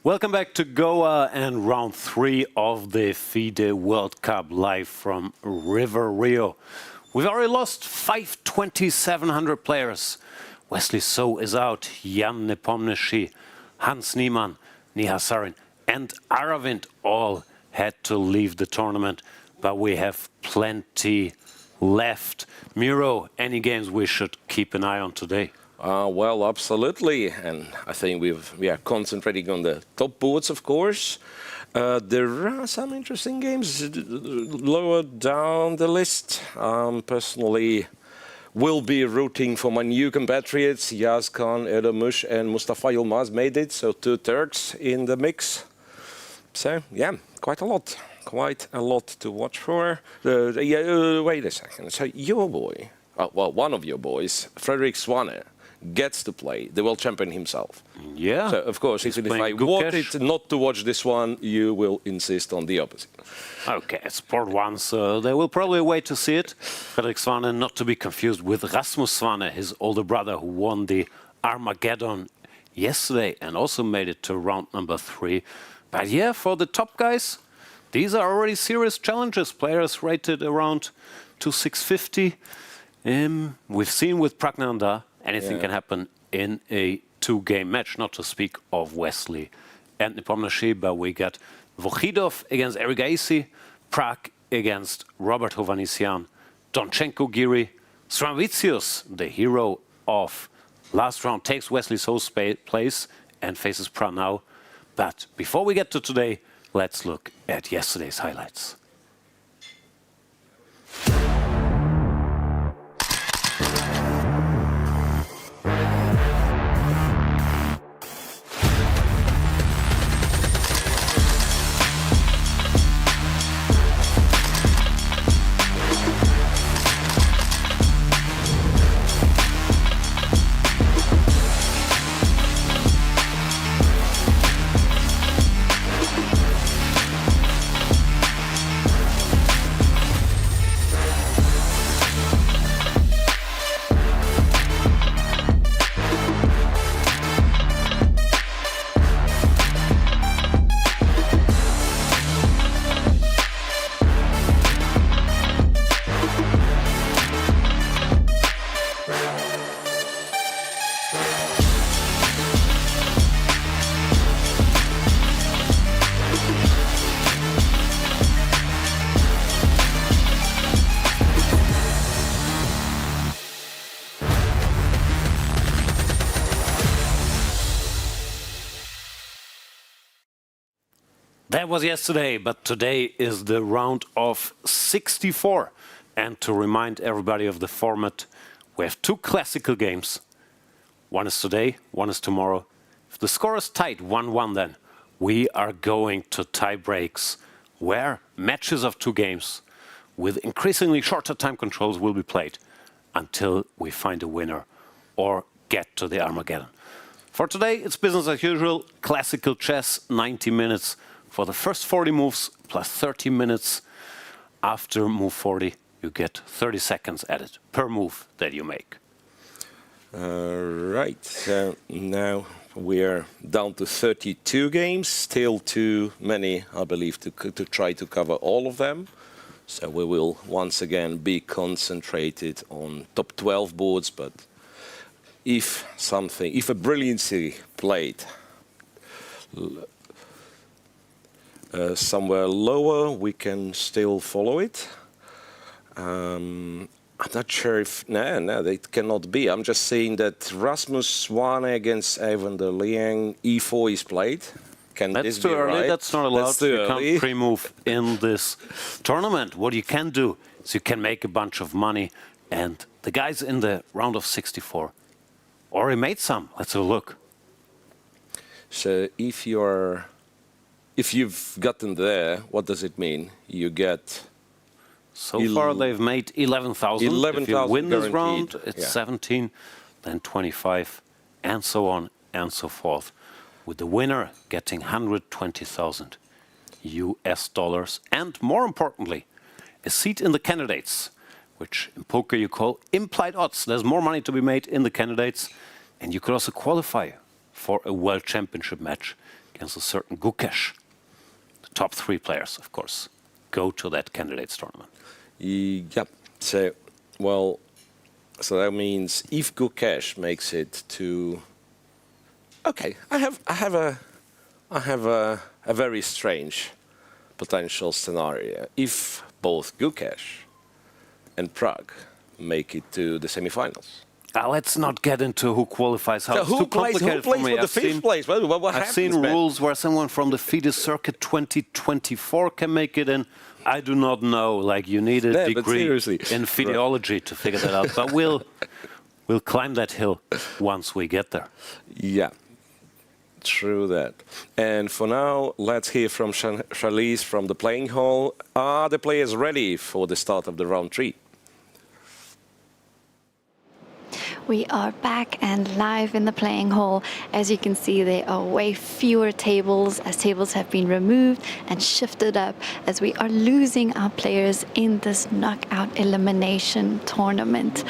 Welcome back to Goa and round 3 of the FIDE World Cup live from River Rio. We've already lost 5 2,700 players. Wesley So is out, Jan Nepomniachtchi, Hans Niemann, Nihat Sarin and Aravind all had to leave the tournament, but we have plenty left. Miro, any games we should keep an eye on today? Well, absolutely, and I think we are concentrating on the top boards, of course. There are some interesting games lower down the list. Personally, will be rooting for my new compatriots, Yazkan Erdomush and Mustafa Yilmaz made it, so 2 Turks in the mix. So, yeah, quite a lot to watch for. Wait a second, so your boy, well, one of your boys, Frederik Svane, gets to play the world champion himself. Yeah. So, of course, if I wanted not to watch this one, you will insist on the opposite. Okay, Sport 1, so they will probably wait to see it. Frederik Svane, not to be confused with Rasmus Svane, his older brother, who won the Armageddon yesterday and also made it to round number 3. But yeah, for the top guys, these are already serious challenges. Players rated around 2,650. We've seen with Praggnanandhaa, anything can happen in a 2-game match, not to speak of Wesley and Nepomniachtchi, but we got Vokhidov against Erigaisi, Prag against Robert Hovhannisyan, Donchenko Giri, Stremavicius, the hero of last round, takes Wesley So's place and faces Pranav. But before we get to today, let's look at yesterday's highlights. That was yesterday, but today is the round of 64. And to remind everybody of the format, we have 2 classical games. One is today, one is tomorrow. If the score is tight, 1-1 then, we are going to tie breaks, where matches of 2 games with increasingly shorter time controls will be played until we find a winner or get to the Armageddon. For today, it's business as usual, classical chess, 90 minutes. For the first 40 moves, plus 30 minutes after move 40, you get 30 seconds added per move that you make. Right, so now we're down to 32 games, still too many, I believe, to try to cover all of them. So we will once again be concentrated on top 12 boards, but if a brilliancy played somewhere lower, we can still follow it. I'm not sure if... No, it cannot be. I'm just saying that Rasmus Svane against Evander Liang, E4 is played. Can That's this too be early. right? That's not allowed. You can't pre-move in this tournament. What you can do is you can make a bunch of money. And the guys in the round of 64 already made some. Let's have a look. So if you've gotten there, what does it mean? You get... So far they've made 11,000. 11,000 if you win this guaranteed. round, it's 17, then 25, and so on and so forth. With the winner getting 120,000 US dollars. And more importantly, a seat in the candidates, which in poker you call implied odds. There's more money to be made in the candidates. And you could also qualify for a World Championship match against a certain Gukesh. The top 3 players, of course, go to that candidates tournament. Yep. So, well, so that means if Gukesh makes it to, okay, I have a very strange potential scenario. If both Gukesh and Prague make it to the semifinals. Let's not get into who qualifies how. So It's who too plays complicated for for me. the fifth place? What I've happens, seen man? rules where someone from the FIDE Circuit 2024 can make it in. I do not know. Like, you need a Yeah, but degree seriously. in physiology to figure that out. But we'll climb that hill once we get there. Yeah, true that. And for now, let's hear from Charlize from the playing hall. Are the players ready for the start of the round 3? We are back and live in the playing hall. As you can see, there are way fewer tables as tables have been removed and shifted up as we are losing our players in this knockout elimination tournament.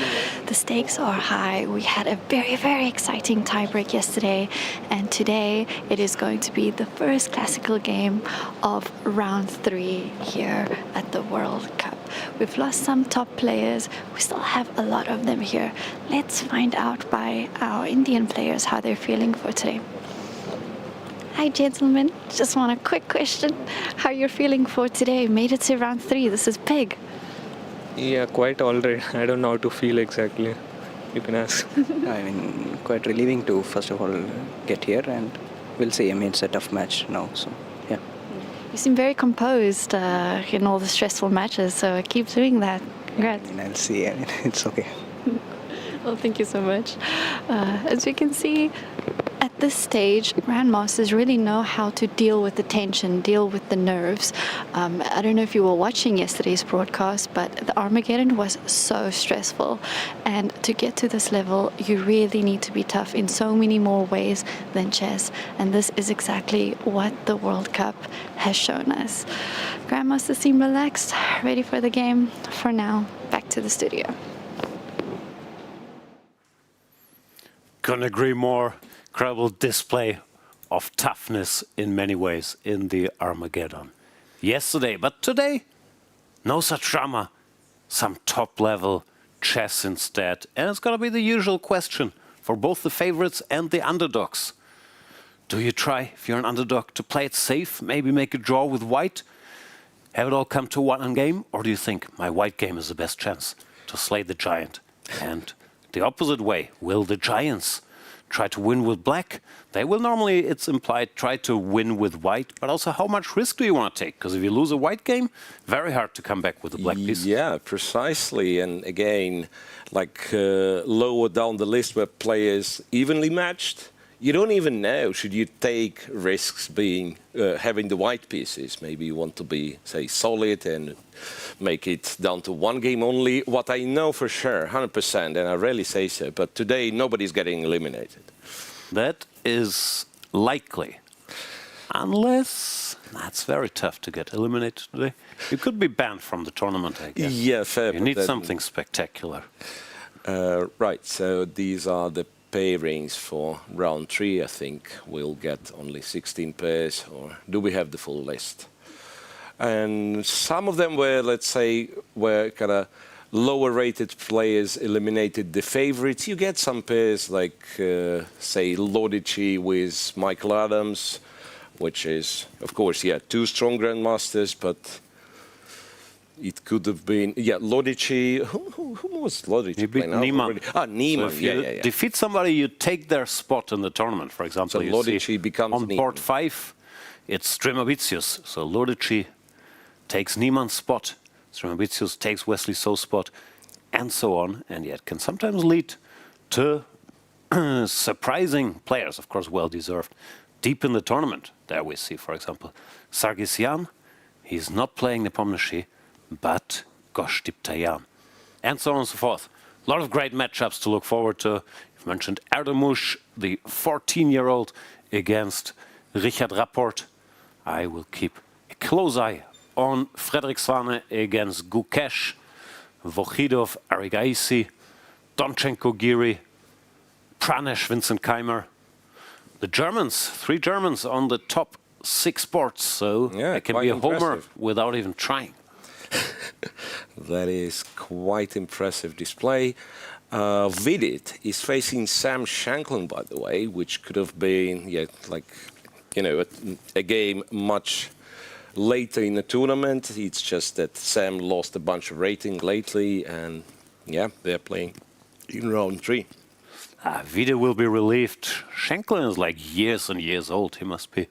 The stakes are high. We had a very, very exciting tiebreak yesterday, and today it is going to be the first classical game of round 3 here at the World Cup. We've lost some top players. We still have a lot of them here. Let's find out by our Indian players how they're feeling for today. Hi, gentlemen. Just want a quick question. How you're feeling for today? Made it to round 3. This is big. Yeah, quite all right. I don't know how to feel exactly. You can ask. I mean, quite relieving to, first of all, get here, and we'll see. I mean, it's a tough match now, so yeah. You seem very composed in all the stressful matches, so keep doing that. Congrats. I mean, I'll see. I mean, it's okay. Well, thank you so much. As we can see, at this stage, grandmasters really know how to deal with the tension, deal with the nerves. I don't know if you were watching yesterday's broadcast, but the Armageddon was so stressful. And to get to this level, you really need to be tough in so many more ways than chess. And this is exactly what the World Cup has shown us. Grandmasters seem relaxed, ready for the game. For now, back to the studio. Couldn't agree more. Incredible display of toughness in many ways in the Armageddon yesterday. But today, no such drama. Some top-level chess instead. And it's going to be the usual question for both the favorites and the underdogs. Do you try, if you're an underdog, to play it safe, maybe make a draw with white, have it all come to one game? Or do you think my white game is the best chance to slay the giant? And the opposite way, will the giants try to win with black? They will normally, it's implied, try to win with white, but also how much risk do you want to take? Because if you lose a white game, very hard to come back with a black piece. Yeah, precisely. And again, like lower down the list where players evenly matched, you don't even know, should you take risks being having the white pieces? Maybe you want to be, say, solid and make it down to one game only. What I know for sure, 100%, and I rarely say so, but today nobody's getting eliminated. That is likely. Unless, that's very tough to get eliminated today. You could be banned from the tournament, I guess. Yeah, fair. You need something spectacular. Right, so these are the pairings for round 3. I think we'll get only 16 pairs, or do we have the full list? And some of them were, let's say, were kind of lower-rated players eliminated the favorites. You get some pairs like, say, Lodici with Michael Adams, which is, of course, yeah, 2 strong grandmasters, but it could have been, yeah, Lodici. Who was Lodici? You beat Niemann. Niemann, So if you defeat somebody, you take their spot in the tournament. For example, So you Lodici see becomes on Niemann. board 5, it's Stremavicius. So Lodici takes Niemann's spot, Stremavicius takes Wesley So's spot, and so on. And yet can sometimes lead to surprising players, of course, well-deserved, deep in the tournament. There we see, for example, Sargsyan. He's not playing Nepomniachtchi, but Gosh-Diptayan, and so on and so forth. A lot of great matchups to look forward to. You've mentioned Erdemush, the 14-year-old, against Richard Rapport. I will keep a close eye on Frederik Svane against Gukesh, Vokhidov, Erigaisi, Donchenko, Giri, Pranesh, Vincent, Keymer. The Germans, 3 Germans on the top 6 boards, so Yeah, it can quite be a homer impressive. without even trying. That is quite impressive display. Vidit is facing Sam Shanklin, by the way, which could have been, a game much later in the tournament. It's just that Sam lost a bunch of rating lately, and yeah, they're playing in round 3. Vida will be relieved. Shanklin is like years and years old. He must be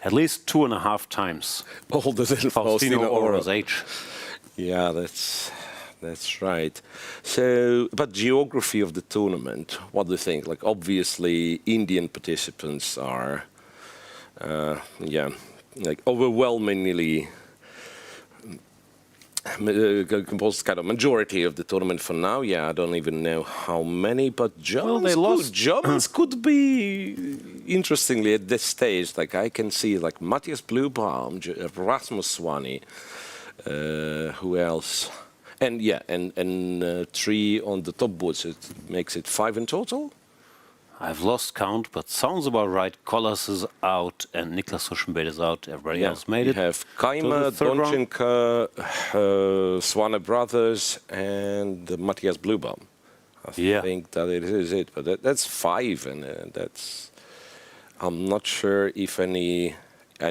at least 2.5 times Older than Faustino Oro's age. Yeah, that's right. So, but geography of the tournament, what do you think? Like, obviously, Indian participants are, overwhelmingly composed kind of majority of the tournament for now. Yeah, I don't even know how many, but Germans could be, interestingly, at this stage. Like, I can see, like, Matthias Bluebaum, Rasmus Svane, who else? And 3 on the top boards. It makes it 5 in total. I've lost count, but sounds about right. Kollas is out and Niklas Huschenbeet is out. Everybody else made it. You have Keymer, Donchenko, Svane brothers, and Matthias Bluebaum. I think that it is it. But that's 5, and that's. I'm not sure if any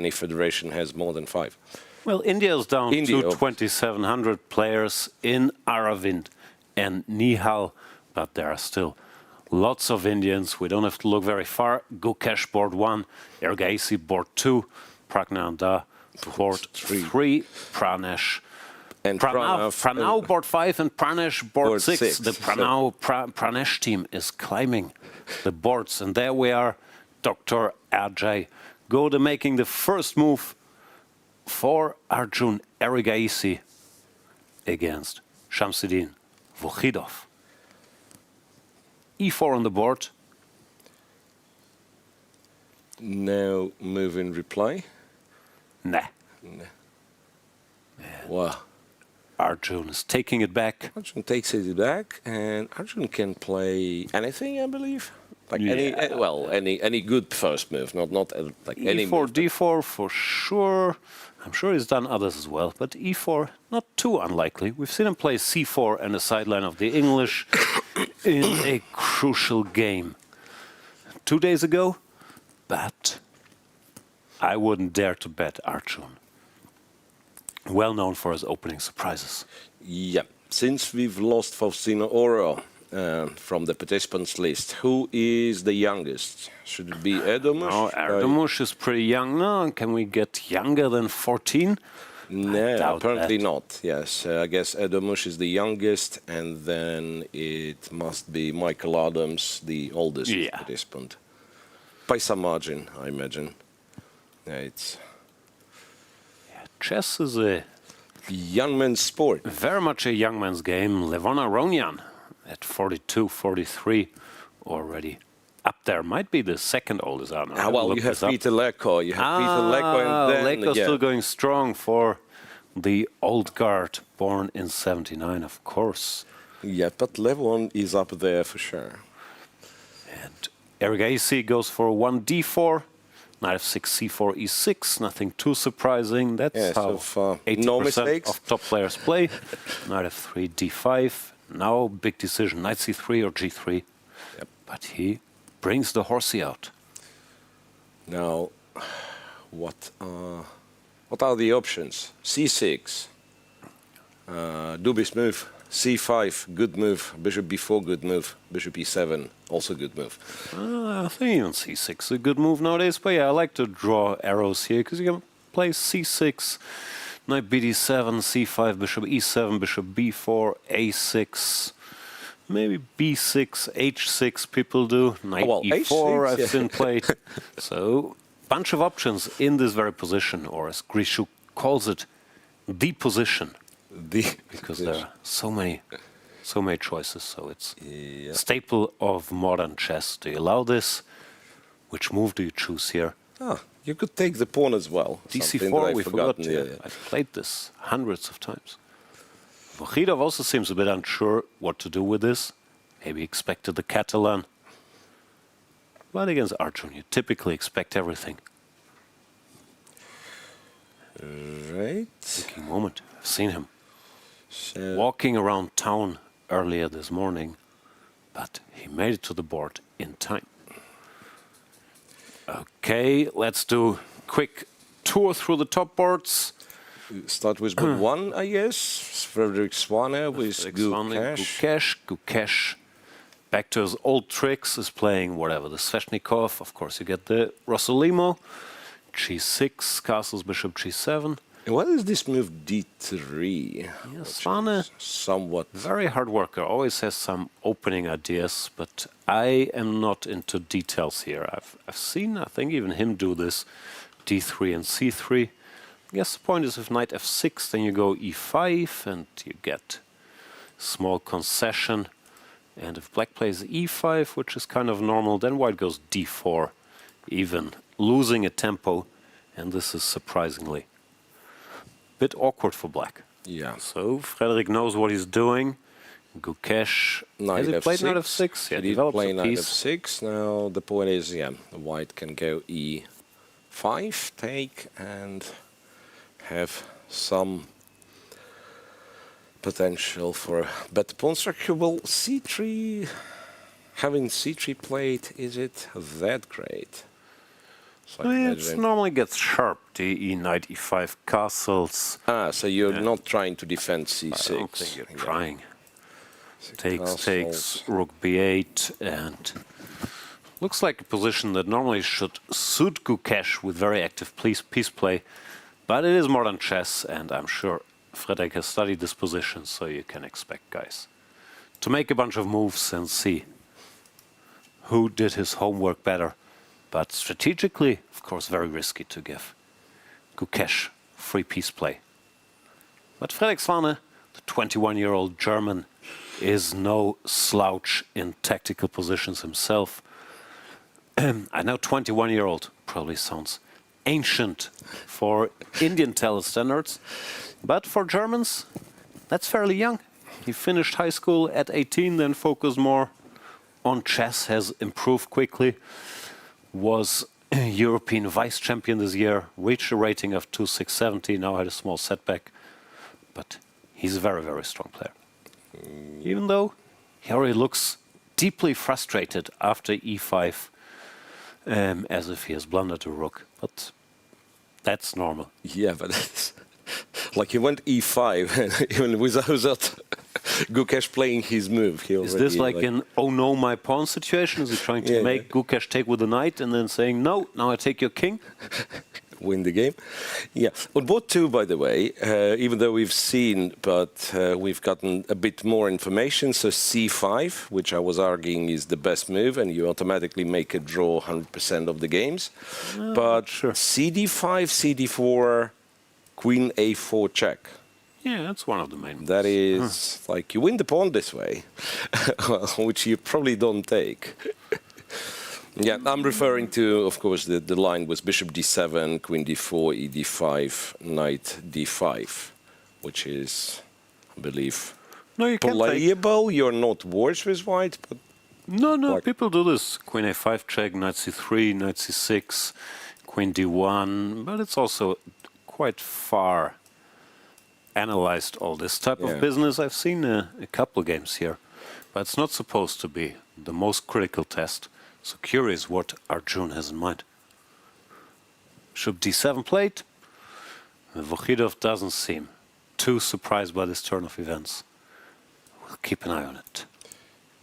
federation has more than 5. Well, India is down to 2,700 players in Aravind and Nihal, but there are still lots of Indians. We don't have to look very far. Gukesh, board 1, Erigaisi, board 2, Praggnanandhaa, board 3, Pranesh, and Pranav, board 5, and Pranesh, board 6. The Pranesh team is climbing the boards, and there we are, Dr. Ajay Gode making the first move for Arjun Erigaisi against Shamsiddin Vokhidov. E4 on the board. No move in reply. Nah. Wow. Arjun is taking it back. Arjun takes it back, and Arjun can play anything, I believe. Like any good first move, not like E4, any move. D4 for sure. I'm sure he's done others as well, but E4 not too unlikely. We've seen him play C4 and the sideline of the English in a crucial game 2 days ago, but I wouldn't dare to bet Arjun. Well known for his opening surprises. Yeah, since we've lost Faustino Oro from the participants list, who is the youngest? Should it be Erdomush? Oh, Erdomush is pretty young now. Can we get younger than 14? No, apparently not. Yes, I guess Erdomush is the youngest, and then it must be Michael Adams, the oldest participant. By some margin, I imagine. Yeah, chess is a young man's sport. Very much a young man's game. Levon Aronian at 42, 43 already up there. Might be the second oldest. I don't know. Well, you have Peter Leko. You have Peter Leko, and then Leko's still going strong for the old guard, born in 79, of course. Yeah, but Levon is up there for sure. And Erigaisi goes for 1 D4. Knight f6, c4, e6, nothing too surprising. That's how 80% of top players play. Knight f3, d5. Now big decision, knight c3 or g3. Yep. But he brings the horsey out. Now, what are the options? c6, dubious move. c5, good move. Bishop b4, good move. Bishop e7, also good move. I think even c6 is a good move nowadays. But yeah, I like to draw arrows here because you can play c6, knight bd7, c5, bishop e7, bishop b4, a6, maybe b6, h6 people do. Knight e4 h6, I've seen played. So, bunch of options in this very position, or as Grishu calls it, the position. Because there are so many choices, so it's a staple of modern chess. Do you allow this? Which move do you choose here? You could take the pawn as well. DC4, we forgot. I've played this hundreds of times. Vokhidov also seems a bit unsure what to do with this. Maybe expected the Catalan. But against Arjun, you typically expect everything. Right. Taking a moment. I've seen him So walking around town earlier this morning, but he made it to the board in time. Okay, let's do quick tour through the top boards. start with board 1, I guess. Frederik Svane with Gukesh. Gukesh, back to his old tricks, is playing whatever, the Sveshnikov. Of course, you get the Rossolimo. G6, castles, bishop G7. What is this move D3? Yeah, Which Svane, is somewhat very hard worker, always has some opening ideas, but I am not into details here. I've seen, I think, even him do this, D3 and C3. I guess the point is if knight F6, then you go E5 and you get small concession. And if black plays E5, which is kind of normal, then white goes D4, even losing a tempo, and this is surprisingly a bit awkward for black. yeah. So Frederik knows what he's doing. Gukesh, has he played knight F6? Yeah, He did develops play a knight piece. F6. Now the point is, yeah, the white can go E5, take, and have some potential for a better pawn structure. Well, C3, having C3 played, is it that great? So It normally gets sharp, D, E, knight E5 castles. so you're not trying to defend C6. I don't think you're Yeah. trying. Takes, Castles. takes, rook B8, and looks like a position that normally should suit Gukesh with very active piece play, but it is modern chess, and I'm sure Frederik has studied this position, so you can expect guys to make a bunch of moves and see who did his homework better. But strategically, of course, very risky to give Gukesh free piece play. But Frederik Svane, the 21-year-old German, is no slouch in tactical positions himself. I know 21-year-old probably sounds ancient for Indian tennis standards, but for Germans, that's fairly young. He finished high school at 18, then focused more on chess, has improved quickly, was European vice champion this year, reached a rating of 2670, now had a small setback, but he's a very, very strong player. Even though he already looks deeply frustrated after E5, as if he has blundered a rook, but that's normal. Yeah, but it's like he went E5, and even without Gukesh playing his move, he already... Is this like an oh no my pawn situation? Is he trying to make Gukesh take with the knight and then saying no, now I take your king? win the game? Yeah. On board 2, by the way, even though we've seen, but we've gotten a bit more information. So C5, which I was arguing is the best move, and you automatically make a draw 100% of the games. But sure. CD5, CD4, Queen A4 check. Yeah, that's one of the main. That is like you win the pawn this way, which you probably don't take. Yeah, I'm referring to, of course, the line was Bishop D7, Queen D4, ED5, Knight D5, which is, I believe, No, you can't take. playable. You're not worse with white, but No, like- people do this. Queen A5 check, Knight C3, Knight C6, Queen D1, but it's also quite far analyzed, all this type Yeah. of business. I've seen a couple games here, but it's not supposed to be the most critical test. So curious what Arjun has in mind. Bishop D7 played. Vokhidov doesn't seem too surprised by this turn of events. We'll keep an eye on it.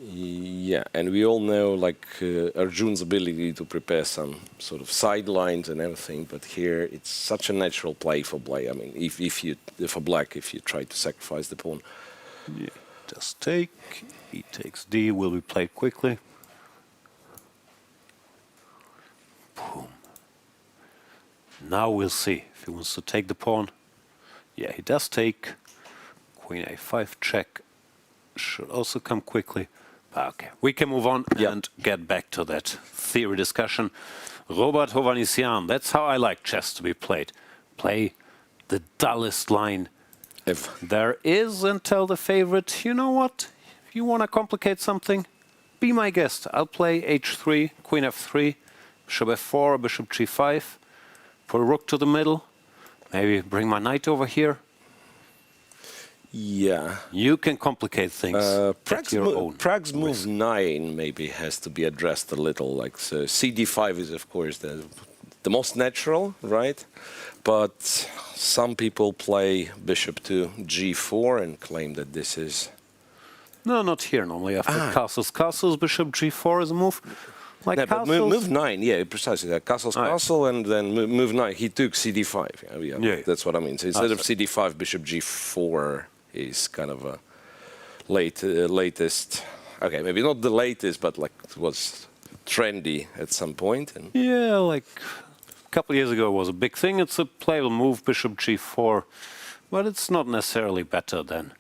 yeah, and we all know like Arjun's ability to prepare some sort of sidelines and everything, but here it's such a natural play for black. I mean, for black, if you try to sacrifice the pawn. Yeah, does take. He takes D. Will be played quickly. Boom. Now we'll see if he wants to take the pawn. Yeah, he does take. Queen A5 check should also come quickly. Okay, we can move on and get back to that theory discussion. Robert Hovhannisyan, that's how I like chess to be played. Play the dullest line there is and tell the favorite, you know what, if you want to complicate something, be my guest. I'll play h3, queen f3, bishop f4, bishop g5, put a rook to the middle, maybe bring my knight over here. Yeah. You can complicate things at your own. Prague's move 9 maybe has to be addressed a little. Like so CD5 is of course the most natural, right? But some people play bishop to G4 and claim that this is... No, not here normally after castles. Castles, bishop G4 is a move. Like No, but castles. move 9, yeah, precisely. Castle's castle and then move 9. He took CD5. Yeah, that's what I mean. So instead of CD5, bishop G4 is kind of a latest... Okay, maybe not the latest, but like it was trendy at some point. And Yeah, like a couple of years ago it was a big thing. It's a playable move, bishop G4, but it's not necessarily better than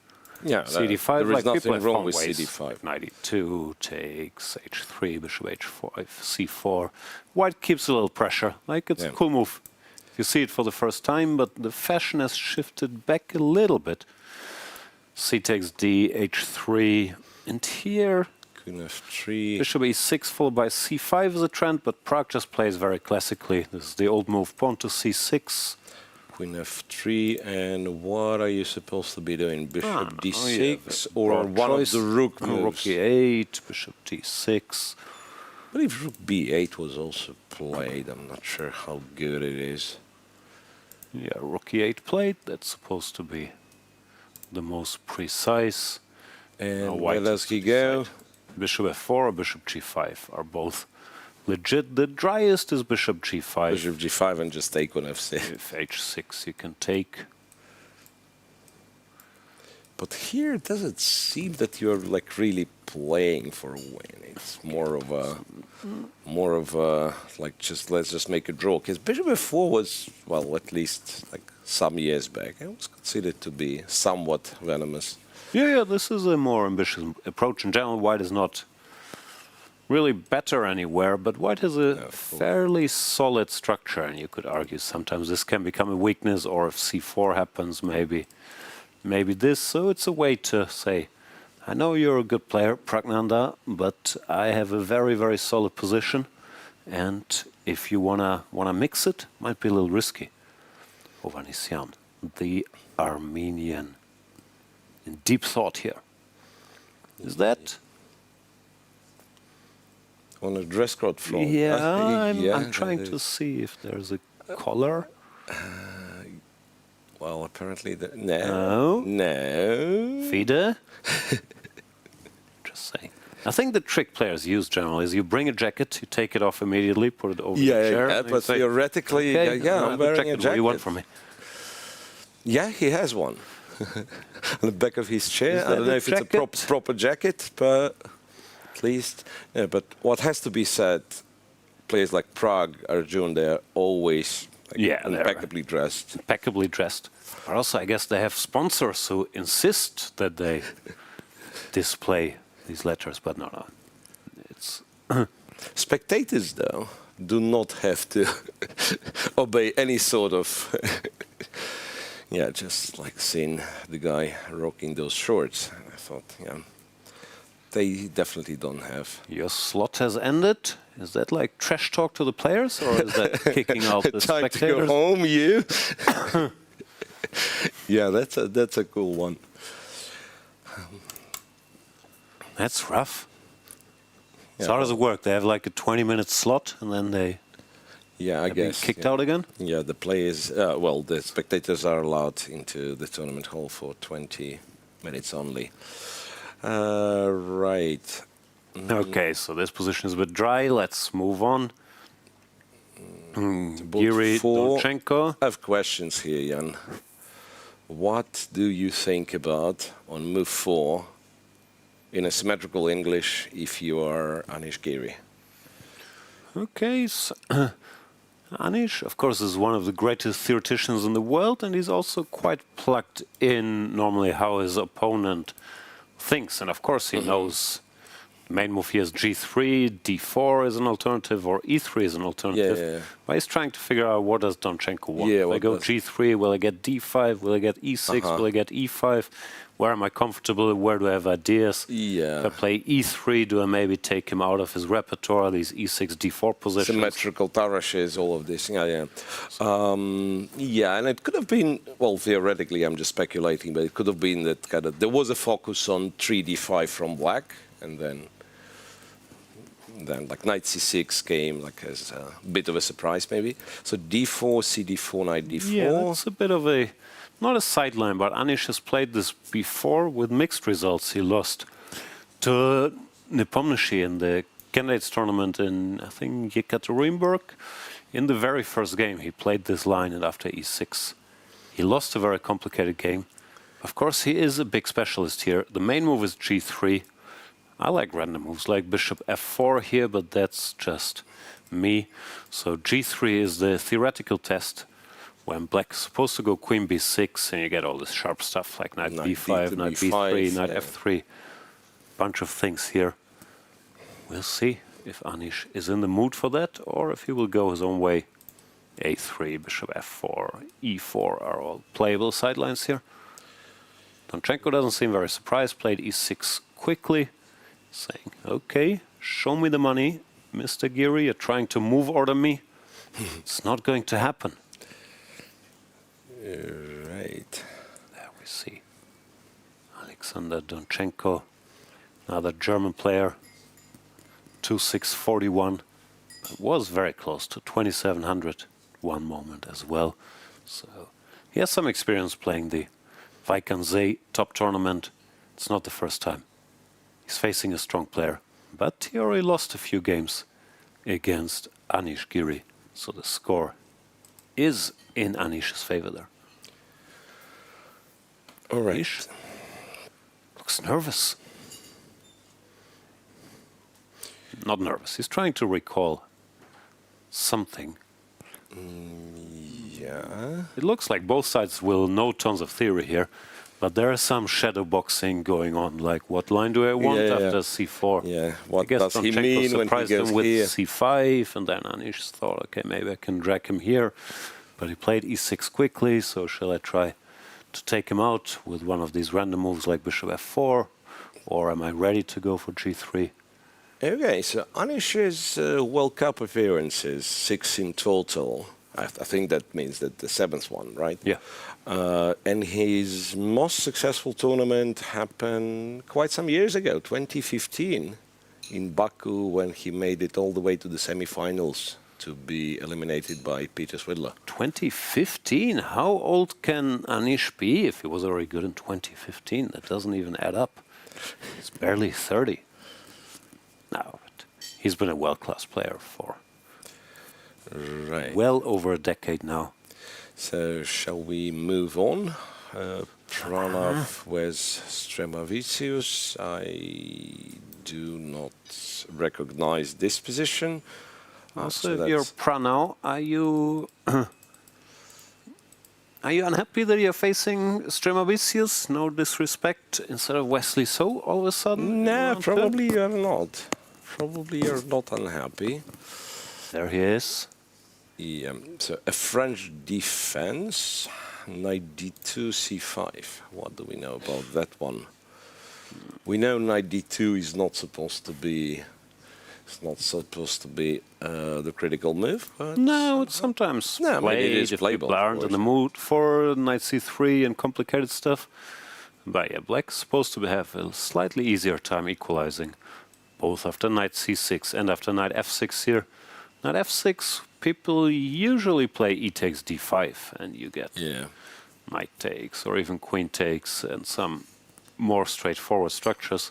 yeah, CD5. there is Like people nothing have wrong fun with ways. CD5. Knight e2 takes h3, bishop h5, c4. White keeps a little pressure. Like it's a cool move. You see it for the first time, but the fashion has shifted back a little bit. C takes d, h3, and here Queen f3. bishop e6 followed by c5 is a trend, but Prague just plays very classically. This is the old move, pawn to c6. Queen f3, and what are you supposed to be doing? Bishop d6 or broad one choice. of the rook Rook moves? e8, bishop d6. But if rook b8 was also played, I'm not sure how good it is. Yeah, rook e8 played. That's supposed to be the most precise. And White where does he go? Bishop f4 or bishop g5 are both legit. The driest is bishop g5. Bishop g5 and just take on f6. If h6 you can take. But here it doesn't seem that you're like really playing for a win. It's more of a like just let's just make a draw. Because bishop f4 was, well, at least like some years back, it was considered to be somewhat venomous. Yeah, this is a more ambitious approach. In general, white is not really better anywhere, but white has a fairly solid structure, and you could argue sometimes this can become a weakness, or if c4 happens, maybe this. So it's a way to say, I know you're a good player, Praggnanandhaa, but I have a very, very solid position, and if you wanna mix it, might be a little risky. Hovhannisyan, the Armenian, in deep thought here. Is that? On a dress code floor. Yeah, yeah, I'm trying to see if there's a collar. Well, apparently no. FIDE? Just saying. I think the trick players use generally is you bring a jacket, you take it off immediately, put it over the chair. Yeah, but theoretically, Okay, I'm wearing a jacket. What do you want from me? Yeah, he has one. On the back of his chair. I don't know if it's a proper jacket, but at least. Yeah, but what has to be said, players like Prague, Arjun, they're always impeccably dressed. Impeccably dressed. Or also, I guess they have sponsors who insist that they display these letters, but no. It's Spectators, though, do not have to obey any sort of... Yeah, just like seeing the guy rocking those shorts. I thought, yeah, they definitely don't have. Your slot has ended. Is that like trash talk to the players, or is that kicking out the Time spectators? to go home, you. Yeah, that's a cool one. That's rough. Yeah. So how does it work? They have like a 20-minute slot, and then they guess kicked out again? Yeah, the players, well, the spectators are allowed into the tournament hall for 20 minutes only. Right. Okay, so this position is a bit dry. Let's move on. Giri, Donchenko. I have questions here, Jan. What do you think about on move 4 in a symmetrical English if you are Anish Giri? Okay, so Anish, of course, is one of the greatest theoreticians in the world, and he's also quite plugged in normally how his opponent thinks. And of course, he knows Main move here is g3, d4 is an alternative, or e3 is an alternative. Yeah. But he's trying to figure out what does Donchenko want. Yeah, will I what go does- g3? Will I get d5? Will I get e6? Will I get e5? Where am I comfortable? Where do I have ideas? Yeah. If I play e3, do I maybe take him out of his repertoire, these e6, d4 positions? Symmetrical tarashes, all of this. Yeah. Yeah, and it could have been, well, theoretically, I'm just speculating, but it could have been that kind of there was a focus on 3d5 from black, and then like knight c6 came like as a bit of a surprise, maybe. So d4, cd4, knight d4. Yeah, that's a bit of a, not a sideline, but Anish has played this before with mixed results. He lost to Nepomniachtchi in the candidates tournament in, I think, Yekaterinburg. In the very first game, he played this line, and after e6, he lost a very complicated game. Of course, he is a big specialist here. The main move is g3. I like random moves like bishop f4 here, but that's just me. So g3 is the theoretical test when black is supposed to go queen b6, and you get all this sharp stuff like knight b5, knight b3, knight f3. Bunch of things here. We'll see if Anish is in the mood for that, or if he will go his own way. a3, bishop f4, e4 are all playable sidelines here. Donchenko doesn't seem very surprised, played e6 quickly, saying, okay, show me the money, Mr. Giri, you're trying to move order me. It's not going to happen. Right. There we see Alexander Donchenko, another German player, 2641, but was very close to 2700 one moment as well. So he has some experience playing the Vachier-Lagrave top tournament. It's not the first time. He's facing a strong player, but he already lost a few games against Anish Giri. So the score is in Anish's favor there. All right. Anish looks nervous. Not nervous. He's trying to recall something. Yeah. It looks like both sides will know tons of theory here, but there is some shadow boxing going on. Like, what line do I want after c4? Yeah. I What guess does he Donchenko mean when he surprised goes him with here? c5, and then Anish thought, okay, maybe I can drag him here. But he played e6 quickly, so shall I try to take him out with one of these random moves like bishop f4, or am I ready to go for g3? Okay, so Anish's World Cup appearances, 6 in total. I think that means that the 7th one, right? Yeah. And his most successful tournament happened quite some years ago, 2015, in Baku, when he made it all the way to the semi-finals to be eliminated by Peter Swidler. 2015? How old can Anish be if he was already good in 2015? That doesn't even add up. He's barely 30. No, but he's been a world-class player for well over a decade now. So shall we move on? Pranav with Stremavicius. I do not recognize this position. Also, if you're Pranav, are you unhappy that you're facing Stremavicius? No disrespect, instead of Wesley So all of a sudden? No, probably you're not. Probably you're not unhappy. There he is. Yeah, so a French defense, knight d2, c5. What do we know about that one? We know knight d2 is not supposed to be. It's not supposed to be the critical move. But No, it's sometimes No, I mean, played it is if playable, people of aren't in course. the mood for knight c3 and complicated stuff. But yeah, black's supposed to have a slightly easier time equalizing, both after knight c6 and after knight f6 here. Knight f6, people usually play e takes d5, and you get knight takes or even queen takes and some more straightforward structures.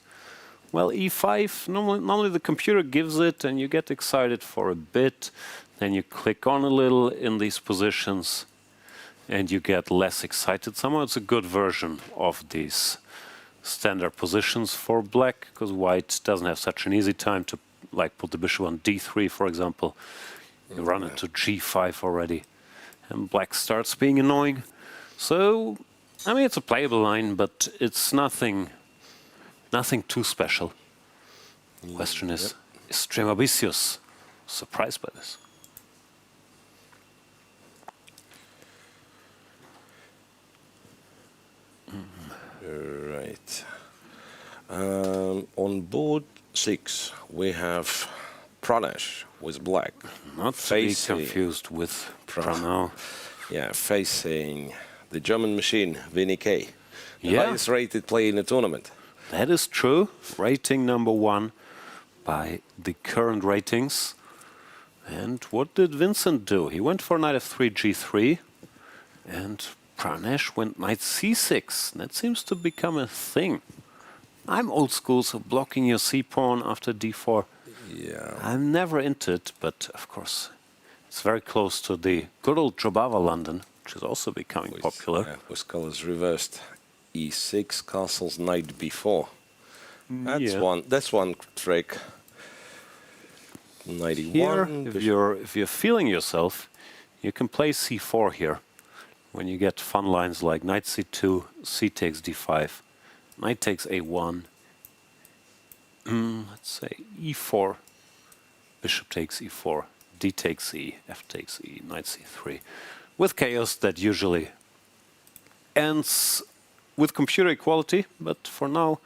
Well, e5, normally the computer gives it and you get excited for a bit, then you click on a little in these positions and you get less excited. Somehow it's a good version of these standard positions for black, because white doesn't have such an easy time to like put the bishop on d3, for example. You run into g5 already, and black starts being annoying. So, I mean, it's a playable line, but it's nothing too special. Question is Stremavicius surprised by this? Right. On board 6, we have Pranesh with black. Not to be confused with Pranav. Yeah, facing the German machine, Vinny K. The Yeah. highest rated player in the tournament. That is true. Rating number 1 by the current ratings. And what did Vincent do? He went for knight f3, g3. And Pranesh went knight c6. That seems to become a thing. I'm old school, so blocking your c-pawn after d4. Yeah. I'm never into it, but of course, it's very close to the good old Jobava London, which is also becoming popular. With colors reversed. e6, castles, knight b4. That's one trick. Knight Here, e1. if you're feeling yourself, you can play c4 here. When you get fun lines like knight c2, c takes d5, knight takes a1, let's say e4, bishop takes e4, d takes e, f takes e, knight c3, with chaos that usually ends with computer equality, but for now,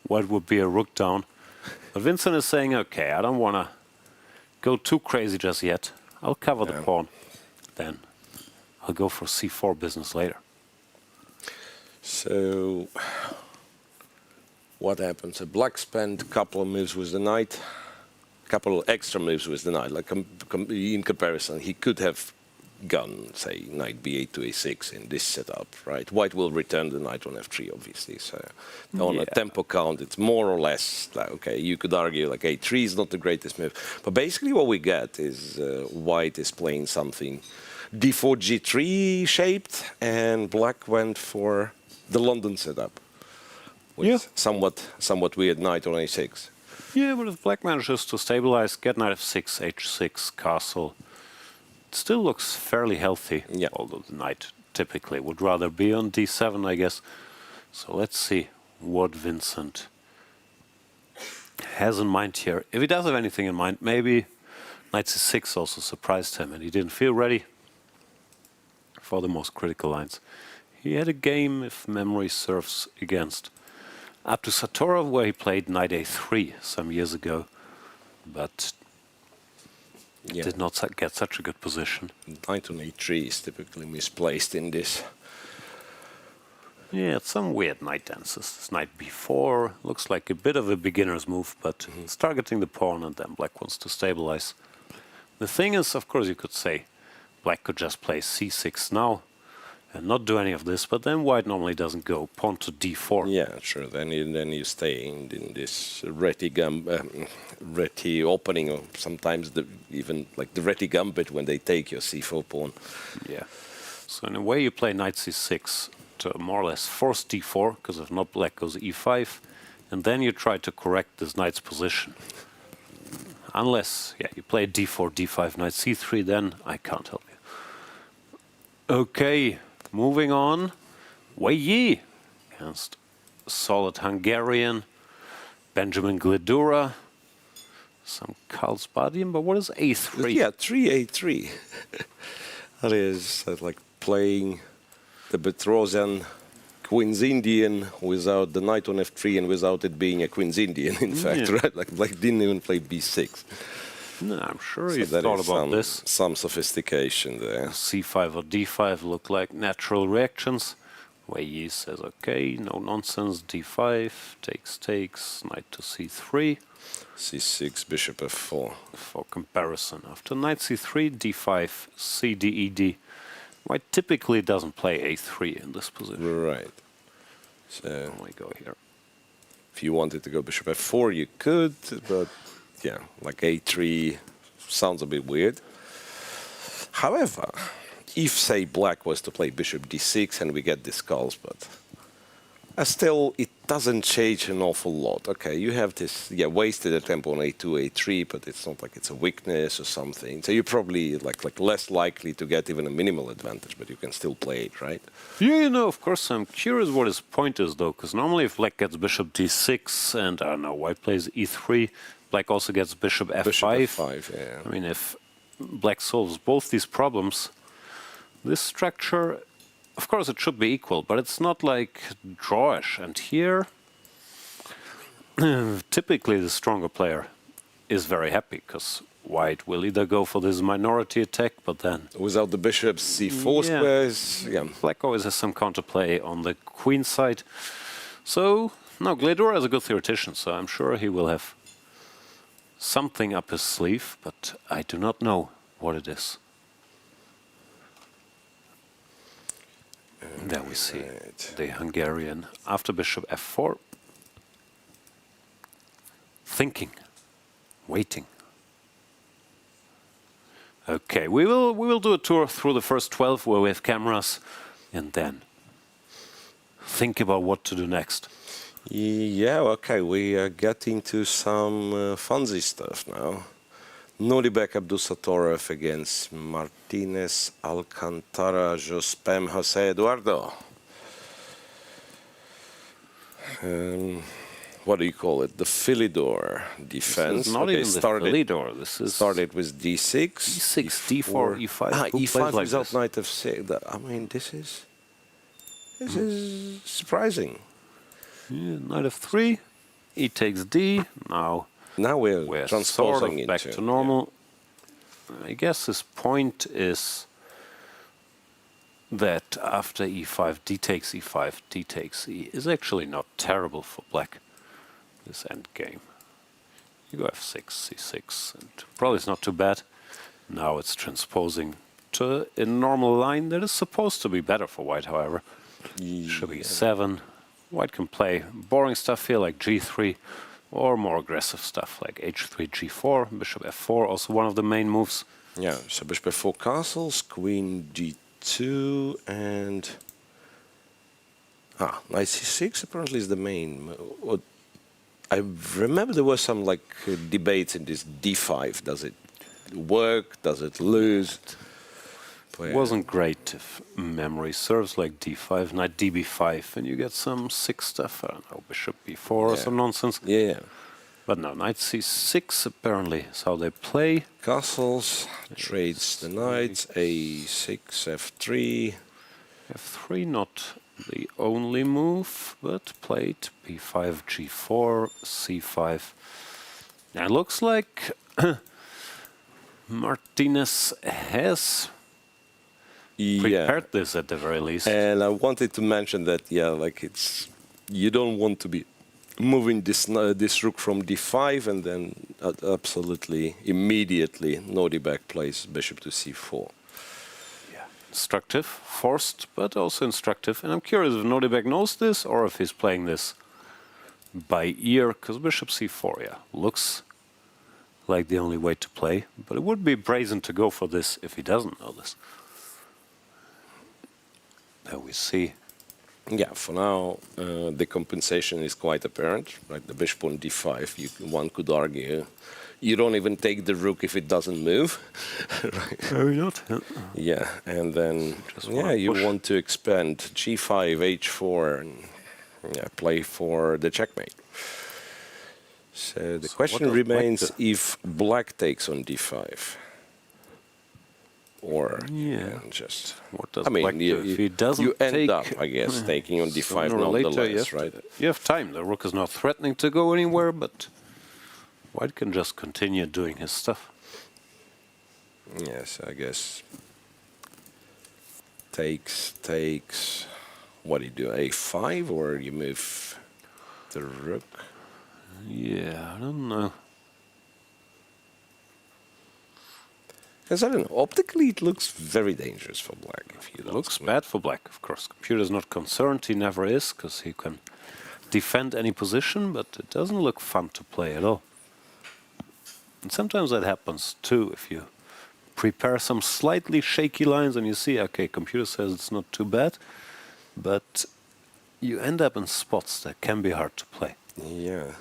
white would be a rook down. But Vincent is saying, okay, I don't want to go too crazy just yet. I'll cover the pawn, then I'll go for c4 business later. So, what happens? Black spent a couple of moves with the knight, a couple extra moves with the knight. Like in comparison, he could have gone, say, knight b8 to a6 in this setup, right? White will return the knight on f3, obviously. So, on a tempo count, it's more or less like, okay, you could argue like a3 is not the greatest move. But basically what we get is white is playing something d4, g3 shaped, and black went for the London setup. With somewhat weird knight on a6. Yeah, but if black manages to stabilize, get knight f6, h6, castle, it still looks fairly healthy. Yeah. Although the knight typically would rather be on d7, I guess. So let's see what Vincent has in mind here. If he does have anything in mind, maybe knight c6 also surprised him and he didn't feel ready for the most critical lines. He had a game, if memory serves, against Abdusattorov, where he played knight a3 some years ago, but did not get such a good position. Knight on a3 is typically misplaced in this. Yeah, it's some weird knight dances. This knight b4 looks like a bit of a beginner's move, but it's targeting the pawn and then black wants to stabilize. The thing is, of course, you could say black could just play c6 now and not do any of this, but then white normally doesn't go pawn to d4. Yeah, sure. Then you stay in this reti opening, or sometimes even like the reti gambit when they take your c4 pawn. Yeah. So in a way, you play knight c6 to more or less force d4, because if not, black goes e5, and then you try to correct this knight's position. Unless, you play d4, d5, knight c3, then I can't help you. Okay, moving on. Wei Yi against solid Hungarian. Benjamin Gledura. Some Karlsbadian, but what is a3? Yeah, 3a3. That is like playing the Petrosian Queen's Indian without the knight on f3 and without it being a Queen's Indian, in fact, right? Like black didn't even play b6. No, I'm sure you thought about this. Some sophistication there. c5 or d5 look like natural reactions. Wei Yi says, okay, no nonsense, d5, takes, knight to c3. c6, bishop f4. For comparison, after knight c3, d5, c, d, e, d. White typically doesn't play a3 in this position. Right. So I go here. If you wanted to go bishop f4, you could, but yeah, like a3 sounds a bit weird. However, if, say, black was to play bishop d6 and we get this Karlsbad, still, it doesn't change an awful lot. Okay, you have this, wasted a tempo on a2, a3, but it's not like it's a weakness or something. So you're probably like less likely to get even a minimal advantage, but you can still play it, right? Yeah, of course, I'm curious what his point is, though, because normally if black gets bishop d6 and, I don't know, white plays e3, black also gets bishop f5. Bishop f5, yeah. I mean, if black solves both these problems, this structure, of course, it should be equal, but it's not like drawish. And here, typically the stronger player is very happy because white will either go for this minority attack, but then Without the bishop, c4 Yeah. squares. Yeah. black always has some counterplay on the queen side. So, no, Gledura is a good theoretician, so I'm sure he will have something up his sleeve, but I do not know what it is. There we see the Hungarian after bishop f4. Thinking, waiting. Okay, we will do a tour through the first 12 where we have cameras, and then think about what to do next. Yeah, okay, we are getting to some funsy stuff now. Nodirbek Abdusattorov against Martinez, Alcantara, Jospem, Jose Eduardo. What do you call it? The Philidor defense. This is not even the Philidor. This is started with d6, e6, d4, e5. Ah, Who plays e5 like without this? knight f6. I mean, this is surprising. Yeah, knight f3, e takes d. Now Now we're we're sort transposing of back into to normal. I guess this point is that after e5, d takes e5, d takes e is actually not terrible for black, this endgame. You go f6, c6, and probably it's not too bad. Now it's transposing to a normal line that is supposed to be better for white, however. Should be 7. White can play boring stuff here like g3, or more aggressive stuff like h3, g4, bishop f4, also one of the main moves. Yeah, so bishop f4 castles, queen d2, and knight c6 apparently is the main. I remember there was some like debates in this d5. Does it work? Does it lose? It wasn't great if memory serves, like d5, knight db5, and you get some 6 stuff, I don't know, bishop b4 or some nonsense. Yeah. But no, knight c6 apparently is how they play. Castles, trades the knights, a6, f3. f3 not the only move, but played b5, g4, c5. And it looks like Martinez has prepared this at the very least. And I wanted to mention that, yeah, like you don't want to be moving this rook from d5 and then absolutely immediately Nodirbek plays bishop to c4. Yeah. Instructive, forced, but also instructive. And I'm curious if Nodirbek knows this or if he's playing this by ear, because bishop c4, yeah, looks like the only way to play. But it would be brazen to go for this if he doesn't know this. There we see. Yeah, for now, the compensation is quite apparent, right? The bishop on d5, one could argue, you don't even take the rook if it doesn't move. Right? Maybe not. Yeah, and then, you want to expand g5, h4, and play for the checkmate. So the question remains if black takes on d5. Or just what does I mean, black do if he doesn't you end take, up, I guess, taking on d5 sooner or later, nonetheless, right? You have time. The rook is not threatening to go anywhere, but white can just continue doing his stuff. Yes, I guess. Takes. What do you do? a5, or you move the rook? Yeah, I don't know. Because I don't know, optically it looks very dangerous for black. If you It looks bad for black, of course. Computer's not concerned, he never is, because he can defend any position, but it doesn't look fun to play at all. And sometimes that happens too, if you prepare some slightly shaky lines and you see, okay, computer says it's not too bad, but you end up in spots that can be hard to play. Yeah.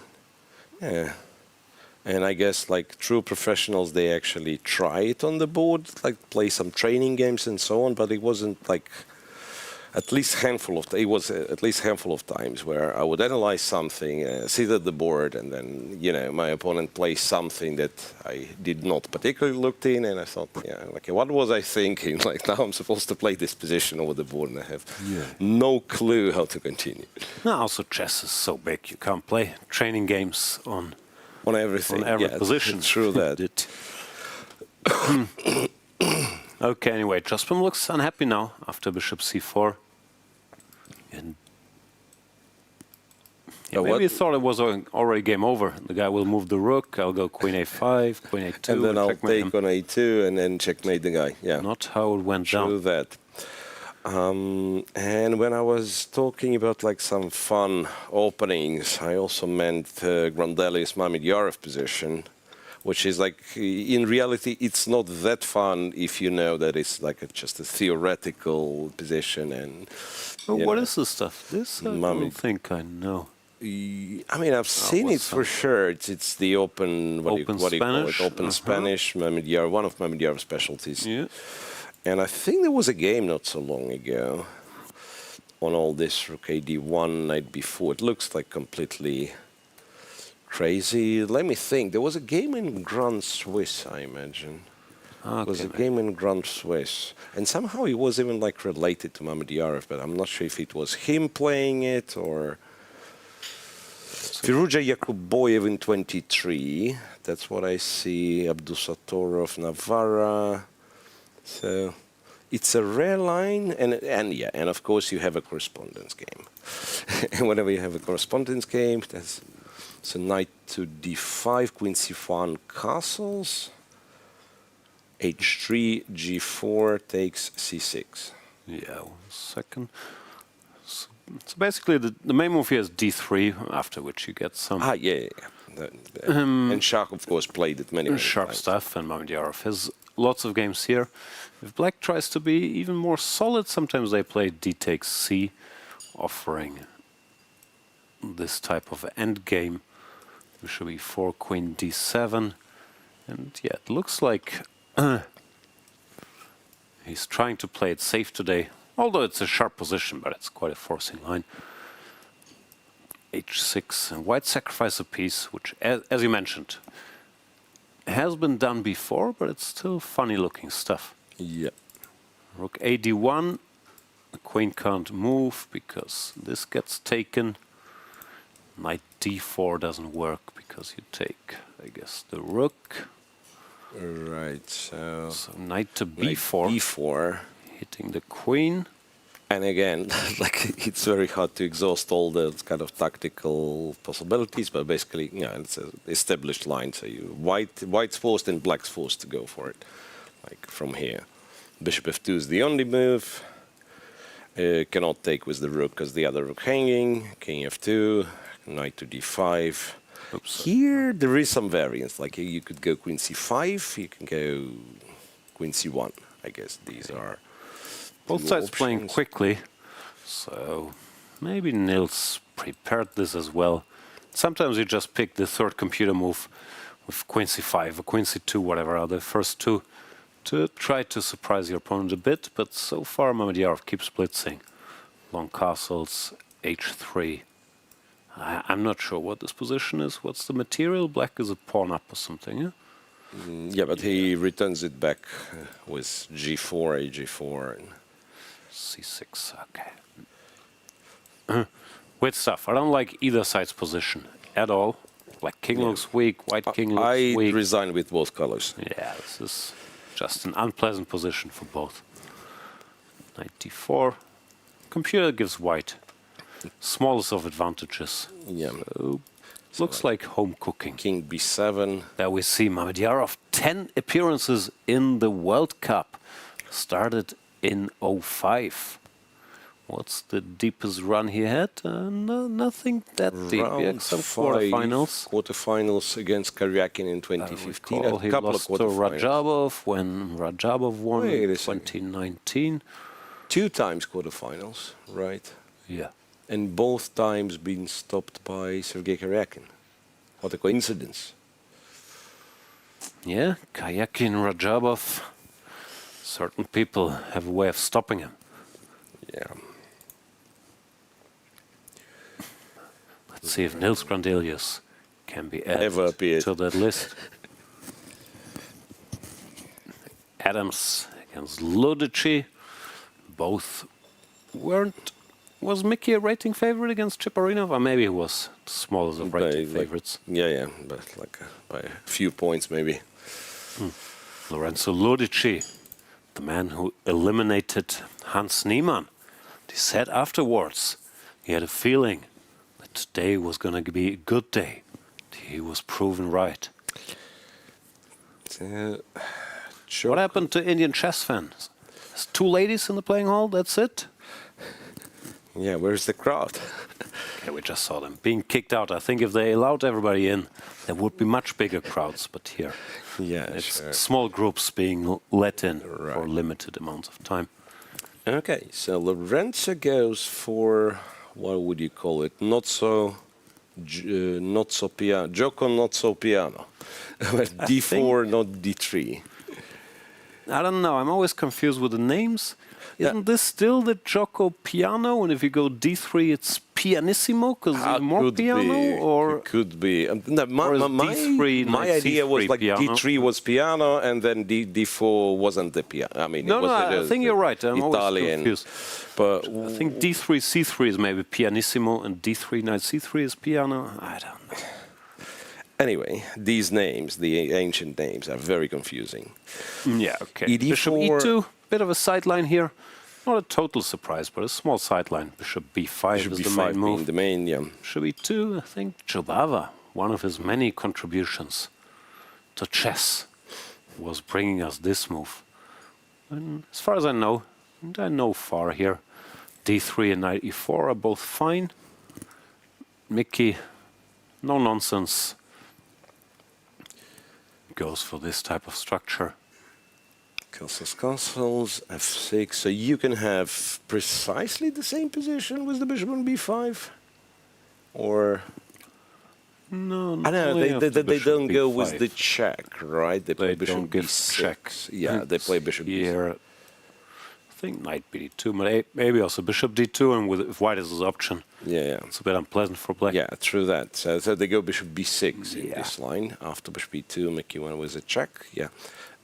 And I guess like true professionals, they actually try it on the board, like play some training games and so on, but it wasn't like at least handful of times where I would analyze something, sit at the board, and then my opponent plays something that I did not particularly looked in, and I thought, okay, what was I thinking? Like, now I'm supposed to play this position over the board, and I have no clue how to continue. No, also chess is so big, you can't play training games on everything, on every position. True that. Okay, anyway, Jaspam looks unhappy now after bishop c4. And maybe he thought it was already game over. The guy will move the rook, I'll go queen a5, queen a2. And then I'll take on a2 and then checkmate the guy. Yeah. Not how it went down. True that. And when I was talking about like some fun openings, I also meant Grandelli's Mamedyarov position, which is like, in reality, it's not that fun if you know that it's like just a theoretical position. And what is this stuff? This I don't think I know. I mean, I've seen it for sure. It's the open, what do you call it? Open Spanish, Mamedyarov, one of Mamedyarov's specialties. Yeah. And I think there was a game not so long ago on all this rook ad1 night before. It looks like completely crazy. Let me think. There was a game in Grand Swiss, I imagine. Okay. It was a game in Grand Swiss. And somehow it was even like related to Mamedyarov, but I'm not sure if it was him playing it or... Firuja Yakuboyev in 23. That's what I see. Abdusattorov, Navarra. So it's a rare line, and of course you have a correspondence game. And whenever you have a correspondence game, that's so knight to d5, queen c1 castles, h3, g4 takes c6. Yeah, 1 second. So basically the main move here is d3, after which you get some... And Shah, of course, played it many sharp times. stuff, and Mamedyarov has lots of games here. If black tries to be even more solid, sometimes they play d takes c, offering this type of endgame. Bishop e4, queen d7, and yeah, it looks like he's trying to play it safe today, although it's a sharp position, but it's quite a forcing line. h6, and white sacrifice a piece, which, as you mentioned, has been done before, but it's still funny-looking stuff. Yeah. Rook ad1, the queen can't move because this gets taken. Knight d4 doesn't work because you take, I guess, the rook. Right, so knight to b4. b4. Hitting the queen. And again, like, it's very hard to exhaust all the kind of tactical possibilities, but basically, it's an established line. So white's forced and black's forced to go for it, like from here. Bishop f2 is the only move. Cannot take with the rook because the other rook hanging. King f2, knight to d5. Oops. Here there is some variance. Like you could go queen c5, you can go queen c1. I guess these are both sides playing quickly, so maybe Nils prepared this as well. Sometimes you just pick the third computer move with queen c5 or queen c2, whatever are the first two, to try to surprise your opponent a bit, but so far Mamedyarov keeps blitzing. Long castles, h3. I'm not sure what this position is. What's the material? Black is a pawn up or something, yeah? Yeah, but he returns it back with g4, a4, and c6, okay. Weird stuff. I don't like either side's position at all. Black king looks weak, white king looks weak. I resign with both colors. Yeah, this is just an unpleasant position for both. Knight d4. Computer gives white smallest of advantages. Yeah. So looks like home cooking. King b7. There we see Mamedyarov, 10 appearances in the World Cup. Started in 05. What's the deepest run he had? Nothing that deep. Yeah, some quarterfinals. Quarterfinals against Karyakin in 2015. A he couple lost of to quarterfinals. Rajabov when Rajabov won in 2019. 2 times quarterfinals, right? Yeah. And both times been stopped by Sergei Karyakin. What a coincidence. Yeah, Karyakin, Rajabov. Certain people have a way of stopping him. Yeah. Let's see if Nils Grandelius can be Ever added appeared. to that list. Adams against Ludici. Both weren't. Was Mickey a rating favorite against Chiparinov? Or maybe he was the smallest of rating favorites. Yeah, but like by a few points maybe. Lorenzo Ludici, the man who eliminated Hans Niemann. He said afterwards he had a feeling that today was going to be a good day. He was proven right. What happened to Indian chess fans? There's 2 ladies in the playing hall, that's it? Yeah, where's the crowd? Okay, we just saw them being kicked out. I think if they allowed everybody in, there would be much bigger crowds. But here, it's small groups being let in for limited amounts of time. Okay, so Lorenzo goes for, what would you call it? Not so piano. Gioco not so piano. D4, not D3. I don't know. I'm always confused with the names. Isn't this still the Gioco piano? And if you go D3, it's pianissimo because it's more piano, or it could be. No, my idea was like piano? D3 was piano, and then D4 wasn't the piano. I mean, no, I think you're right. I'm Italian. always confused. But I think D3, C3 is maybe pianissimo, and D3, knight C3 is piano. I don't know. Anyway, these names, the ancient names, are very confusing. Yeah, okay. ED4, Bishop E2, bit of a sideline here. Not a total surprise, but a small sideline. Bishop B5 Bishop is B5 the main move. being the main, yeah. Bishop E2, I think Jobava, one of his many contributions to chess, was bringing us this move. And as far as I know, and I know far here, D3 and knight E4 are both fine. Mickey, no nonsense, goes for this type of structure. Castles, F6. So you can have precisely the same position with the bishop on B5? Or... No, I know, they don't go with the check, right? They play bishop don't give B6. checks. Yeah, they play bishop here. I think knight B2, maybe also bishop D2, and with if white is his option. Yeah. It's a bit unpleasant for black. Yeah, true that. So they go bishop B6 in this line. After bishop B2, Mickey went with a check. Yeah.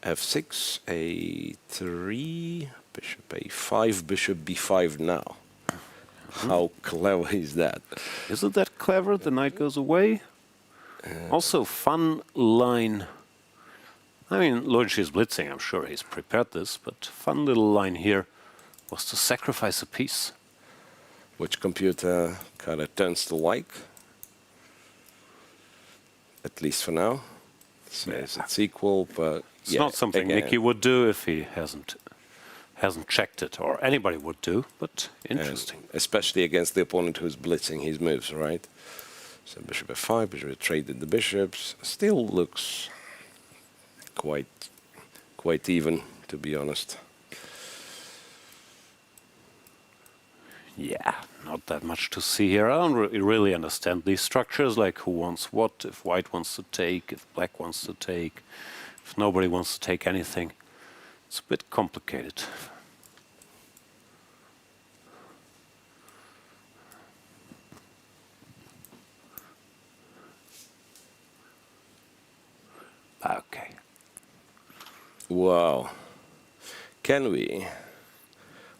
F6, A3, bishop A5, bishop B5 now. How clever is that? Isn't that clever? The knight goes away. Also, fun line. I mean, Luigi is blitzing. I'm sure he's prepared this, but fun little line here was to sacrifice a piece. Which computer kind of tends to like, at least for now. Says it's equal, but it's not something Mickey would do if he hasn't checked it, or anybody would do, but interesting. And especially against the opponent who's blitzing his moves, right? So bishop f5, bishop traded the bishops. Still looks quite even, to be honest. Yeah, not that much to see here. I don't really understand these structures, like who wants what, if white wants to take, if black wants to take, if nobody wants to take anything. It's a bit complicated. Okay. Wow. Can we,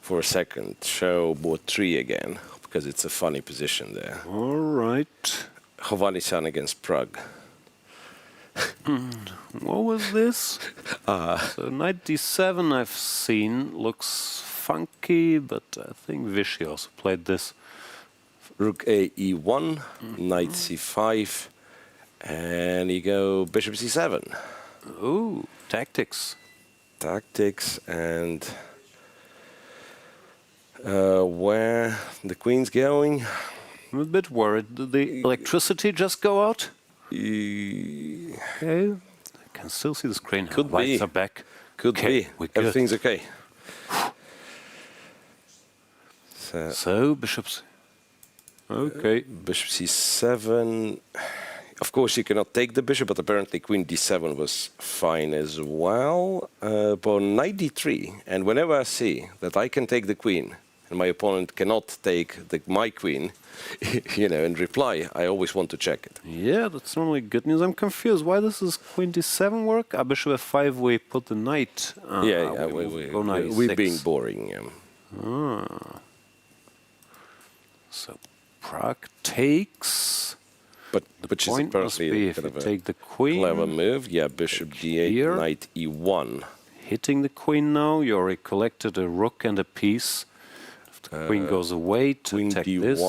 for a second, show board 3 again? Because it's a funny position there. All right. Hovhannisyan against Prague. What was this? So knight d7 I've seen. Looks funky, but I think Vichy also played this. Rook a e1, knight c5, and you go bishop c7. Ooh, tactics. Tactics, and where the queen's going? I'm a bit worried. Did the electricity just go out? Okay. I can still see the screen. Could be. Lights are back. Could be. Everything's okay. So bishops. Okay. Bishop c7. Of course, you cannot take the bishop, but apparently queen d7 was fine as well. But knight d3, and whenever I see that I can take the queen, and and my opponent cannot take my queen, you know, and reply, I always want to check it. Yeah, that's normally good news. I'm confused. Why does this queen d7 work? Bishop f5, we put the knight. We're being boring. So Prague takes. But which is apparently if you take the queen. Clever move. Yeah, bishop d8, here. knight e1. Hitting the queen now. You already collected a rook and a piece. If the queen goes away to Queen attack d1. this.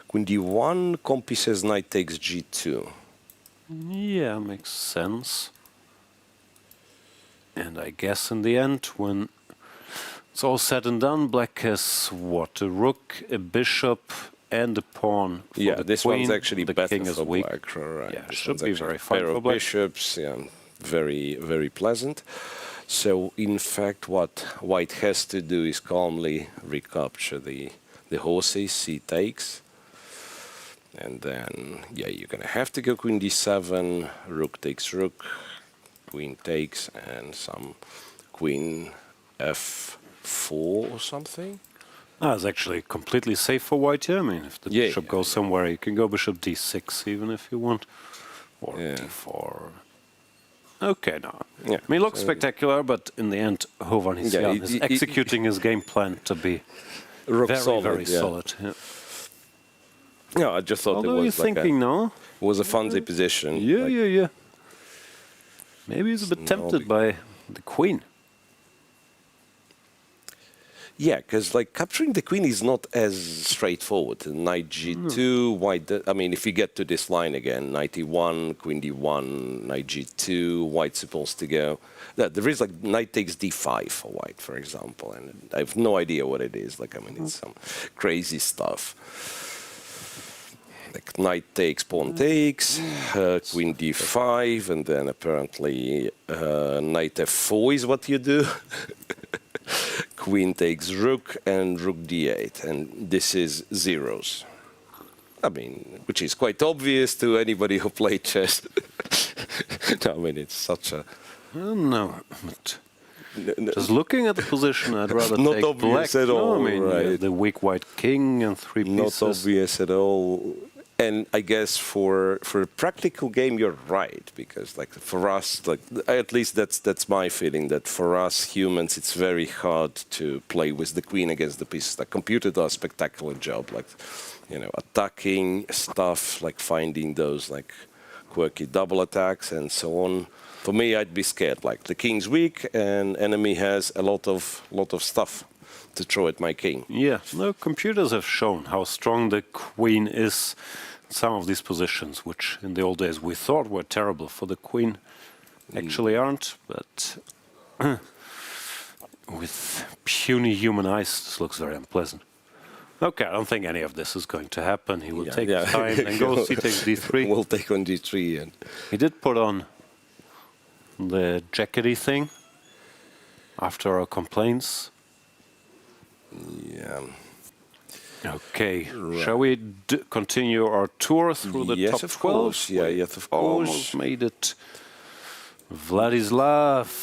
Queen d1, Compi says knight takes g2. Yeah, makes sense. And I guess in the end, when it's all said and done, black has what? A rook, a bishop, and a pawn for the this queen. one's actually the better king for is weak. black. Right. Yeah, This should one's be actually very a fun pair for of black. bishops. Yeah, very, very pleasant. So in fact, what white has to do is calmly recapture the horses he takes. And then, yeah, you're going to have to go queen d7, rook takes rook, queen takes, and some queen f4 or something. It's actually completely safe for white here. I mean, if the bishop goes somewhere, you can go bishop d6 even if you want. Or d4. Okay, no. Yeah. I mean, it looks spectacular, but in the end, Hovhannisyan is executing his game plan to be very solid. Yeah. Yeah, I just thought Although it was thinking now. Was a fancy position. Yeah. Maybe he's a bit tempted by the queen. Yeah, because like capturing the queen is not as straightforward. Knight g2, white. I mean, if you get to this line again, knight e1, queen d1, knight g2, white's supposed to go. There is like knight takes d5 for white, for example, and I have no idea what it is. Like, I mean, it's some crazy stuff. Like knight takes, pawn takes, queen d5, and then apparently knight f4 is what you do. Queen takes rook and rook d8, and this is zeros. I mean, which is quite obvious to anybody who played chess. I mean, it's such a... No, but just looking at the position, I'd rather not take obvious black. at all, I mean, right. the weak white king and three pieces. Not obvious at all. And I guess for a practical game, you're right, because like for us, like at least that's my feeling, that for us humans, it's very hard to play with the queen against the pieces. Like computer does a spectacular job, like, you know, attacking stuff, like finding those like quirky double attacks and so on. For me, I'd be scared. Like the king's weak, and enemy has a lot of stuff to throw at my king. Yeah, no, computers have shown how strong the queen is in some of these positions, which in the old days we thought were terrible for the queen. Actually aren't, but with puny human eyes, this looks very unpleasant. Okay, I don't think any of this is going to happen. He will take his time and goes, he takes d3. We'll take on d3. And He did put on the jackety thing after our complaints. yeah. Okay, shall we continue our tour through the top 12? Of course. Yeah, yes, of course. Almost made it. Vladislav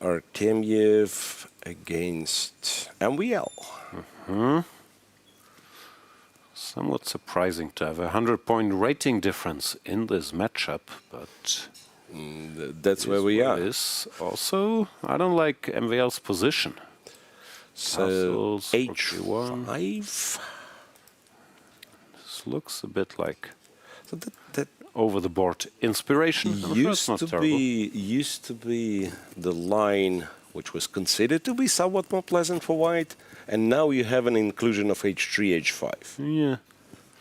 Artemiev against MVL. Somewhat surprising to have a 100-point rating difference in this matchup, but That's where we are. Is also, I don't like MVL's position. So Castles, H5. This looks a bit like So that over-the-board inspiration. I'm sure it's not terrible. used to be the line which was considered to be somewhat more pleasant for white, and now you have an inclusion of H3, H5. Yeah.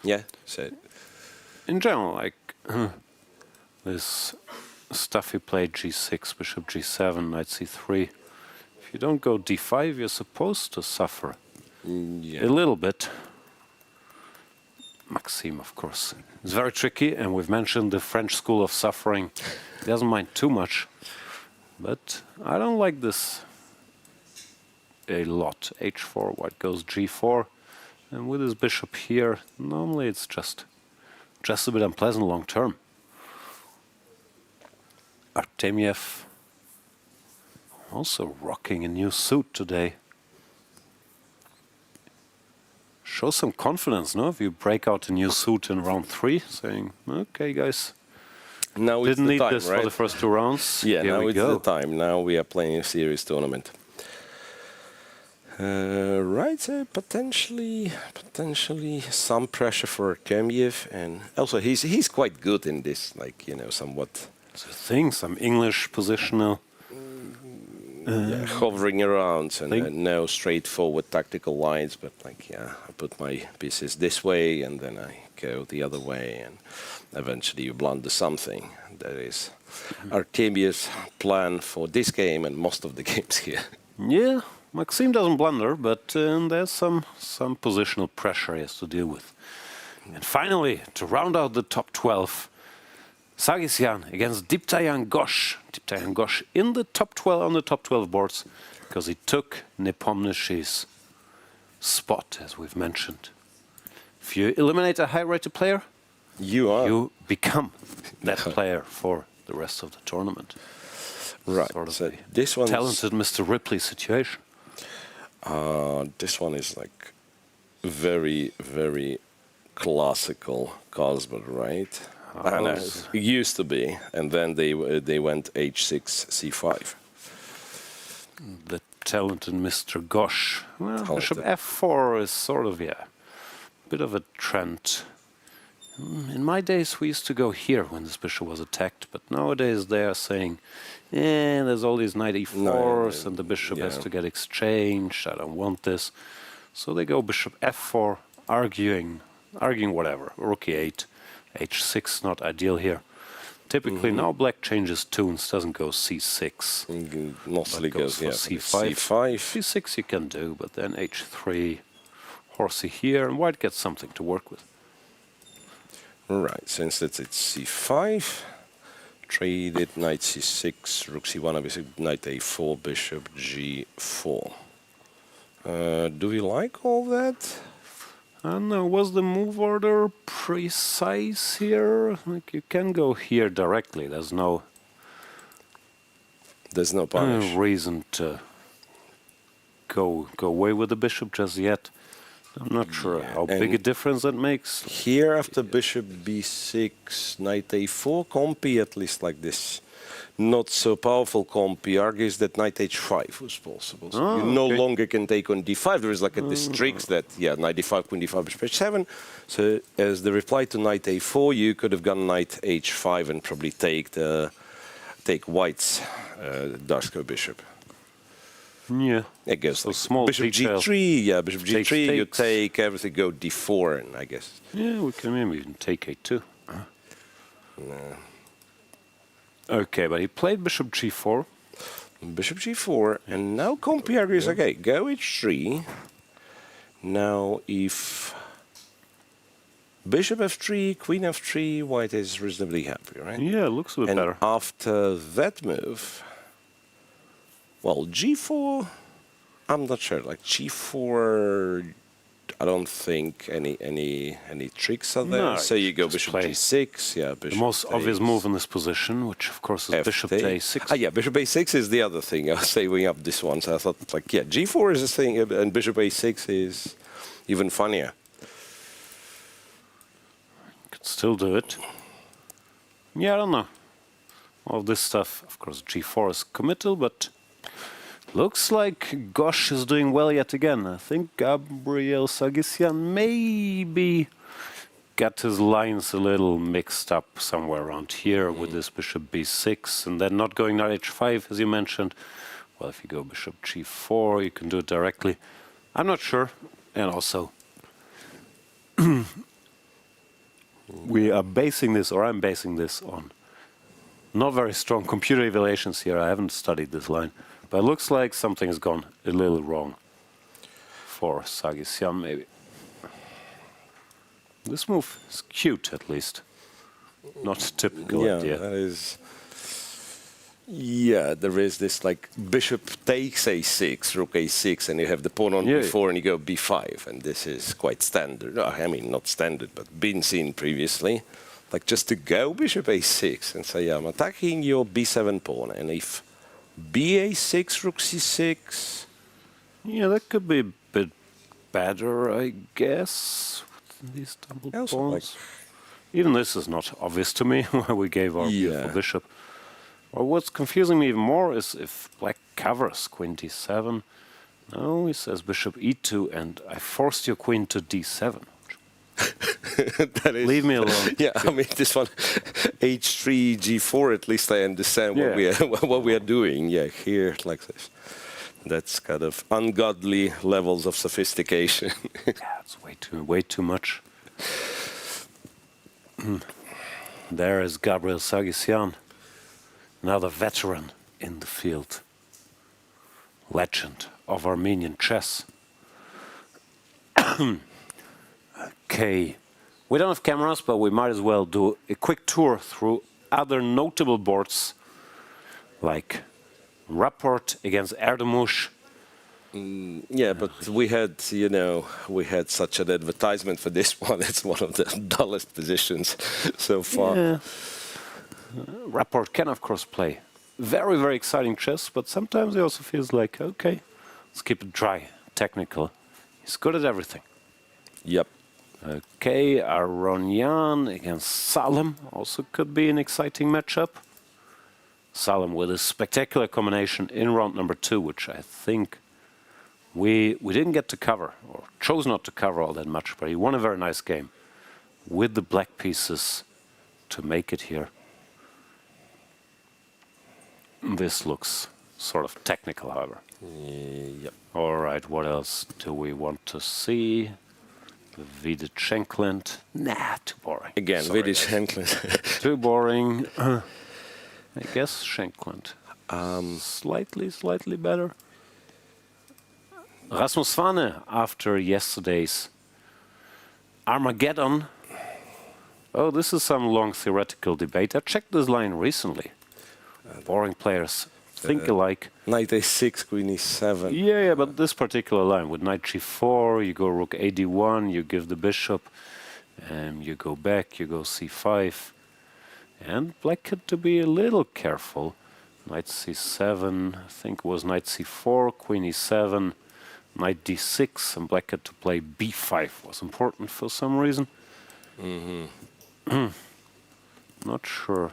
Yeah. So In general, like this stuff you played G6, Bishop G7, Knight C3. If you don't go D5, you're supposed to suffer a little bit. Maxime, of course, is very tricky, and we've mentioned the French school of suffering. He doesn't mind too much, but I don't like this a lot. H4, white goes G4, and with his bishop here, normally it's just a bit unpleasant long term. Artemiev also rocking a new suit today. shows some confidence, no? If you break out a new suit in round 3, saying, okay, guys, Now it's didn't the need time, this right? for the first 2 rounds. Yeah, Here now we it's go. the time. Now we are playing a serious tournament. Right, so potentially some pressure for Keymer, and also he's quite good in this, like, you know, somewhat So thing, some English positional. hovering around and no straightforward tactical lines, but like, yeah, I put my pieces this way and then I go the other way, and eventually you blunder something. That is Keymer's plan for this game and most of the games here. Yeah, Maxime doesn't blunder, but there's some positional pressure he has to deal with. And finally, to round out the top 12, Sargsyan against Diptayan Ghosh. Diptayan Ghosh in the top 12 on the top 12 boards because he took Nepomniachtchi's spot, as we've mentioned. If you eliminate a high-rated player, you become that player for the rest of the tournament. Right. Sort of So a this one talented Mr. Ripley situation. this one is like very, very classical Carlsberg, right? I know, it used to be, and then they went h6, c5. The talented Mr. Ghosh. Well, Talented. Bishop f4 is sort of, yeah, a bit of a trend. In my days, we used to go here when this bishop was attacked, but nowadays they are saying, there's all these knight e4s, and the bishop has to get exchanged, I don't want this. So they go bishop f4, arguing whatever, rook e8, h6, not ideal here. Typically, now black changes tunes, doesn't go c6. Mostly Goes for c5. c6 you can do, but then h3, horsey here, and white gets something to work with. Right, so instead it's c5, traded knight c6, rook c1, obviously knight a4, bishop g4. Do we like all that? I don't know, was the move order precise here? Like, you can go here directly, there's no punish. reason to go away with the bishop just yet. I'm not sure how big a difference that makes. Here after bishop b6, knight a4, compy, at least like this not so powerful compy, argues that knight h5 was possible. So you no longer can take on d5. There is like this tricks that, knight d5, queen d5, bishop h7. So as the reply to knight a4, you could have gone knight h5 and probably take white's Darsko bishop. Yeah. I guess So like small bishop detail. g3, bishop g3, you takes. take everything, go d4, and I guess. Yeah, we can maybe even take a2. Okay, but he played bishop g4. Bishop g4, and now compy argues, okay, go h3. Now if bishop f3, queen f3, white is reasonably happy, right? Yeah, it looks a bit And better. after that move, well, g4, I'm not sure. Like g4, I don't think any tricks are there. No, so you go just bishop play. g6, bishop The most obvious move in this position, which of course is bishop to a6. bishop a6 is the other thing. I was saving up this one, so I thought, like, g4 is a thing, and bishop a6 is even funnier. Could still do it. Yeah, I don't know. All this stuff, of course, g4 is committal, but looks like Ghosh is doing well yet again. I think Gabriel Sargsyan maybe got his lines a little mixed up somewhere around here with this bishop b6 and then not going knight h5, as you mentioned. Well, if you go bishop g4, you can do it directly. I'm not sure. And also, we are basing this, or I'm basing this on not very strong computer evaluations here. I haven't studied this line. But it looks like something has gone a little wrong for Sargsyan, maybe. This move is cute, at least. Not typical idea. That is. Yeah, there is this like bishop takes a6, rook a6, and you have the pawn on b4, and you go b5, and this is quite standard. I mean, not standard, but been seen previously. Like just to go bishop a6 and say, I'm attacking your b7 pawn, and if ba6, rook c6. Yeah, that could be a bit better, I guess. These double Also pawns. Even this is not obvious to me why we gave our beautiful bishop. Well, what's confusing me even more is if black covers queen d7. No, he says bishop e2, and I forced your queen to d7. That is, leave me alone. Yeah, I mean this one, h3, g4. At least I understand what we are doing. Yeah, here like this. That's kind of ungodly levels of sophistication. Yeah, it's way too much. There is Gabriel Sargsyan, another veteran in the field, legend of Armenian chess. Okay, we don't have cameras, but we might as well do a quick tour through other notable boards, like Rapport against Erdős. Yeah, but we had such an advertisement for this one. It's one of the dullest positions so far. Yeah. Rapport can, of course, play very, very exciting chess, but sometimes he also feels like, okay, let's keep it dry, technical. He's good at everything. Yep. Okay, Aronian against Salem also could be an exciting matchup. Salem with a spectacular combination in round number 2, which I think we didn't get to cover, or chose not to cover all that much, but he won a very nice game with the black pieces to make it here. This looks sort of technical, however. Yep. All right, what else do we want to see? FIDE Schenkland. Nah, too boring. Again, Sorry, FIDE guys. Schenkland. Too boring. I guess Schenkland. Slightly better. Rasmus Svane, after yesterday's Armageddon. Oh, this is some long theoretical debate. I checked this line recently. Boring players think alike. Knight a6, queen e7. Yeah, but this particular line with knight g4, you go rook a d1, you give the bishop, and you go back, you go c5. And black had to be a little careful. Knight c7, I think it was knight c4, queen e7, knight d6, and black had to play b5. Was important for some reason. Not sure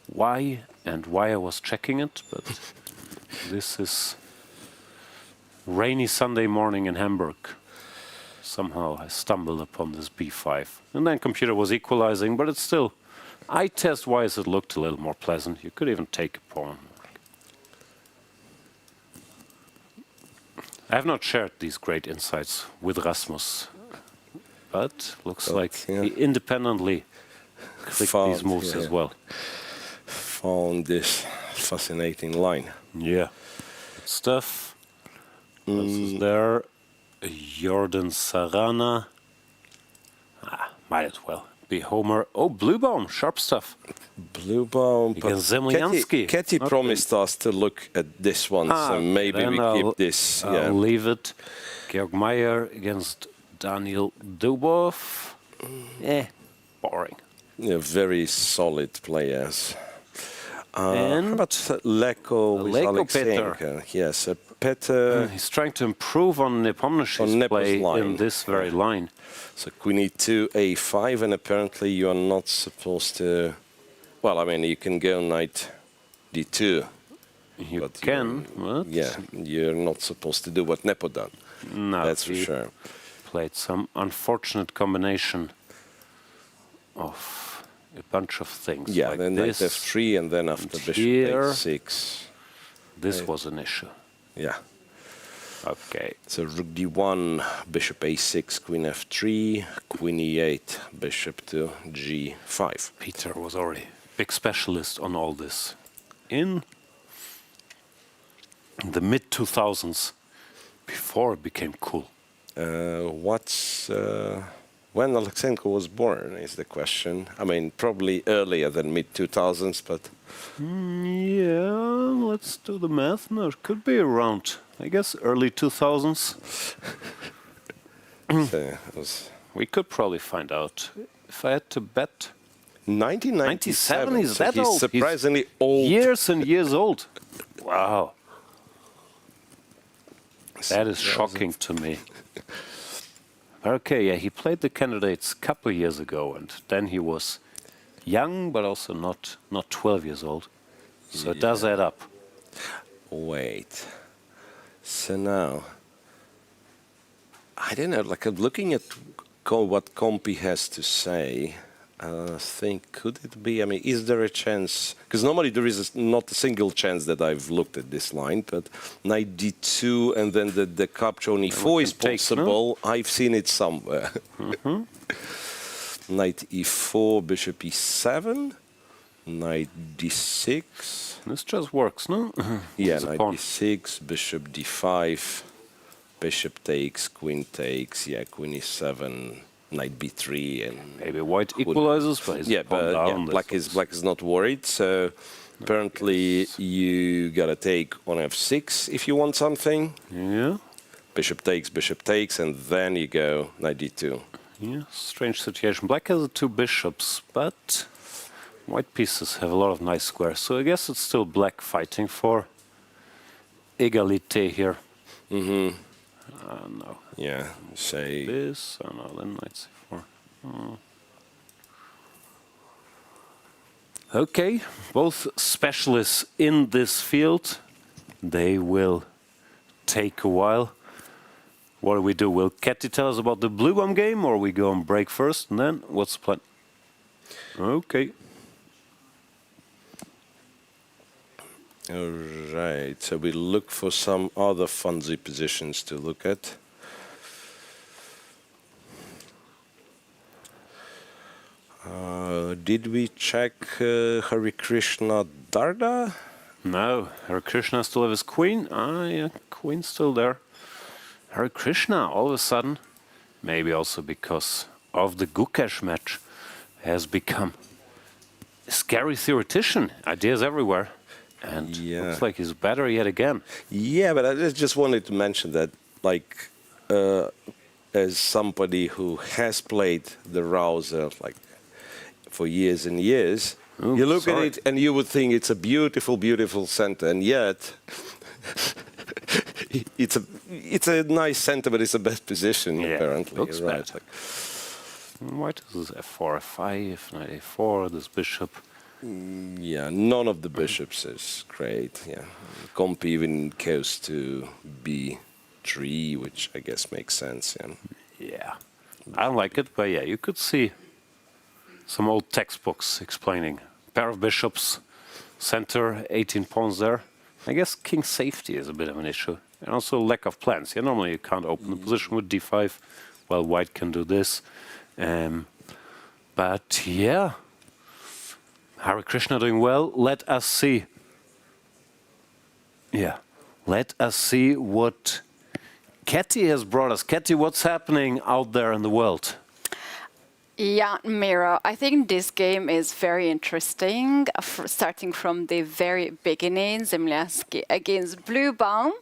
why and why I was checking it, but this is rainy Sunday morning in Hamburg. Somehow I stumbled upon this b5. And then computer was equalizing, but it's still, eye test wise it looked a little more pleasant. You could even take a pawn. I have not shared these great insights with Rasmus, but looks like he independently clicked these moves as well. Found this fascinating line. Yeah, good stuff. This is there. Jordan Sarana. Might as well be Homer. Oh, Bluebaum, sharp stuff. Bluebaum. Against Zemlyansky. Katie promised us to look at this one, so maybe we keep this. I'll leave it. Georg Meyer against Daniel Dubov. Boring. Yeah, very solid players. And how about Leko with Alexenko? Peter. Yes, Peter. He's trying to improve on Nepomniachtchi's play in this very line. So queen e2, a5, and apparently you are not supposed to... Well, I mean, you can go knight d2. You can, but... Yeah, you're not supposed to do what Nepo done. No, that's for sure. Played some unfortunate combination of a bunch of things. Yeah, like then this, knight f3, and then after bishop here, a6. This was an issue. Yeah. Okay. So rook d1, bishop a6, queen f3, queen e8, bishop to g5. Peter was already big specialist on all this. In the mid-2000s, before it became cool. When Alexenko was born is the question. I mean, probably earlier than mid-2000s, but... Yeah, let's do the math. No, it could be around, I guess, early 2000s. So we could probably find out. If I had to bet... 1997, is that he's old? surprisingly old. Years and years old. Wow. That is shocking to me. Okay, yeah, he played the candidates a couple of years ago, and then he was young, but also not 12 years old. So it does add up. Wait. So now, I don't know, like I'm looking at what Compy has to say. I think, could it be, I mean, is there a chance? Because normally there is not a single chance that I've looked at this line, but knight d2 and then the capture on e4 is possible. No? I've seen it somewhere. Knight e4, bishop e7, knight d6. This just works, no? Yeah, knight d6, bishop d5, bishop takes, queen takes, yeah, queen e7. Knight b3 and maybe white equalizes, but black is not worried. So apparently you gotta take on f6 if you want something. Yeah. Bishop takes, and then you go knight d2. Yeah, strange situation. Black has the two bishops, but white pieces have a lot of nice squares. So I guess it's still black fighting for egalite here. Mm-hmm. No. Yeah, say this. Oh no, then knight c4. Oh. Okay, both specialists in this field. They will take a while. What do we do? Will Ketty tell us about the Bluebaum game, or we go on break first, and then what's the plan? Okay. All right, so we look for some other funzy positions to look at. Did we check Harikrishna Darda? No, Harikrishna still have his queen. Ah, yeah, queen's still there. Harikrishna, all of a sudden, maybe also because of the Gukesh match, has become a scary theoretician. Ideas everywhere. And looks like he's better yet again. Yeah, but I just wanted to mention that, like, as somebody who has played the Rouser, like, for years and years, you look at it and you would think it's a beautiful, beautiful center, and yet it's a nice center, but it's a bad position apparently. Looks right. bad. White is f4, f5, knight a4, this bishop. Yeah, none of the bishops is great. Yeah, Comp even goes to b3, which I guess makes sense. Yeah, I don't like it, but yeah, you could see some old textbooks explaining pair of bishops, center, 18 pawns there. I guess king safety is a bit of an issue, and also lack of plans. Yeah, normally you can't open the position with d5. Well, white can do this, but yeah. Harikrishna doing well. Let us see. Yeah, let us see what Ketty has brought us. Ketty, what's happening out there in the world? Yeah, Mira, I think this game is very interesting, starting from the very beginning, Zemlyansky against Bluebaum.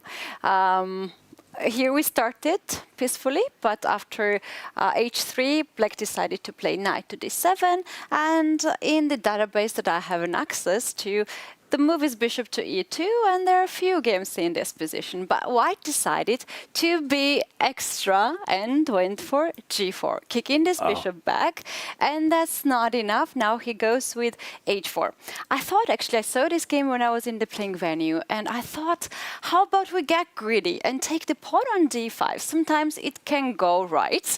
Here we started peacefully, but after h3, Black decided to play knight to d7, and in the database that I have an access to, the move is bishop to e2, and there are a few games in this position. But White decided to be extra and went for g4, kicking this bishop back, and that's not enough. Now he goes with h4. I thought, actually, I saw this game when I was in the playing venue, and I thought, how about we get greedy and take the pawn on d5? Sometimes it can go right.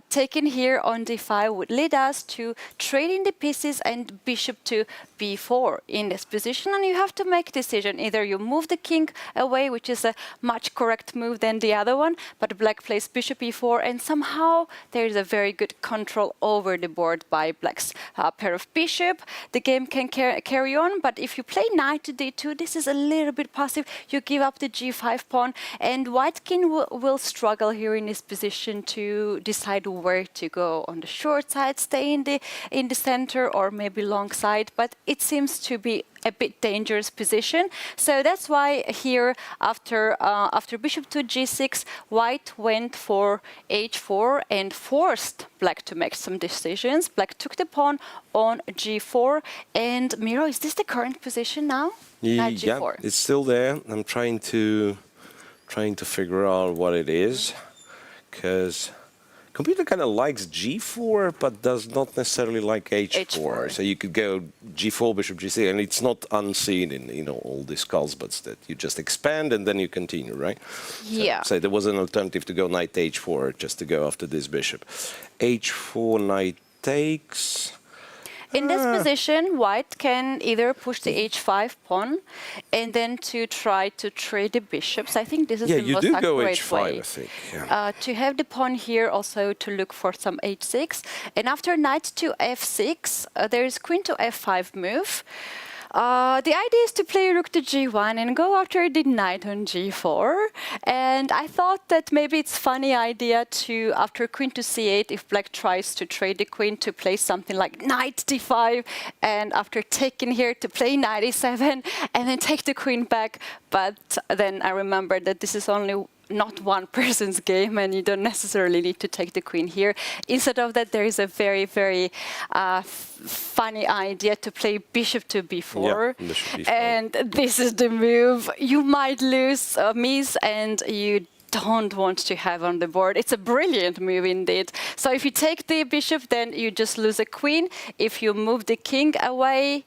Taking here on d5 would lead us to trading the pieces and bishop to b4 in this position, and you have to make a decision. Either you move the king away, which is a much correct move than the other one, but Black plays bishop e4, and somehow there is a very good control over the board by Black's pair of bishop. The game can carry on, but if you play knight to d2, this is a little bit passive. You give up the g5 pawn, and White king will struggle here in this position to decide where to go. On the short side, stay in the center, or maybe long side, but it seems to be a bit dangerous position. So that's why here, after bishop to g6, White went for h4 and forced Black to make some decisions. Black took the pawn on g4, and Miro, is this the current position now? Yeah, it's still there. I'm trying to Trying to figure out what it is, because computer kind of likes g4, but does not necessarily like h4. So you could go g4, bishop g6, and it's not unseen in all these Carlsbads that you just expand and then you continue, right? Yeah. So there was an alternative to go knight h4 just to go after this bishop. h4, knight takes. In this position, white can either push the h5 pawn and then to try to trade the bishops. I think this is the most accurate way. Yeah, you do go h5, I think. Yeah. To have the pawn here, also to look for some h6. And after knight to f6, there is queen to f5 move. The idea is to play rook to g1 and go after the knight on g4. And I thought that maybe it's a funny idea to, after queen to c8, if black tries to trade the queen, to play something like knight d5, and after taking here to play knight e7 and then take the queen back. But then I remembered that this is only not one person's game, and you don't necessarily need to take the queen here. Instead of that, there is a very, very funny idea to play bishop to b4. Yeah, bishop b4. And this is the move you might lose, miss, and you don't want to have on the board. It's a brilliant move indeed. So if you take the bishop, then you just lose a queen. If you move the king away,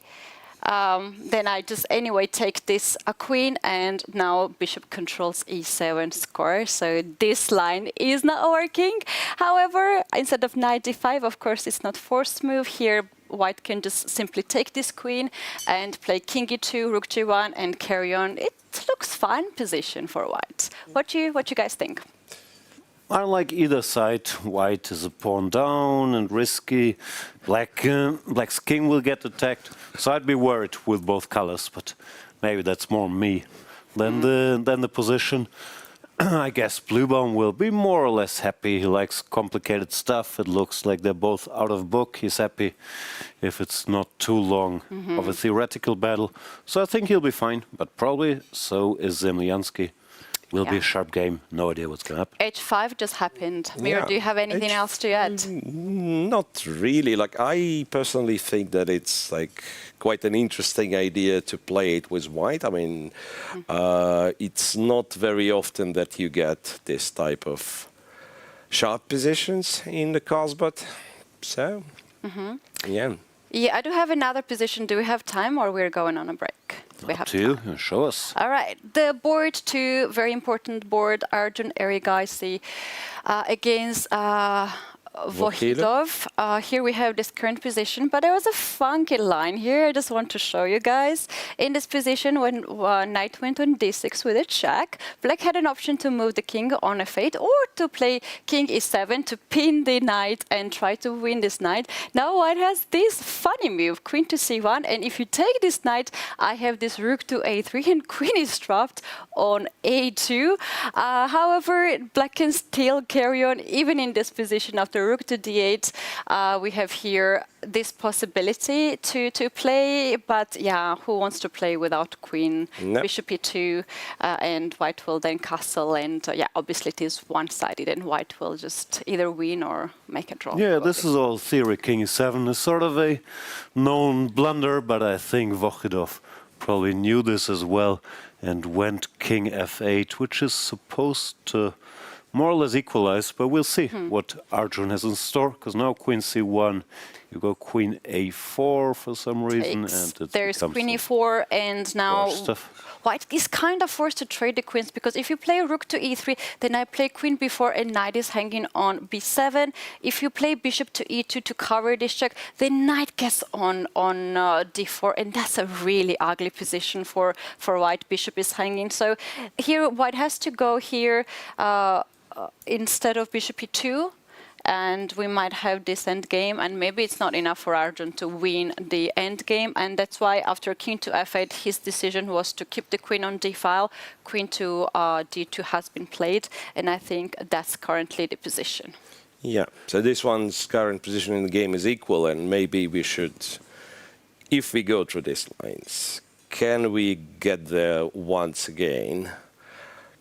then I just anyway take this queen, and now bishop controls e7 square. So this line is not working. However, instead of knight d5, of course, it's not forced move here. White can just simply take this queen and play king e2, rook g1, and carry on. It looks fine position for white. What you guys think? I don't like either side. White is a pawn down and risky. Black's king will get attacked. So I'd be worried with both colors, but maybe that's more me than the position. I guess Bluebaum will be more or less happy. He likes complicated stuff. It looks like they're both out of book. He's happy if it's not too long of a theoretical battle. So I think he'll be fine, but probably so is Zemlyansky. Will be a sharp game. No idea what's going to happen. H5 just happened. Mira, do you have anything else to add? Not really. Like, I personally think that it's like quite an interesting idea to play it with white. I mean, it's not very often that you get this type of sharp positions in the Carlsbad. So, yeah. Yeah, I do have another position. Do we have time, or we're going on a break? We have to you. Show us. All right. The board 2, very important board. Arjun Erigaisi against Vokhidov. Here we have this current position, but there was a funky line here. I just want to show you guys. In this position, when knight went on d6 with a check, black had an option to move the king on f8 or to play king e7 to pin the knight and try to win this knight. Now white has this funny move, queen to c1, and if you take this knight, I have this rook to a3 and queen is trapped on a2. However, black can still carry on even in this position after rook to d8. We have here this possibility to play, but yeah, who wants to play without queen? Nope. Bishop e2, and white will then castle, and yeah, obviously it is one-sided, and white will just either win or make a draw. Yeah, this is all theory. King e7 is sort of a known blunder, but I think Vokhidov probably knew this as well and went king f8, which is supposed to more or less equalized, but we'll see what Arjun has in store, because now queen c1, you go queen a4 for some reason, and there's queen e4, and now white is kind of forced to trade the queens, because if you play rook to e3, then I play queen b4 and knight is hanging on b7. If you play bishop to e2 to cover this check, then knight gets on d4, and that's a really ugly position for white. Bishop is hanging, so here white has to go here instead of bishop e2, and we might have this endgame, and maybe it's not enough for Arjun to win the endgame, and that's why after king to f8, his decision was to keep the queen on d-file. Queen to d2 has been played, and I think that's currently the position. Yeah, so this one's current position in the game is equal, and maybe we should, if we go through these lines, can we get there once again?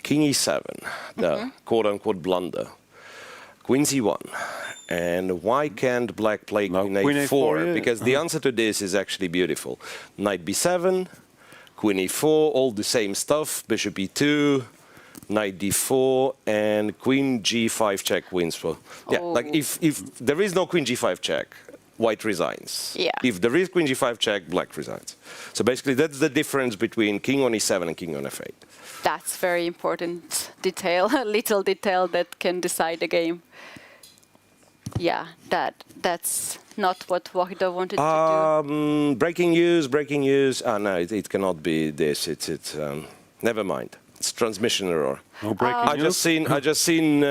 King e7, the quote-unquote blunder. Queen c1. And why can't black play queen a4? Yeah. Because the answer to this is actually beautiful. Knight b7, queen e4, all the same stuff, bishop e2, knight d4, and queen g5 check wins for... Yeah, like if there is no queen g5 check, white resigns. Yeah. If there is queen g5 check, black resigns. So basically that's the difference between king on e7 and king on f8. That's very important detail, a little detail that can decide a game. Yeah, that's not what Vokhidov wanted to do. Breaking news. No, it cannot be this. It's never mind. It's transmission error. No breaking news? I just seen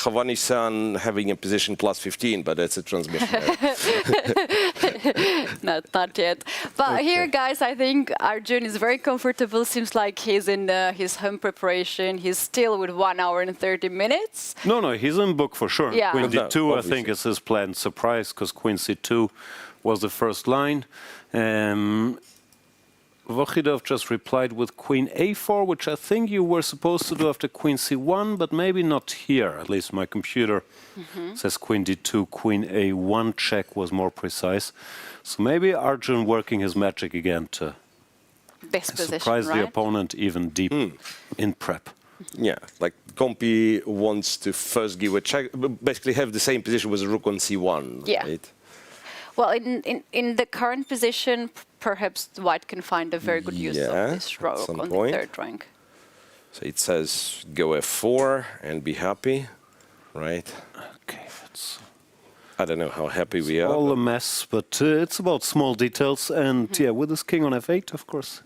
Hovhannisyan having a position +15, but that's a transmission error. Not yet. But here, guys, I think Arjun is very comfortable. Seems like he's in his home preparation. He's still with 1 hour and 30 minutes. No, he's in book for sure. Yeah. Queen d2, No, I think, is his planned surprise, because queen c2 was the first line. Vokhidov just replied with queen a4, which I think you were supposed to do after queen c1, but maybe not here. At least my computer says queen d2, queen a1 check was more precise. So maybe Arjun working his magic again to This position, surprise the right? opponent even deep in prep. Yeah, like Compi wants to first give a check, basically have the same position with rook on c1. Yeah. Right? Well, in the current position, perhaps White can find a very good use of this rook some on point. the third rank. So it says go f4 and be happy, right? Okay, that's I don't know how happy we are. all a mess, but it's about small details. And yeah, with this king on f8, of course,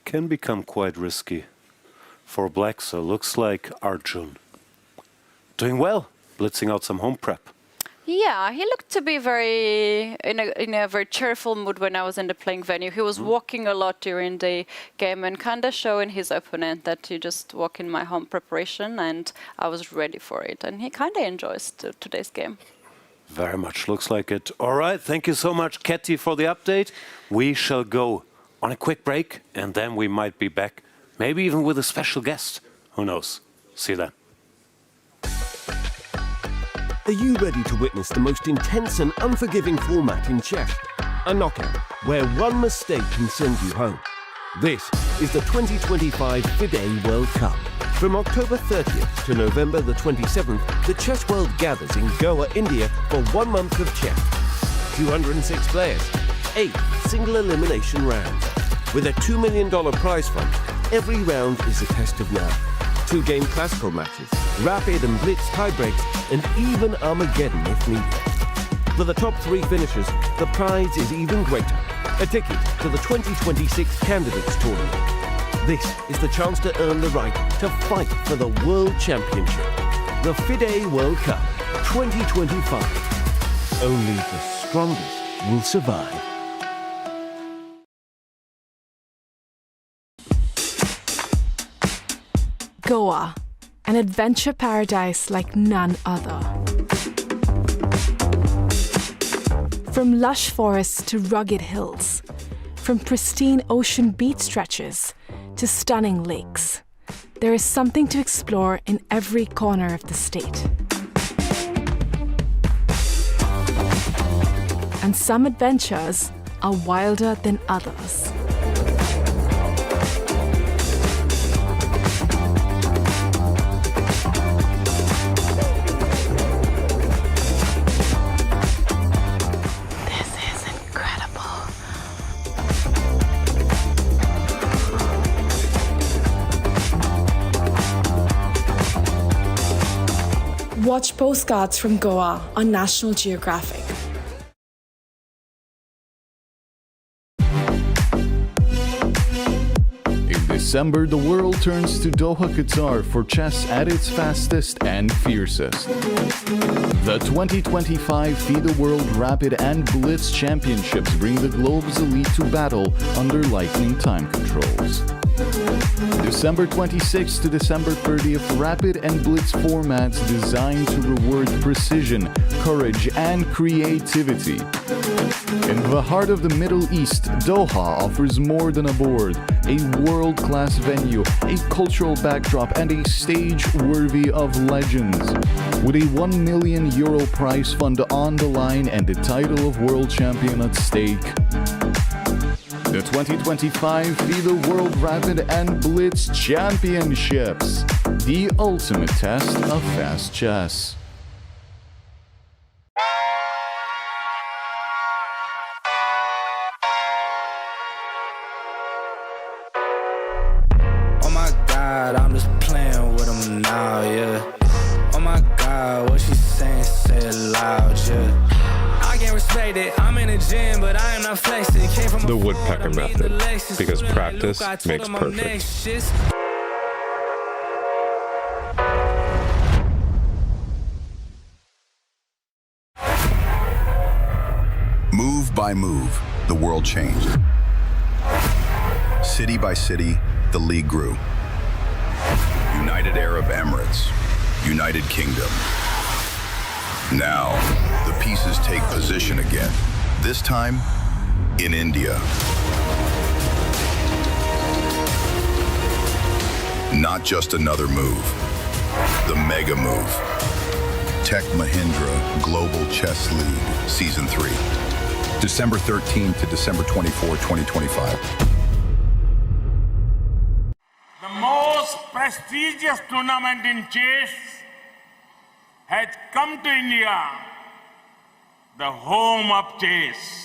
can become quite risky for black. So looks like Arjun doing well, blitzing out some home prep. Yeah, he looked to be very in a very cheerful mood when I was in the playing venue. He was walking a lot during the game and kind of showing his opponent that you just walk in my home preparation, and I was ready for it. And he kind of enjoys today's game. Very much looks like it. All right, thank you so much, Ketty, for the update. We shall go on a quick break, and then we might be back, maybe even with a special guest. Who knows? See you then. Are you ready to witness the most intense and unforgiving format in chess? A knockout, where one mistake can send you home. This is the 2025 FIDE World Cup. From October 30th to November the 27th, the chess world gathers in Goa, India for 1 month of chess. 206 players, 8 single elimination rounds. With a $2 million prize fund, every round is a test of nerve. 2-game classical matches, rapid and blitz tiebreaks, and even Armageddon if needed. For the top 3 finishers, the prize is even greater. A ticket to the 2026 Candidates Tournament. This is the chance to earn the right to fight for the World Championship. The FIDE World Cup 2025. Only the strongest will survive. Goa, an adventure paradise like none other. From lush forests to rugged hills, from pristine ocean beach stretches to stunning lakes, there is something to explore in every corner of the state. And some adventures are wilder than others. Watch postcards from Goa on National Geographic. In December, the world turns to Doha, Qatar for chess at its fastest and fiercest. The 2025 FIDE World Rapid and Blitz Championships bring the globe's elite to battle under lightning time controls. December 26th to December 30th, rapid and blitz formats designed to reward precision, courage, and creativity. In the heart of the Middle East, Doha offers more than a board, a world-class venue, a cultural backdrop, and a stage worthy of legends. With a €1 million prize fund on the line and the title of world champion at stake, The 2025 FIDE World Rapid and Blitz Championships, the ultimate test of fast chess. Oh my God, I'm just playing with them now, yeah. Oh my God, what she saying, say it loud, yeah. I can't respect it, I'm in the gym, but I am not flexing. Came from The woodpecker method, because practice makes perfect. Move by move, the world changed. City by city, the league grew. United Arab Emirates, United Kingdom. Now, the pieces take position again, this time in India. Not just another move, the mega move. Tech Mahindra Global Chess League Season 3. December 13 to December 24, 2025. The most prestigious tournament in chess has come to India, the home of chess.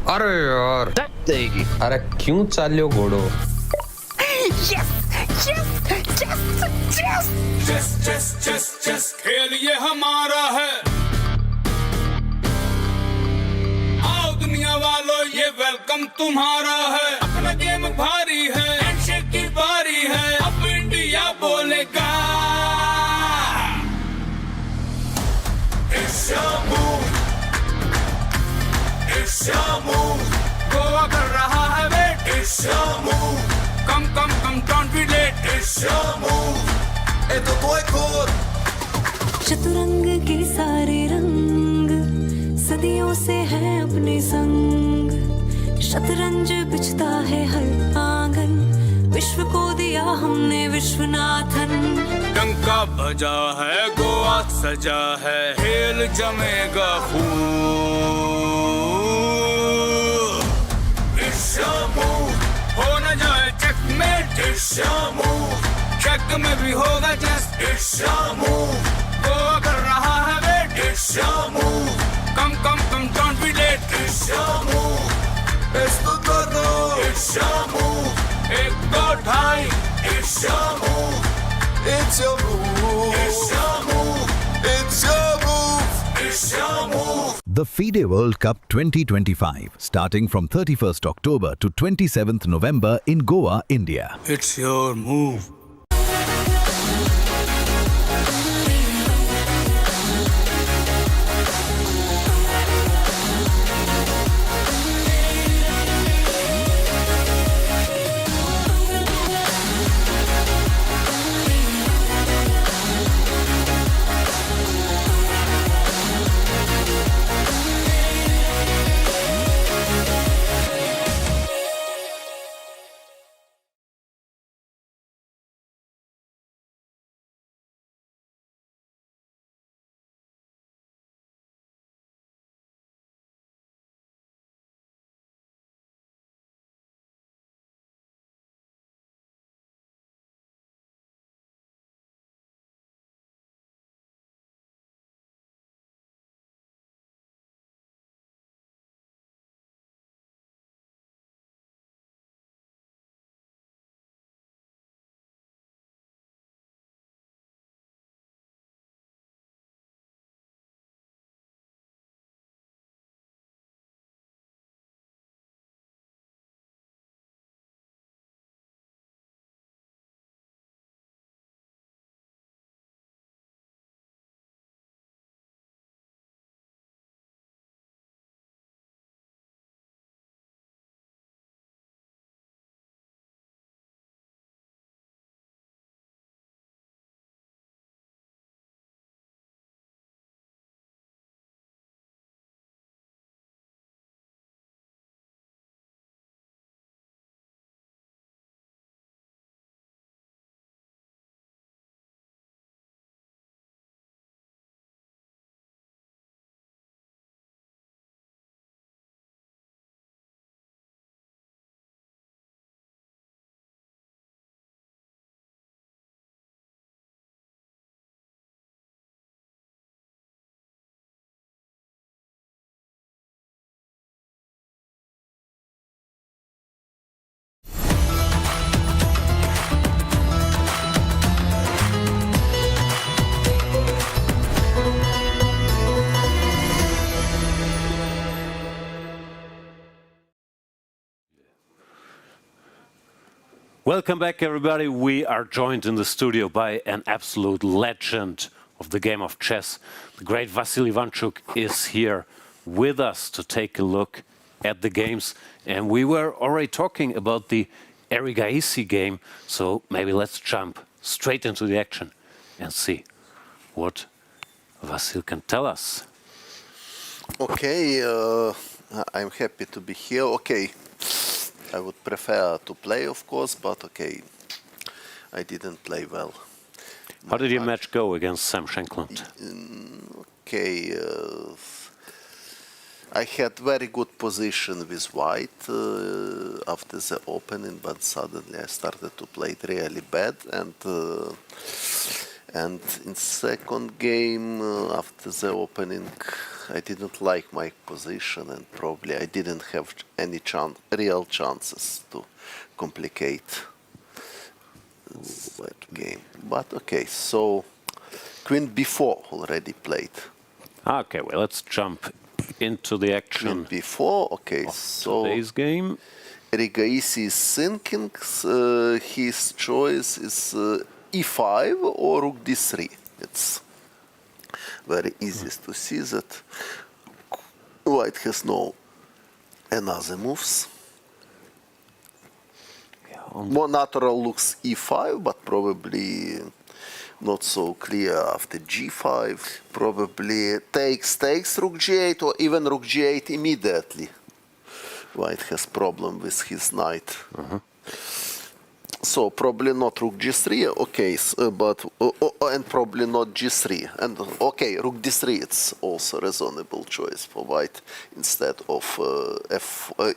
अरे यार देगी अरे क्यों चालियो घोड़ो Yes! Yes! Yes! Yes! Chess, chess, chess, chess, खेल ये हमारा है। आओ दुनिया वालों ये वेलकम तुम्हारा है। अपना गेम भारी है, हैंडशेक की बारी है। अब इंडिया बोलेगा। It's your move. It's your move. Goa कर रहा है wait. It's your move. Come, don't be late. It's your move. ए तो कोई खोर। चतुरंग के सारे रंग सदियों से हैं अपने संग। शतरंज बिछता है हर आंगन, विश्व को दिया हमने विश्वनाथन। डंका बजा है, गोवा सजा है, खेल जमेगा खूब। It's your move. हो न जाए checkmate. It's your move. check में भी होगा just. It's your move. Goa कर रहा है wait. It's your move. Come, don't be late. It's your move. इसको करो. It's your move. एक दो ढाई. It's your move. It's your move. It's your move. It's your move. It's your move. The FIDE World Cup 2025, starting from 31st October to 27th November in Goa, India. It's your move. Welcome back, everybody. We are joined in the studio by an absolute legend of the game of chess. The great Vasil Ivanchuk is here with us to take a look at the games. And we were already talking about the Erigaisi game, so maybe let's jump straight into the action and see what Vasil can tell us. Okay, I'm happy to be here. Okay, I would prefer to play, of course, but okay, I didn't play well. How did your match go against Sam Shankland? Okay, I had very good position with white after the opening, but suddenly I started to play it really bad, and in second game after the opening I didn't like my position, and probably I didn't have any real chances to complicate that game. But okay, so Queen B4 already played. Okay, well, let's jump into the action. Queen B4, okay, so today's game. Erigaisi is thinking, his choice is E5 or Rook D3. It's very easy to see that white has no another moves. More natural looks E5, but probably not so clear after G5. Probably takes Rook G8 or even Rook G8 immediately. White has problem with his knight. So probably not Rook G3, okay, but and probably not G3. And okay, Rook D3, it's also reasonable choice for white instead of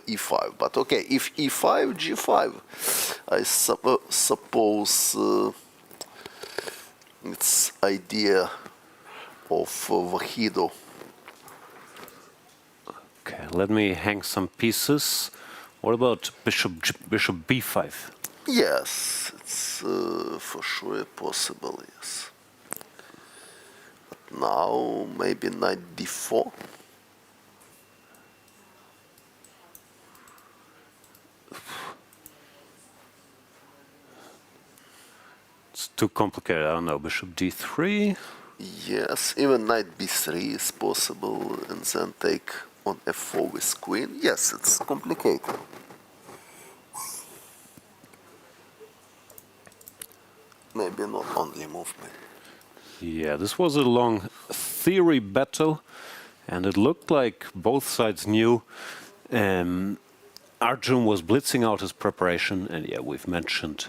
E5. But okay, if E5, G5, I suppose it's idea of Vokhidov. Okay, let me hang some pieces. What about Bishop B5? Yes, it's for sure possible, yes. But now, maybe Knight D4. It's too complicated, I don't know. Bishop D3? Yes, even Knight B3 is possible, and then take on F4 with Queen. Yes, it's complicated. Maybe not only movement. Yeah, this was a long theory battle, and it looked like both sides knew. Arjun was blitzing out his preparation, and yeah, we've mentioned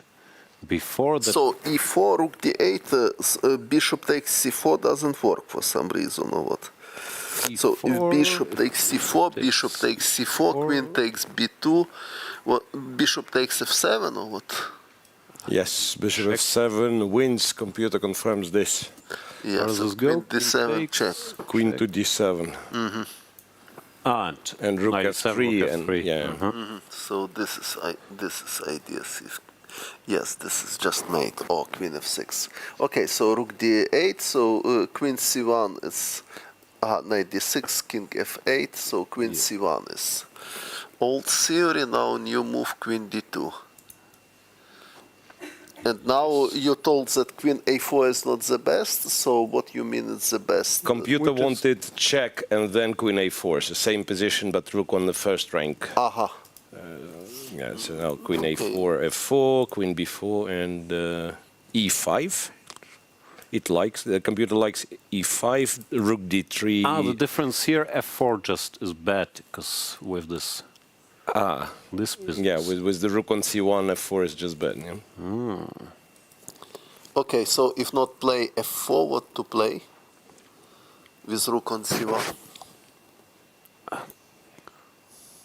before that. So E4, Rook D8, Bishop takes C4 doesn't work for some reason, or what? E4, so if Bishop takes C4, Bishop takes C4, Queen takes B2, what, Bishop takes F7, or what? Yes, Bishop F7 wins. Computer confirms this. Yes, does this go? D7 check. Queen to D7. And Rook F3. And yeah. So this is idea. Yes, this is just mate. Or Queen F6. Okay, so Rook D8. So Queen C1 is Knight D6, King F8. So Queen C1 is old theory. Now new move Queen D2. And now you told that Queen A4 is not the best, so what you mean it's the best? Computer wanted check and then Queen A4, so same position but Rook on the first rank. Yeah, so now Queen A4, F4, Queen B4 and E5. The computer likes E5, Rook D3. The difference here, F4 just is bad, because with this... this business. Yeah, with the Rook on C1, F4 is just bad. Yeah? Okay, so if not play F4, what to play with Rook on C1?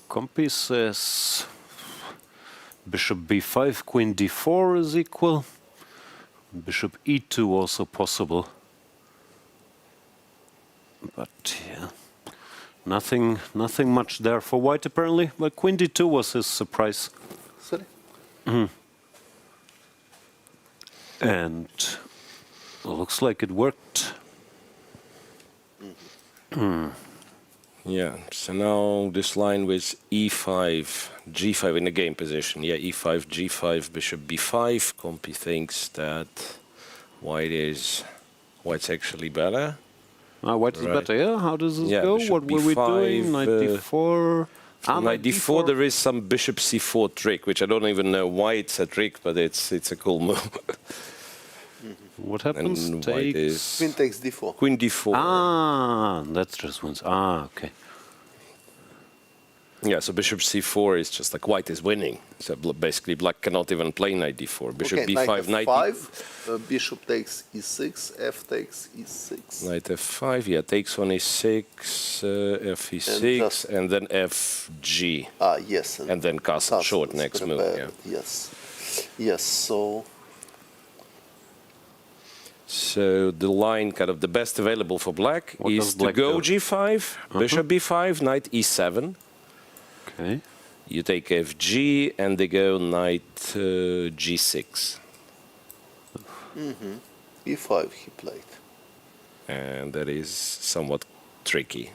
Compy says Bishop B5, Queen D4 is equal. Bishop E2 also possible. But yeah. Nothing much there for white apparently, but Queen D2 was his surprise. Sorry? And looks like it worked. Yeah, so now this line with e5, g5 in the game position. Yeah, e5, g5, bishop b5. Compy thinks that white's actually better. White is better, yeah? How does this go? bishop What were we doing? Knight d4? Knight d4, there is some bishop c4 trick, which I don't even know why it's a trick, but it's a cool move. What happens? And Takes... Queen takes d4. Queen d4. Ah, that's just wins. Ah, okay. Yeah, so bishop c4 is just like white is winning. So basically black cannot even play knight d4. Bishop okay, b5, knight f5, bishop takes e6, f takes e6. Knight f5, yeah, takes on e6, f e6, and then fg. Ah, yes. And then castle short next move, yeah. Yes. Yes, so... So the line, kind of the best available for black, is to go g5, bishop b5, knight e7. Okay. You take fg, and they go knight g6. e5 he played. And that is somewhat tricky.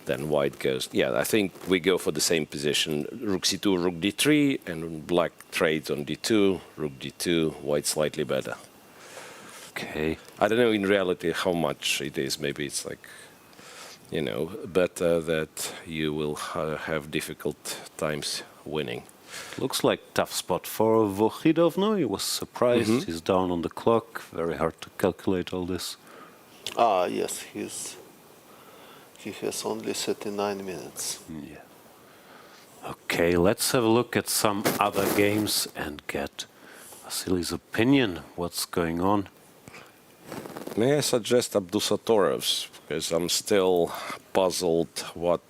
Then white goes... Yeah, I think we go for the same position. Rook c2, rook d3, and black trades on d2, rook d2, white slightly better. Okay. I don't know in reality how much it is. Maybe it's like, you know, better that you will have difficult times winning. Looks like tough spot for Vokhidov now. He was surprised. He's down on the clock. Very hard to calculate all this. Ah, yes, he has only 39 minutes. Yeah. Okay, let's have a look at some other games and get Vasily's opinion. What's going on? May I suggest Abdusattorov's, because I'm still puzzled what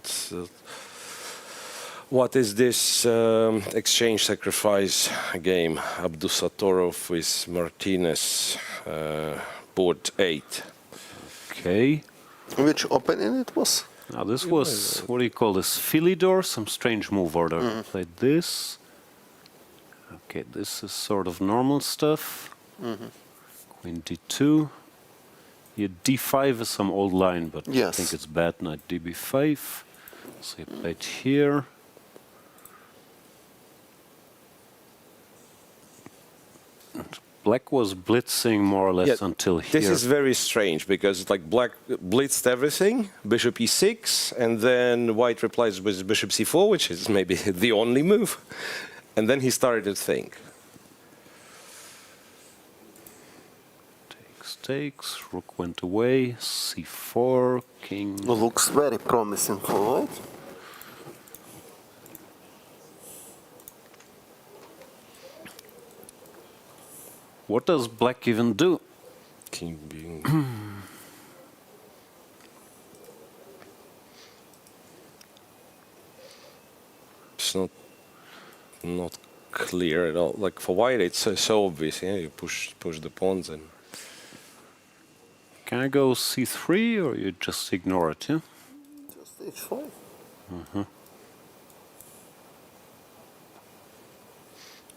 is this exchange sacrifice game? Abdusattorov with Martinez, board 8. Okay. Which opening it was? Now this was, what do you call this, Philidor? Some strange move order. Played this. Okay, this is sort of normal stuff. Queen d2. Here d5 is some old line, but I think it's bad. Knight db5. So he played here. And black was blitzing more or less until here. This is very strange because like black blitzed everything, bishop e6, and then white replies with bishop c4, which is maybe the only move. And then he started to think. Takes, rook went away, c4, king. Looks very promising for white. What does black even do? King being... It's not clear at all. Like for white, it's so obvious. Yeah, you push the pawns and. Can I go c3 or you just ignore it? Yeah. Just h5.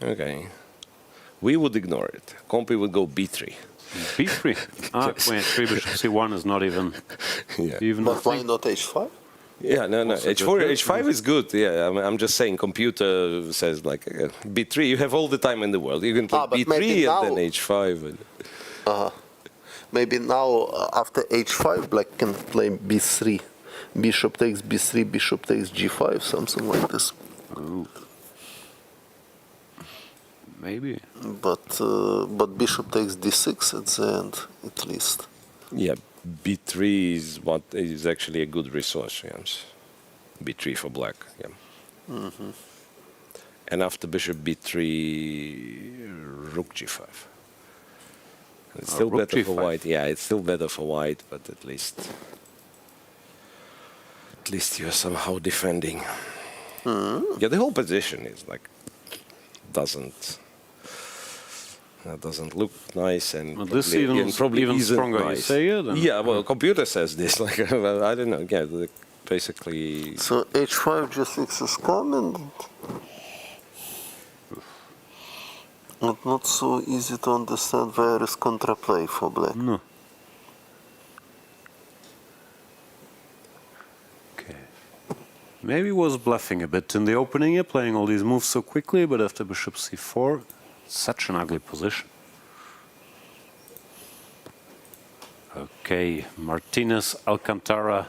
Okay. We would ignore it. Compy would go b3. b3? Ah, wait, 3 bishop c1 is not even... even but why not h5? Yeah, no. H5 is good. Yeah, I'm just saying. Computer says like b3. You have all the time in the world. You can play b3 and then h5. Maybe now after h5, black can play b3. Bishop takes b3, bishop takes g5, something like this. Ooh. Maybe. But bishop takes d6 at the end, at least. Yeah, b3 is what is actually a good resource. Yes. b3 for black. Yeah. And after bishop b3, rook g5. It's still better for white. Yeah, it's still better for white, but at least you're somehow defending. Yeah, the whole position is like doesn't look nice, and well, this probably even stronger. Nice. You say it? Yeah, well, computer says this. Like I don't know. Yeah, basically. So h5 g6 is coming. Not so easy to understand where is contraplay for black. No. Okay. Maybe was bluffing a bit in the opening here, playing all these moves so quickly, but after bishop c4, such an ugly position. Okay, Martinez, Alcantara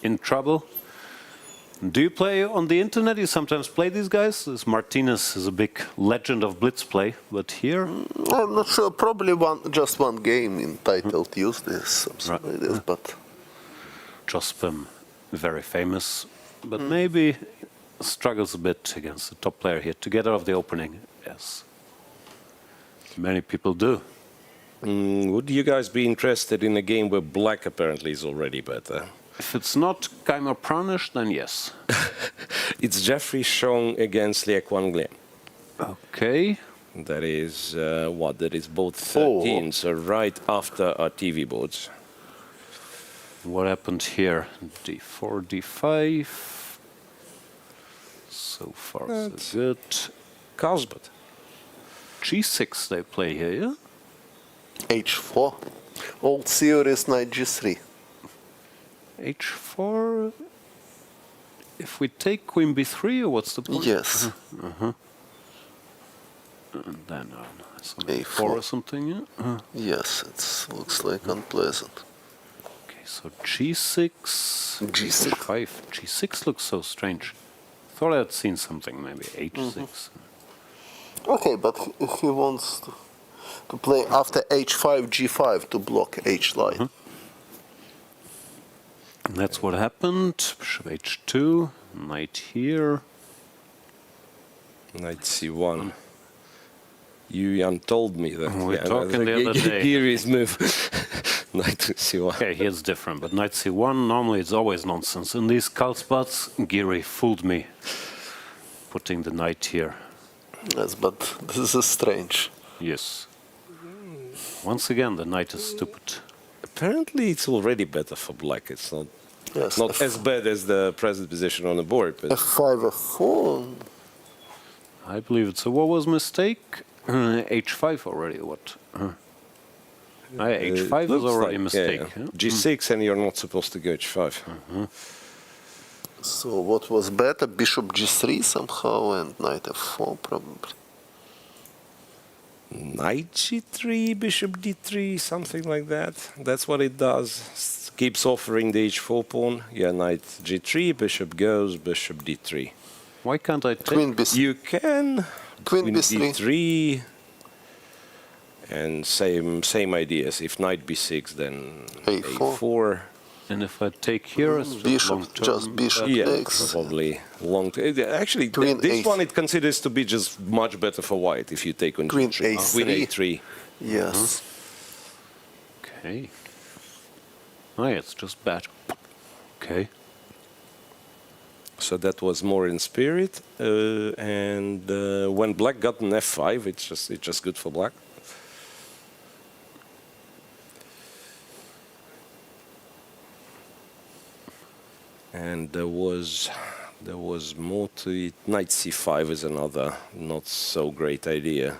in trouble. Do you play on the internet? You sometimes play these guys? This Martinez is a big legend of blitz play, but here? I'm not sure. Probably just one game in titled Tuesdays, something like this, but... Jospim, very famous, but maybe struggles a bit against the top player here to get out of the opening. Yes, many people do. Would you guys be interested in a game where black apparently is already better? If it's not Keymer Pranesh, then yes. It's Jeffrey Chong against Liek Wan Glem. Okay. That is what? That is both 13, so right after our TV boards. What happened here? D4, D5. So far, so good. Carlsbad. G6 they play here, yeah? H4. Old series knight G3. H4. If we take Queen B3, or what's the point? Yes. And then some A4 or something, yeah? Yes, it looks like unpleasant. Okay, so G6. G6. 5. G6 looks so strange. Thought I had seen something, maybe H6. Okay, but he wants to play after H5, G5 to block H line. And that's what happened. Bishop H2, knight here. Knight C1. Yuyan told me that. We were talking the other day. Giri's move. Knight to C1. Okay, here's different, but knight C1, normally it's always nonsense. In these Carlsbads, Giri fooled me, putting the knight here. Yes, but this is strange. Yes. Once again, the knight is stupid. Apparently, it's already better for black. It's not, not as bad as the present position on the board. But F5, F4. I believe it's a what was mistake? H5 already, what? H5 is already a mistake. Yeah. G6 and you're not supposed to go H5. So what was better? Bishop G3 somehow and knight F4 probably. Knight G3, Bishop D3, something like that. That's what it does. Keeps offering the H4 pawn. Yeah, Knight G3, Bishop goes, Bishop D3. Why can't I take? Queen B3. You can. Queen B3. D3. And same ideas. If Knight B6, then A4. And if I take here, it's just Bishop takes. Probably long. Actually, Queen this A3. one it considers to be just much better for white if you take on Queen G3. A3. Queen A3. Yes. Okay. Oh, yeah, it's just bad. Okay. So that was more in spirit. And when black got an F5, it's just good for black. And there was more to it. Knight C5 is another not so great idea.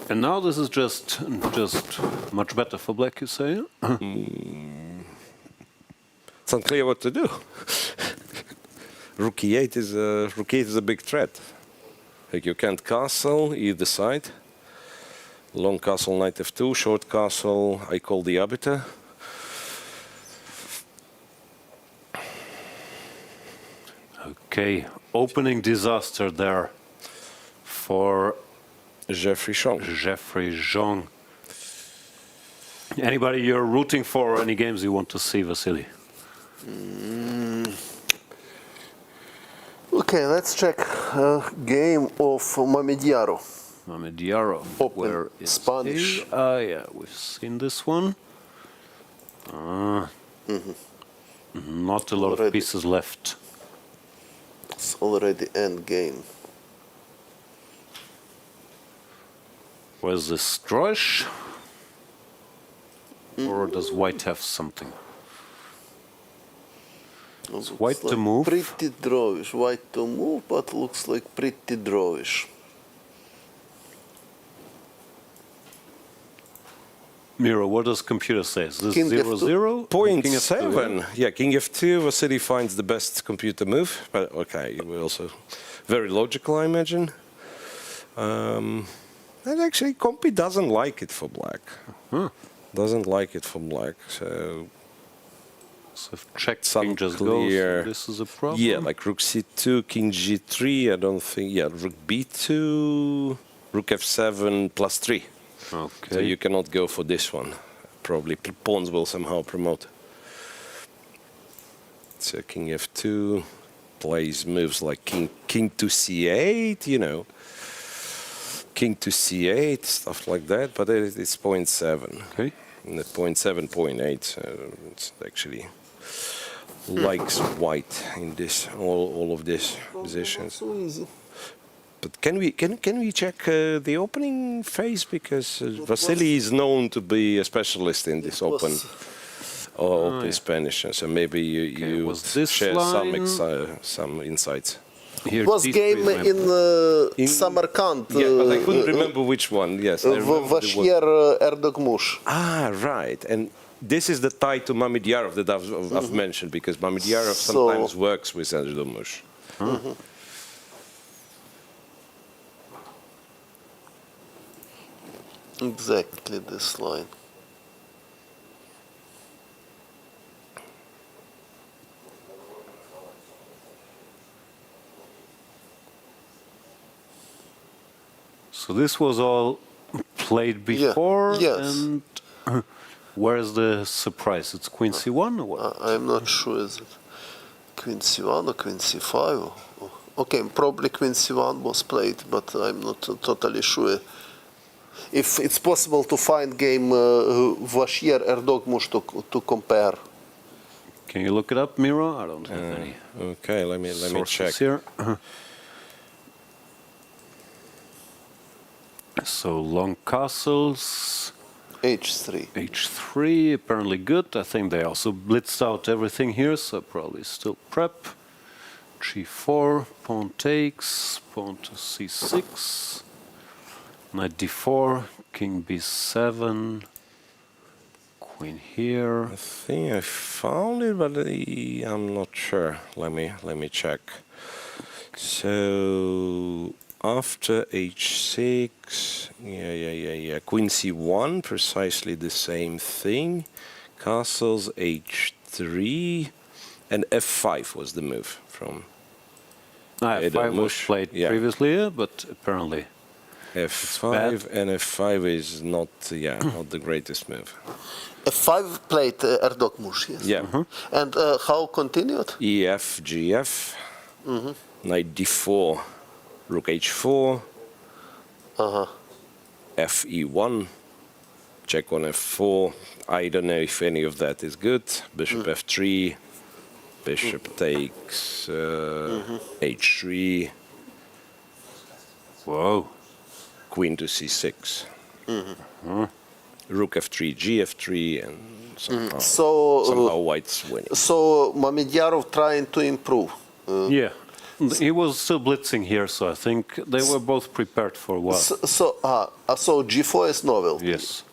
And now this is just much better for black, you say? It's unclear what to do. Rook E8 is a big threat. Like you can't castle either side. Long castle, knight F2, short castle, I call the arbiter. Okay, opening disaster there for Jeffrey Chong. Jeffrey Chong. Anybody you're rooting for, or any games you want to see, Vasily? Okay, let's check game of Mamedyarov. Mamedyarov. Where is Spanish. he? Yeah, we've seen this one. Not a lot of pieces left. It's already end game. Where's this drawish? Or does white have something? Looks white to like move? Pretty drawish. White to move, but looks like pretty drawish. Miro, what does computer say? Is this King 0-0? Point King F2, seven. Yeah, King F2. Vasily finds the best computer move. But okay, we're also very logical, I imagine. And actually, Compy doesn't like it for black. Doesn't like it for black. So if check some king just clear. goes, this is a problem. Yeah, like Rook C2, King G3. I don't think. Yeah, Rook B2, Rook F7 +3. Okay. So you cannot go for this one. Probably pawns will somehow promote. So King F2 plays moves like King to C8, you know. King to C8, stuff like that, but it's 0.7. Okay. And at 0.7, 0.8, it's actually likes white in this all of these positions. So easy. But can we check the opening phase, because Vasily is known to be a specialist in this open Spanish, so maybe you share some insights. It was game in Samarkand. Yeah, but I couldn't remember which one. Yes, Vachier-Lagrave. Ah, right. And this is the tie to Mamedyarov that I've mentioned, because Mamedyarov sometimes works with Erdogmush. Exactly this line. So this was all played before, and where's the surprise? It's Queen C1 or what? I'm not sure. Is it Queen C1 or Queen C5? Okay, probably Queen C1 was played, but I'm not totally sure. If it's possible to find game Vachier-Erdogmush to compare. Can you look it up, Miro? I don't have any. Okay, let me check here. So long castles. H3. H3, apparently good. I think they also blitzed out everything here, so probably still prep. G4, pawn takes, pawn to C6. Knight D4, King B7, Queen here. I think I found it, but I'm not sure. Let me check. So after H6, yeah. Queen C1, precisely the same thing. Castles H3, and F5 was the move from. F5 was played previously, but apparently. F5 and F5 is not the greatest move. F5 played Erdogmush, yes. Yeah. And how continued? EF, GF, Knight D4, Rook H4, FE1, check on F4. I don't know if any of that is good. Bishop F3, Bishop takes H3. Whoa. Queen to C6. Rook F3, GF3, and somehow white's winning. So Mamedyarov trying to improve. Yeah, he was still blitzing here, so I think they were both prepared for a while. So G4 is novel. Yes.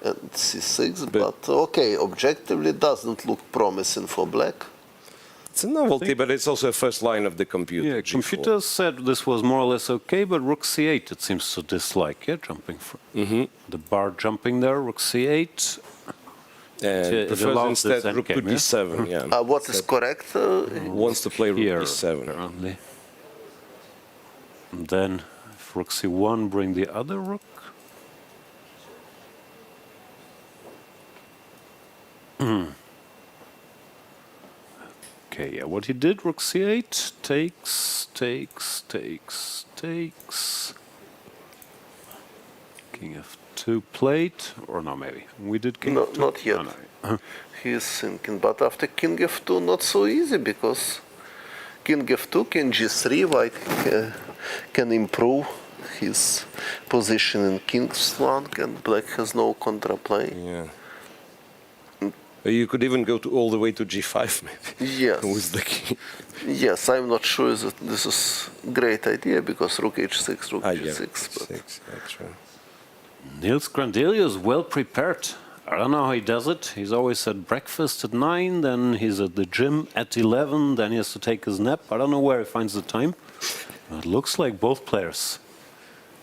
And C6, but okay, objectively doesn't look promising for black. It's a novelty, but it's also a first line of the computer. Yeah, computer said this was more or less okay, but Rook C8 it seems to dislike. Yeah, jumping from the bar jumping there, Rook C8. And prefers instead Rook to D7. Yeah. What is correct? Wants to play Rook here, D7. Apparently. And then if Rook C1, bring the other rook. Okay, yeah, what he did, Rook C8, takes. King F2 played, or no, maybe. We did King F2? Not yet. Oh, no. He is thinking, but after King F2, not so easy, because King F2, King G3, white can improve his position in King's flank, and black has no counterplay. Yeah. You could even go all the way to G5, maybe. Yes. With the king. Yes, I'm not sure that this is a great idea, because Rook H6, Rook G6. That's right. Niels Grandelius well prepared. I don't know how he does it. He's always at breakfast at 9, then he's at the gym at 11, then he has to take his nap. I don't know where he finds the time. It looks like both players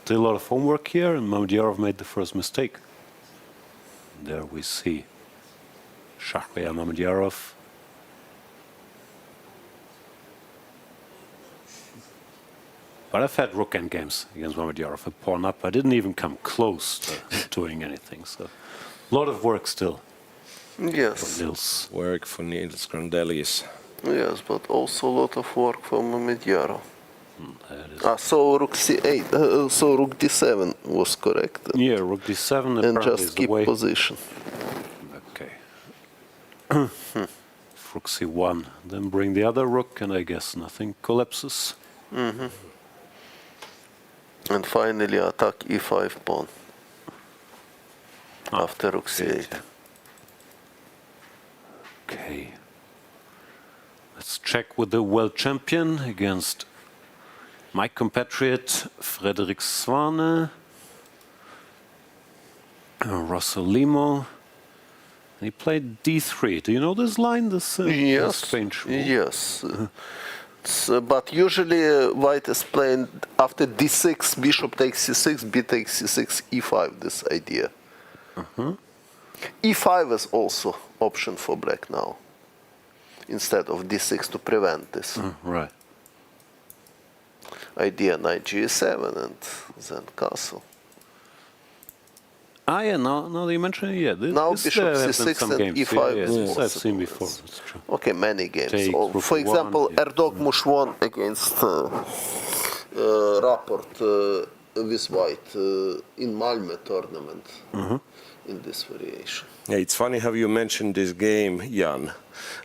did a lot of homework here, and Mamedyarov made the first mistake. There we see Shakhriyar Mamedyarov. But I've had rook endgames against Mamedyarov, a pawn up. I didn't even come close to doing anything. So, a lot of work still. Yes. For Nils. Work for Nils Grandelis. Yes, but also a lot of work for Mamedyarov. So rook c8, so rook d7 was correct. Yeah, rook d7 and just keep position. Okay. Rook c1, then bring the other rook, and I guess nothing collapses. And finally attack e5 pawn after rook c8. Okay. Let's check with the world champion against my compatriot Frederik Svane, Rossolimo. He played d3. Do you know this line? This yes. strange rule? Yes. But usually white is playing after d6, bishop takes c6, b takes c6, e5, this idea. e5 is also option for black now, instead of d6 to prevent this. Right. Idea knight g7 and then castle. Yeah, now that you mention it, yeah. Now bishop c6 and games. e5 is I've possible. seen before, that's true. Okay, many games. Take, for example, Erdoğan won against Rapport with white in Malmö tournament in this variation. Yeah, it's funny how you mentioned this game, Jan,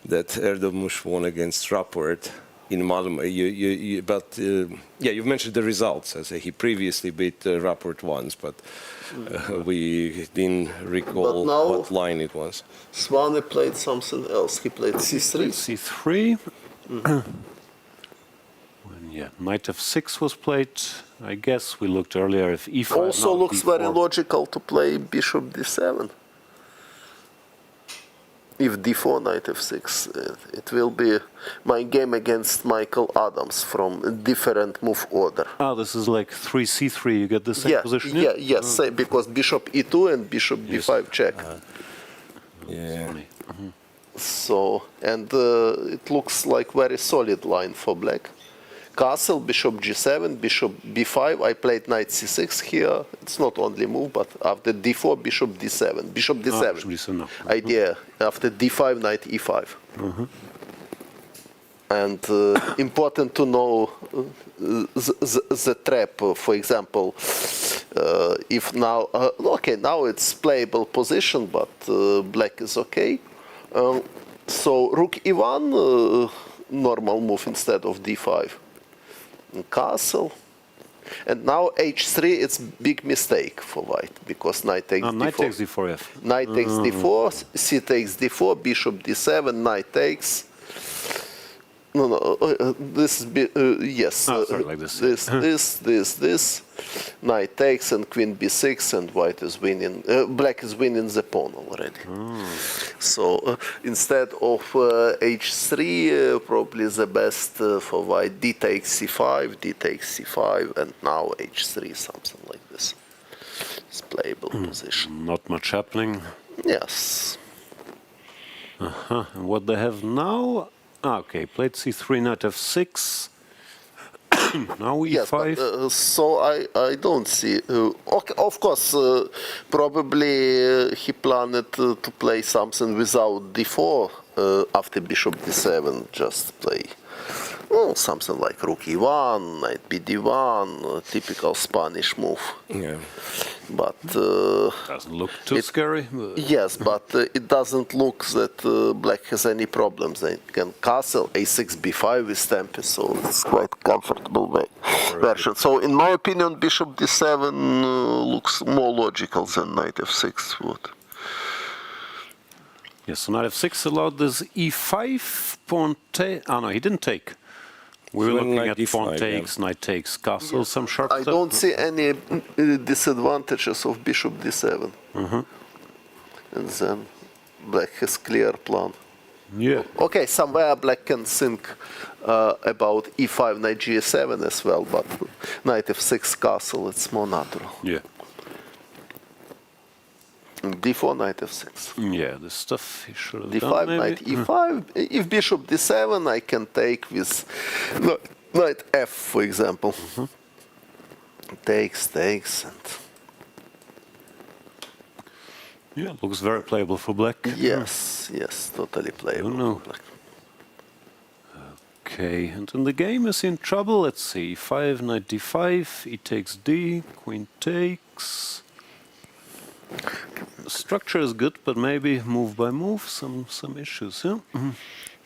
that Erdoğan won against Rapport in Malmö. You've mentioned the results. I say he previously beat Rapport once, but we didn't recall what line it was. Svane played something else. He played c3. c3. Knight f6 was played. I guess we looked earlier if e5. Also looks very logical to play bishop d7. If d4, knight f6, it will be my game against Michael Adams from a different move order. This is like 3c3, you get the same position here? Yes, because bishop e2 and bishop b5 check. So, and it looks like very solid line for black. Castle, bishop g7, bishop b5. I played knight c6 here. It's not only move, but after d4, bishop d7. Bishop d7. Idea after d5, knight e5. And important to know the trap. For example, if now, now it's playable position, but black is okay. So rook e1, normal move instead of d5. Castle, and now h3. It's big mistake for white because knight takes d4. Knight takes d4. Yes. Knight takes d4. C takes d4. Bishop d7. Knight takes. This is yes. Sorry, like this. This. Knight takes and queen b6, and white is winning. Black is winning the pawn already. So instead of h3, probably the best for white d takes c5, d takes c5, and now h3, something like this. It's playable position. Not much happening. Yes. And what they have now? Okay, played c3, knight f6. Now e5. Yes, but, so I don't see. Okay, of course, probably he planned to play something without d4 after bishop d7. Just play something like rook e1, knight bd1, typical Spanish move. Yeah. But doesn't look too scary. Yes, but it doesn't look that black has any problems. They can castle a6 b5 with Tempest, so it's quite comfortable version. So in my opinion, bishop d7 looks more logical than knight f6 would. Yes, so knight f6 allowed this e5 pawn take. No, he didn't take. We were looking at pawn takes, knight takes, castle, some sharp I don't see any disadvantages of bishop d7. and then black has clear plan. Yeah. Okay, somewhere black can think about e5, knight g7 as well, but knight f6 castle, it's more natural. Yeah. d4, knight f6. Yeah, this stuff he should have d5, done, maybe. knight e5. If bishop d7, I can take with knight f, for example. Takes, and... Yeah, looks very playable for black. Yes, totally playable for black. Okay, and then the game is in trouble. Let's see, e5, knight d5, e takes d, queen takes. The structure is good, but maybe move by move, some issues, yeah?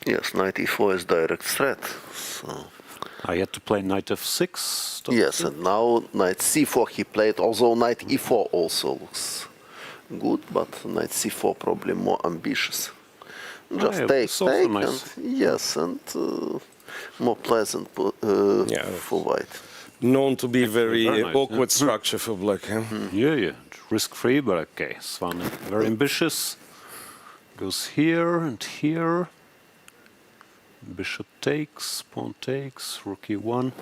Yes, knight e4 is direct threat, so... I had to play knight f6. Yes, and now knight c4 he played, although knight e4 also looks good, but knight c4 probably more ambitious. Just take, nice. and yes, and more pleasant for white. Known to be very very nice, awkward structure for black. Huh? Yeah, risk-free, but okay. Svane, very ambitious. Goes here and here. Bishop takes, pawn takes, rook e1.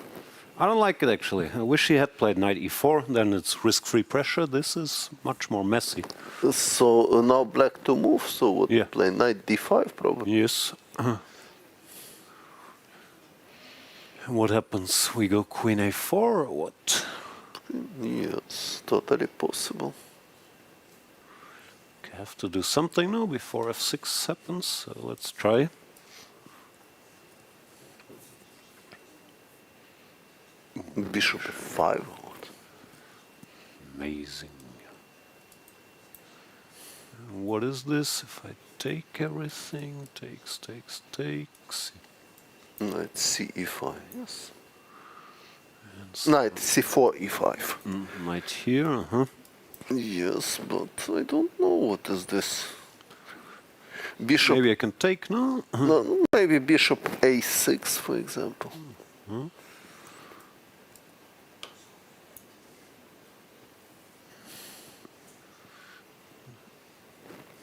I don't like it actually. I wish he had played knight e4, then it's risk-free pressure. This is much more messy. So now black to move, so what play knight d5 probably? Yes. What happens? We go queen a4 or what? Yes, totally possible. Okay, have to do something now before f6 happens, so let's try. Bishop f5. Amazing. What is this? If I take everything, takes. Knight c e5, yes. Knight c4 e5. Knight here, Yes, but I don't know what is this. Bishop. Maybe I can take now. No, maybe bishop a6, for example.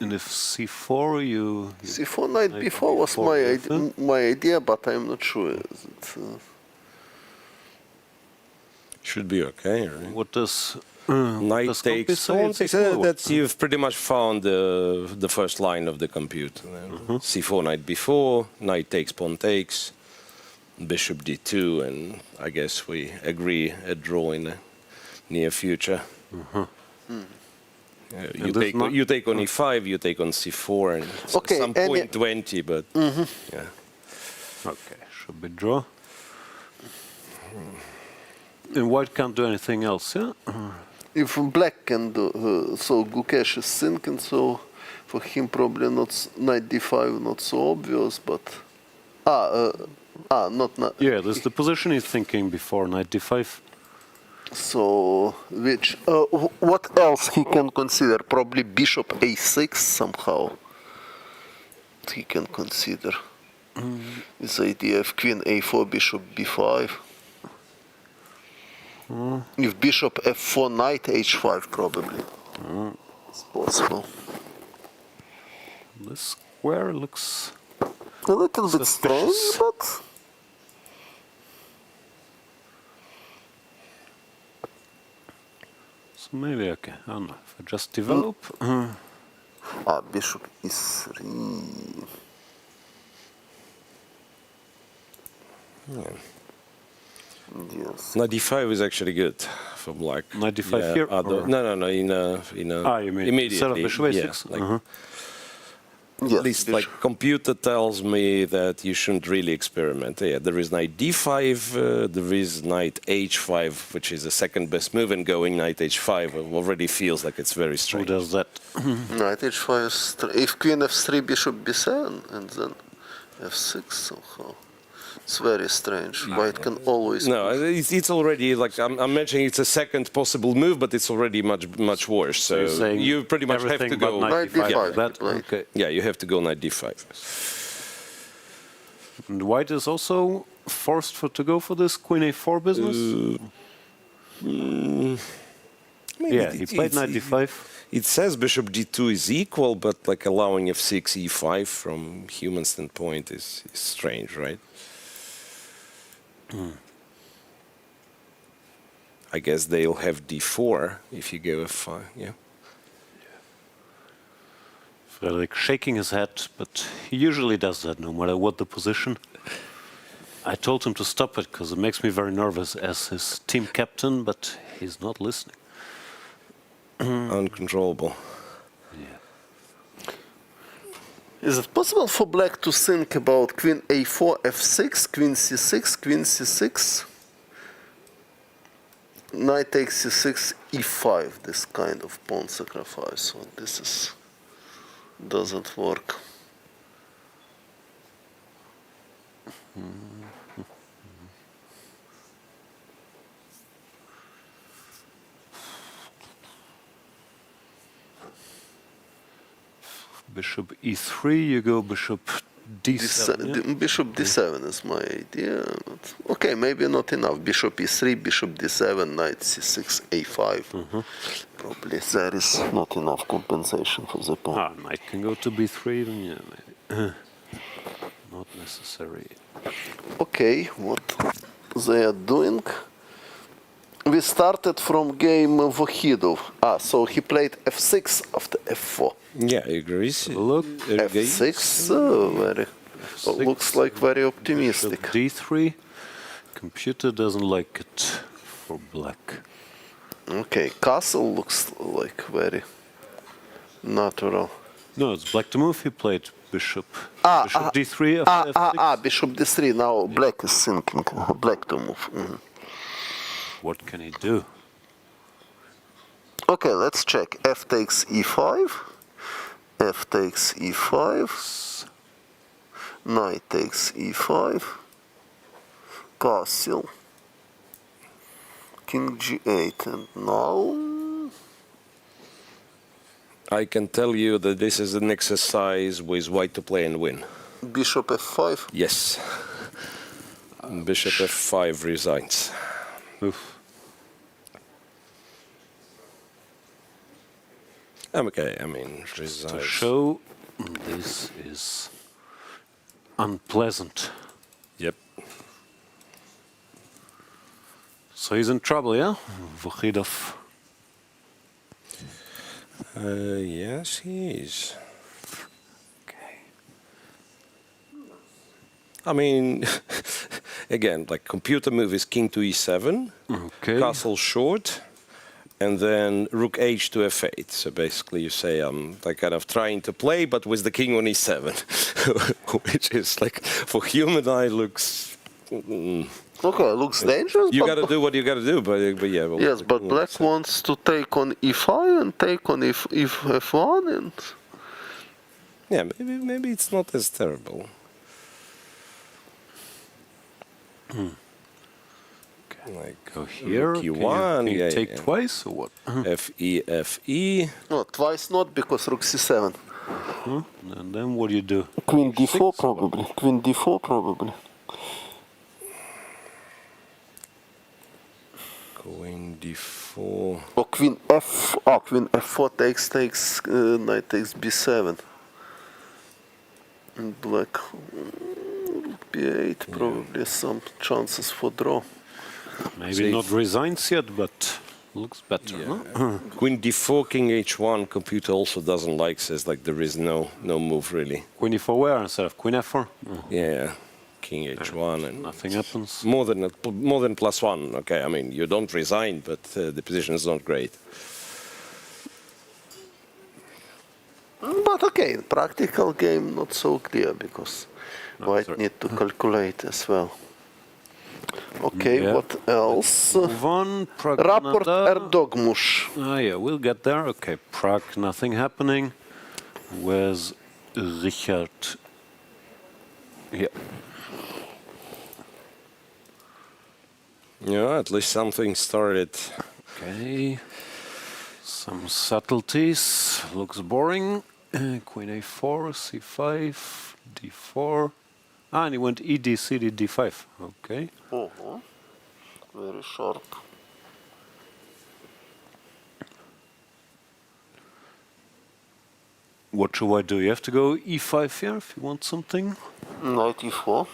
And if c4, you c4 knight b4 was my idea, but I'm not sure. Should be okay, right? What does knight takes pawn takes? That's you've pretty much found the first line of the compute. C4 knight b4, knight takes pawn takes, bishop d2, and I guess we agree a draw in the near future. You take on e5, you take on c4, and okay, some point 20, but yeah. Okay, should be draw. And white can't do anything else, yeah? If black can do, so Gukesh is thinking, so for him probably not knight d5, not so obvious, but not. Yeah, that's the position he's thinking before knight d5. So, which, what else he can consider? Probably bishop a6 somehow. He can consider this idea of queen a4, bishop b5. If bishop f4, knight h5 probably. It's possible. This square looks a little bit strange, but... Maybe okay. I don't know. If I just develop. Bishop e3. Yes. Knight d5 is actually good for black. Knight d5 here? No. You mean immediately. instead of bishop a6? Yes, at least, like, computer tells me that you shouldn't really experiment. Yeah, there is knight d5, there is knight h5, which is the second best move, and going knight h5 already feels like it's very strange. Who does that? Knight h5 is... If queen f3, bishop b7, and then f6 somehow. It's very strange. White can always... No, it's already, like, I'm mentioning it's a second possible move, but it's already much worse. So you pretty much have to go... Knight d5. Okay. Yeah, you have to go knight d5. And white is also forced to go for this queen a4 business? Yeah, he played knight d5. It says bishop d2 is equal, but like allowing f6, e5 from human standpoint is strange, right? I guess they'll have d4 if you go f5, yeah. Frederik shaking his head, but he usually does that no matter what the position. I told him to stop it because it makes me very nervous as his team captain, but he's not listening. Uncontrollable. Yeah. Is it possible for black to think about queen a4, f6, queen c6, queen c6? Knight takes c6, e5, this kind of pawn sacrifice. So this doesn't work. Bishop e3, you go bishop d7. Bishop d7 is my idea. But okay, maybe not enough. Bishop e3, bishop d7, knight c6, a5. Probably there is not enough compensation for the pawn. Knight can go to b3, then yeah, maybe. Not necessary. Okay, what they are doing? We started from game Vokhidov. So he played f6 after f4. Yeah, Erigaisi. Look, f6, very. F6, looks like very optimistic. d3. Computer doesn't like it for black. Okay, castle looks like very natural. No, it's black to move. He played bishop. Bishop d3 after f6. Bishop d3. Now black is thinking. Black to move. What can he do? Okay, let's check. F takes e5. F takes e5. Knight takes e5. Castle. King g8. And now... I can tell you that this is an exercise with white to play and win. Bishop f5? Yes. Bishop f5 resigns. Oof. Okay, I mean, To resigns. show this is unpleasant. Yep. So he's in trouble, yeah? Vokhidov. Yes, he is. Okay. I mean, again, like computer move is king to e7, Okay. castle short, and then rook h to f8. So basically you say I'm like kind of trying to play, but with the king on e7, which is like, for human eye looks... Okay, looks dangerous. You gotta do what you gotta do, but yeah. Well, yes, but black wants to take on e5 and take on f1 and... Yeah, maybe it's not as terrible. Like Go here. Q1, Can you yeah, take yeah. twice or what? Fe, Fe. No, twice not, because rook c7. And then what do you do? Queen d4 probably. Queen d4 probably. Queen d4. Or queen f. Queen f4 takes knight takes b7. And black b8 probably some chances for draw. Maybe not resigns yet, but looks better. Yeah. No? Queen d4, king h1. Computer also doesn't like, says like there is no move really. Queen e4 where instead of queen f4? Yeah, king h1 and nothing happens. More than +1. Okay, I mean you don't resign, but the position is not great. But okay, practical game not so clear because white need to calculate as well. Okay, Yeah. what else? One, Rapport Praggnanandhaa. Erdogmush. Yeah, we'll get there. Okay, Prague, nothing happening. Where's Richard? Yeah. Yeah, at least something started. Okay. Some subtleties. Looks boring. Queen a4, c5, d4. And he went ed, cd, d5. Okay. Very sharp. What should I do? You have to go e5 here if you want something. Knight e4.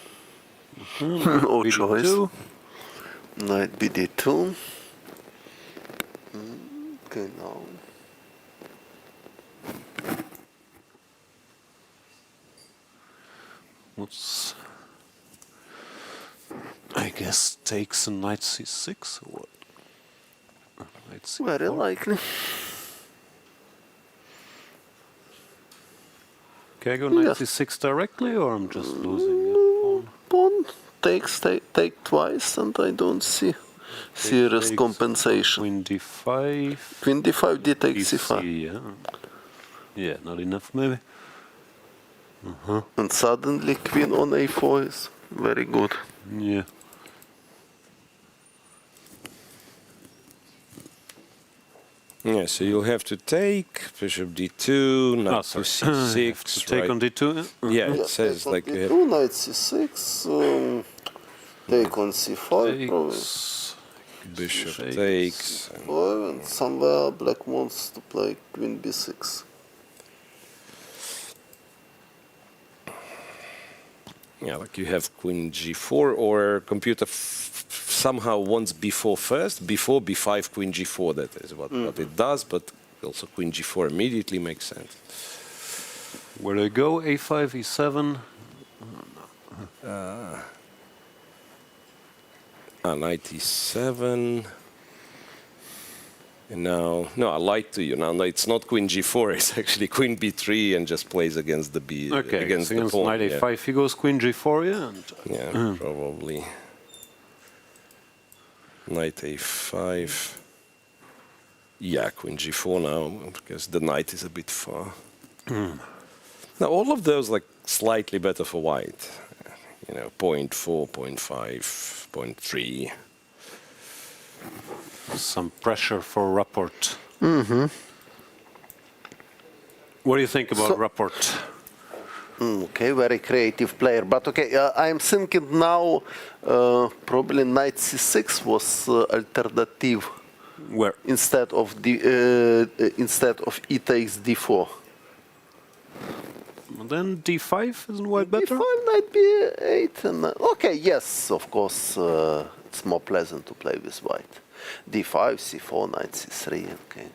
No BD2. choice. Knight bd2. Okay, now. What's... I guess takes a knight c6 or what? Knight c4. Very likely. Can I go knight Yes. c6 directly, or I'm just losing it? Pawn takes take twice, and I don't see serious Takes compensation. Queen d5. Queen d5, d takes DC, c5. yeah. Yeah, not enough maybe. And suddenly queen on a4 is very good. Yeah. Yeah, so you'll have to take bishop d2, knight to c6. To take on d2? Yeah, it says take like on you have d2, knight c6, take on c5, probably. bishop takes. And somewhere black wants to play queen b6. Yeah, like you have queen g4, or computer somehow wants b4 first, before b5, queen g4. That is what it does, but also queen g4 immediately makes sense. Where do I go? a5, e7? Knight e7. And now, no, I lied to you. Now it's not queen g4, it's actually queen b3 and just plays against the b, Okay, against the against pawn. knight a5, he goes queen g4, yeah? And, Yeah, probably. Knight a5. Yeah, queen g4 now, because the knight is a bit far. Now, all of those like slightly better for white. You know, 0.4, 0.5, 0.3. some pressure for Rapport. What do you think about Rapport? Okay, very creative player. But okay, I'm thinking now probably knight c6 was alternative. Where? Instead of e takes d4. Then d5 isn't white better? d5, knight b8. And, okay, yes, of course, it's more pleasant to play with white. d5, c4, knight c3, okay.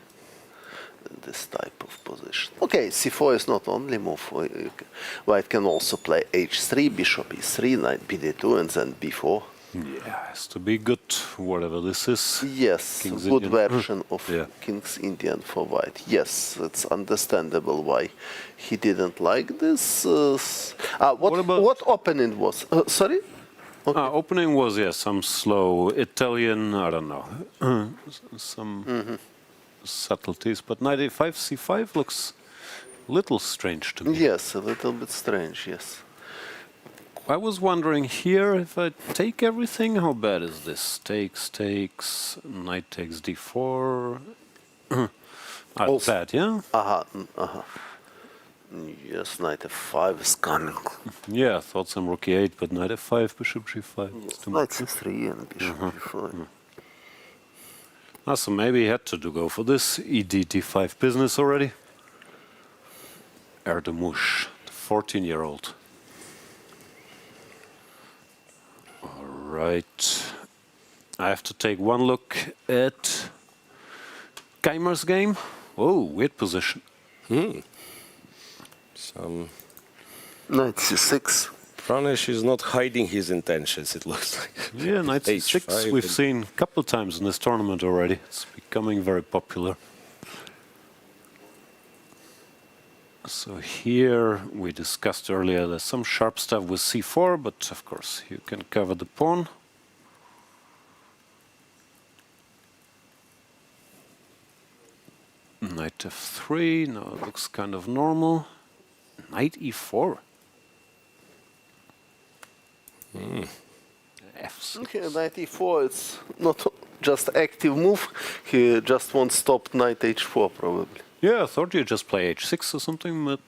This type of position. Okay, c4 is not only move. White can also play h3, bishop e3, knight bd2, and then b4. Yeah, has to be good, whatever this is. Yes, King's good Indian. version of King's Indian for white. Yes, it's understandable why he didn't like this. What opening was? Sorry? Okay. Opening was, some slow Italian, I don't know, some subtleties. But knight a5, c5 looks a little strange to me. Yes, a little bit strange, yes. I was wondering here, if I take everything, how bad is this? Takes, knight takes d4. Bad, yeah? Yes, knight f5 is coming. Yeah, I thought some rook e8, but knight f5, bishop g5. Yes, knight c3 and bishop g5. So maybe he had to go for this d5 business already. Erdemouche, the 14-year-old. All right. I have to take one look at Keymer's game. Oh, weird position. Some knight c6. Pranesh is not hiding his intentions, it looks like. Yeah, knight c6 we've seen a couple of times in this tournament already. It's becoming very popular. So here we discussed earlier there's some sharp stuff with c4, but of course you can cover the pawn. Knight f3, now it looks kind of normal. Knight e4. F6. Okay, knight e4, it's not just active move, he just won't stop knight h4 probably. Yeah, I thought you'd just play h6 or something, but...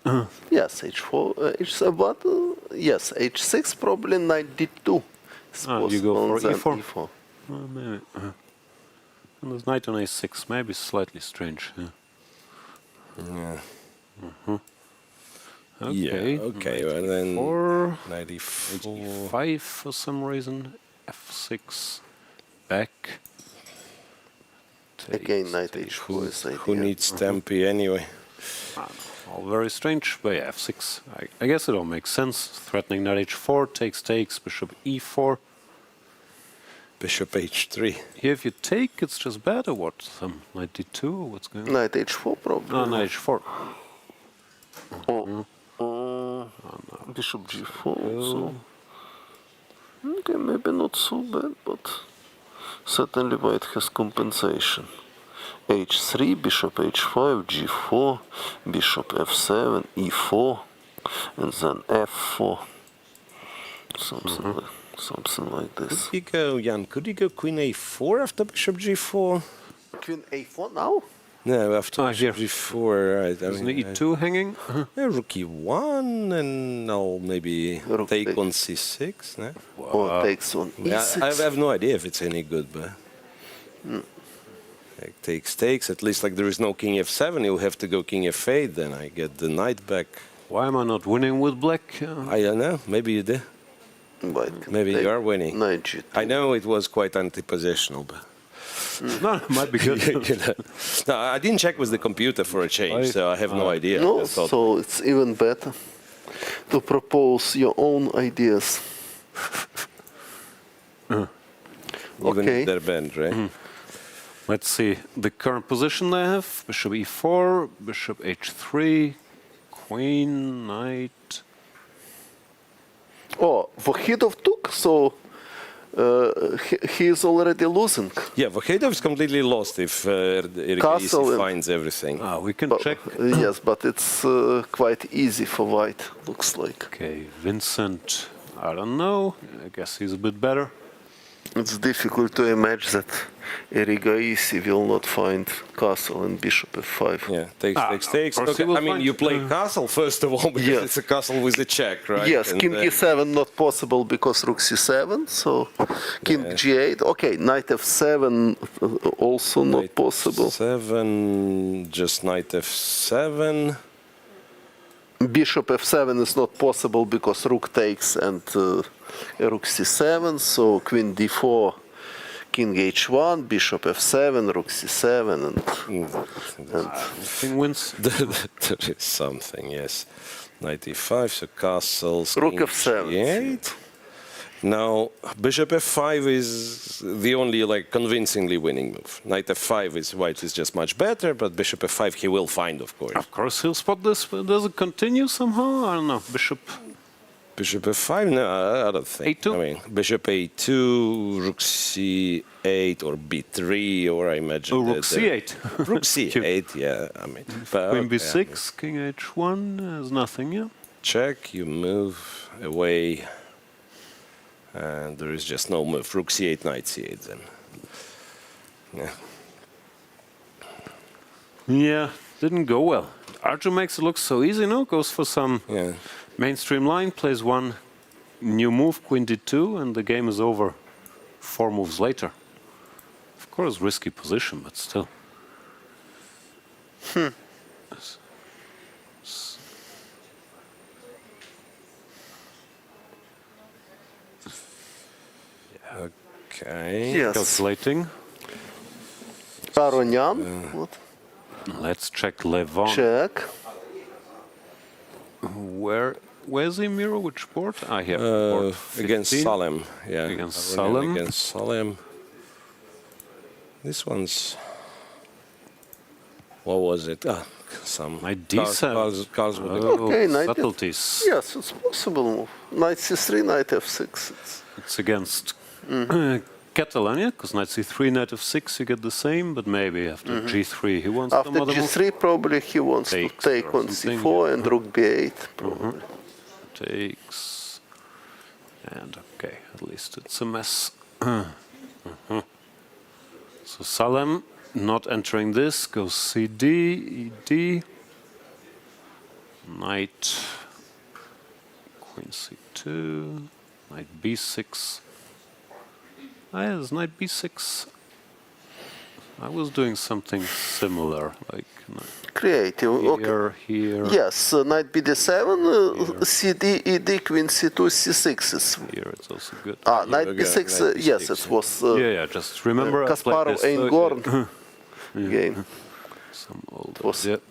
Yes, h4, h7, but yes, h6 probably knight d2. You go for e4? e4. Maybe. And there's knight on a6, maybe slightly strange. Yeah. Okay. Yeah, okay. And then 4, 94. 5 for some reason. F6. Back. Again, knight h4 is ideal. Who needs Tempe anyway? All very strange, but yeah, f6. I guess it all makes sense. Threatening knight h4, takes, bishop e4. Bishop h3. Here, if you take, it's just bad, or what? Some knight d2, or what's going on? Knight h4 probably. No, knight h4. Bishop g4 also. Okay, maybe not so bad, but certainly white has compensation. h3, bishop h5, g4, bishop f7, e4, and then f4. Something like this. Could you go, Jan? Could you go queen a4 after bishop g4? Queen a4 now? No, after bishop g4, right? Isn't e2 hanging? Yeah, rook e1, and now maybe take on c6. No? Or takes on e6. I have no idea if it's any good, but like, takes. At least like there is no king f7. You'll have to go king f8. Then I get the knight back. Why am I not winning with black? I don't know. Maybe you did. Maybe you are winning. I know it was quite anti-positional, but no, it might be good. You know. No, I didn't check with the computer for a change, so I have no idea. No, so it's even better to propose your own ideas. Even Okay. if they're bent, right? Let's see the current position they have. Bishop e4, bishop h3, queen, knight. Oh, Vokhidov took, so he is already losing. Yeah, Vokhidov is completely lost if Erigaisi finds everything. We can check. Yes, but it's quite easy for white, looks like. Okay, Vincent, I don't know. I guess he's a bit better. It's difficult to imagine that Erigaisi will not find castle and bishop f5. Yeah, takes. Okay, I mean, you play castle first of all because it's a castle with a check, right? Yes, and king e7 not possible because rook c7, so king g8. Okay, knight f7 also not possible. 7, just knight f7. Bishop f7 is not possible because rook takes and rook c7, so queen d4, king h1, bishop f7, rook c7, and king wins. There is something, yes. Knight e5, so castles. Rook king f7. g8. Now, bishop f5 is the only like convincingly winning move. Knight f5 is white is just much better, but bishop f5 he will find, of course. Of course, he'll spot this. But does it continue somehow? I don't know. Bishop f5? No, I don't think. a2? I mean, bishop a2, rook c8, or b3, or I imagine. Oh, rook c8. Rook c8, yeah. I mean, Queen b6, king h1, there's nothing, yeah. Check, you move away. And there is just no move. Rook c8, knight c8 then. Yeah. Yeah, didn't go well. Arjun makes it look so easy, no? Goes for some mainstream line, plays one new move, queen d2, and the game is over 4 moves later. Of course, risky position, but still. Okay. Yes. Calculating. Aronian. What? Let's check Levon. Check. Where's the mirror? Which board? Here. Board Against 15. Salem. Yeah. Against Aronian Salem. Against Salem. This one's. What was it? Some Knight d7. Okay, knight subtleties. Yes, it's possible. Knight c3, knight f6. It's against Catalonia, because knight c3, knight f6, you get the same, but maybe after g3 he wants After some other g3, move. probably he wants to take on c4 and rook b8. Probably. Takes. And okay, at least it's a mess. So Salem not entering this, goes cd, ed, knight, queen c2, knight b6. Yes, knight b6. I was doing something similar, like creative. Here. Yes, knight bd7, cd, ed, queen c2, c6 is. Here it's also good. Knight b6, yes, it was. Just remember Kasparov and Gorn game. Some old.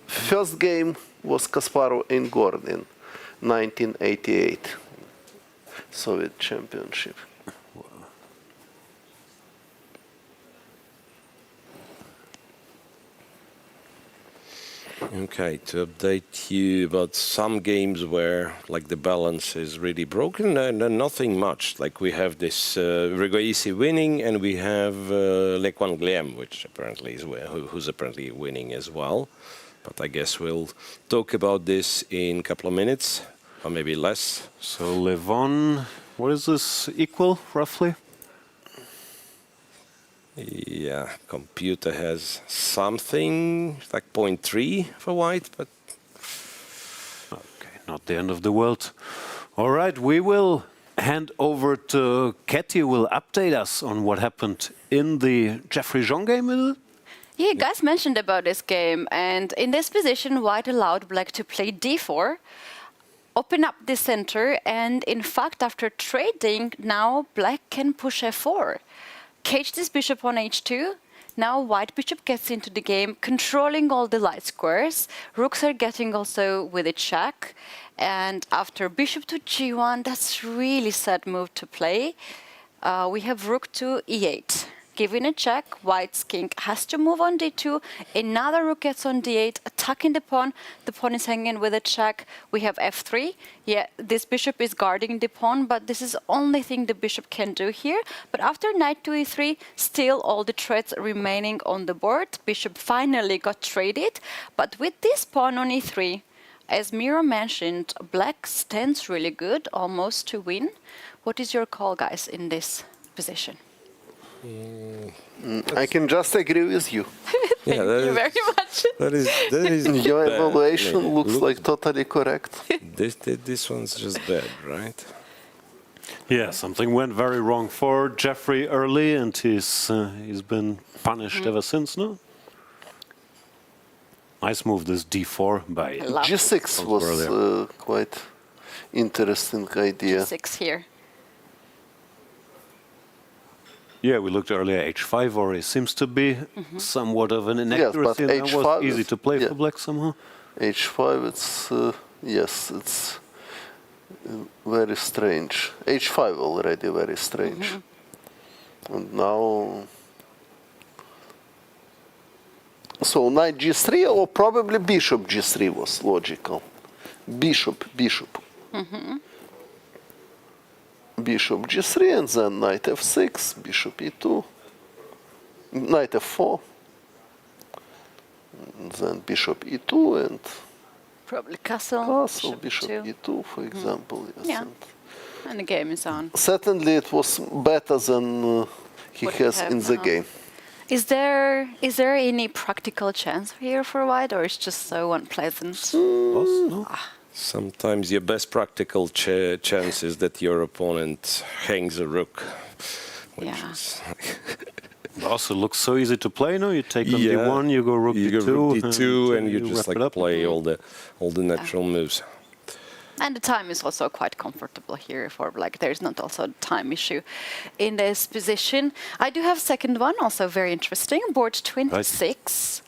First game was Kasparov and Gorn in 1988 Soviet Championship. Okay, to update you about some games where like the balance is really broken, and nothing much. Like we have this Erigaisi winning, and we have Lekwan Glem, which apparently is who's apparently winning as well. But I guess we'll talk about this in a couple of minutes, or maybe less. So Levon, what is this equal roughly? Yeah, computer has something like 0.3 for white, but okay, not the end of the world. All right, we will hand over to Ketty, who will update us on what happened in the Jeffrey Jean game. Yeah, you guys mentioned about this game, and in this position, white allowed black to play d4, open up the center, and in fact, after trading, now black can push f4. Cage this bishop on h2. Now white bishop gets into the game, controlling all the light squares. Rooks are getting also with a check. And after bishop to g1, that's really sad move to play. We have rook to e8. Giving a check, white's king has to move on d2, another rook gets on d8, attacking the pawn is hanging with a check, we have f3, yeah, this bishop is guarding the pawn, but this is the only thing the bishop can do here, but after knight to e3, still all the threats remaining on the board, bishop finally got traded, but with this pawn on e3, as Miro mentioned, black stands really good, almost to win. What is your call, guys, in this position? I can just agree with you. Thank you very much. That is your bad. evaluation I mean, looks like totally correct. This one's just bad, right? Yeah, something went very wrong for Jeffrey early, and he's been punished ever since, no? Nice move, this d4 by G6 was quite interesting idea. G6 here. Yeah, we looked earlier, h5 already seems to be somewhat of an inaccuracy. Yes, but that was easy to play for black somehow. h5, it's, yes, it's very strange. h5 already very strange. And now... So knight g3 or probably bishop g3 was logical. Bishop. Bishop g3 and then knight f6, bishop e2, knight f4, and then bishop e2 and probably castle bishop e2, for example. Yes, yeah, and the game is on. Certainly it was better than he has in the game. Is there any practical chance here for white, or it's just so unpleasant? No. Sometimes your best practical chance is that your opponent hangs a rook. Which is It also looks so easy to play, no? You take on d1, you go rook d2, and you just like play all the natural moves. And the time is also quite comfortable here for black. There's not also a time issue in this position. I do have second one, also very interesting. Board 26.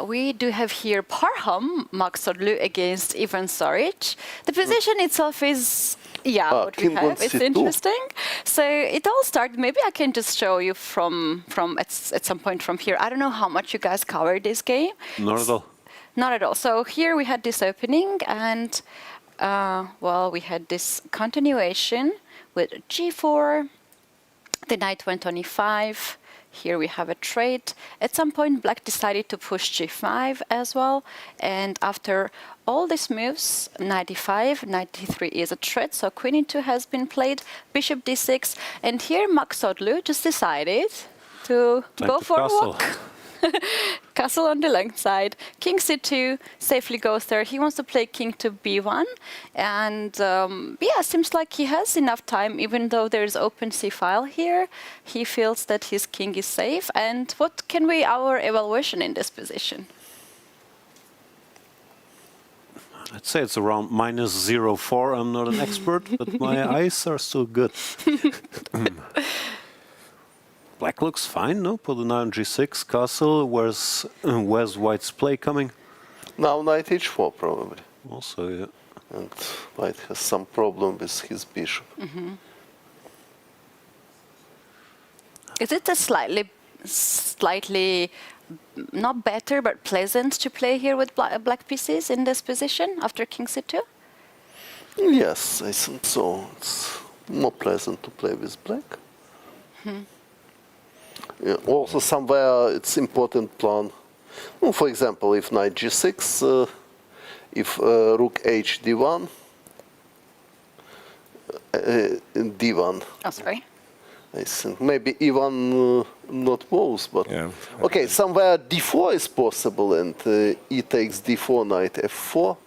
We do have here Parham Maksodlu against Ivan Saric. The position itself is, what we have. It's interesting. So it all started, maybe I can just show you from at some point from here. I don't know how much you guys covered this game. Not at all. Not at all. So here we had this opening and, we had this continuation with g4. The knight went on e5. Here we have a trade. At some point, black decided to push g5 as well. And after all these moves, knight e5, knight e3 is a threat. So queen e2 has been played, bishop d6. And here Maksodlu just decided to go for a walk. Castle on the left side, king c2 safely goes there. He wants to play king to b1, and seems like he has enough time, even though there's open c file here. He feels that his king is safe. And what can be our evaluation in this position? I'd say it's around -0.4. I'm not an expert, but my eyes are still good. Black looks fine, no? Put the knight on g6, castle. Where's white's play coming? Now knight h4 probably. Also, yeah. And white has some problem with his bishop. Is it a slightly not better but pleasant to play here with black pieces in this position after king c2? Yes, I think so. It's more pleasant to play with black. Yeah, also somewhere it's important plan. Well, for example, if knight g6, if rook h d1, d1. Oh, sorry. I think maybe even not both, but okay. Somewhere d4 is possible, and e takes d4, knight f4.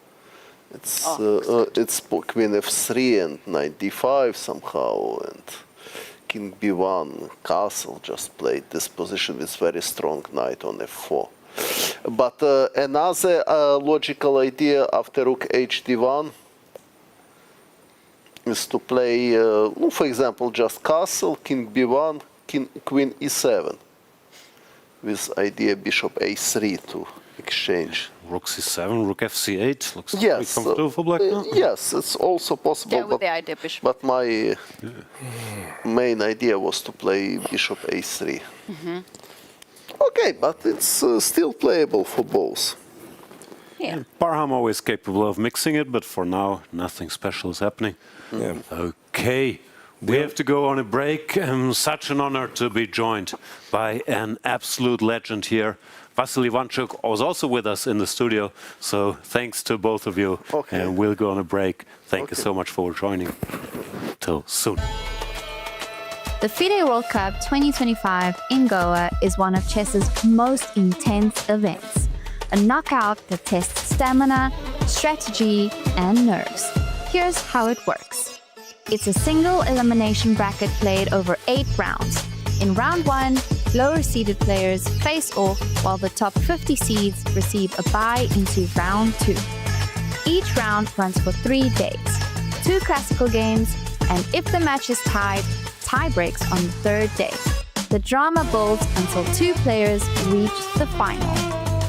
It's queen f3 and knight d5 somehow, and king b1, castle just played this position with very strong knight on f4. But another logical idea after rook h d1 is to play, for example, just castle, king b1, queen e7, with idea bishop a3 to exchange. Rook c7, rook fc8 looks pretty comfortable for black now. Yes, it's also possible. Yeah, with the idea bishop. But my main idea was to play bishop a3. Okay, but it's still playable for both. Yeah. Parham always capable of mixing it, but for now, nothing special is happening. Okay, we have to go on a break. Such an honor to be joined by an absolute legend here. Vasily Ivanchuk was also with us in the studio, so thanks to both of you. And we'll go on a break. Thank you so much for joining. Till soon. The FIDE World Cup 2025 in Goa is one of chess's most intense events. A knockout that tests stamina, strategy, and nerves. Here's how it works. It's a single elimination bracket played over 8 rounds. In round 1, lower-seeded players face off while the top 50 seeds receive a bye into round 2. Each round runs for 3 days, 2 classical games, and if the match is tied, tie breaks on the 3rd day. The drama builds until 2 players reach the final.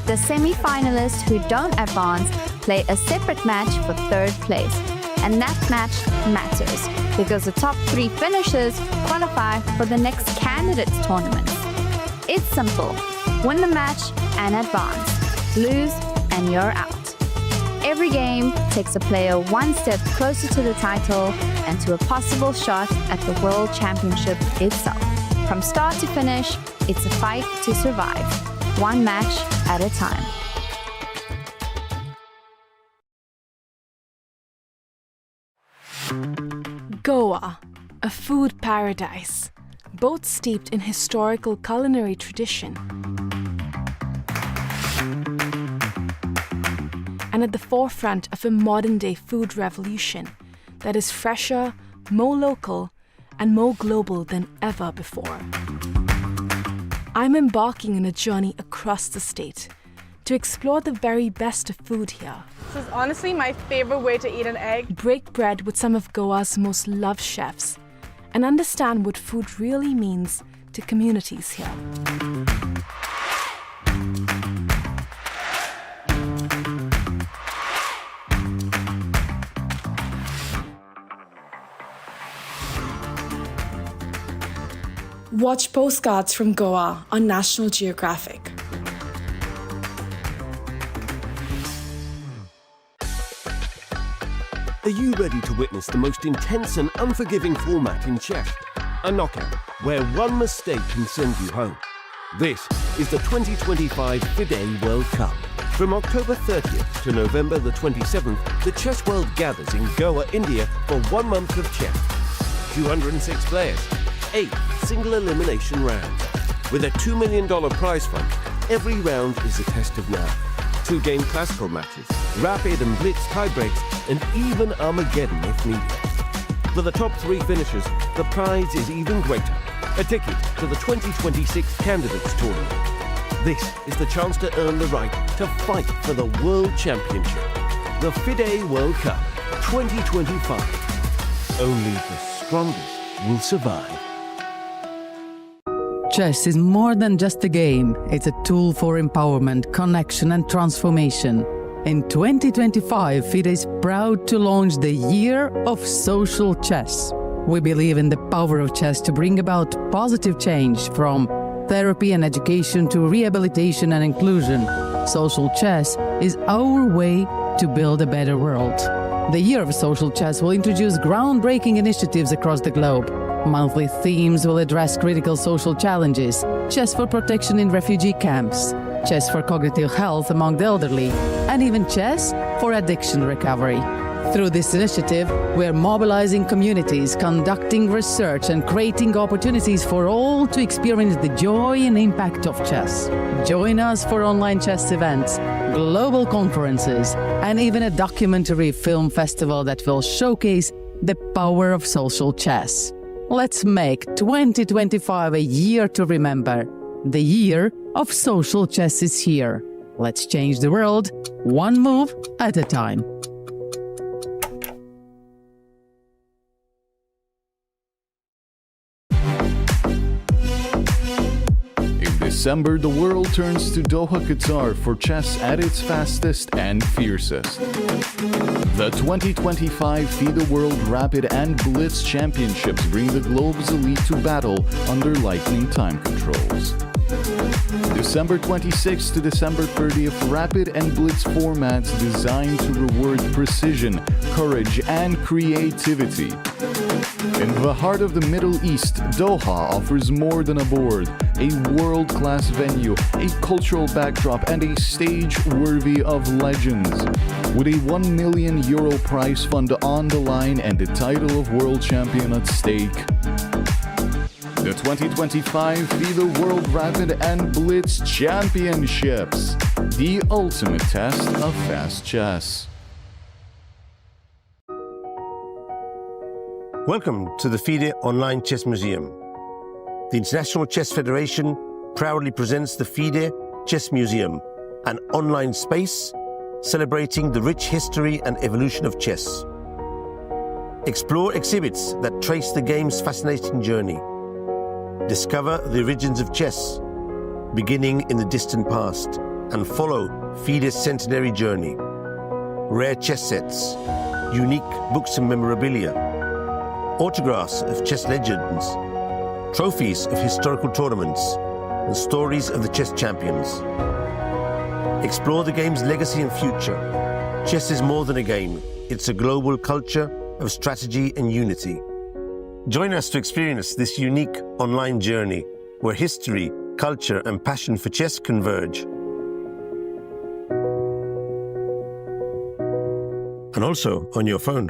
The semi-finalists who don't advance play a separate match for 3rd place. And that match matters because the top 3 finishers qualify for the next candidates tournament. It's simple. Win the match and advance. Lose and you're out. Every game takes a player one step closer to the title and to a possible shot at the World Championship itself. From start to finish, it's a fight to survive. One match at a time. Goa, a food paradise, both steeped in historical culinary tradition and at the forefront of a modern-day food revolution that is fresher, more local, and more global than ever before. I'm embarking on a journey across the state to explore the very best of food here. This is honestly my favorite way to eat an egg. Break bread with some of Goa's most loved chefs and understand what food really means to communities here. Watch postcards from Goa on National Geographic. Are you ready to witness the most intense and unforgiving format in chess? A knockout, where one mistake can send you home. This is the 2025 FIDE World Cup. From October 30th to November the 27th, the chess world gathers in Goa, India for 1 month of chess. 206 players, 8 single elimination rounds. With a $2 million prize fund, every round is a test of nerve. 2-game classical matches, rapid and blitz tiebreaks, and even Armageddon if needed. For the top 3 finishers, the prize is even greater. A ticket to the 2026 Candidates Tournament. This is the chance to earn the right to fight for the World Championship. the FIDE World Cup 2025. Only the strongest will survive. Chess is more than just a game. It's a tool for empowerment, connection and transformation. In 2025, FIDE is proud to launch the Year of Social Chess. We believe in the power of chess to bring about positive change from therapy and education to rehabilitation and inclusion. Social chess is our way to build a better world. The Year of Social Chess will introduce groundbreaking initiatives across the globe. Monthly themes will address critical social challenges: chess for protection in refugee camps, chess for cognitive health among the elderly, and even chess for addiction recovery. Through this initiative, we are mobilizing communities, conducting research, and creating opportunities for all to experience the joy and impact of chess. Join us for online chess events, global conferences, and even a documentary film festival that will showcase the power of social chess. Let's make 2025 a year to remember. The Year of Social Chess is here. Let's change the world, one move at a time. In December, the world turns to Doha, Qatar for chess at its fastest and fiercest. The 2025 FIDE World Rapid and Blitz Championships bring the globe's elite to battle under lightning time controls. December 26th to December 30th, Rapid and Blitz formats designed to reward precision, courage, and creativity. In the heart of the Middle East, Doha offers more than a board, a world-class venue, a cultural backdrop, and a stage worthy of legends. With a €1 million prize fund on the line and the title of world champion at stake. The 2025 FIDE World Rapid and Blitz Championships, the ultimate test of fast chess. Welcome to the FIDE Online Chess Museum. The International Chess Federation proudly presents the FIDE Chess Museum, an online space celebrating the rich history and evolution of chess. Explore exhibits that trace the game's fascinating journey. Discover the origins of chess, beginning in the distant past, and follow FIDE's centenary journey. Rare chess sets, unique books and memorabilia, autographs of chess legends, trophies of historical tournaments, and stories of the chess champions. Explore the game's legacy and future. Chess is more than a game. It's a global culture of strategy and unity. Join us to experience this unique online journey where history, culture, and passion for chess converge. And also on your phone.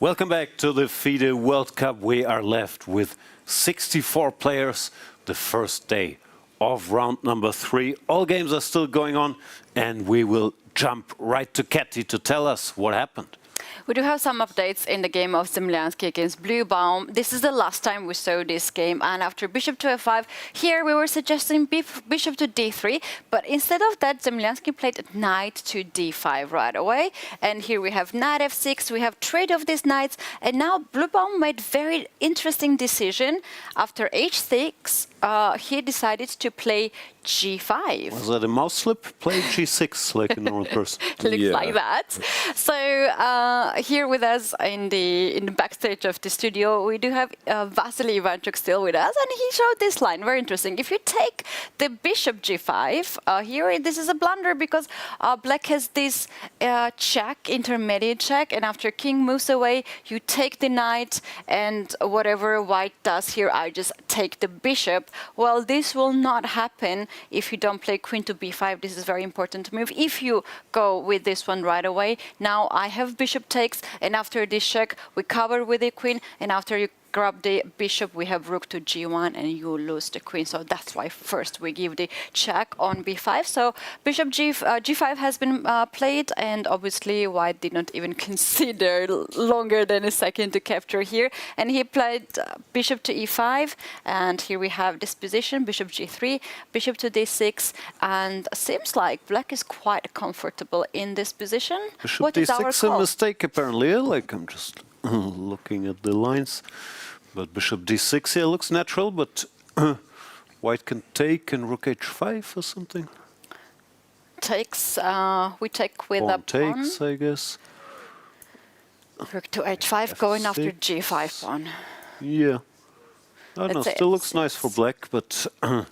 Welcome back to the FIDE World Cup. We are left with 64 players, the first day of round number 3. All games are still going on, and we will jump right to Katy to tell us what happened. We do have some updates in the game of Zemlyansky against Bluebaum. This is the last time we saw this game, and after bishop to f5, here we were suggesting bishop to d3, but instead of that, Zemlyansky played knight to d5 right away. And here we have knight f6, we have trade of these knights, and now Bluebaum made very interesting decision. After h6, he decided to play g5. Was that a mouse slip? Play g6 like a normal person. Looks like that. So here with us in the backstage of the studio, we do have Vasily Ivanchuk still with us, and he showed this line, very interesting. If you take the bishop g5, here this is a blunder because black has this check, intermediate check, and after king moves away, you take the knight, and whatever white does here, I just take the bishop. Well, this will not happen if you don't play queen to b5. This is very important to move. If you go with this one right away, now I have bishop takes, and after this check, we cover with the queen, and after you grab the bishop, we have rook to g1, and you lose the queen. So that's why first we give the check on b5. So bishop g5 has been played, and obviously white did not even consider longer than a second to capture here. And he played bishop to e5, and here we have this position, bishop g3, bishop to d6, and seems like black is quite comfortable in this position. Bishop What is our d6 a call? mistake apparently. Like I'm just looking at the lines. But bishop d6 here looks natural, but white can take and rook h5 or something. Takes, we take with Pawn a pawn. takes, I guess. Rook to h5, going after F6. g5 pawn. Yeah. I don't know, Let's say still looks nice for black, but... How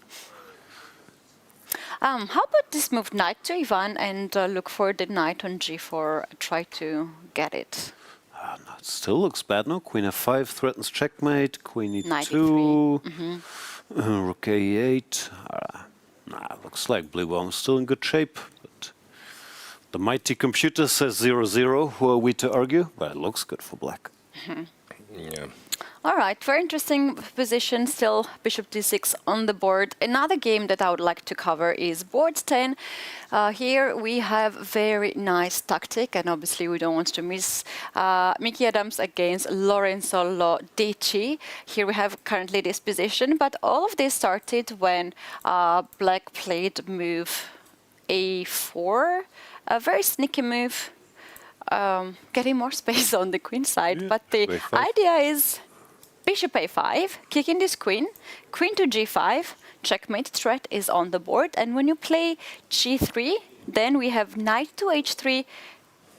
about this move knight to e1 and look for the knight on g4, try to get it. No, it still looks bad, no? Queen f5 threatens checkmate, queen e2, Knight e3. rook a8. Looks like Bluebaum is still in good shape, but the mighty computer says 0-0. Who are we to argue? Well, it looks good for black. Yeah. All right, very interesting position still, bishop d6 on the board. Another game that I would like to cover is board 10. Here we have very nice tactic, and obviously we don't want to miss Mickey Adams against Lorenzo Lo-Dici. Here we have currently this position, but all of this started when black played move a4, a very sneaky move, getting more space on the queen side, but the idea is bishop a5, kicking this queen, queen to g5, checkmate threat is on the board, and when you play g3, then we have knight to h3,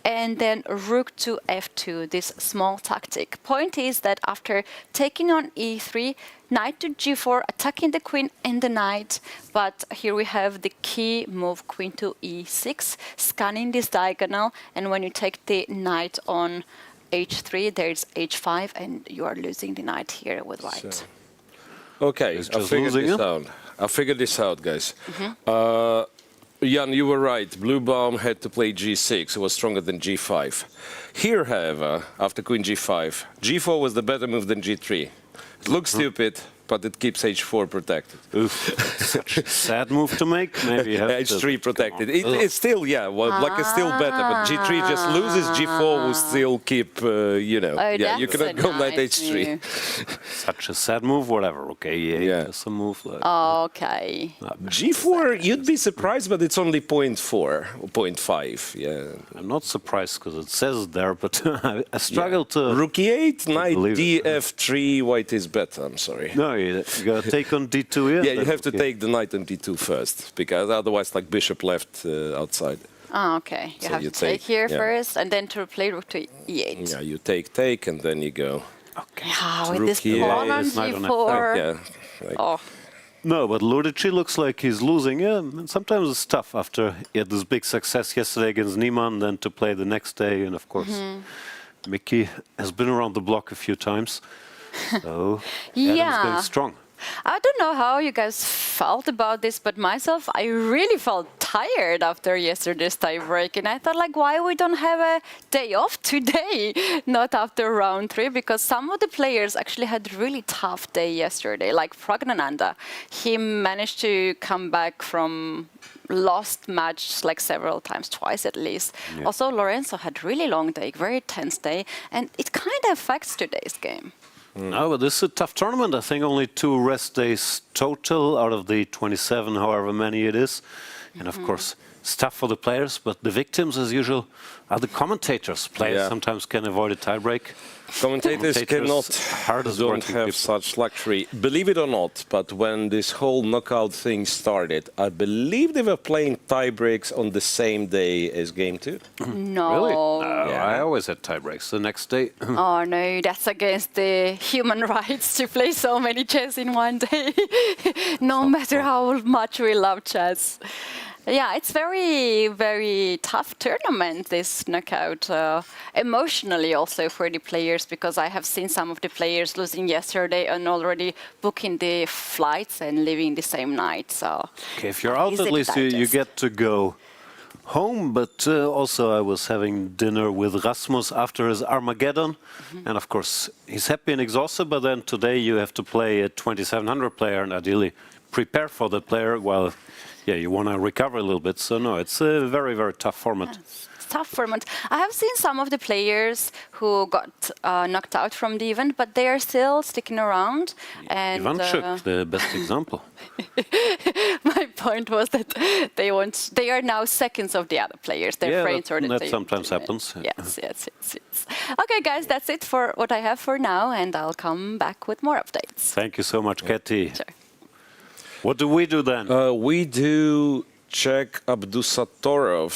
and then rook to f2, this small tactic. Point is that after taking on e3, knight to g4, attacking the queen and the knight, but here we have the key move, queen to e6, scanning this diagonal, and when you take the knight on h3, there's h5, and you are losing the knight here with white. So, okay, I figured this out, guys. Jan, you were right. Bluebaum had to play g6. It was stronger than g5. Here, however, after queen g5, g4 was the better move than g3. It looks stupid, but it keeps h4 protected. Such a sad move to make. Maybe you have h3 protected. It's still, black is still better, but g3 just loses, g4 will still keep, you cannot go knight h3. Such a sad move, whatever. Okay, that's a move. Like, okay. g4, you'd be surprised, but it's only 0.4 or 0.5. Yeah, I'm not surprised because it says there, but I struggle to. Rook e8, knight df3, white is better. I'm sorry. No, you gotta take on d2. Yeah, you have to take the knight on d2 first, because otherwise, like bishop left outside. Oh, okay. You have to take here first, and then to play rook to e8. Yeah, you take, and then you go. Okay. Yeah, with this pawn on g4. No, but Lo-Dici looks like he's losing. Yeah, and sometimes it's tough after he had this big success yesterday against Niemann, then to play the next day, and of course, Mickey has been around the block a few times. So, Adam's going strong. I don't know how you guys felt about this, but myself, I really felt tired after yesterday's tiebreak, and I thought, like, why we don't have a day off today, not after round 3, because some of the players actually had really tough day yesterday, like Praggnanandhaa. He managed to come back from lost match like several times, twice at least. Yeah. Also, Lorenzo had really long day, very tense day, and it kind of affects today's game. No, but this is a tough tournament. I think only 2 rest days total out of the 27, however many it is. And of course, it's tough for the players, but the victims, as usual, are the commentators. Players sometimes can avoid a tiebreak. Commentators don't have such luxury. Believe it or not, but when this whole knockout thing started, I believe they were playing tiebreaks on the same day as game 2. No. Really? No, I always had tiebreaks the next day. Oh no, that's against the human rights to play so many chess in one day. No matter how much we love chess. Yeah, it's very, very tough tournament, this knockout. Emotionally also for the players, because I have seen some of the players losing yesterday and already booking the flights and leaving the same night. So okay, if you're out, at least you get to go home. But also I was having dinner with Rasmus after his Armageddon. And of course, he's happy and exhausted, but then today you have to play a 2700 player and ideally prepare for the player while you want to recover a little bit. So no, it's a very, very tough format. It's tough format. I have seen some of the players who got knocked out from the event, but they are still sticking around. And Ivanchuk, the best example. My point was that they are now seconds of the other players. Their friends or that sometimes happens. Yes. Okay, guys, that's it for what I have for now, and I'll come back with more updates. Thank you so much, Katie. Sure. What do we do then? We do check Abdusattorov.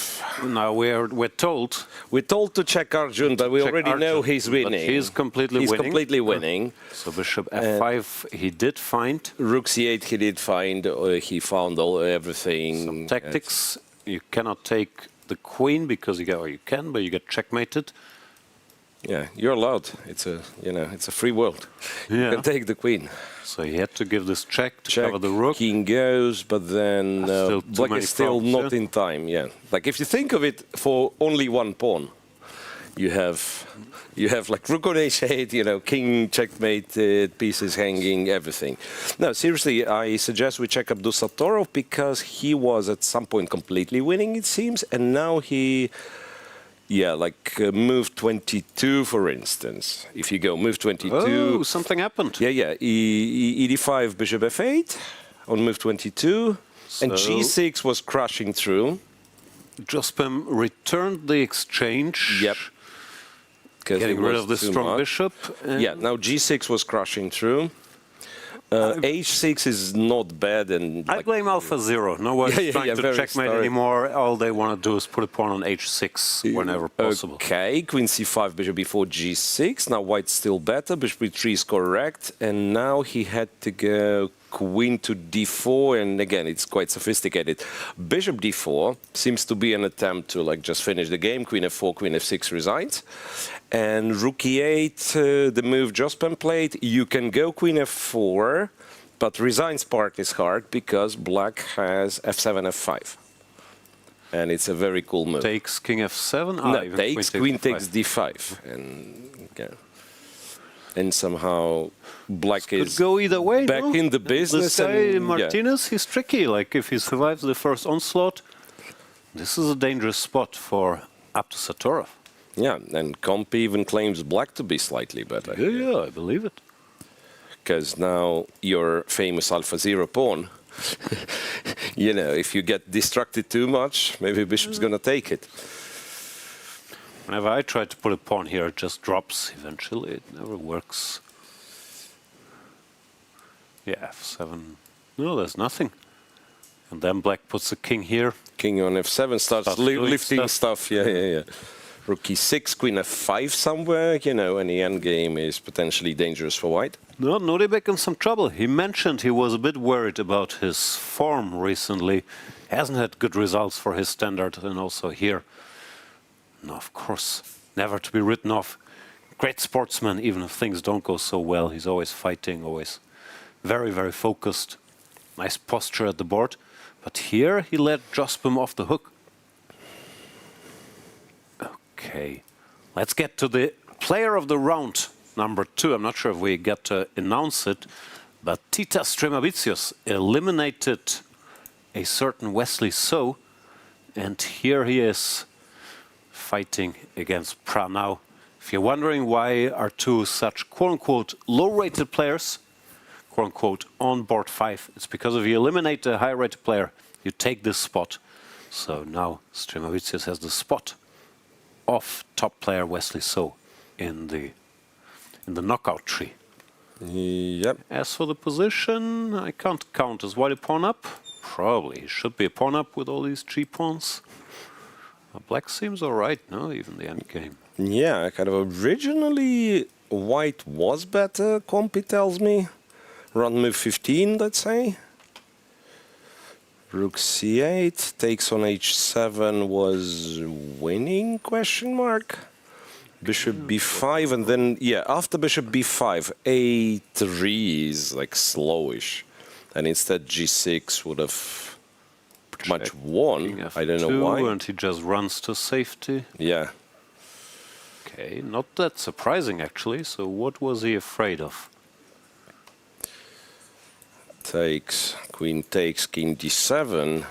Now we're told. We're told to check Arjun, but we already know he's winning. He's completely winning. So Bishop F5 he did find. Rook C8 he did find. He found everything. Some tactics. You cannot take the queen because you can, but you get checkmated. Yeah, you're allowed. It's a free world. You can take the queen. So he had to give this check to cover the rook. King goes, but then black is still not in time. Yeah, like if you think of it, for only one pawn, you have like rook on h8, king checkmate, pieces hanging, everything. No, seriously, I suggest we check Abdusattorov because he was at some point completely winning, it seems, and now he. Yeah, like move 22, for instance. If you go move 22... Oh, something happened. Yeah. E5, bishop f8 on move 22. And g6 was crashing through. Jospin returned the exchange. Yep. Getting rid of the strong bishop. Yeah, now g6 was crashing through. H6 is not bad, and I blame AlphaZero. No one's trying to checkmate anymore. All they want to do is put a pawn on H6 whenever possible. Okay, Queen C5, Bishop B4, G6. Now White's still better. Bishop B3 is correct, and now he had to go Queen to D4, and again it's quite sophisticated. Bishop D4 seems to be an attempt to just finish the game. Queen F4, Queen F6 resigns. And Rook E8, the move Jospin played, you can go Queen F4, but resigns part is hard because Black has F7, F5. And it's a very cool move. Takes King F7? No, takes Queen takes D5. And somehow Black is go either way, back in the business. This guy, Martinez, he's tricky. Like if he survives the first onslaught, this is a dangerous spot for Abdusattorov. Yeah, and Comp even claims Black to be slightly better. Yeah, I believe it. Because now your famous AlphaZero pawn, if you get distracted too much, maybe Bishop's going to take it. Whenever I try to put a pawn here, it just drops eventually. It never works. Yeah, F7. No, there's nothing. And then Black puts the king here. King on F7 starts lifting stuff. Yeah. Rook E6, Queen F5 somewhere, and the endgame is potentially dangerous for White. No, Nodirbek in some trouble. He mentioned he was a bit worried about his form recently. Hasn't had good results for his standard, and also here. No, of course, never to be written off. Great sportsman, even if things don't go so well. He's always fighting, always very, very focused. Nice posture at the board. But here he let Jospim off the hook. Okay, let's get to the player of the round, number 2. I'm not sure if we get to announce it, but Titas Stremavicius eliminated a certain Wesley So, and here he is fighting against Pranav. If you're wondering why are two such quote-unquote low-rated players, quote-unquote on board 5, it's because if you eliminate a high-rated player, you take this spot. So now Stremavicius has the spot of top player Wesley So in the knockout tree. Yep. As for the position, I can't count. Is White a pawn up? Probably. He should be a pawn up with all these G pawns. Black seems alright, no? Even the end game. Yeah, kind of originally White was better, Compy tells me. Run move 15, let's say. Rook c8, takes on h7 was winning, question mark. Bishop b5, and then, yeah, after bishop b5, a3 is like slowish. And instead g6 would have pretty much won. I don't know why. And he just runs to safety. Yeah. Okay, not that surprising actually. So what was he afraid of? Takes, queen takes, king d7.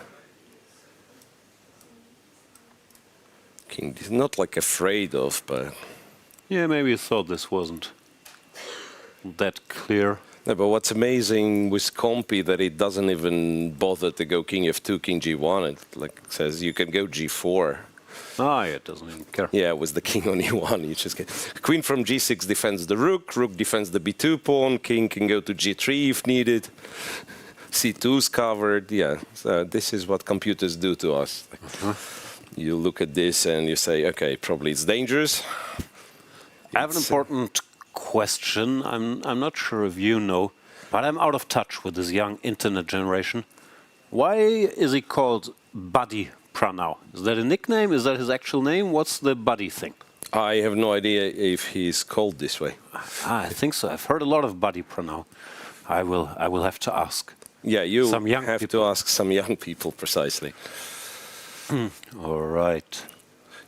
King is not like afraid of, but... Yeah, maybe he thought this wasn't that clear. No, but what's amazing with Compy that it doesn't even bother to go king f2, king g1. It like says you can go g4. Ah, yeah, it doesn't even care. Yeah, with the king on e1, you just get... Queen from g6 defends the rook, rook defends the b2 pawn, king can go to g3 if needed. c2's covered, yeah. So this is what computers do to us. You look at this and you say, okay, probably it's dangerous. I have an important question. I'm not sure if you know, but I'm out of touch with this young internet generation. Why is he called Buddy Pranav? Is that a nickname? Is that his actual name? What's the Buddy thing? I have no idea if he's called this way. I think so. I've heard a lot of Buddy Pranav. I will have to ask. Yeah, you some young have people. to ask some young people precisely. All right.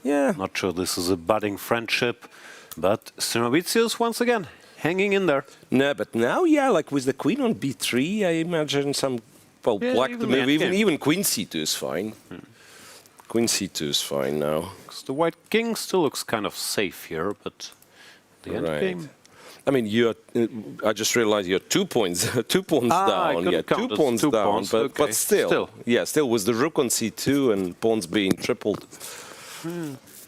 Yeah. Not sure this is a budding friendship, but Stremavicius once again hanging in there. No, but now, yeah, like with the queen on b3, I imagine some, well, yeah, black to move. Even queen c2 is fine. Queen c2 is fine now. The white king still looks kind of safe here, but the end game. I mean, I just realized you're 2 points, 2 pawns down. Yeah, 2 pawns down, but still. Yeah, still with the rook on c2 and pawns being tripled.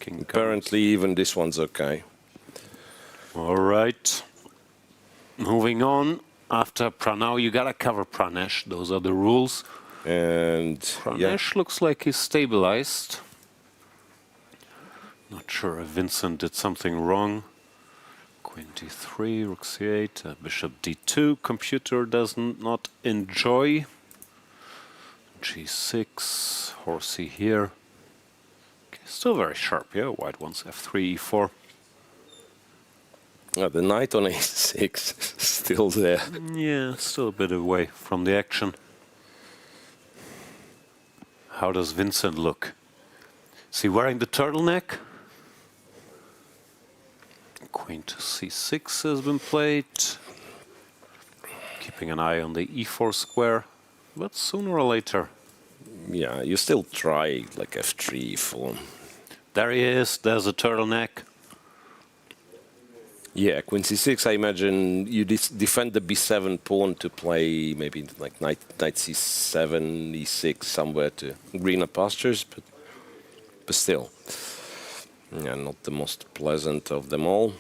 King apparently, even this one's okay. All right. Moving on. After Pranav, you gotta cover Pranesh. Those are the rules. And Pranesh looks like he's stabilized. Not sure if Vincent did something wrong. Queen d3, rook c8, bishop d2. Computer does not enjoy. g6, horsey here. Okay, still very sharp, yeah. White wants f3, e4. The knight on a6 still there. Yeah, still a bit away from the action. How does Vincent look? Is he wearing the turtleneck? Queen to c6 has been played. Keeping an eye on the e4 square. But sooner or later... Yeah, you still try like f3, e4. There he is. There's a turtleneck. Yeah, queen c6, I imagine you defend the b7 pawn to play maybe like knight c7, e6, somewhere to greener pastures, but still. Yeah, not the most pleasant of them all.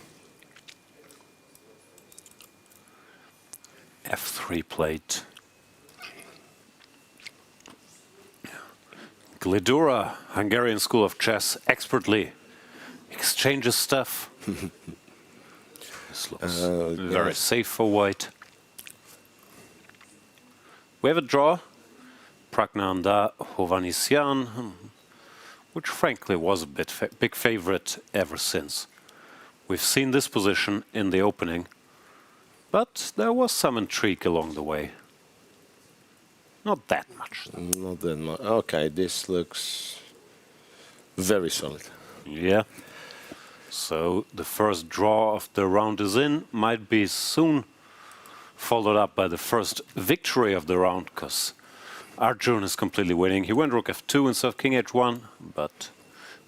f3 played. Gledura, Hungarian School of Chess, expertly exchanges stuff. This looks very safe for white. We have a draw. Praggnanandhaa, Hovhannisyan, which frankly was a big favorite ever since. We've seen this position in the opening, but there was some intrigue along the way. Not that much. Not that much. Okay, this looks very solid. Yeah. So the first draw of the round is in. Might be soon followed up by the first victory of the round, because Arjun is completely winning. He went rook f2 instead of king h1, but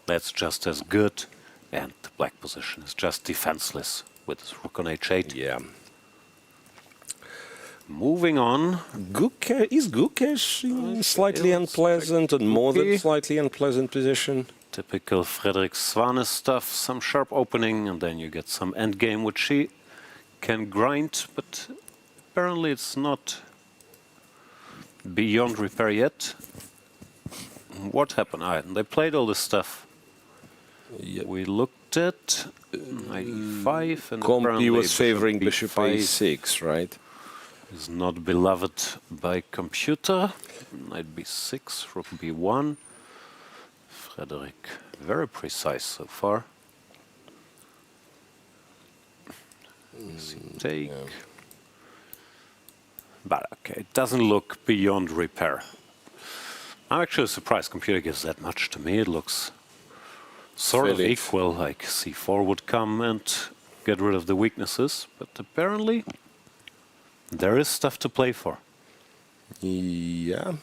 that's just as good. And the black position is just defenseless with his rook on h8. Yeah. Moving on. Is Gukesh in slightly unpleasant and more than slightly unpleasant position? Typical Frederik Svane stuff. Some sharp opening, and then you get some endgame, which he can grind, but apparently it's not beyond repair yet. What happened? They played all this stuff. Yep. We looked at knight e5, and Compy was favoring bishop a6, right? Is not beloved by computer. Knight b6, rook b1. Frederik, very precise so far. Take. Yeah. But okay, it doesn't look beyond repair. I'm actually surprised computer gives that much to me. It looks sort of equal, like c4 would come and get rid of the weaknesses, but apparently there is stuff to play for. Yeah.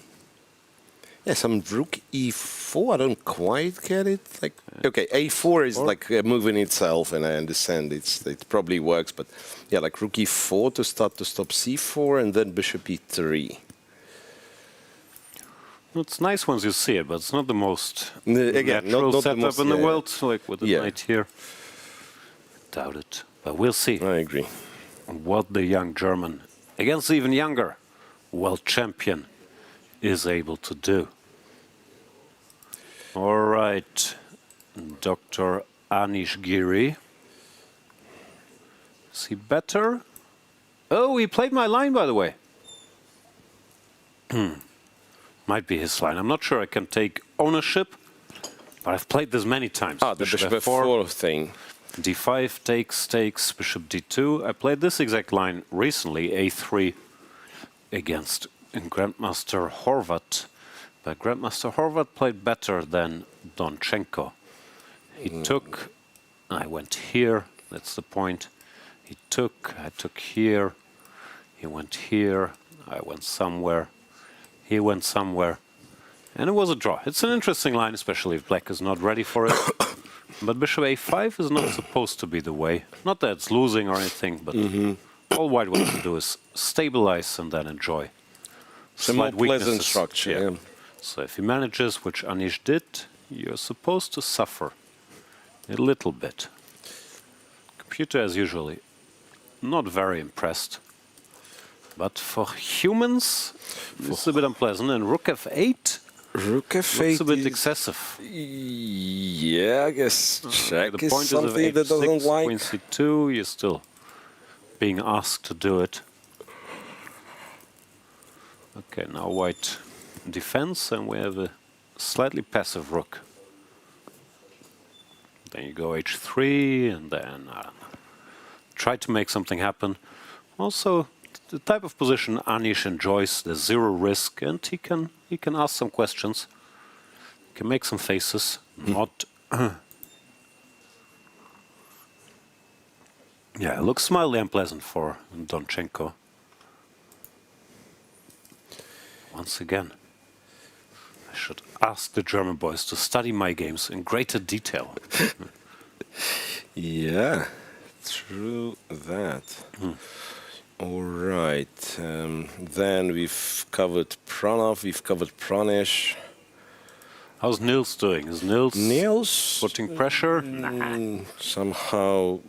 Yeah, some rook e4, I don't quite get it. Like, okay, a4 is like a move in itself, and I understand it probably works, but yeah, like rook e4 to stop c4, and then bishop e3. It's nice once you see it, but it's not the most again, natural not setup the most, in the world, like with the Yeah. knight here. Doubt it, but we'll see. I agree. What the young German, against even younger, world champion is able to do. All right, Dr. Anish Giri. Is he better? Oh, he played my line, by the way. Might be his line. I'm not sure I can take ownership, but I've played this many times. Ah, the bishop f4 thing. d5 takes, bishop d2. I played this exact line recently, a3, against Grandmaster Horvat. But Grandmaster Horvat played better than Donchenko. He took, I went here, that's the point. He took, I took here, he went here, I went somewhere, he went somewhere, and it was a draw. It's an interesting line, especially if black is not ready for it. But bishop a5 is not supposed to be the way. Not that it's losing or anything, but all white wants to do is stabilize and then enjoy. It's a more pleasant structure. Yeah. So if he manages, which Anish did, you're supposed to suffer a little bit. Computer, as usually, not very impressed. But for humans, it's a bit unpleasant. And rook f8 Rook f8 looks a bit excessive. Yeah, I guess check the is point something is that doesn't like. Queen c2, you're still being asked to do it. Okay, now white defense, and we have a slightly passive rook. Then you go h3, and then try to make something happen. Also, the type of position Anish enjoys, the zero risk, and he can ask some questions. He can make some faces. Not. Yeah, it looks mildly unpleasant for Donchenko. Once again, I should ask the German boys to study my games in greater detail. Yeah, true that. All right, then we've covered Pranav, we've covered Pranesh. How's Nils doing? Is Nils putting pressure? Nah. Somehow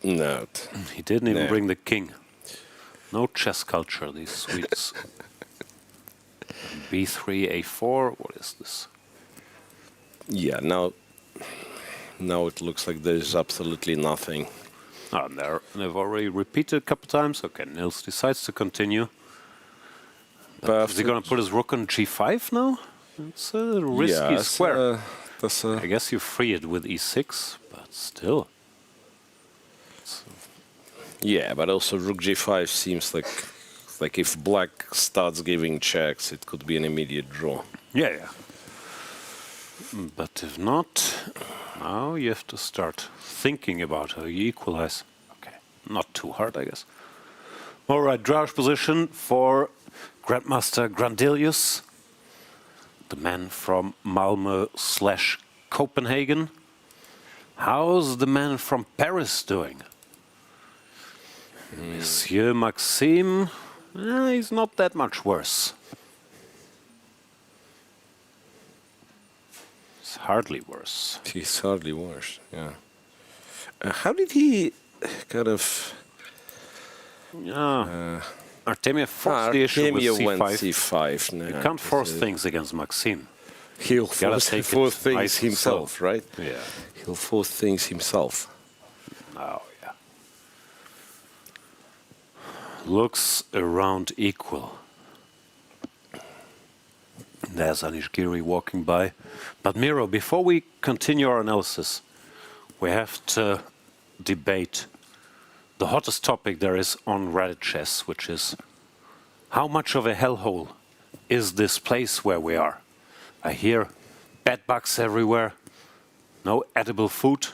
not. He didn't even bring the king. No chess culture, these Swedes. b3, a4, what is this? Yeah, now it looks like there's absolutely nothing. Oh, they've already repeated a couple times. Okay, Nils decides to continue. Is he going to put his rook on g5 now? It's a risky square. I guess you free it with e6, but still. Yeah, but also rook g5 seems like Like if black starts giving checks, it could be an immediate draw. Yeah. But if not, now you have to start thinking about how you equalize. Okay, not too hard, I guess. All right, drawage position for Grandmaster Grandelius, the man from Malmö/Copenhagen. How's the man from Paris doing? Monsieur Maxime, he's not that much worse. It's hardly worse. He's hardly worse, yeah. How did he kind of... Artemiev forced the issue with Artemiev c5. went c5. No, You can't force things against Maxime. He'll force things nice himself, slow. right? Yeah. He'll force things himself. Oh, yeah. Looks around equal. There's Anish Giri walking by. But Miro, before we continue our analysis, we have to debate the hottest topic there is on Reddit chess, which is how much of a hellhole is this place where we are? I hear bed bugs everywhere, no edible food.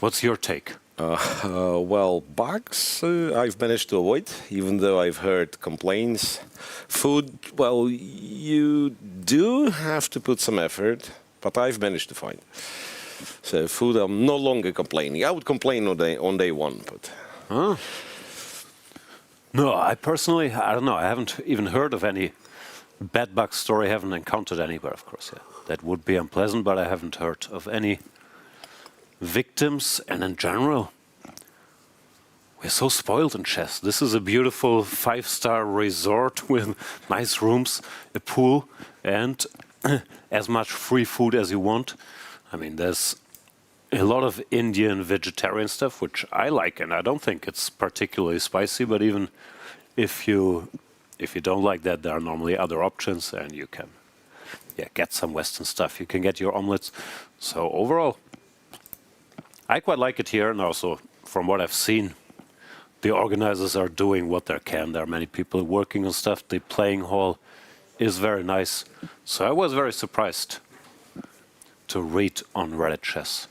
What's your take? Well, bugs I've managed to avoid, even though I've heard complaints. Food, well, you do have to put some effort, but I've managed to find. So food, I'm no longer complaining. I would complain on day one, but... Huh? No, I personally, I don't know. I haven't even heard of any bed bug story. I haven't encountered anywhere, of course. Yeah. That would be unpleasant, but I haven't heard of any victims. And in general, we're so spoiled in chess. This is a beautiful 5-star resort with nice rooms, a pool, and as much free food as you want. I mean, there's a lot of Indian vegetarian stuff, which I like, and I don't think it's particularly spicy, but even if you don't like that, there are normally other options, and you can get some Western stuff. You can get your omelets. So overall, I quite like it here, and also from what I've seen, the organizers are doing what they can. There are many people working on stuff. The playing hall is very nice. So I was very surprised to read on Reddit Chess.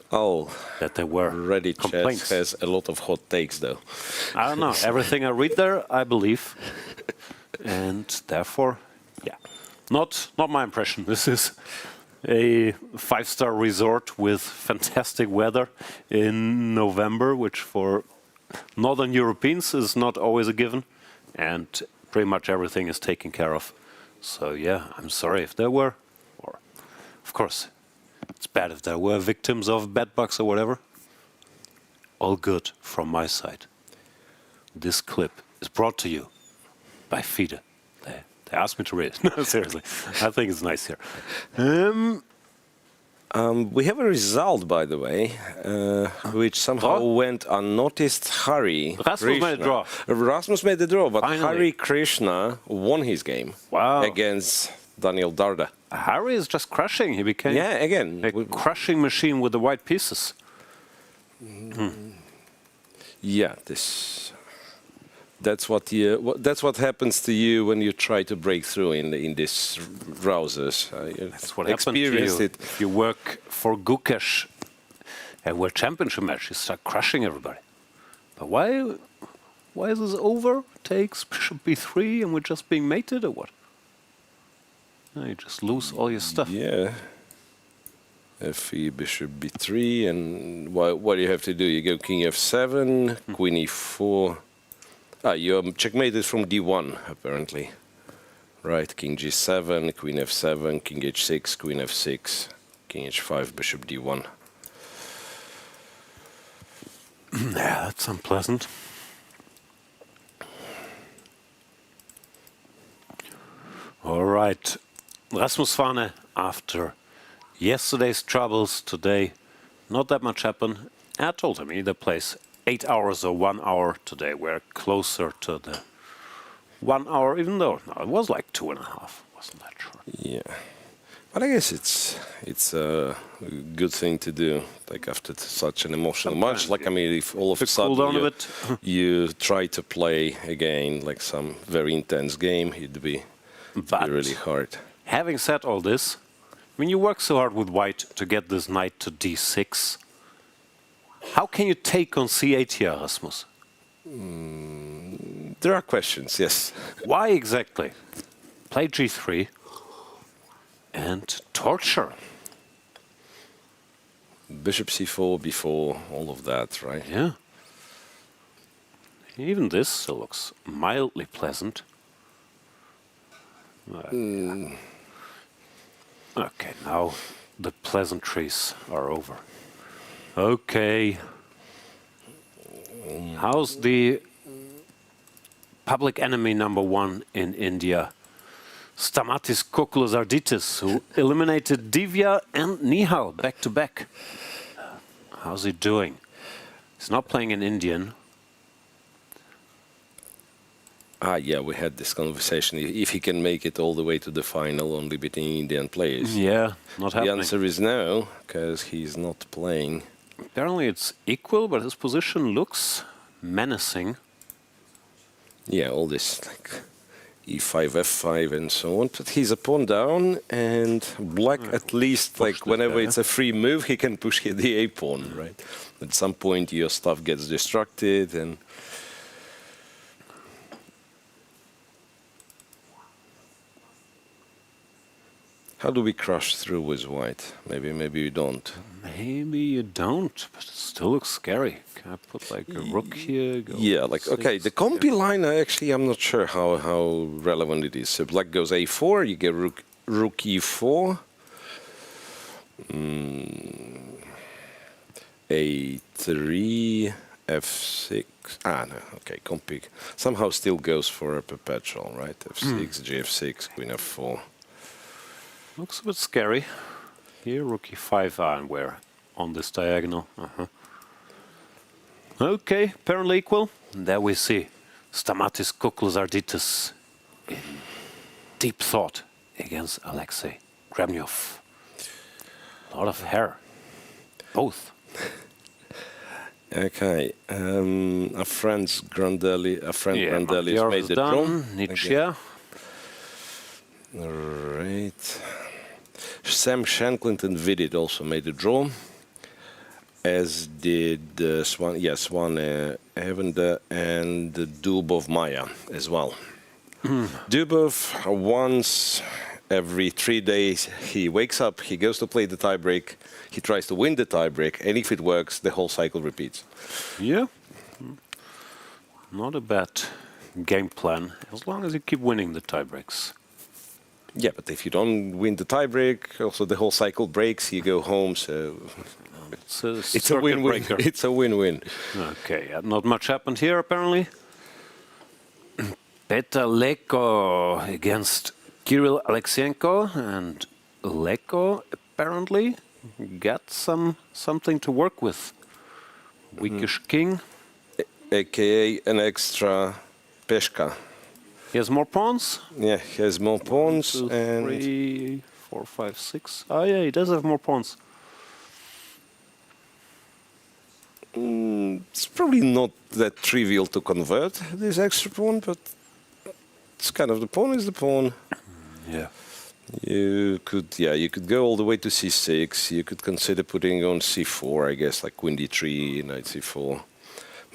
Oh, that there were Reddit complaints. Chess has a lot of hot takes, though. I don't know. Everything I read there, I believe. And therefore, not my impression. This is a 5-star resort with fantastic weather in November, which for Northern Europeans is not always a given. And pretty much everything is taken care of. So I'm sorry if there were, or of course, it's bad if there were victims of bed bugs or whatever. All good from my side. This clip is brought to you by FIDE. They asked me to read it. No, seriously. I think it's nice here. We have a result, by the way, which somehow went unnoticed. Rasmus made a draw. Rasmus made the draw, but Finally. Hari Krishna won his game against Daniel Darda. Hari is just crushing. He became a crushing machine with the white pieces. Yeah, that's what happens to you when you try to break through in these browsers. That's what happened to you. If you work for Gukesh at World Championship match, you start crushing everybody. But why is this over? Takes bishop b3 and we're just being mated or what? No, you just lose all your stuff. Yeah. Fe bishop b3, and what do you have to do? You go king f7, queen e4. You checkmated from d1, apparently. Right, king g7, queen f7, king h6, queen f6, king h5, bishop d1. Yeah, that's unpleasant. All right. Rasmus Svane, after yesterday's troubles, today not that much happened. I told him either plays 8 hours or 1 hour today. We're closer to the 1 hour, even though it was like 2.5. Wasn't that short? Yeah. But I guess it's a good thing to do, like after such an emotional match. Like, I mean, if all of a sudden you try to play again, like some very intense game, it'd be really hard. Having said all this, when you work so hard with white to get this knight to d6, how can you take on c8 here, Rasmus? There are questions, yes. Why exactly? Play g3 and torture. Bishop c4, b4, all of that, right? Yeah. Even this still looks mildly pleasant. Okay, now the pleasantries are over. Okay. How's the public enemy #1 in India? Stamatis Koklosarditis, who eliminated Divya and Nihal back to back. How's he doing? He's not playing in Indian. Yeah, we had this conversation. If he can make it all the way to the final, only beating Indian players. Yeah, not happening. The answer is no, because he's not playing. Apparently it's equal, but his position looks menacing. Yeah, all this like e5, f5, and so on. But he's a pawn down, and black at least, like whenever it's a free move, he can push the a pawn, right? At some point, your stuff gets distracted, and how do we crush through with white? Maybe you don't. Maybe you don't, but it still looks scary. Can I put like a rook here? Yeah, like, okay, the compi line, actually, I'm not sure how relevant it is. So black goes a4, you get rook e4. A3, f6. No, okay, compi somehow still goes for a perpetual, right? f6, gf6, queen f4. Looks a bit scary. Here, rook e5, and we're on this diagonal. Okay, apparently equal. And there we see Stamatis Koklosarditis in deep thought against Alexei Gremyov. A lot of hair. Both. Okay. A friend Grandelli has made the draw. Nietzsche. All right. Sam Shankland and Vidit also made a draw, as did Svane Evende and Dubov Maya as well. Dubov, once every 3 days, he wakes up, he goes to play the tiebreak, he tries to win the tiebreak, and if it works, the whole cycle repeats. Yeah. Not a bad game plan, as long as you keep winning the tiebreaks. Yeah, but if you don't win the tiebreak, also the whole cycle breaks, you go home, so it's a win-win. It's a win-win. Okay, not much happened here, apparently. Petr Leko against Kirill Alexyenko, and Leko apparently got something to work with. Weakish king. AKA an extra peshka. He has more pawns? Yeah, he has more pawns. 1, 2, 3, 4, 5, 6. Oh yeah, he does have more pawns. It's probably not that trivial to convert this extra pawn, but it's kind of the pawn is the pawn. Yeah. You could go all the way to c6. You could consider putting on c4, I guess, like queen d3, knight c4,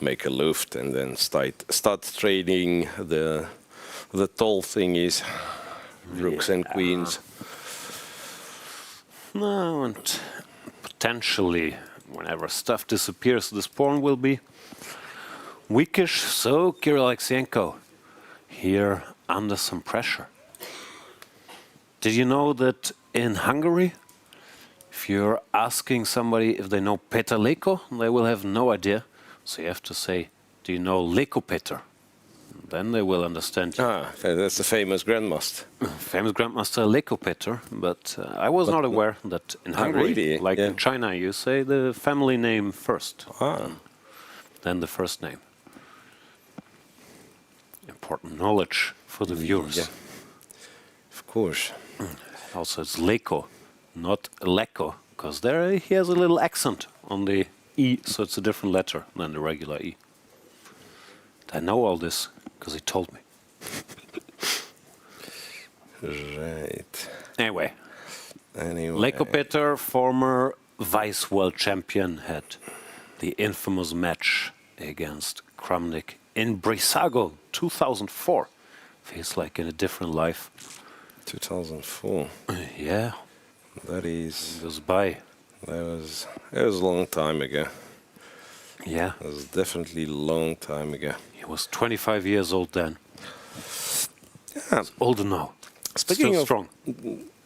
make a luft, and then start trading the tall thing is rooks and queens. No, and potentially, whenever stuff disappears, this pawn will be weakish. So Kirill Alexyenko here under some pressure. Did you know that in Hungary, if you're asking somebody if they know Petr Leko, they will have no idea. So you have to say, do you know Leko Petr? Then they will understand you. That's the famous grandmaster. Famous grandmaster Leko Petr, but I was not aware that in Hungary, really? like in China, you say the family name first, then the first name. Important knowledge for the viewers. Yeah. Of course. Also, it's Leko, not Leko, because there he has a little accent on the E, so it's a different letter than the regular E. I know all this because he told me. Right. Anyway. Leko Peter, former vice world champion, had the infamous match against Kramnik in Brissago 2004. Feels like in a different life. 2004. Yeah. That is. It goes by. It was a long time ago. Yeah. It was definitely a long time ago. He was 25 years old then. Yeah. He's older now. Speaking Still of strong.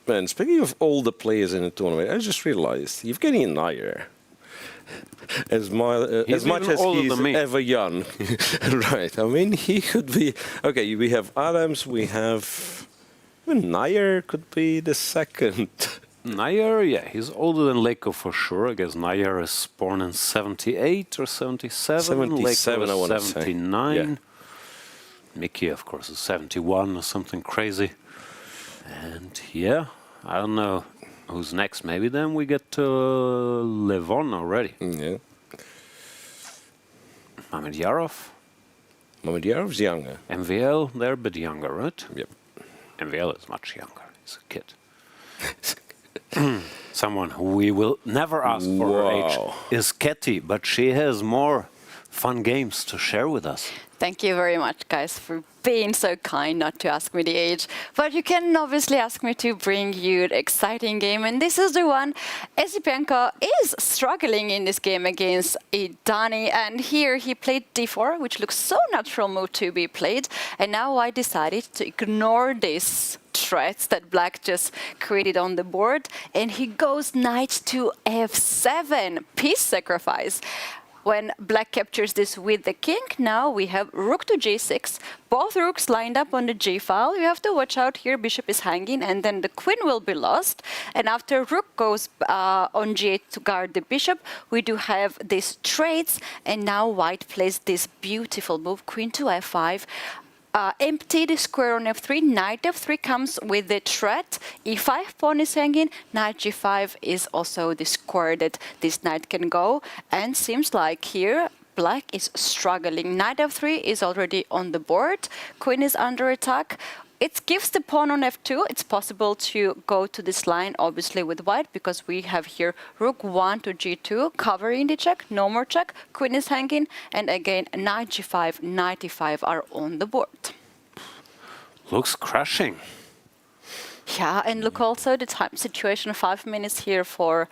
Man, speaking of older players in the tournament, I just realized Evgeny Nair, as much as he's ever young, right? I mean, he could be. Okay, we have Adams, we have. Nair could be the second. Nair, yeah, he's older than Leko for sure. I guess Nair is born in 78 or 77. 77, Leko I want to is say. 79. Yeah. Mickey, of course, is 71 or something crazy. And yeah, I don't know who's next. Maybe then we get to Levon already. Yeah. Mamedyarov. Mamedyarov's younger. MVL, they're a bit younger, right? Yep. MVL is much younger. He's a kid. Someone who we will never ask for her age is Ketty, but she has more fun games to share with us. Thank you very much, guys, for being so kind not to ask me the age. But you can obviously ask me to bring you an exciting game. And this is the one. Esipenko is struggling in this game against Idani. And here he played d4, which looks so natural move to be played. And now I decided to ignore this threats that black just created on the board. And he goes knight to f7, piece sacrifice. When black captures this with the king, now we have rook to g6. Both rooks lined up on the g file. You have to watch out here, bishop is hanging, and then the queen will be lost. And after rook goes on g8 to guard the bishop, we do have these trades, and now white plays this beautiful move, queen to f5. Empty the square on f3, knight f3 comes with the threat, e5 pawn is hanging, knight g5 is also the square that this knight can go, and seems like here black is struggling. Knight f3 is already on the board, queen is under attack. It gives the pawn on f2. It's possible to go to this line, obviously, with white, because we have here rook 1 to g2, covering the check, no more check, queen is hanging, and again, knight g5, knight e5 are on the board. Looks crashing. Yeah, and look also the time situation, 5 minutes here for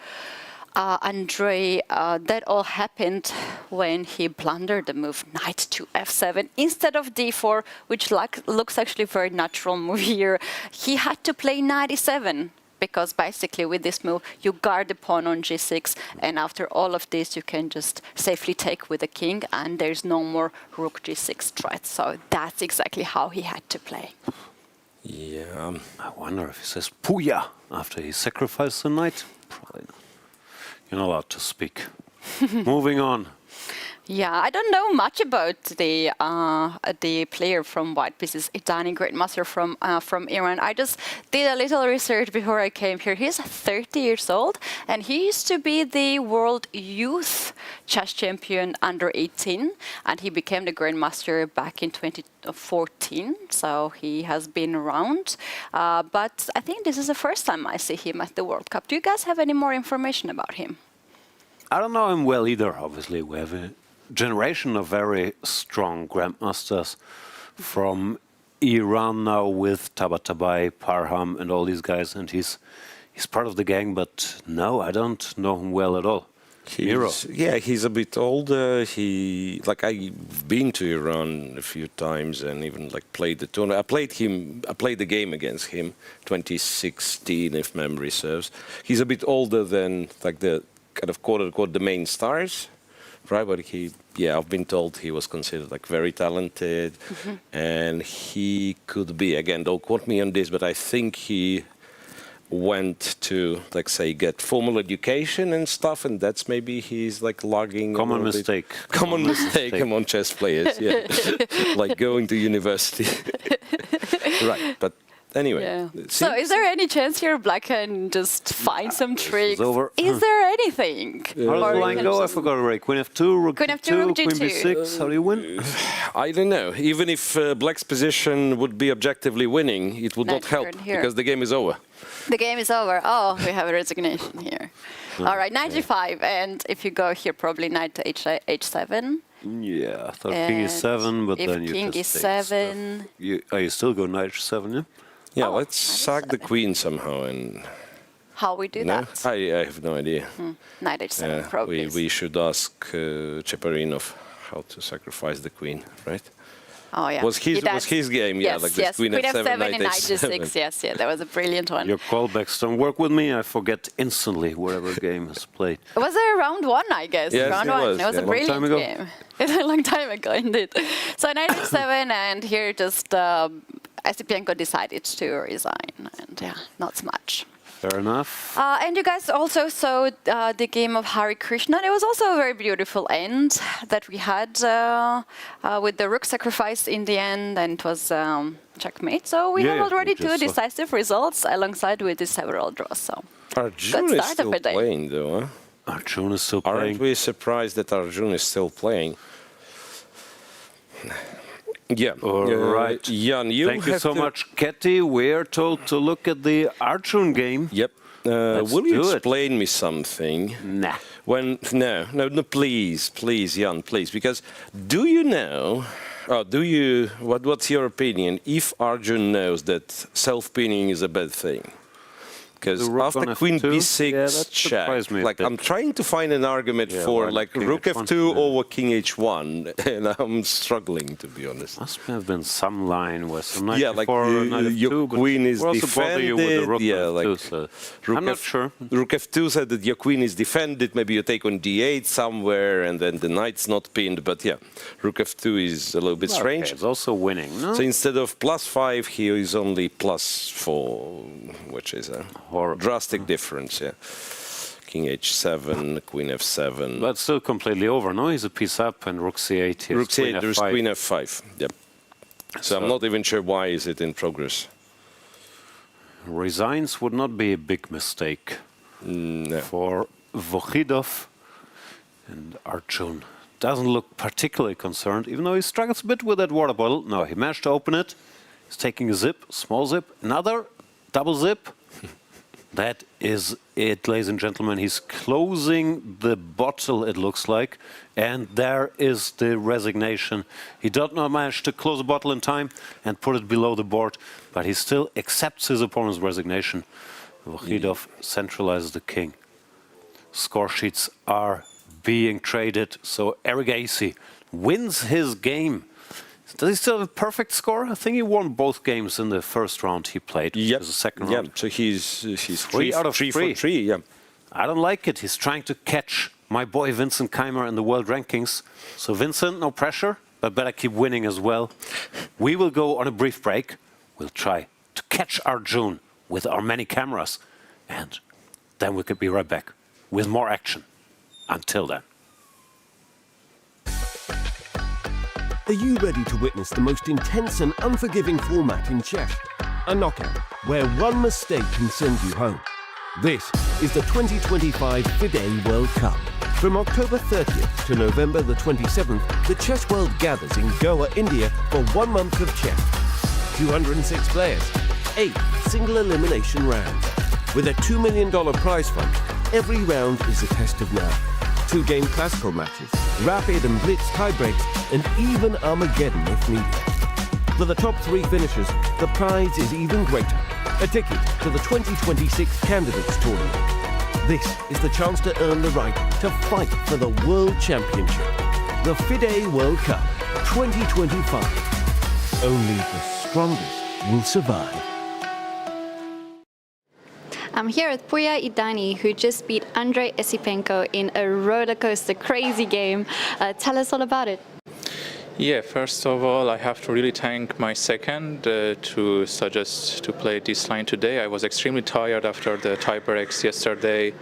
Andrei. That all happened when he blundered the move knight to f7 instead of d4, which looks actually very natural move here. He had to play knight e7 because basically with this move you guard the pawn on g6, and after all of this you can just safely take with the king, and there's no more rook g6 threat. So that's exactly how he had to play. Yeah. I wonder if he says Puya after he sacrificed the knight. Probably not. You're not allowed to speak. Moving on. Yeah, I don't know much about the player from White Pieces, Idani, Grandmaster from Iran. I just did a little research before I came here. He's 30 years old, and he used to be the World Youth Chess Champion under 18, and he became the Grandmaster back in 2014. So he has been around, but I think this is the first time I see him at the World Cup. Do you guys have any more information about him? I don't know him well either. Obviously, we have a generation of very strong grandmasters from Iran now with Tabatabai, Parham, and all these guys, and he's part of the gang. But no, I don't know him well at all. Yeah, he's a bit older. I've been to Iran a few times and even played the tournament. I played the game against him, 2016, if memory serves. He's a bit older than the kind of quote-unquote the main stars, right? But I've been told he was considered very talented, and he could be, again, don't quote me on this, but I think he went to, get formal education and stuff, and that's maybe he's logging. Common mistake among chess players, yeah. Going to university. Right, but anyway. Yeah. So is there any chance here Black can just find some tricks? over. Is there anything? How does the line go? I forgot already. Queen f2, rook Queen f2, d2, rook queen g2. b6. How do you win? I don't know. Even if Black's position would be objectively winning, it would not help because the game is over. The game is over. Oh, we have a resignation here. All right, 95. And if you go here, probably knight to h7. Yeah, I thought king e7, but then you king just e7. You still go knight h7, yeah? Yeah, let's sack the queen somehow and... How we do that? I have no idea. Knight h7, probably. We should ask Cheparinov how to sacrifice the queen, right? Oh, yeah. Was his game, yeah, yes, like yes. this queen f7, and knight knight h7. g6, yes, yeah, that was a brilliant one. Your callbacks don't work with me. I forget instantly whatever game is played. Was there round one, I guess? Yes, round it one. was, It was a yeah. brilliant game. It's a long time ago, indeed. So knight h7, and here just Esipenko decided to resign, and yeah, not so much. Fair enough. And you guys also saw the game of Hare Krishna. It was also a very beautiful end that we had with the rook sacrifice in the end, and it was checkmate. So we have already two decisive results alongside with the several draws. So Arjun is still playing, though. Huh? Arjun is still playing. Aren't we surprised that Arjun is still playing? Yeah. All right. Jan, Thank you so much, Ketty. We're told to look at the Arjun game. Yep. Will you explain me something? Nah. No, please, Jan, please. Because do you know, what's your opinion if Arjun knows that self-pinning is a bad thing? Because after queen b6 check, like I'm trying to find an argument for like rook f2 over king h1, and I'm struggling, to be honest. Must have been some line where some knight like f4, your queen is defended. I'm not sure. Rook f2 said that your queen is defended. Maybe you take on d8 somewhere, and then the knight's not pinned. But yeah, rook f2 is a little bit strange. It's also winning. No? So instead of +5, here is only +4, which is a drastic difference, yeah. King h7, queen f7. But still completely over, no? He's a piece up and rook c8. Rook c8, there's queen f5, yep. So I'm not even sure why is it in progress. Resigns would not be a big mistake for Vokhidov, and Arjun doesn't look particularly concerned, even though he struggles a bit with that water bottle. No, he managed to open it. He's taking a zip, small zip, another double zip. That is it, ladies and gentlemen. He's closing the bottle, it looks like. And there is the resignation. He did not manage to close the bottle in time and put it below the board, but he still accepts his opponent's resignation. Vokhidov centralizes the king. Score sheets are being traded, so Erigaisi wins his game. Does he still have a perfect score? I think he won both games in the first round he played. Yep. The second round. So he's 3 out of 3 for 3. Yeah. I don't like it. He's trying to catch my boy Vincent Keymer in the world rankings. So Vincent, no pressure, but better keep winning as well. We will go on a brief break. We'll try to catch Arjun with our many cameras, and then we could be right back with more action. Until then. Are you ready to witness the most intense and unforgiving format in chess? A knockout, where one mistake can send you home. This is the 2025 FIDE World Cup. From October 30th to November the 27th, the chess world gathers in Goa, India for 1 month of chess. 206 players, 8 single elimination rounds. With a $2 million prize fund, every round is a test of nerve. 2-game classical matches, rapid and blitz tiebreaks, and even Armageddon if needed. For the top 3 finishers, the prize is even greater. A ticket to the 2026 Candidates Tournament. This is the chance to earn the right to fight for the World Championship. The FIDE World Cup 2025. Only the strongest will survive. I'm here with Puya Idani, who just beat Andrei Esipenko in a roller coaster crazy game. Tell us all about it. Yeah, first of all, I have to really thank my second to suggest to play this line today. I was extremely tired after the tiebreaks yesterday.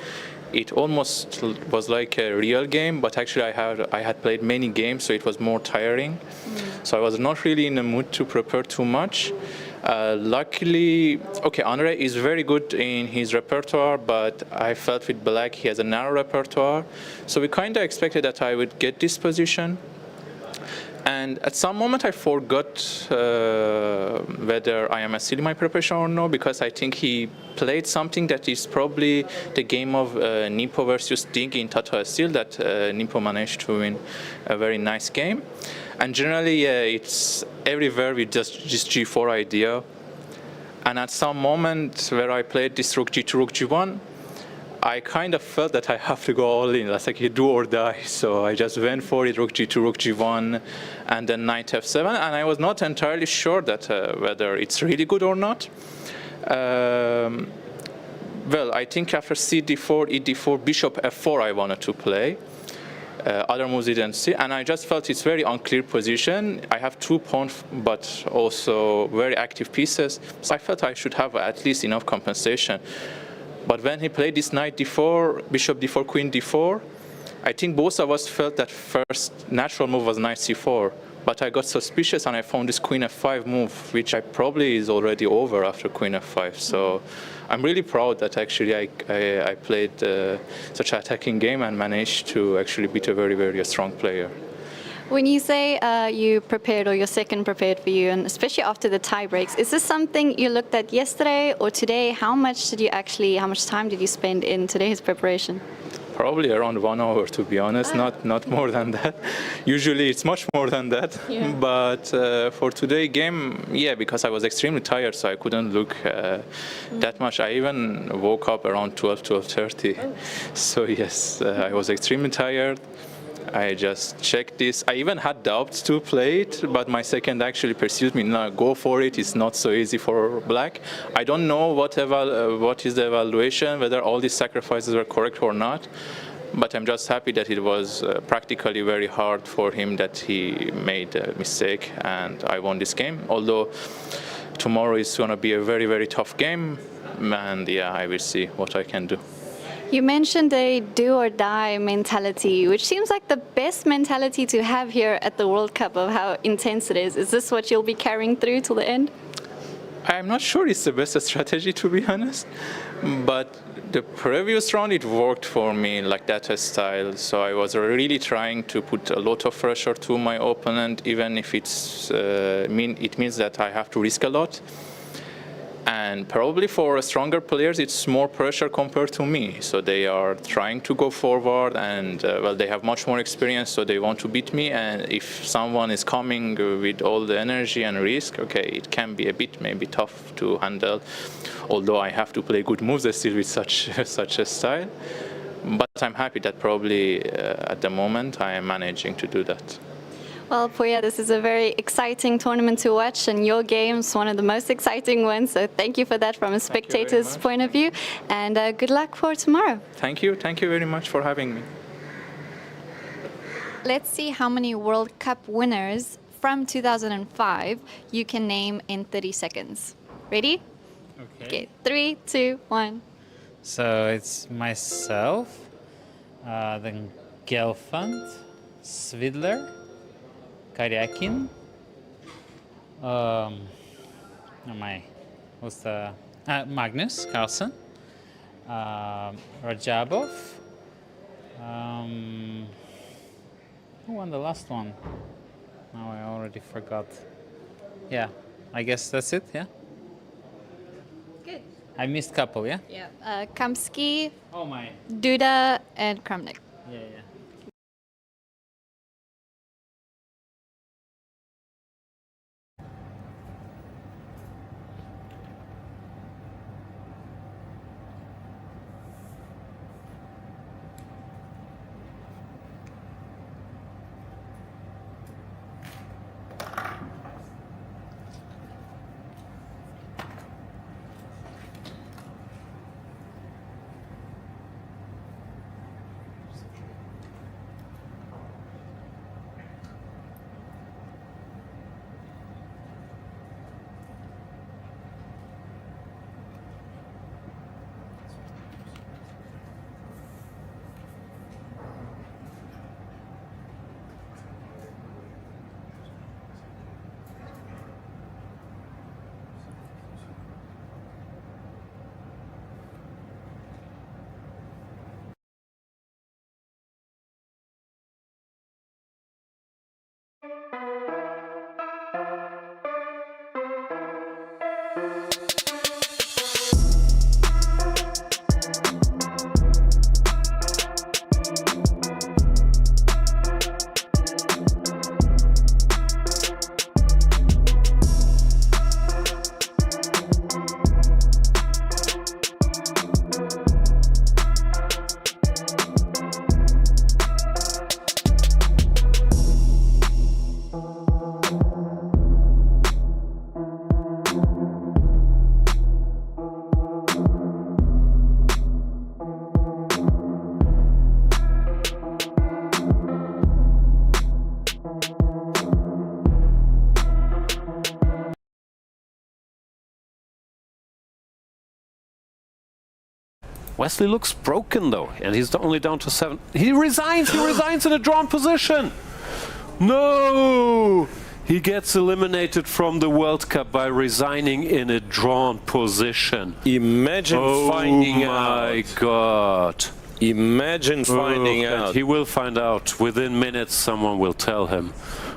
It almost was like a real game, but actually I had played many games, so it was more tiring. So I was not really in the mood to prepare too much. Luckily, okay, Andre is very good in his repertoire, but I felt with black he has a narrow repertoire. So we kind of expected that I would get this position. And at some moment I forgot whether I am still in my preparation or no, because I think he played something that is probably the game of Nimpo versus Ding in Tata Steel that Nimpo managed to win a very nice game. And generally, it's everywhere with just this G4 idea. And at some moment where I played this Rook G2, Rook G1, I kind of felt that I have to go all in, like you do or die. So I just went for it, Rook G2, Rook G1, and then Knight F7. And I was not entirely sure that whether it's really good or not. Well, I think after CD4, ED4, Bishop F4 I wanted to play. Other moves didn't see, and I just felt it's very unclear position. I have 2 pawns, but also very active pieces. So I felt I should have at least enough compensation. But when he played this Knight D4, Bishop D4, Queen D4, I think both of us felt that first natural move was Knight C4. But I got suspicious and I found this Queen F5 move, which I probably is already over after Queen F5. So I'm really proud that actually I played such an attacking game and managed to actually beat a very, very strong player. When you say you prepared or your second prepared for you, and especially after the tie breaks, is this something you looked at yesterday or today? How much time did you spend in today's preparation? Probably around 1 hour, to be honest, not more than that. Usually it's much more than that. Yeah. But for today's game, yeah, because I was extremely tired, so I couldn't look that much. I even woke up around 12:30. Oh. So yes, I was extremely tired. I just checked this. I even had doubts to play it, but my second actually pursued me. No, go for it. It's not so easy for black. I don't know what is the evaluation, whether all these sacrifices were correct or not. But I'm just happy that it was practically very hard for him that he made a mistake, and I won this game. Although tomorrow is going to be a very, very tough game, and yeah, I will see what I can do. You mentioned a do-or-die mentality, which seems like the best mentality to have here at the World Cup of how intense it is. Is this what you'll be carrying through till the end? I'm not sure it's the best strategy, to be honest. But the previous round, it worked for me like that style. So I was really trying to put a lot of pressure to my opponent, even if it means that I have to risk a lot. And probably for stronger players, it's more pressure compared to me. So they are trying to go forward, and well, they have much more experience, so they want to beat me. And if someone is coming with all the energy and risk, okay, it can be a bit maybe tough to handle. Although I have to play good moves still with such a style. But I'm happy that probably at the moment I am managing to do that. Well, Puya, this is a very exciting tournament to watch, and your game's one of the most exciting ones. So thank you for that from a spectator's point of view, and good luck for tomorrow. Thank you very much for having me. Let's see how many World Cup winners from 2005 you can name in 30 seconds. Ready? Okay. 3, 2, 1. So it's myself, then Gelfand, Svidler, Karyakin, Magnus Carlsen, Rajabov. Who won the last one? Now I already forgot. Yeah, I guess that's it, yeah? Good. I missed a couple, yeah? Yeah. Kamsky, my. Duda, and Kramnik. Yeah. Wesley looks broken though, and he's only down to 7. He resigns in a drawn position. No! He gets eliminated from the World Cup by resigning in a drawn position. Imagine finding out. Oh my God. Imagine finding out. And he will find out. Within minutes, someone will tell him.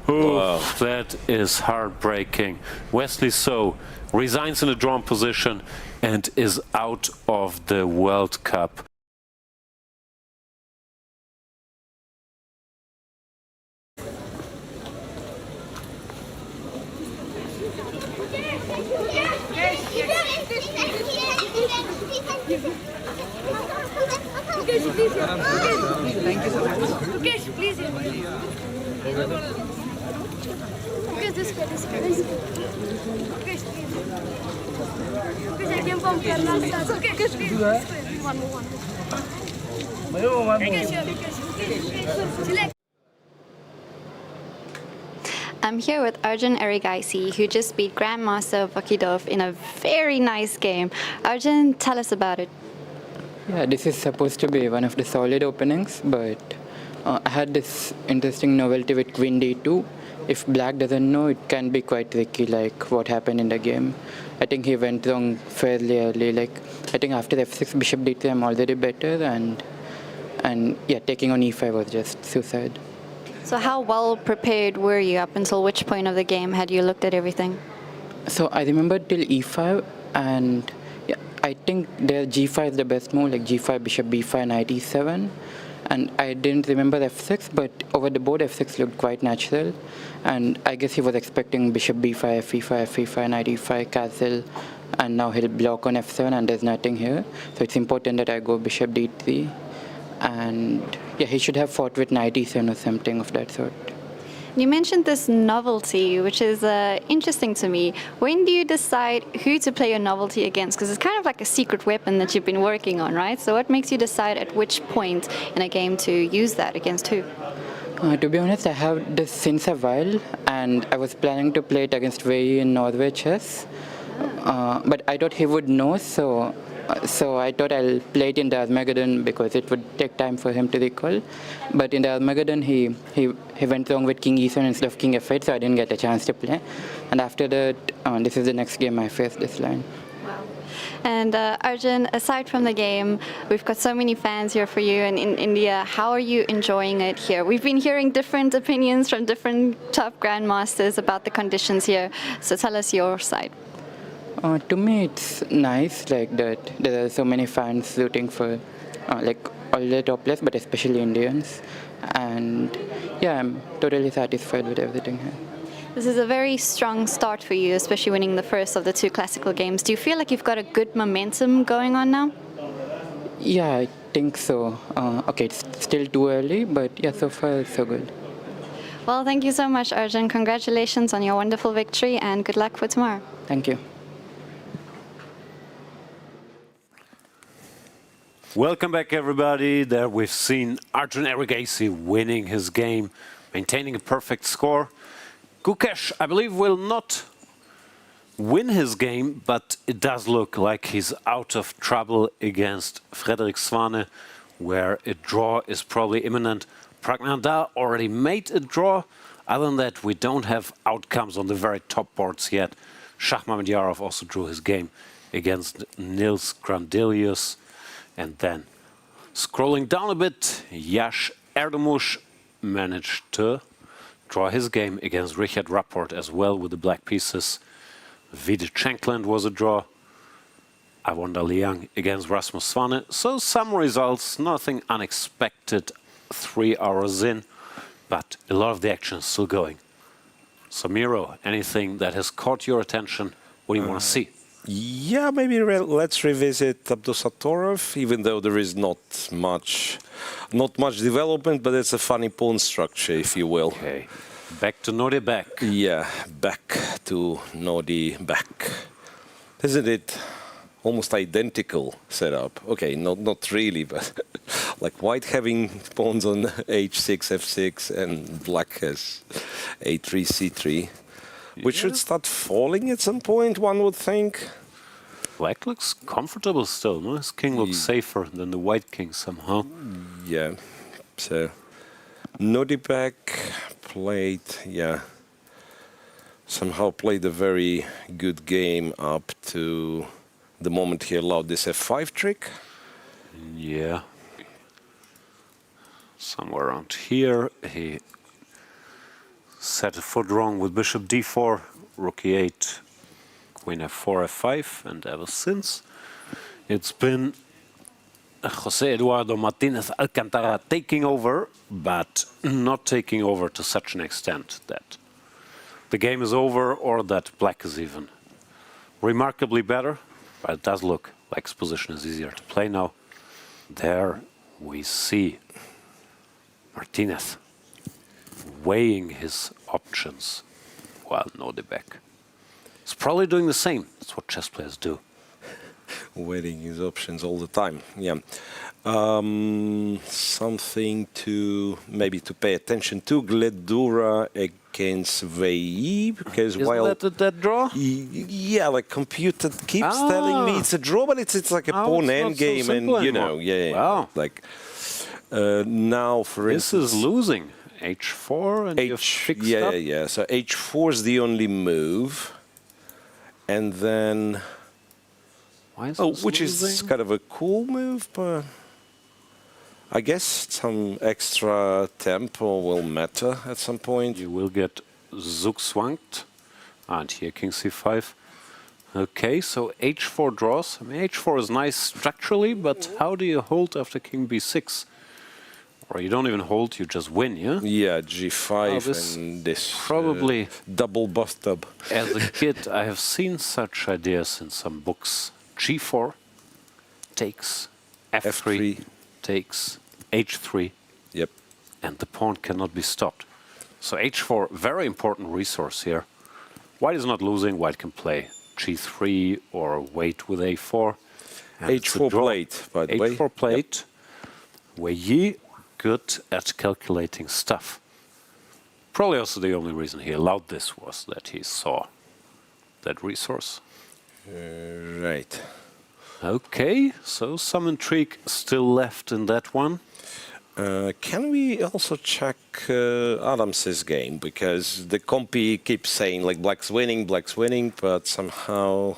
Oh, wow. That is heartbreaking. Wesley So resigns in a drawn position and is out of the World Cup. Thank you so much. Gukesh, please. Gukesh, this way. Gukesh, please. Gukesh, I came from Karnataka. Gukesh, please. One more. Gukesh, select. I'm here with Arjun Erigaisi, who just beat Grandmaster Vokhidov in a very nice game. Arjun, tell us about it. Yeah, this is supposed to be one of the solid openings, but I had this interesting novelty with Queen D2. If Black doesn't know, it can be quite tricky, like what happened in the game. I think he went wrong fairly early. Like I think after F6, Bishop D3, I'm already better, and yeah, taking on E5 was just suicide. So how well prepared were you up until which point of the game? Had you looked at everything? So I remember till E5, and yeah, I think their G5 is the best move, like G5, Bishop B5, Knight E7. And I didn't remember F6, but over the board F6 looked quite natural. And I guess he was expecting Bishop B5, F5, F5, Knight E5, castle, and now he'll block on F7 and there's nothing here. So it's important that I go Bishop D3. And yeah, he should have fought with Knight E7 or something of that sort. You mentioned this novelty, which is interesting to me. When do you decide who to play your novelty against? Because it's kind of like a secret weapon that you've been working on, right? So what makes you decide at which point in a game to use that against who? To be honest, I have this since a while, and I was planning to play it against Wei Yi in Norway chess. But I thought he would know, so I thought I'll play it in the Armageddon because it would take time for him to recall. But in the Armageddon, he went wrong with King E7 instead of King F8, so I didn't get a chance to play. And after that, this is the next game I faced this line. Wow. And Arjun, aside from the game, we've got so many fans here for you in India. How are you enjoying it here? We've been hearing different opinions from different top grandmasters about the conditions here. So tell us your side. To me, it's nice like that there are so many fans rooting for like all the top players, but especially Indians. And yeah, I'm totally satisfied with everything here. This is a very strong start for you, especially winning the first of the two classical games. Do you feel like you've got a good momentum going on now? Yeah, I think so. Okay, it's still too early, but yeah, so far so good. Well, thank you so much, Arjun. Congratulations on your wonderful victory and good luck for tomorrow. Thank you. Welcome back, everybody. There we've seen Arjun Erigaisi winning his game, maintaining a perfect score. Gukesh, I believe, will not win his game, but it does look like he's out of trouble against Frederik Svane, where a draw is probably imminent. Praggnanandhaa already made a draw. Other than that, we don't have outcomes on the very top boards yet. Mamedyarov also drew his game against Nils Grandelius. And then, scrolling down a bit, Yash Erdemush managed to draw his game against Richard Rapport as well with the black pieces. Vidic-Schenkland was a draw. Avonda Liang against Rasmus Svane. So some results, nothing unexpected 3 hours in, but a lot of the action is still going. So Miro, anything that has caught your attention? What do you want to see? Yeah, maybe let's revisit Abdusattorov, even though there is not much development, but it's a funny pawn structure, if you will. Okay, back to Nodirbek. Yeah, back to Nodirbek. Isn't it almost identical setup? Okay, not really, but like white having pawns on h6, f6, and black has a3, c3. Which should start falling at some point, one would think. Black looks comfortable still, no? His king looks safer than the white king somehow. Yeah, so Nodirbek played, somehow played a very good game up to the moment he allowed this f5 trick. Yeah. Somewhere around here, he set a foot wrong with bishop d4, rook e8, queen f4, f5, and ever since it's been Jose Eduardo Martinez Alcantara taking over, but not taking over to such an extent that the game is over or that black is even remarkably better, but it does look like his position is easier to play now. There we see Martinez weighing his options while Nodirbek is probably doing the same. That's what chess players do. Weighing his options all the time, yeah. Something to maybe to pay attention to, Gledura against Wei Yi, because while that draw? Yeah, like computer keeps telling me it's a draw, but it's like a pawn endgame, and you know, Wow. like now for instance, this is losing. H4 and you've fixed up? Yeah. So H4 is the only move, and then which is kind of a cool move, but I guess some extra tempo will matter at some point. You will get zugzwangt, and here king c5. Okay, so H4 draws. I mean, H4 is nice structurally, but how do you hold after king b6? Or you don't even hold, you just win, yeah? Yeah, g5 and this probably double bathtub. As a kid, I have seen such ideas in some books. g4 takes f3, takes h3. Yep. And the pawn cannot be stopped. So h4, very important resource here. White is not losing, white can play g3 or wait with a4. And h4 plate, by the way. h4 plate. Wei Yi, good at calculating stuff. Probably also the only reason he allowed this was that he saw that resource. Right. Okay, so some intrigue still left in that one. Can we also check Adams's game? Because the compy keeps saying like black's winning, but somehow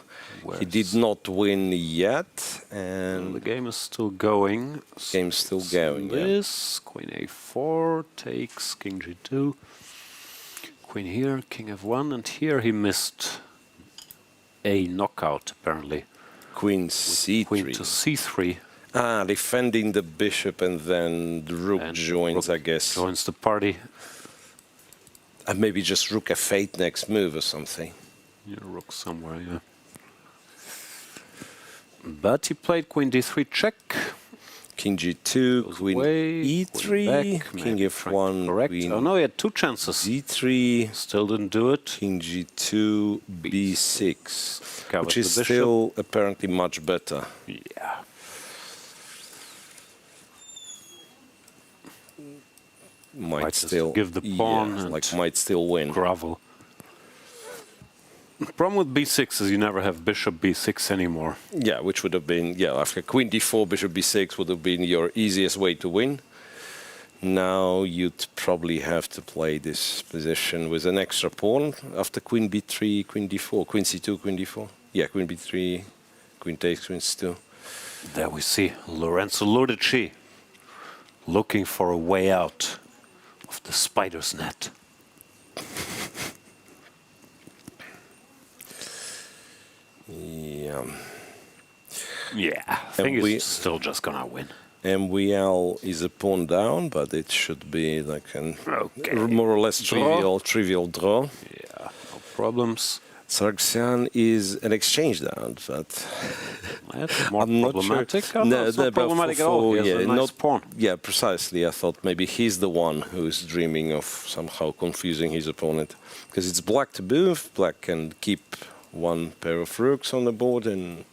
he did not win yet. And the game is still going. Game's still going, this, queen a4 takes king g2. Queen here, king f1, and here he missed a knockout apparently. Queen c3. Queen to c3. Ah, defending the bishop, and then the rook joins, I guess. Joins the party. And maybe just rook f8 next move or something. Yeah, rook somewhere, yeah. But he played queen d3 check. King g2, queen e3, king f1, correct. queen. Oh no, he had two chances. d3, still didn't do it. King g2, b6, which is the still apparently much better. Yeah. Might still give the pawn, and like might still win. Grovel. The problem with b6 is you never have bishop b6 anymore. Yeah, which would have been, after queen d4, bishop b6 would have been your easiest way to win. Now you'd probably have to play this position with an extra pawn after queen b3, queen d4, queen c2, queen d4. Yeah, queen b3, queen takes, queen c2. There we see Lorenzo looking for a way out of the spider's net. Yeah. Yeah, I think he's still just gonna win. MVL is a pawn down, but it should be like a more or less trivial draw. Yeah, no problems. Sargsyan is an exchange down, but that's more I'm problematic. Not sure. No, it's not problematic at all. He has a nice pawn. Yeah, precisely. I thought maybe he's the one who's dreaming of somehow confusing his opponent, because it's black to move. Black can keep one pair of rooks on the board, and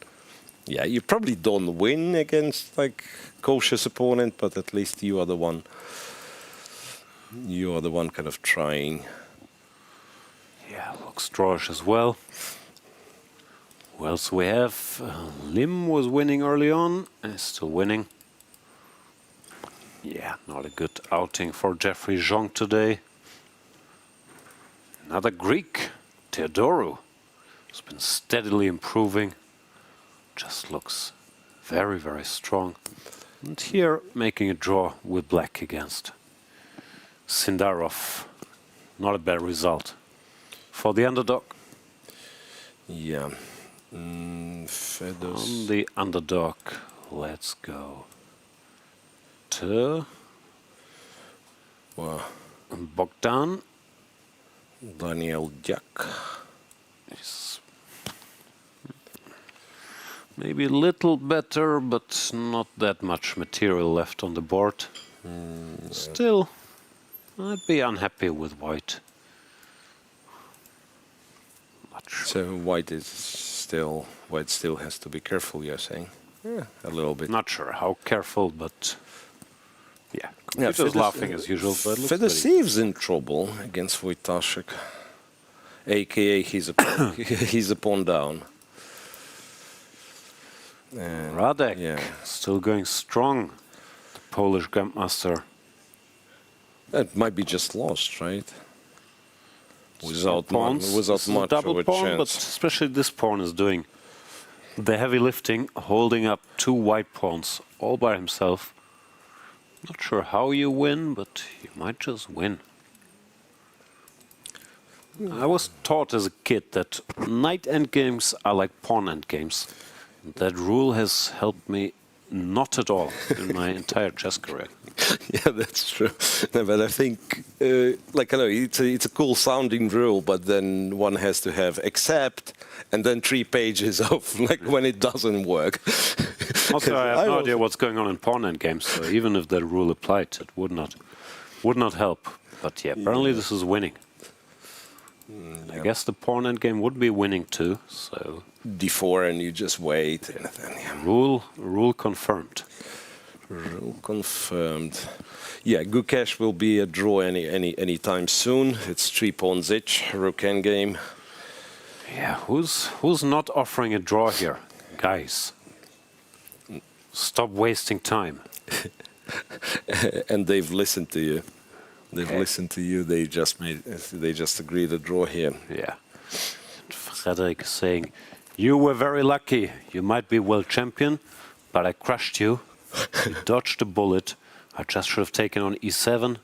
yeah, you probably don't win against like cautious opponent, but at least you are the one. You are the one kind of trying. Yeah, looks drawish as well. Who else we have? Lim was winning early on, and is still winning. Yeah, not a good outing for Jeffrey Zhong today. Another Greek, Teodoru, has been steadily improving. Just looks very, very strong. And here, making a draw with black against Sindarov. Not a bad result. For the underdog. Yeah. On the underdog, let's go to Bogdan. Daniel Jack. Maybe a little better, but not that much material left on the board. Still, I'd be unhappy with white. So white still has to be careful, you're saying? Yeah, a little bit. Not sure how careful, but yeah. Just laughing as usual. But Fedosev's in trouble against Wojtaszek, aka he's a pawn down. And Radek still going strong. The Polish Grandmaster. That might be just lost, right? Without pawns, much double of a pawn, chance. but especially this pawn is doing the heavy lifting, holding up two white pawns all by himself. Not sure how you win, but you might just win. I was taught as a kid that knight endgames are like pawn endgames. That rule has helped me not at all in my entire chess career. Yeah, that's true. No, but I think, like, I know it's a cool sounding rule, but then one has to have except, and then 3 pages of like when it doesn't work. Also, I have no idea what's going on in pawn endgames, so even if that rule applied, it would not help. But yeah, apparently this is winning. I guess the pawn endgame would be winning too. So d4, and you just wait. And then, rule confirmed. Rule confirmed. Yeah, Gukesh will be a draw any time soon. It's 3 pawns each. Rook endgame. Yeah, who's not offering a draw here, guys? Stop wasting time. And they've listened to you. They've listened to you. They just agreed to draw here. Yeah. Frederik is saying, "You were very lucky. You might be world champion, but I crushed you. You dodged a bullet. I just should have taken on e7,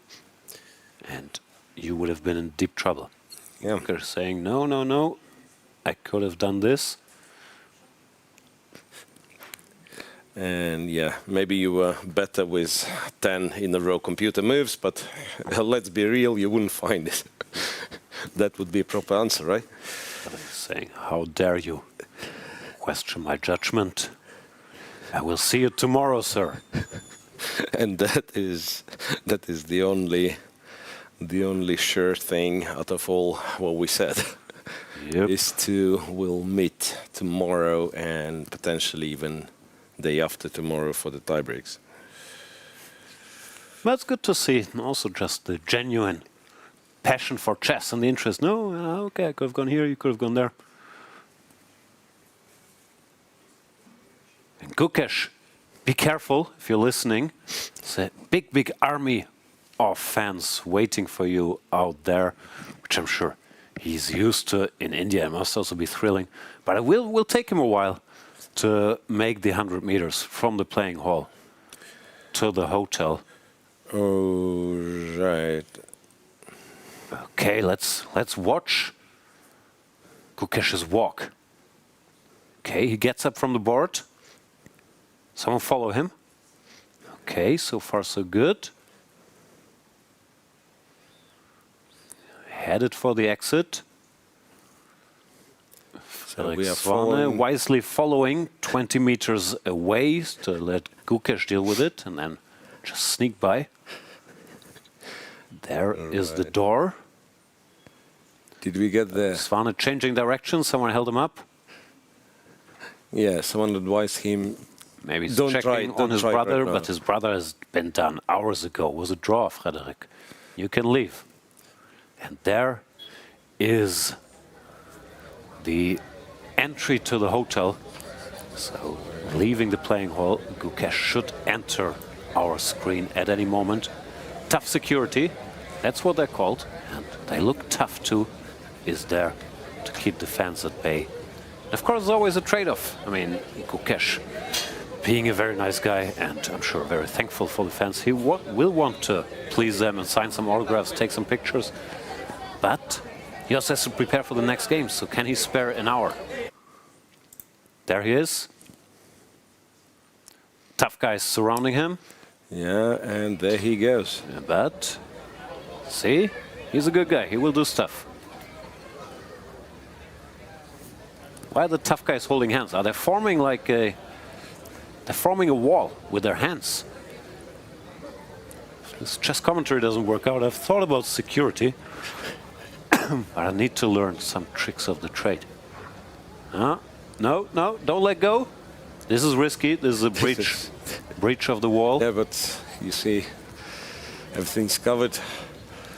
and you would have been in deep trouble." Yeah. Gukesh saying, "No. I could have done this." And yeah, maybe you were better with 10 in a row computer moves, but let's be real, you wouldn't find it. That would be a proper answer, right? Saying, "How dare you question my judgment? I will see you tomorrow, sir." And that is the only sure thing out of all what we said. Yep. Is we'll meet tomorrow and potentially even day after tomorrow for the tiebreaks. That's good to see. And also just the genuine passion for chess and the interest. No, okay, I could have gone here, you could have gone there. And Gukesh, be careful if you're listening. It's a big army of fans waiting for you out there, which I'm sure he's used to in India. It must also be thrilling. But it will take him a while to make the 100 meters from the playing hall to the hotel. Oh, right. Okay, let's watch Gukesh's walk. Okay, he gets up from the board. Someone follow him. Okay, so far so good. Headed for the exit. So we are Svane wisely following 20 meters away to let Gukesh deal with it and then just sneak by. There is the door. Did we get there? Svane changing direction. Someone held him up. Yeah, someone advised him. Maybe he's Don't checking try, on his don't try brother, right now. but his brother has been done hours ago. It was a draw, Frederik. You can leave. And there is the entry to the hotel. So, leaving the playing hall, Gukesh should enter our screen at any moment. Tough security, that's what they're called. And they look tough too, is there to keep the fans at bay. And of course, there's always a trade-off. I mean, Gukesh being a very nice guy, and I'm sure very thankful for the fans. He will want to please them and sign some autographs, take some pictures. But he also has to prepare for the next game, so can he spare an hour? There he is. Tough guys surrounding him. Yeah, and there he goes. Yeah, but, see, he's a good guy. He will do stuff. Why are the tough guys holding hands? Are they forming like a... They're forming a wall with their hands. If this chess commentary doesn't work out, I've thought about security. But I need to learn some tricks of the trade. No, don't let go. This is risky. This is a breach of the wall. Yeah, but you see, everything's covered.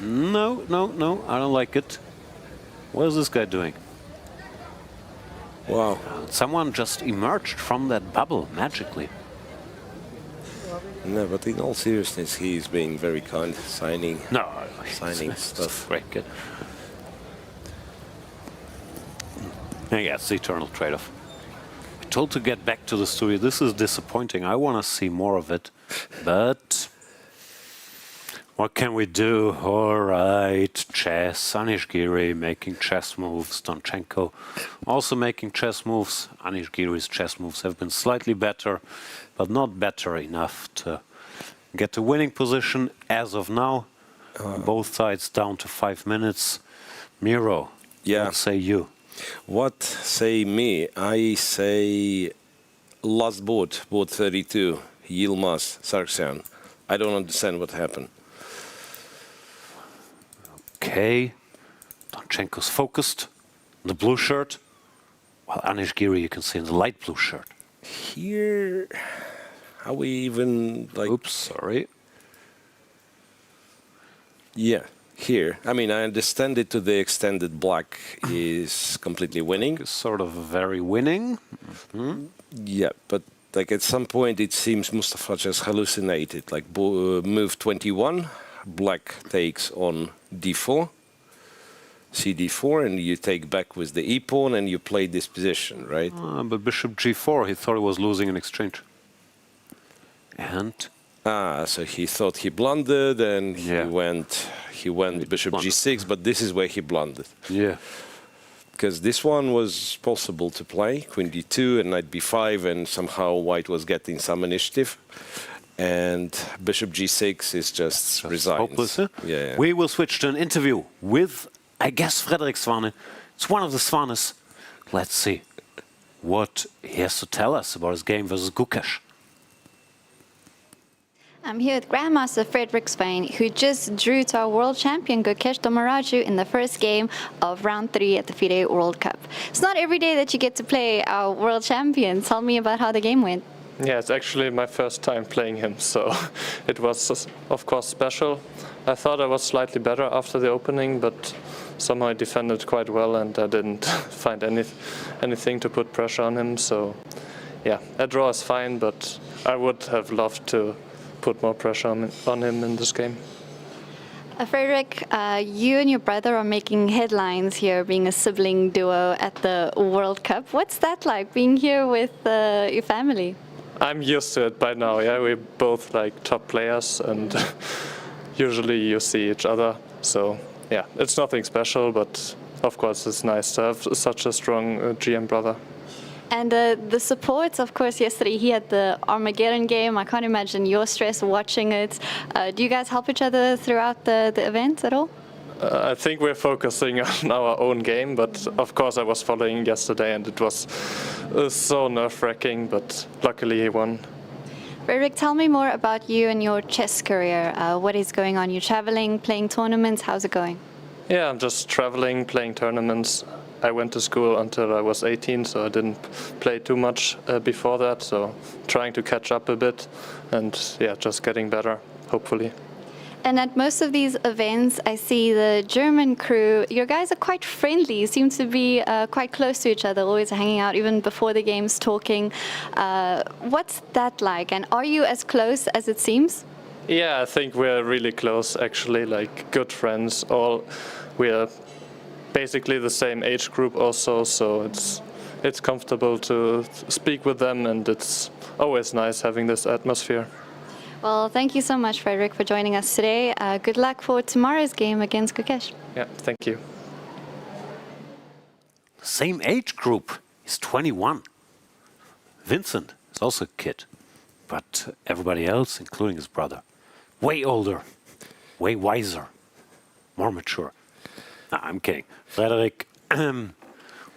No, I don't like it. What is this guy doing? Wow. Someone just emerged from that bubble magically. No, but in all seriousness, he's being very kind, signing stuff. Great, good. Yeah, it's the eternal trade-off. We're told to get back to the studio. This is disappointing. I want to see more of it, but what can we do? All right, chess. Anish Giri making chess moves. Donchenko also making chess moves. Anish Giri's chess moves have been slightly better, but not better enough to get a winning position as of now. Both sides down to 5 minutes. Miro, what say you? What say me? I say last board 32, Yilmaz Sargsyan. I don't understand what happened. Okay, Donchenko's focused on the blue shirt, while Anish Giri you can see in the light blue shirt. Here, are we even like... Oops, sorry. Yeah, here. I mean, I understand it to the extent that black is completely winning. Sort of very winning. Yeah, but like at some point it seems Mustafa just hallucinated. Like move 21, black takes on d4, cd4, and you take back with the e-pawn and you play this position, right? But bishop g4, he thought he was losing an exchange. And? So he thought he blundered and he went bishop g6, but this is where he blundered. Yeah. Because this one was possible to play, queen d2 and knight b5, and somehow white was getting some initiative. And bishop g6 is just resigns. Hopeless, huh? Yeah. We will switch to an interview with, I guess, Frederik Svane. It's one of the Svanes. Let's see what he has to tell us about his game versus Gukesh. I'm here with Grandmaster Frederik Svane, who just drew to our world champion Gukesh Dommaraju in the first game of round 3 at the FIDE World Cup. It's not every day that you get to play our world champion. Tell me about how the game went. Yeah, it's actually my first time playing him, so it was, of course, special. I thought I was slightly better after the opening, but somehow I defended quite well and I didn't find anything to put pressure on him. So, yeah, a draw is fine, but I would have loved to put more pressure on him in this game. Frederik, you and your brother are making headlines here, being a sibling duo at the World Cup. What's that like, being here with your family? I'm used to it by now, yeah. We're both like top players and usually you see each other. So, yeah, it's nothing special, but of course it's nice to have such a strong GM brother. And the support, of course, yesterday he had the Armageddon game. I can't imagine your stress watching it. Do you guys help each other throughout the event at all? I think we're focusing on our own game, but of course I was following yesterday and it was so nerve-wracking, but luckily he won. Frederik, tell me more about you and your chess career. What is going on? You're traveling, playing tournaments. How's it going? Yeah, I'm just traveling, playing tournaments. I went to school until I was 18, so I didn't play too much before that, so trying to catch up a bit and yeah, just getting better, hopefully. And at most of these events, I see the German crew. Your guys are quite friendly. You seem to be quite close to each other, always hanging out, even before the games, talking. What's that like? And are you as close as it seems? Yeah, I think we're really close, actually, like good friends. We're basically the same age group also, so it's comfortable to speak with them, and it's always nice having this atmosphere. Well, thank you so much, Frederik, for joining us today. Good luck for tomorrow's game against Gukesh. Yeah, thank you. Same age group. He's 21. Vincent is also a kid. But everybody else, including his brother, way older, way wiser, more mature. No, I'm kidding. Frederik,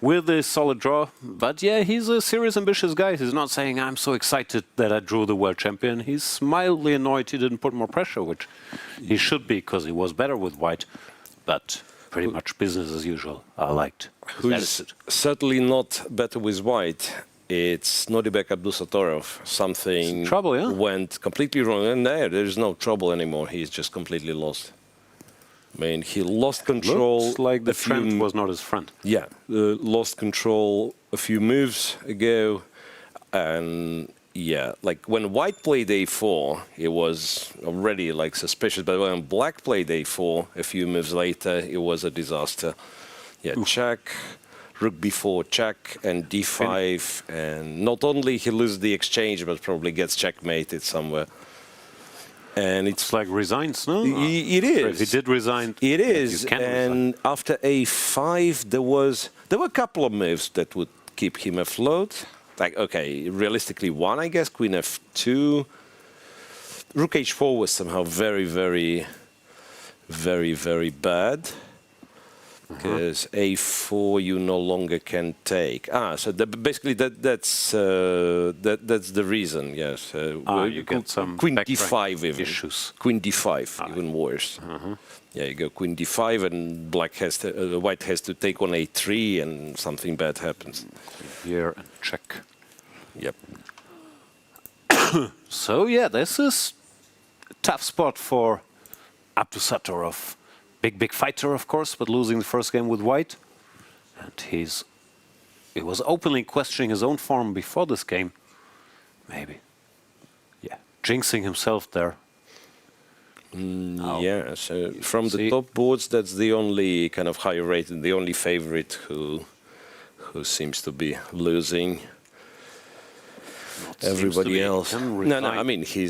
with a solid draw, but yeah, he's a serious, ambitious guy. He's not saying, I'm so excited that I drew the world champion. He's mildly annoyed he didn't put more pressure, which he should be, because he was better with white, but pretty much business as usual. I liked his attitude. Certainly not better with white. It's Nodirbek Abdusattorov. Something trouble, yeah? Went completely wrong, and there's no trouble anymore. He's just completely lost. I mean, he lost control. Looks like the trend was not his friend. Yeah, lost control a few moves ago, and yeah, like when white played a4, it was already like suspicious. But when black played a4, a few moves later, it was a disaster. Yeah, check, rook b4, check, and d5, and not only he loses the exchange, but probably gets checkmated somewhere. And it's like resigns, no? It is. If he did resign, it is. And after a5, there were a couple of moves that would keep him afloat. Like, okay, realistically, one, I guess, queen f2. Rook h4 was somehow very, very, very, very bad. Because a4 you no longer can take. So basically that's the reason. Yes, you get some queen d5 even. Issues. Queen d5 even worse. Yeah, you go queen d5 and white has to take on a3 and something bad happens. Here and check. Yep. So yeah, this is a tough spot for Abdusattorov. Big fighter, of course, but losing the first game with white. And he was openly questioning his own form before this game. Maybe. Yeah, jinxing himself there. Yeah, so from the top boards, that's the only kind of higher rated, the only favorite who seems to be losing. Everybody else. No, I mean, he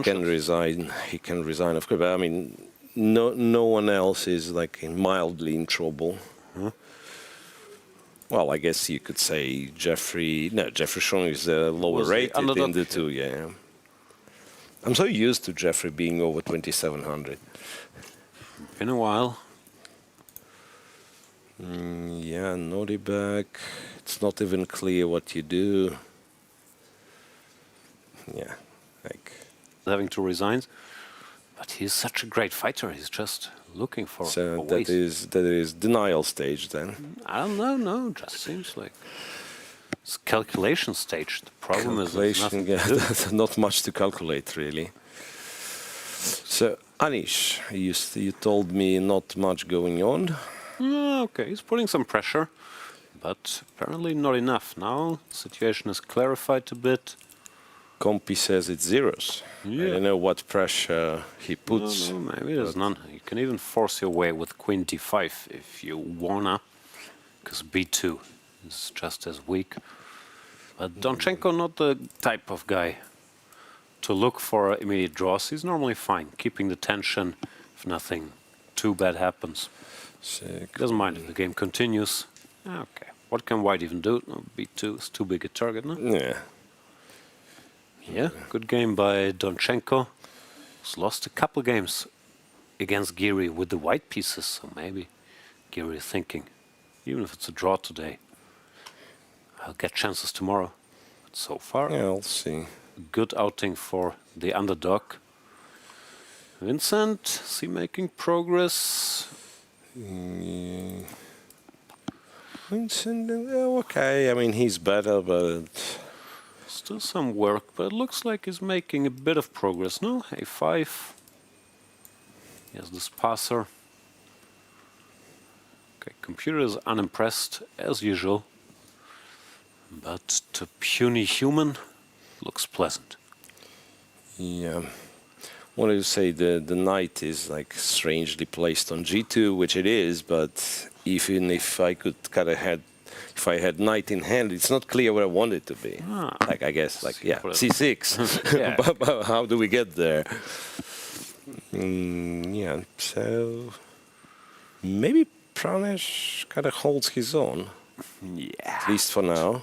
can resign. He can resign, of course, but I mean, no one else is like mildly in trouble. Well, I guess you could say Jeffrey Strong is lower rated in the two, yeah. I'm so used to Jeffrey being over 2,700. Been a while. Yeah, Nodirbek. It's not even clear what you do. Yeah, like having to resign. But he's such a great fighter. He's just looking for a that is denial stage then. I don't know. No, just seems like it's calculation stage. The problem is there's not much to calculate really. So Anish, you told me not much going on. Okay, he's putting some pressure, but apparently not enough. Now the situation is clarified a bit. Compy says it's zeros. Yeah. I don't know what pressure he puts. No, maybe there's none. You can even force your way with queen d5 if you wanna, because b2 is just as weak. But Donchenko not the type of guy to look for immediate draws. He's normally fine, keeping the tension, if nothing too bad happens. Doesn't mind if the game continues. Okay. What can white even do? No, b2 is too big a target, no? Yeah. Yeah, good game by Donchenko. He's lost a couple games against Giri with the white pieces, so maybe Giri is thinking, even if it's a draw today, I'll get chances tomorrow. But so far, yeah, I'll see. Good outing for the underdog. Vincent, is he making progress? Vincent, okay, I mean, he's better, but... Still some work, but it looks like he's making a bit of progress, no? A5. He has this passer. Okay, computer is unimpressed, as usual. But to puny human, looks pleasant. Yeah. What do you say? The knight is like strangely placed on g2, which it is, but even if I could kind of if I had knight in hand, it's not clear where I want it to be. Like, I guess, like, yeah, c6. Yeah. But how do we get there? Yeah, so maybe Pranesh kind of holds his own. Yeah. At least for now.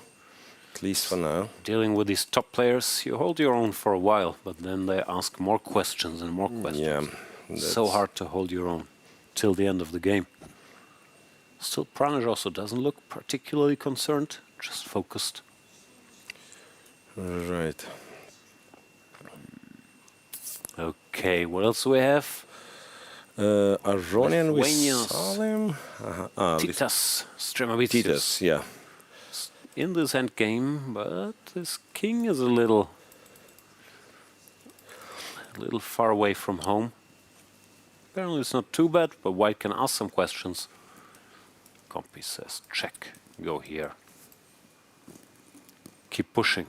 At least for now. Dealing with these top players, you hold your own for a while, but then they ask more questions and more questions. Yeah. So hard to hold your own till the end of the game. Still, Pranesh also doesn't look particularly concerned, just focused. Right. Okay, what else do we have? Arjun with Lithuanians. Salim. Titas, Stremavicius. Titas, yeah. In this end game, but this king is a little far away from home. Apparently it's not too bad, but white can ask some questions. Compy says, check, go here. Keep pushing.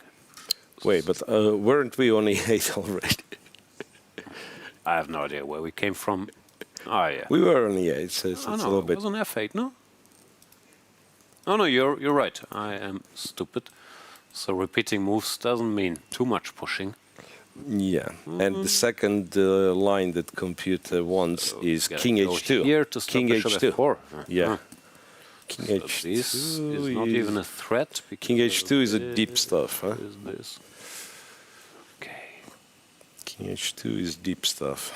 Wait, but weren't we on e8 already? I have no idea where we came from. Oh, yeah. We were on e8, so it's a little bit... it was on f8, no? Oh, no, you're right. I am stupid. So repeating moves doesn't mean too much pushing. Yeah, and the second line that computer wants is King H2. Here to stop King bishop H2. F4. Yeah. King So H2 this is not even a threat. King H2 is a deep stuff, huh? This. Okay. King H2 is deep stuff.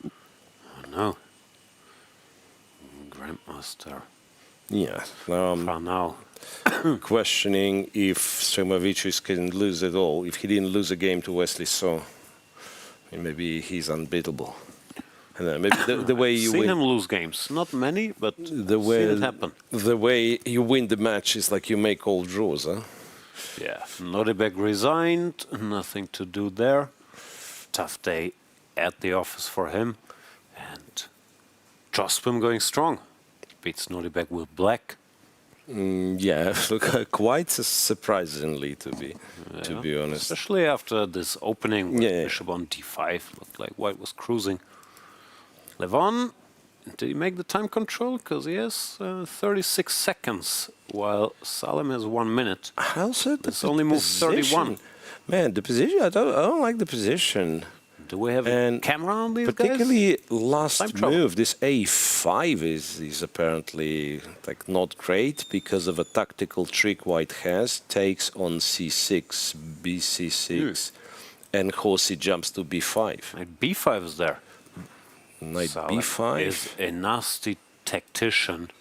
Oh, no. Grandmaster. Yeah. Pranav. Questioning if Stremavicius can lose at all. If he didn't lose a game to Wesley So, maybe he's unbeatable. And then maybe the way you seen win him lose games. Not many, but the way seen it happen. The way you win the match is like you make all draws, huh? Yeah. Nodirbek resigned. Nothing to do there. Tough day at the office for him. And Jospim going strong. Beats Nodirbek with black. Yeah, quite surprisingly to be honest. Especially after this opening with Yeah. bishop on d5, looked like white was cruising. Levon, did he make the time control? Because he has 36 seconds, while Salim has 1 minute. Also, it's only moved 31. Man, the position, I don't like the position. Do we have a camera on these particularly guys? last move, this a5 is apparently like not great because of a tactical trick white has. Takes on c6, bc6, and horsey jumps to b5. Knight b5 is there. Knight Salim b5 is a nasty tactician.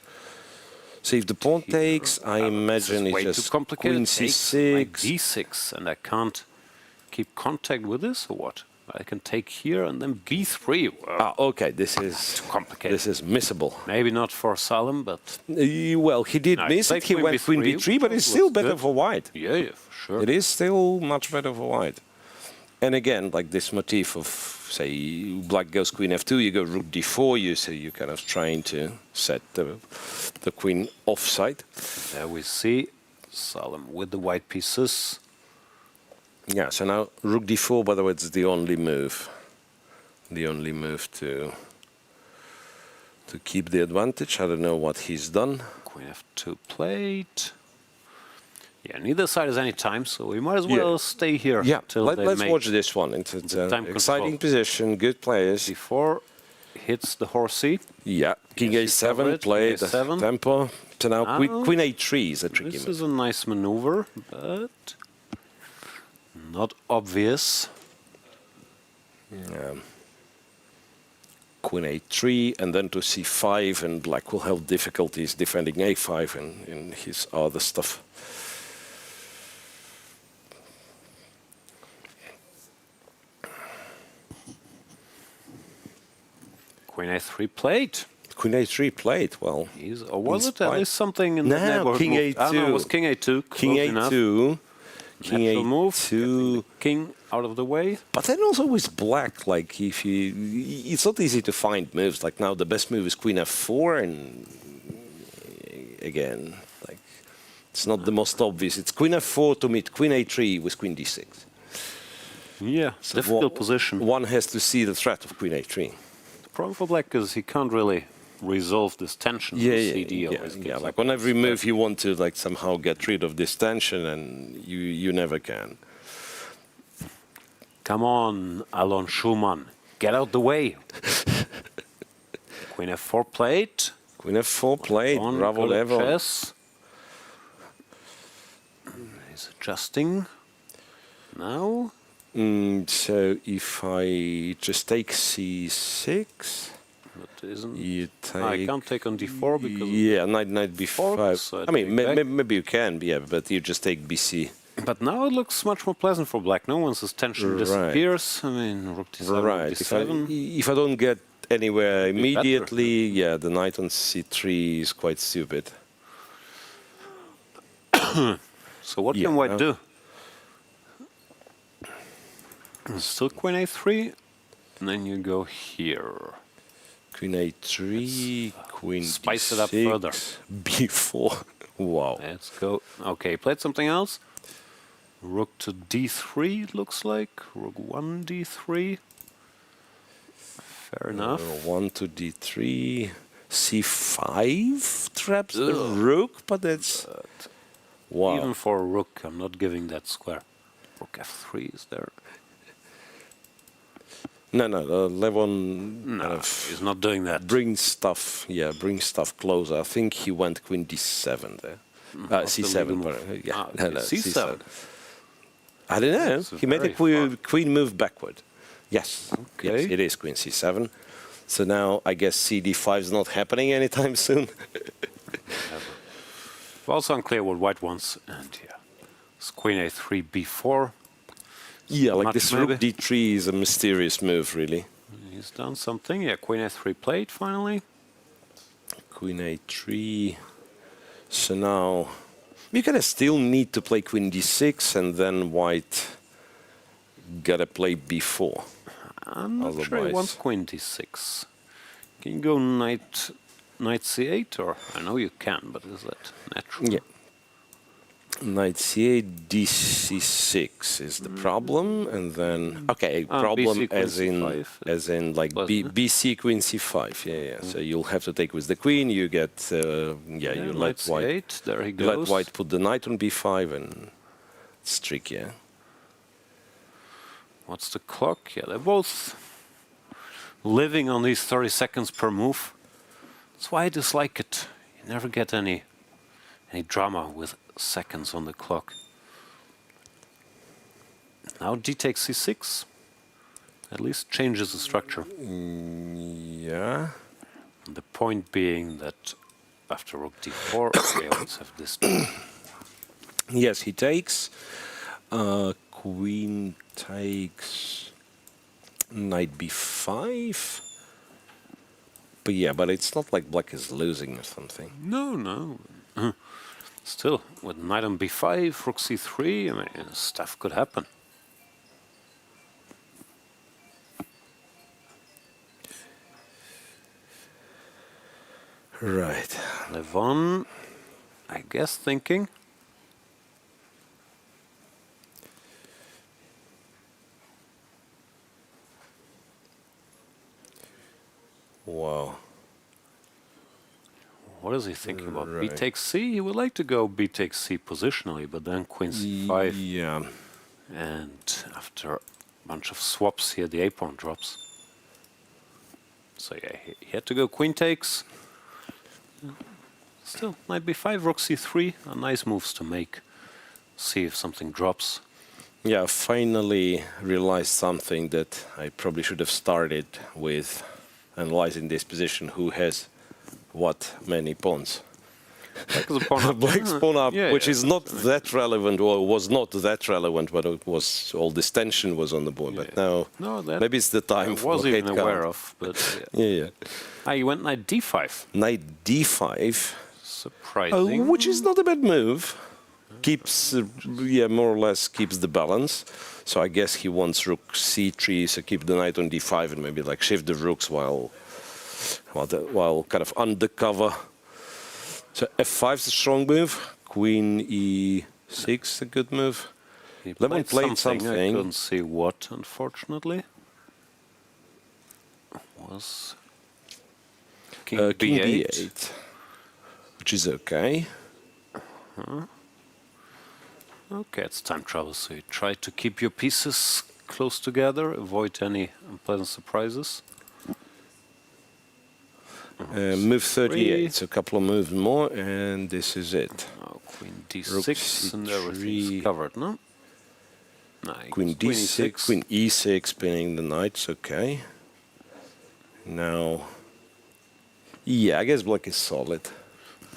So if the pawn takes, I imagine This is way it's too just complicated. queen Takes c6. like d6, and I can't keep contact with this, or what? I can take here and then b3. Okay, this is too complicated. This is missable. Maybe not for Salim, but well, he did miss it. He went queen b3, but it's still better for white. Yeah, for sure. It is still much better for white. And again, like this motif of, say, black goes queen f2, you go rook d4, you're kind of trying to set the queen offside. There we see Salim with the white pieces. Yeah, so now rook d4, by the way, it's the only move. The only move to keep the advantage. I don't know what he's done. Queen f2 played. Yeah, neither side has any time, so we might as well stay here. Yeah, till let's make watch this one. It's an time exciting control. position, good players. Before hits the horsey. Yeah, king a7 played A7. tempo. So now Now, queen a3 is a tricky This move. is a nice maneuver, but not obvious. Queen a3 and then to c5, and black will have difficulties defending a5 and in his other stuff. Queen a3 played. Queen a3 played. Well, or was it at least something in the neighborhood? King move? a2. No, it was king a2. King close enough. a2. King Natural move. a2. King out of the way. But then also with black, like if you, it's not easy to find moves. Like now, the best move is queen f4, and again, like it's not the most obvious. It's queen f4 to meet queen a3 with queen d6. Yeah, So difficult position. One has to see the threat of queen a3. The problem for black is he can't really resolve this tension. Yeah, CD yeah, always yeah. gives Like up. on every move, you want to like somehow get rid of this tension, and you never can. Come on, Alon Schumann, get out the way. Queen f4 played. Queen f4 played. Bravo level. Chess. He's adjusting now. So if I just take c6, but isn't you take? I can't take on d4 because knight b5. so I mean, take back. maybe you can, yeah, but you just take bc. But now it looks much more pleasant for black. No once his tension Right. disappears. I mean, rook d7, Right. d7. If I don't get anywhere Be better. immediately, yeah, the knight on c3 is quite stupid. So what Yeah, can white do? Still queen a3, and then you go here. Queen a3, queen Spice d6, it up further. b4. Wow. Let's go. Okay, played something else. Rook to d3, it looks like. Rook 1 d3. Fair enough. 1 to d3, c5 traps the rook, but that's wow. Even for a rook, I'm not giving that square. Rook f3 is there. No, Levon he's not doing that. Brings stuff, brings stuff closer. I think he went queen d7 there. C7, pardon. Yeah, C7. I don't know. That's He made a queen move backward. Yes, Okay. yes, it is queen c7. So now I guess cd5 is not happening anytime soon. Also unclear what white wants, and yeah, it's queen a3, b4. Yeah, like Much this maybe. rook d3 is a mysterious move, really. He's done something. Yeah, queen a3 played finally. Queen a3. So now you're gonna still need to play queen d6, and then white gotta play b4. I'm not sure he Otherwise- wants queen d6. Can you go knight c8, or I know you can, but is that natural? Yeah. Knight c8, dc6 is the problem, and then problem BC, queen as in C5 like bc queen c5. Yeah. So you'll have to take with the queen. You get you knight let white c8, there he you let goes. white put the knight on b5, and it's tricky. Yeah. What's the clock? Yeah, they're both living on these 30 seconds per move. That's why I dislike it. You never get any drama with seconds on the clock. Now d takes c6. At least changes the structure. Yeah. The point being that after rook d4, they always have this. Yes, he takes. Queen takes. Knight b5. But it's not like black is losing or something. No. Still, with knight on b5, rook c3, I mean, stuff could happen. Right. Levon, I guess, thinking. Wow. What is he thinking about? Right. B takes c? He would like to go b takes c positionally, but then queen c5. Yeah. And after a bunch of swaps here, the a pawn drops. So yeah, he had to go queen takes. Still, knight b5, rook c3 are nice moves to make. See if something drops. Yeah, finally realized something that I probably should have started with, analyzing this position. Who has what many pawns? Black's pawn up, which is not that relevant, or was not that relevant, but it was all this tension was on the board. But now, maybe it's the time for was even aware of, but yeah. He went knight d5. Knight d5, surprising. Which is not a bad move. Keeps, more or less keeps the balance. So I guess he wants rook c3, so keep the knight on d5 and maybe like shift the rooks while kind of undercover. So f5 is a strong move. Queen e6 a good move. Levon played something. I couldn't see what, unfortunately. Was king b8, which is okay. Okay, it's time travel, so you try to keep your pieces close together, avoid any unpleasant surprises. Move 38, so a couple of moves more, and this is it. Queen d6, and everything's covered, no? Queen d6, queen e6, pinning the knights, okay. Now, I guess black is solid.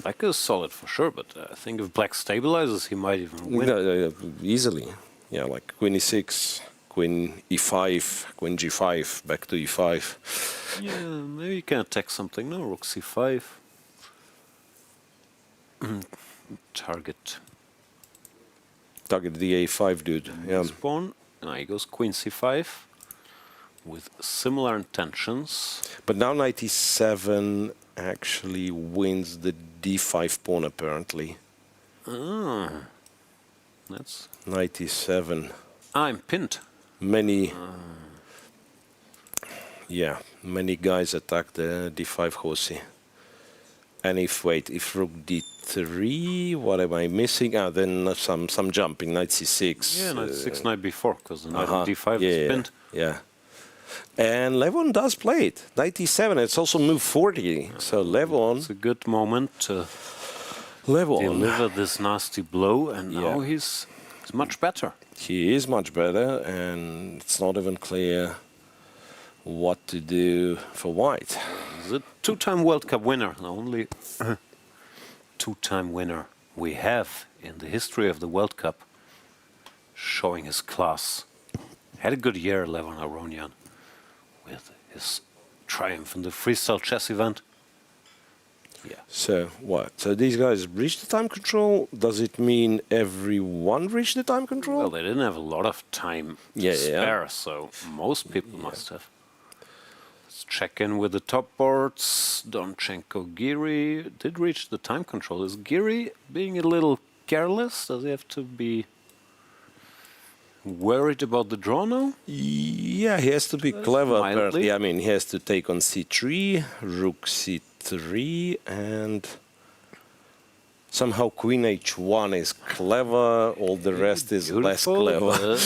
Black is solid for sure, but I think if black stabilizes, he might even win. Easily. Yeah, like queen e6, queen e5, queen g5, back to e5. Yeah, maybe you can attack something, no? Rook c5. Target the a5 dude, yeah. Pawn. Now he goes queen c5 with similar intentions. But now knight e7 actually wins the d5 pawn, apparently. That's... Knight e7. I'm pinned. Many guys attack the d5 horsey. And if rook d3, what am I missing? Then some jumping, knight c6. Yeah, knight c6, knight b4, because the knight on d5 is pinned. Yeah. And Levon does play it. Knight e7, it's also move 40. So Levon... It's a good moment to deliver this nasty blow, and now he's much better. He is much better, and it's not even clear what to do for white. He's a two-time World Cup winner, the only two-time winner we have in the history of the World Cup, showing his class. Had a good year, Levon Aronian, with his triumph in the freestyle chess event. Yeah. So what? So these guys reached the time control? Does it mean everyone reached the time control? Well, they didn't have a lot of time to spare, so most people must have. Let's check in with the top boards. Donchenko, Giri did reach the time control. Is Giri being a little careless? Does he have to be worried about the draw now? Yeah, he has to be clever, apparently. I mean, he has to take on c3, rook c3, and somehow queen h1 is clever, all the rest is less clever.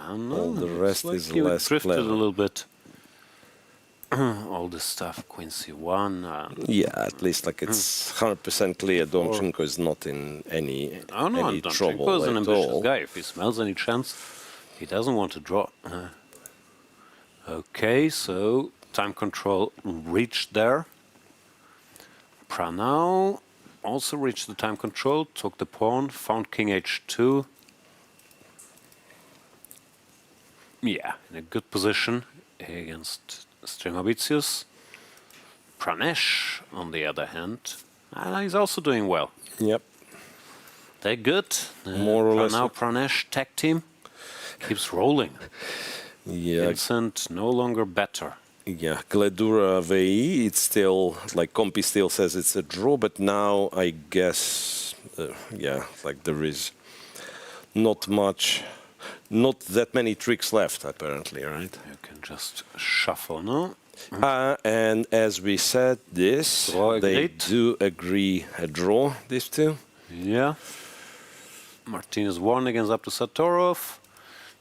All the rest is less drifted clever. a little bit. All this stuff, queen c1. Yeah, at least like it's 100% clear Donchenko is not in any trouble Donchenko is an at ambitious all. guy. If he smells any chance, he doesn't want to draw. Okay, so time control reached there. Pranav also reached the time control, took the pawn, found king h2. Yeah, in a good position against Stremavicius. Pranesh, on the other hand, he's also doing well. Yep. They're good. More or less. Now Pranesh tag team keeps rolling. Yeah. Vincent no longer better. Yeah, Gledura, Wei Yi, it's still, like Compi still says it's a draw, but now I guess, like there is not that many tricks left, apparently, right? You can just shuffle, no? And as we said, they do agree a draw, these two. Yeah. Martinez won against Abdusattorov.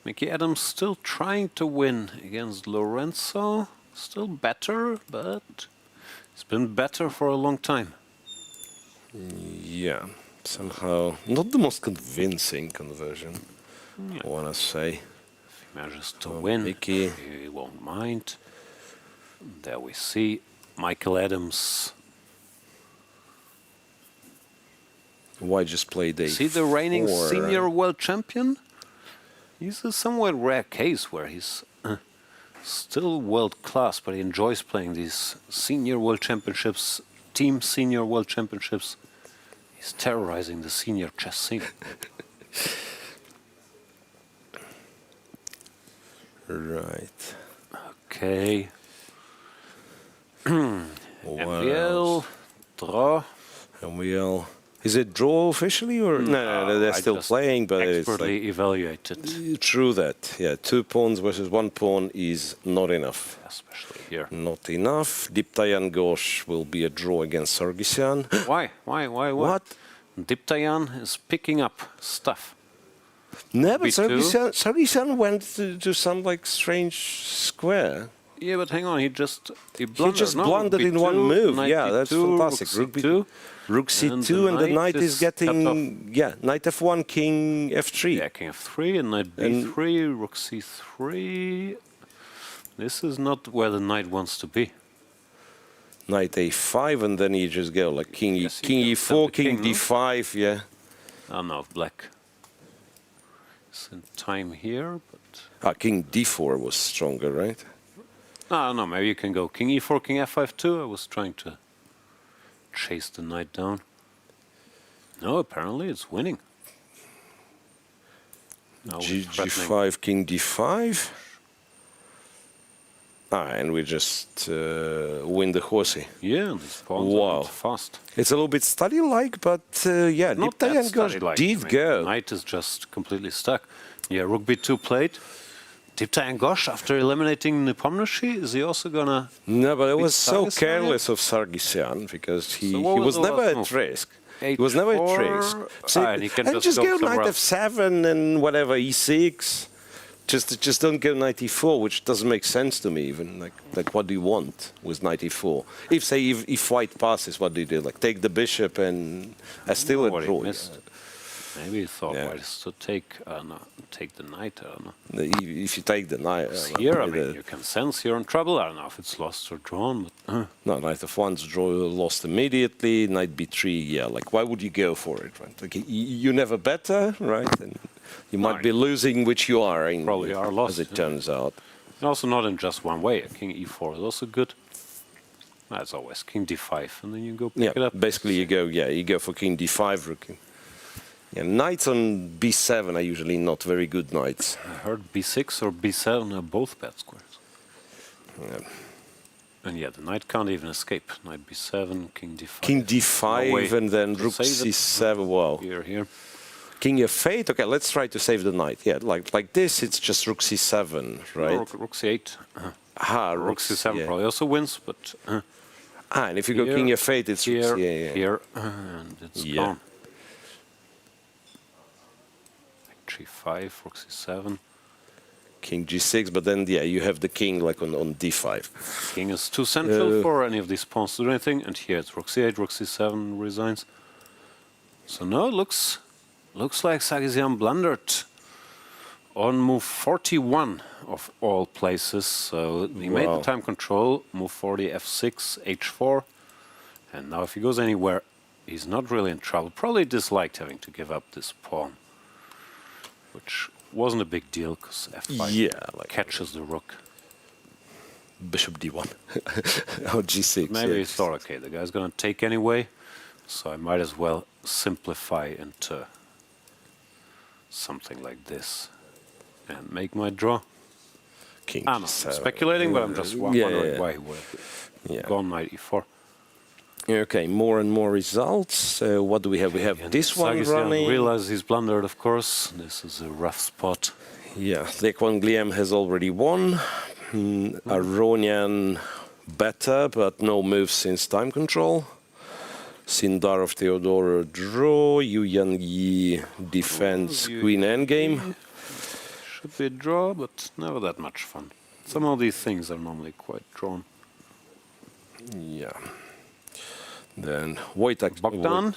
Mickey Adams still trying to win against Lorenzo. Still better, but it's been better for a long time. Yeah, somehow not the most convincing conversion, I want to say. If he manages to win, Mickey. he won't mind. There we see Michael Adams. Why just play day See the reigning 4? senior world champion? He's a somewhat rare case where he's still world class, but he enjoys playing these senior world championships, team senior world championships. He's terrorizing the senior chess scene. Right. Okay. MVL, draw. MVL. Is it draw officially or no? They're still playing, but it's expertly evaluated. True that. Yeah, 2 pawns versus 1 pawn is not enough. Especially here. Not enough. Diptayan Ghosh will be a draw against Sargsyan. Why? What? Diptayan is picking up stuff. No, but Sargsyan went to some like strange square. Yeah, but hang on, he blundered. He just blundered in one move. Yeah, that's fantastic. Rook C2 and the knight is getting knight F1, king F3. Yeah, king F3 and knight B3, rook C3. This is not where the knight wants to be. Knight A5 and then you just go like king E4, king D5. Yeah. Oh no, black. It's in time here, but king D4 was stronger, right? No, maybe you can go king E4, king F5 too. I was trying to chase the knight down. No, apparently it's winning. G5, king D5. And we just win the horsey. Yeah, these pawns are fast. It's a little bit study-like, but yeah, Diptayan Ghosh did go. Knight is just completely stuck. Yeah, rook B2 played. Diptayan Ghosh, after eliminating Nepomniachtchi, is he also gonna... No, but it was so careless of Sargsyan because he was never at risk. He was never at risk. And just go knight F7 and whatever, E6. Just don't go knight E4, which doesn't make sense to me even. Like what do you want with knight E4? If white passes, what do you do? Like take the bishop and still a draw. Maybe he thought white is to take the knight. I don't know. If you take the knight, here, I mean, you can sense you're in trouble. I don't know if it's lost or drawn. But, no, knight F1's draw lost immediately. Knight B3, yeah. Like why would you go for it, right? Like you never better, right? And you might be losing, which you are. Probably are lost, as it turns out. And also not in just one way. King E4 is also good. That's always king D5, and then you go pick it up. Basically you go for king D5, rook. Yeah, knights on B7 are usually not very good knights. I heard B6 or B7 are both bad squares. Yeah. And yeah, the knight can't even escape. Knight B7, king D5. King D5 and then rook C7. Wow. Here. King F8. Okay, let's try to save the knight. Yeah, like this, it's just rook C7, right? No, rook C8. Rook C7 probably also wins, but... and if you go king F8, it's here, and it's gone. G5, rook C7. King G6, but then you have the king like on D5. King is too central for any of these pawns to do anything, and here it's rook C8, rook C7 resigns. So now it looks like Sargsyan blundered on move 41 of all places. So he made the time control, move 40, F6, H4, and now if he goes anywhere, he's not really in trouble. Probably disliked having to give up this pawn, which wasn't a big deal because F5 catches the rook. Bishop D1 or G6. Maybe he thought, okay, the guy's going to take anyway, so I might as well simplify into something like this and make my draw. King I'm speculating, but I'm just wondering why he would have gone knight E4. Okay, more and more results. What do we have? We have this one running. Realize he's blundered, of course. This is a rough spot. Yeah, Lekwan Gliem has already won. Aronian better, but no moves since time control. Sindarov Theodora draw. Yu Yan Yi defends queen endgame. Should be a draw, but never that much fun. Some of these things are normally quite drawn. Yeah. Then Wojtek Bogdan.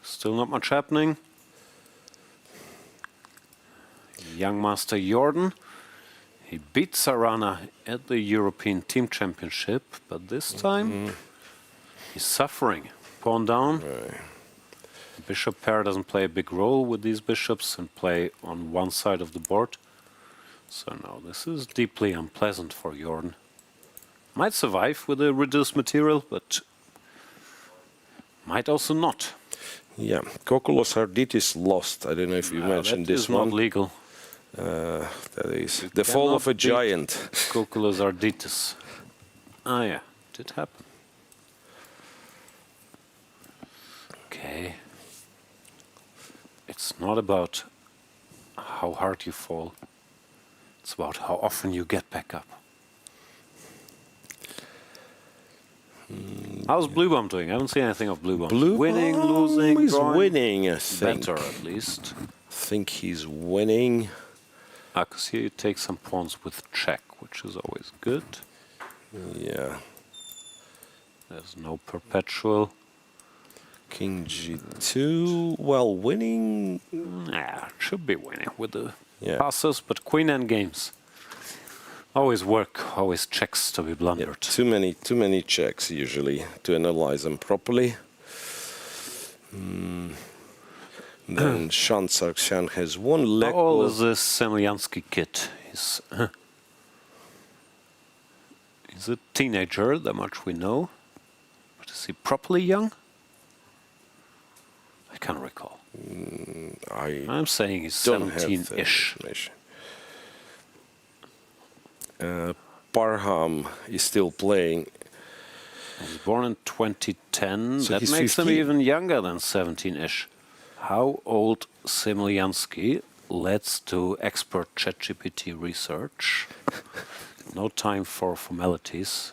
Still not much happening. Young master Jordan. He beat Sarana at the European Team Championship, but this time he's suffering. Pawn down. The bishop pair doesn't play a big role with these bishops and play on one side of the board. So no, this is deeply unpleasant for Jordan. Might survive with a reduced material, but might also not. Yeah, Kokulos Arditis lost. I don't know if you mentioned this one. That is not legal. That is the fall of a giant. Kokulos Arditis. Ah, yeah, did happen. Okay. It's not about how hard you fall. It's about how often you get back up. How's Bluebaum doing? I haven't seen anything of Bluebaum. Winning, losing, he's drawing. winning, I think. Better, at least. I think he's winning. Because here you take some pawns with check, which is always good. Yeah. There's no perpetual. King G2, well, winning. Yeah, should be winning with the passes, but queen end games. Always work, always checks to be blundered. Too many checks usually to analyze them properly. Then Shan Sargsyan has one leg. How old is this Semlyansky kid? He's a teenager, that much we know. But is he properly young? I can't recall. I'm saying he's 17-ish. Parham is still playing. He was born in 2010. So that he's makes 15. him even younger than 17-ish. How old Semlyansky? Let's do expert ChatGPT research. No time for formalities.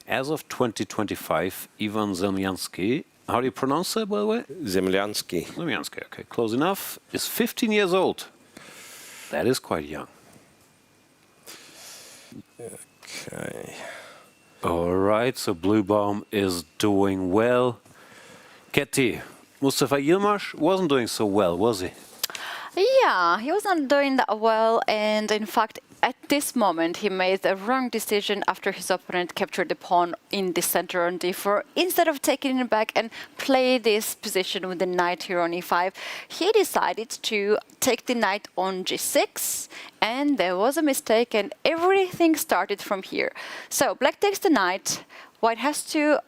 As of 2025, Ivan Zemlyansky, how do you pronounce that, by the way? Zemlyansky. Zemlyansky, okay, close enough, is 15 years old. That is quite young. Okay. All right, so Bluebaum is doing well. Ketty, Mustafa Yilmaz wasn't doing so well, was he? Yeah, he wasn't doing that well, and in fact, at this moment, he made the wrong decision after his opponent captured the pawn in the center on d4. Instead of taking it back and play this position with the knight here on e5, he decided to take the knight on g6, and there was a mistake, and everything started from here. So black takes the knight. White has to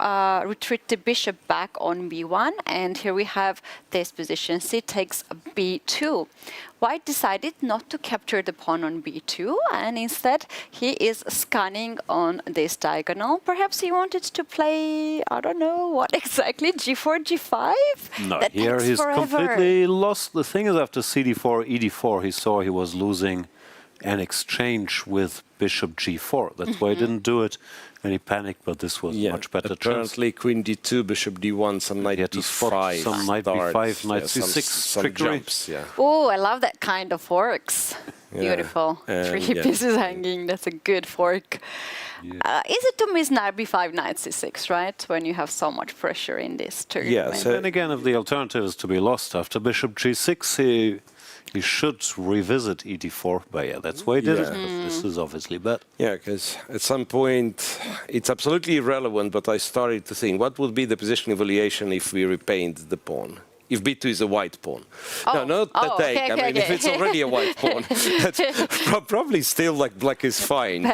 retreat the bishop back on b1, and here we have this position. C takes b2. White decided not to capture the pawn on b2, and instead he is scanning on this diagonal. Perhaps he wanted to play, I don't know, what exactly, g4, g5? No, that here he's forever. completely lost. The thing is, after cd4, ed4, he saw he was losing an exchange with bishop g4. That's why he didn't do it. And he panicked, but this was much better chance. Apparently, queen d2, bishop d1, some knight d5. Some knight b5, knight c6, some trickery. jumps, yeah. Oh, I love that kind of forks. Yeah. Beautiful. And Three pieces hanging. That's a good fork. Is it to miss knight b5, knight c6, right? When you have so much pressure in this turn. Yes, and again, if the alternative is to be lost after bishop g6, he should revisit ed4, but yeah, that's why he did it. This is obviously bad. Yeah, because at some point it's absolutely irrelevant, but I started to think, what would be the position evaluation if we repaint the pawn? If b2 is a white pawn. No, not the take. Okay, I mean, if it's already a white pawn, that's probably still like black is fine.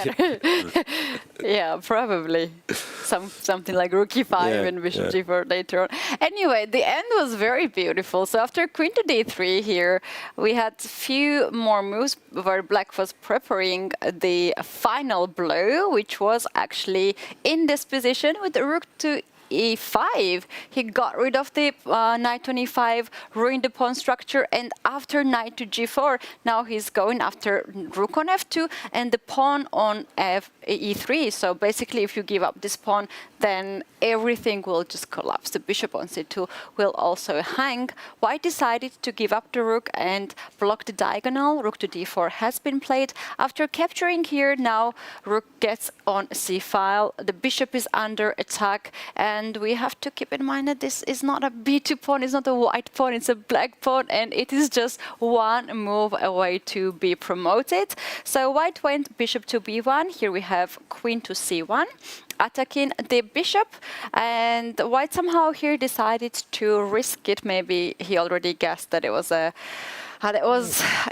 Yeah, probably. Something like rook e5 and bishop g4 later on. Anyway, the end was very beautiful. So after queen to d3 here, we had a few more moves where black was preparing the final blow, which was actually in this position with the rook to e5. He got rid of the knight on e5, ruined the pawn structure, and after knight to g4, now he's going after rook on f2 and the pawn on e3. So basically, if you give up this pawn, then everything will just collapse. The bishop on c2 will also hang. White decided to give up the rook and block the diagonal. Rook to d4 has been played. After capturing here, now rook gets on c-file. The bishop is under attack, and we have to keep in mind that this is not a b2 pawn, it's not a white pawn, it's a black pawn, and it is just one move away to be promoted. So white went bishop to b1. Here we have queen to c1, attacking the bishop, and white somehow here decided to risk it. Maybe he already guessed that it was a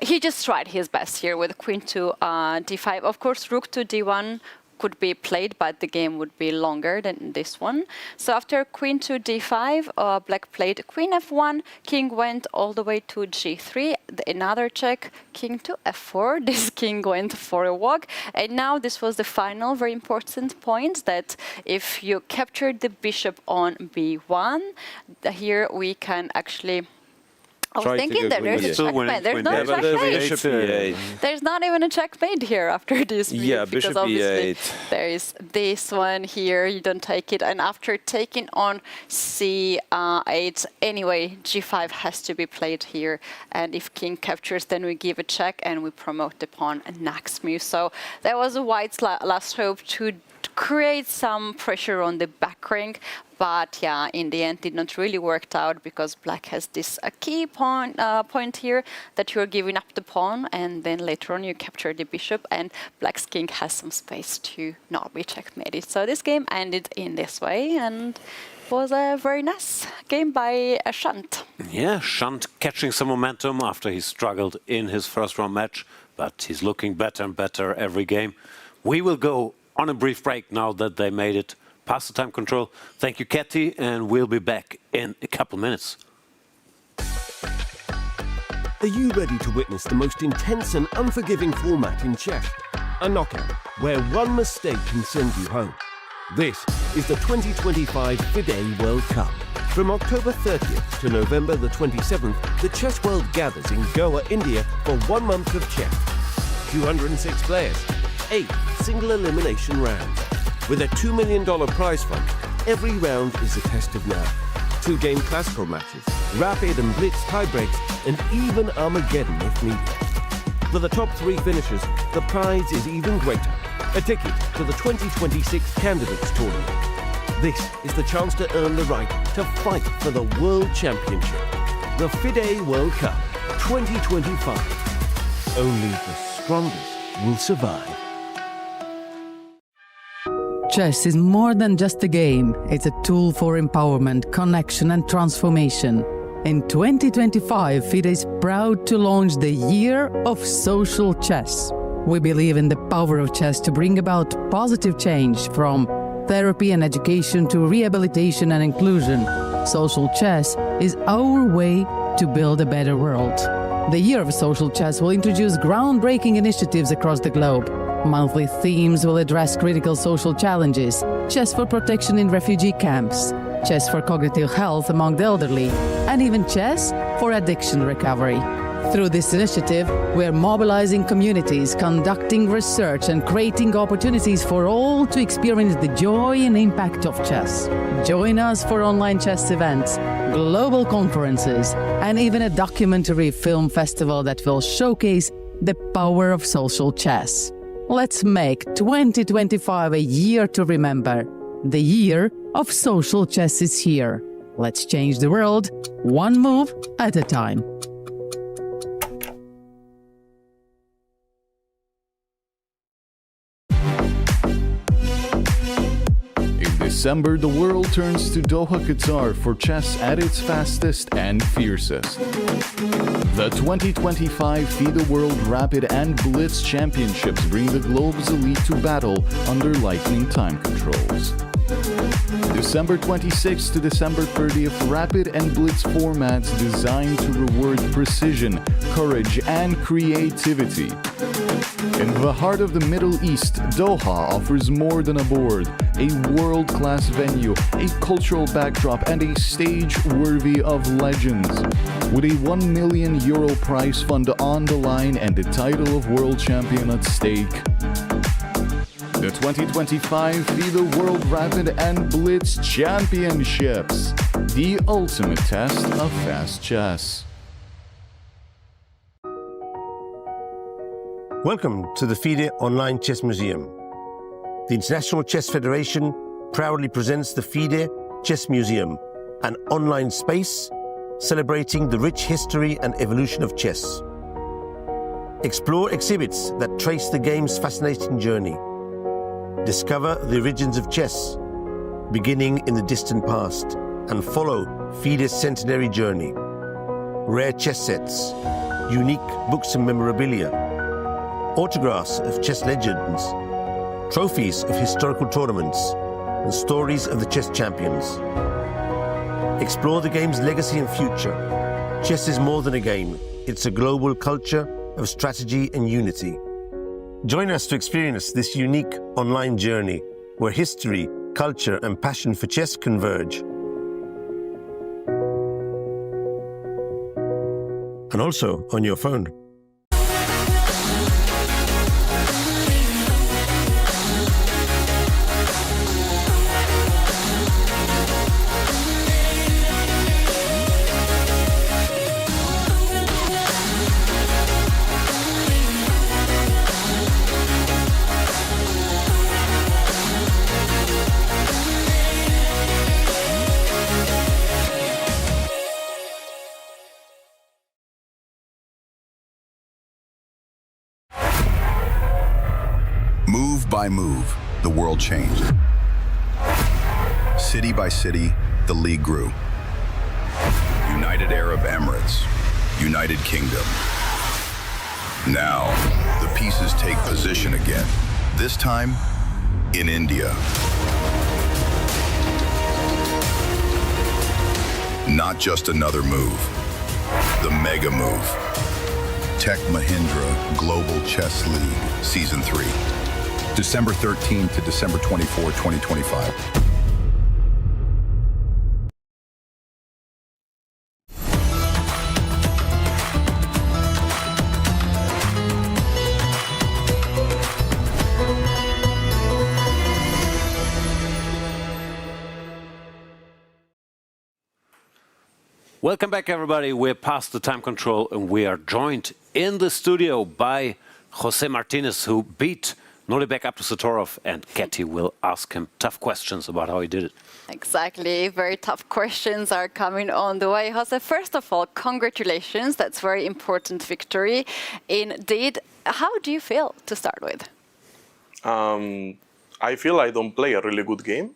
he just tried his best here with queen to d5. Of course, rook to d1 could be played, but the game would be longer than this one. So after queen to d5, black played queen f1, king went all the way to g3, another check, king to f4, this king went for a walk, and now this was the final very important point, that if you captured the bishop on b1, here we can actually... I was thinking that there's a checkmate. There's not a checkmate. There's not even a checkmate here after this move. Yeah, because bishop obviously e8. there is this one here. You don't take it. And after taking on c8, anyway, g5 has to be played here. And if king captures, then we give a check and we promote the pawn and next move. So that was a white's last hope to create some pressure on the back ring. But yeah, in the end, did not really work out because black has this key point here that you're giving up the pawn, and then later on you capture the bishop, and black's king has some space to not be checkmated. So this game ended in this way, and was a very nice game by Shant. Yeah, Shant catching some momentum after he struggled in his first round match, but he's looking better and better every game. We will go on a brief break now that they made it past the time control. Thank you, Ketty, and we'll be back in a couple minutes. Are you ready to witness the most intense and unforgiving format in chess? A knockout where one mistake can send you home. This is the 2025 FIDE World Cup. From October 30th to November the 27th, the chess world gathers in Goa, India for 1 month of chess. 206 players, 8 single elimination rounds. With a $2 million prize fund, every round is a test of nerve. 2-game classical matches, rapid and blitz tiebreaks, and even Armageddon if needed. For the top 3 finishers, the prize is even greater. A ticket to the 2026 Candidates Tournament. This is the chance to earn the right to fight for the World Championship. The FIDE World Cup 2025. Only the strongest will survive. Chess is more than just a game. It's a tool for empowerment, connection, and transformation. In 2025, FIDE is proud to launch the Year of Social Chess. We believe in the power of chess to bring about positive change, from therapy and education to rehabilitation and inclusion. Social chess is our way to build a better world. The Year of Social Chess will introduce groundbreaking initiatives across the globe. Monthly themes will address critical social challenges: chess for protection in refugee camps, chess for cognitive health among the elderly, and even chess for addiction recovery. Through this initiative, we are mobilizing communities, conducting research, and creating opportunities for all to experience the joy and impact of chess. Join us for online chess events, global conferences, and even a documentary film festival that will showcase the power of social chess. Let's make 2025 a year to remember. The Year of Social Chess is here. Let's change the world, one move at a time. In December, the world turns to Doha, Qatar for chess at its fastest and fiercest. The 2025 FIDE World Rapid and Blitz Championships bring the globe's elite to battle under lightning time controls. December 26th to December 30th, Rapid and Blitz formats designed to reward precision, courage, and creativity. In the heart of the Middle East, Doha offers more than a board, a world-class venue, a cultural backdrop, and a stage worthy of legends. With a €1 million prize fund on the line and the title of world champion at stake. The 2025 FIDE World Rapid and Blitz Championships, the ultimate test of fast chess. Welcome to the FIDE Online Chess Museum. The International Chess Federation proudly presents the FIDE Chess Museum, an online space celebrating the rich history and evolution of chess. Explore exhibits that trace the game's fascinating journey. Discover the origins of chess, beginning in the distant past, and follow FIDE's centenary journey. Rare chess sets, unique books and memorabilia, autographs of chess legends, trophies of historical tournaments, and stories of the chess champions. Explore the game's legacy and future. Chess is more than a game. It's a global culture of strategy and unity. Join us to experience this unique online journey where history, culture, and passion for chess converge. And also on your phone. Move by move, the world changed. City by city, the league grew. United Arab Emirates, United Kingdom. Now, the pieces take position again, this time in India. Not just another move, the mega move. Tech Mahindra Global Chess League, Season 3. December 13 to December 24, 2025. Welcome back, everybody. We're past the time control, and we are joined in the studio by Jose Martinez, who beat Nodirbek, Abdusattorov, and Katie will ask him tough questions about how he did it. Exactly. Very tough questions are coming on the way. Jose, first of all, congratulations. That's very important victory indeed. How do you feel to start with? I feel I don't play a really good game,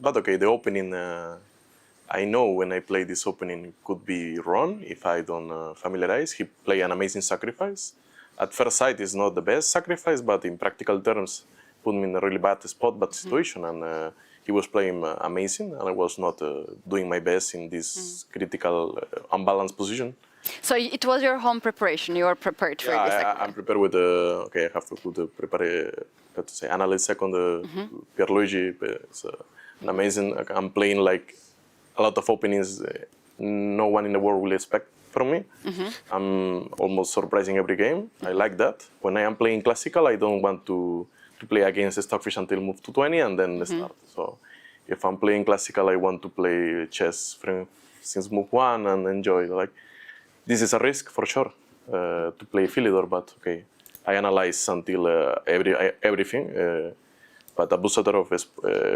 but okay, the opening, I know when I play this opening it could be wrong if I don't familiarize. He played an amazing sacrifice. At first sight, it's not the best sacrifice, but in practical terms, put me in a really bad spot, bad situation, and he was playing amazing, and I was not doing my best in this critical, unbalanced position. So it was your home preparation. You were prepared for this. I'm prepared with the. Okay, I have to prepare. How to say, analyze second Pierre Luigi. It's an amazing. I'm playing like a lot of openings. No one in the world will expect from me. I'm almost surprising every game. I like that. When I am playing classical, I don't want to play against the stockfish until move to 20 and then start. So if I'm playing classical, I want to play chess since move 1 and enjoy. Like this is a risk for sure to play Philidor, but okay, I analyze until everything. But Abdusattorov is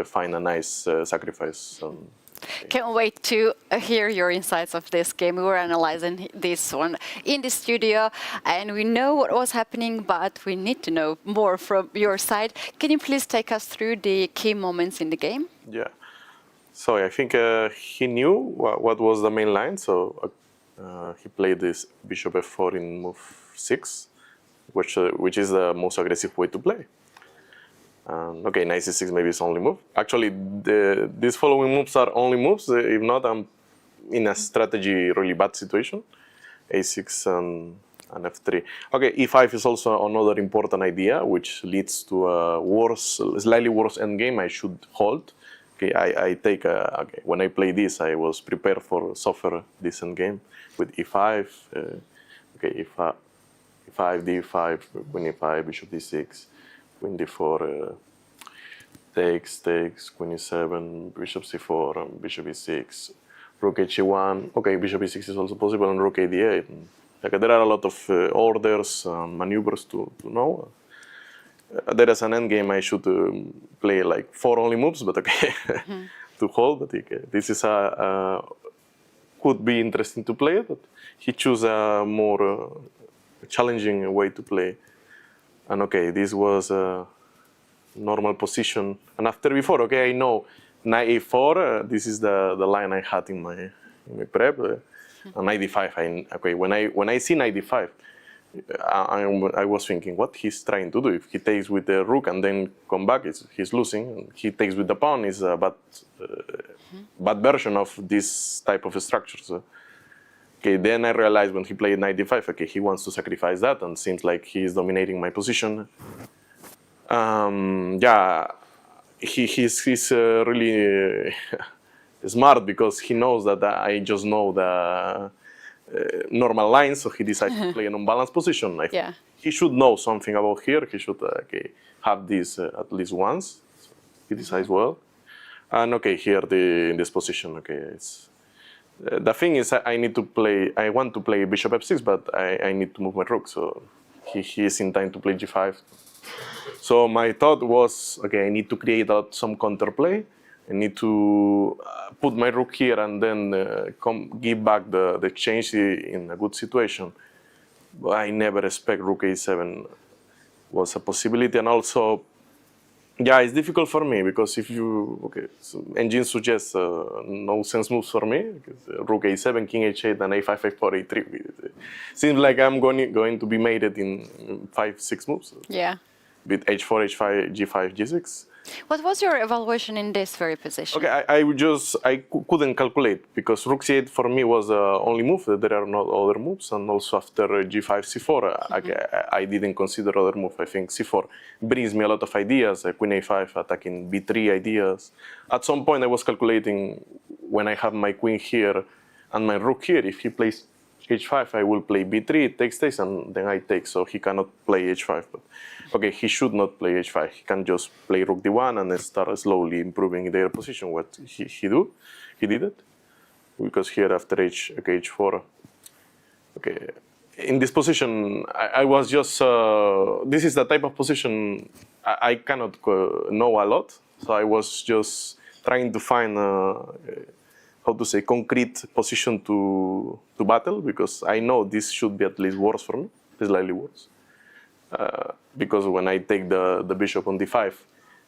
find a nice sacrifice. Can't wait to hear your insights of this game. We were analyzing this one in the studio, and we know what was happening, but we need to know more from your side. Can you please take us through the key moments in the game? Yeah. So I think he knew what was the main line. So he played this bishop f4 in move 6, which is the most aggressive way to play. Okay, knight c6 maybe is only move. Actually, these following moves are only moves. If not, I'm in a strategy really bad situation. a6 and and f3. Okay, e5 is also another important idea, which leads to a slightly worse endgame. I should hold. Okay, I take. Okay, when I play this, I was prepared for suffer this endgame with e5. Okay, e5, d5, queen e5, bishop d6, queen d4, takes, queen e7, bishop c4, bishop e6, rook h1. Okay, bishop e6 is also possible, and rook d8. Okay, there are a lot of orders, maneuvers to know. There is an endgame. I should play like 4 only moves, but okay, to hold. But okay, this is could be interesting to play, but he chose a more challenging way to play. And okay, this was a normal position. And after before, okay, I know knight a4. This is the line I had in my prep. And knight d5. Okay, when I see knight d5, I was thinking what he's trying to do. If he takes with the rook and then come back, he's losing. And he takes with the pawn is a bad version of this type of structure. So, okay, then I realized when he played knight d5, okay, he wants to sacrifice that, and seems like he is dominating my position. Yeah, he's really smart because he knows that I just know the normal lines, so he decided to play an unbalanced position. Yeah. He should know something about here. He should okay, have this at least once. So he decides well. And okay, here in this position, okay, it's the thing is I need to play. I want to play bishop f6, but I need to move my rook. So he is in time to play g5. So my thought was, okay, I need to create some counterplay. I need to put my rook here and then give back the exchange in a good situation. But I never expect rook a7 was a possibility. And also, yeah, it's difficult for me because if you, okay, so engine suggests no sense moves for me. Rook a7, king h8, and a5, a4, a3. Seems like I'm going to be mated in 5-6 moves. Yeah. With h4, h5, g5, g6. What was your evaluation in this very position? Okay, I couldn't calculate because rook c8 for me was the only move. There are no other moves, and also after g5, c4, I didn't consider other move. I think c4 brings me a lot of ideas. Queen a5, attacking b3 ideas. At some point, I was calculating when I have my queen here and my rook here. If he plays h5, I will play b3, takes, and then I take. So he cannot play h5. But okay, he should not play h5. He can just play rook d1 and then start slowly improving their position. What he did it. Because here after h4, okay, in this position, I was just, this is the type of position I cannot know a lot. So I was just trying to find, how to say, concrete position to battle, because I know this should be at least worse for me, slightly worse. Because when I take the bishop on d5,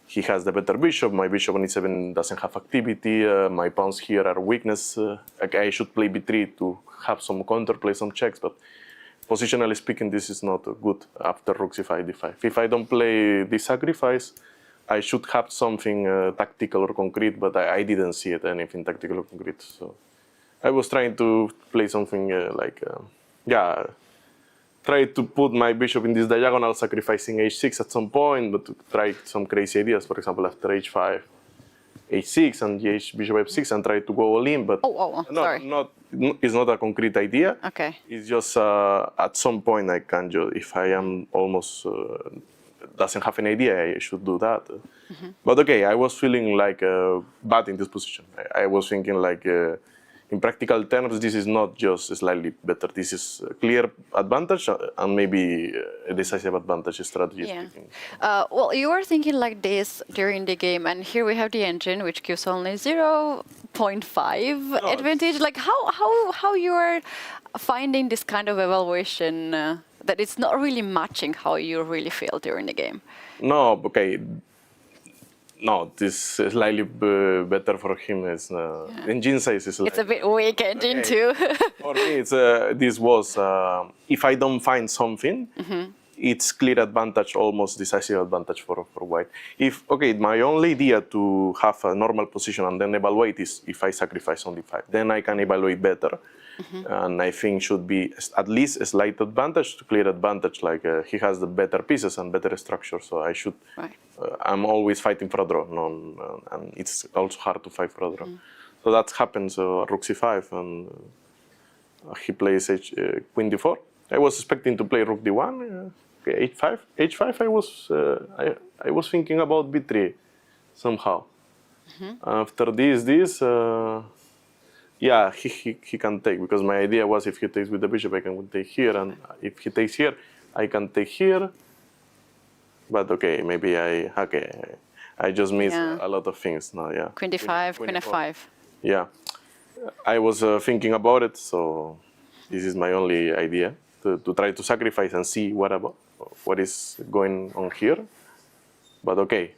he has the better bishop. My bishop on e7 doesn't have activity. My pawns here are weakness. I should play b3 to have some counterplay, some checks. But positionally speaking, this is not good after rook c5, d5. If I don't play this sacrifice, I should have something tactical or concrete, but I didn't see it, anything tactical or concrete. So I was trying to play something try to put my bishop in this diagonal, sacrificing h6 at some point, but to try some crazy ideas. For example, after h5, h6, and bishop f6, and try to go all in. But it's not a concrete idea. Okay. It's just at some point I can just, if I am almost doesn't have an idea, I should do that. But okay, I was feeling like bad in this position. I was thinking like, in practical terms, this is not just slightly better. This is a clear advantage and maybe a decisive advantage strategy. Yeah. Well, you were thinking like this during the game, and here we have the engine, which gives only 0.5 advantage. Like how you are finding this kind of evaluation that it's not really matching how you really feel during the game? No, okay. No, this is slightly better for him. It's engine size is. It's a bit weak engine too. For me, it's this was if I don't find something, it's clear advantage, almost decisive advantage for white. If my only idea to have a normal position and then evaluate is if I sacrifice on d5, then I can evaluate better. And I think should be at least a slight advantage to clear advantage. Like he has the better pieces and better structure, so I should. I'm always fighting for a draw, and it's also hard to fight for a draw. So that happens. Rook c5, and he plays queen d4. I was expecting to play rook d1. Okay, h5. h5. I was thinking about b3 somehow. After this. Yeah, he can take, because my idea was if he takes with the bishop, I can take here, and if he takes here, I can take here. But okay, maybe I just missed a lot of things now. Yeah. Queen d5, queen f5. Yeah, I was thinking about it, so this is my only idea to try to sacrifice and see what is going on here. But okay.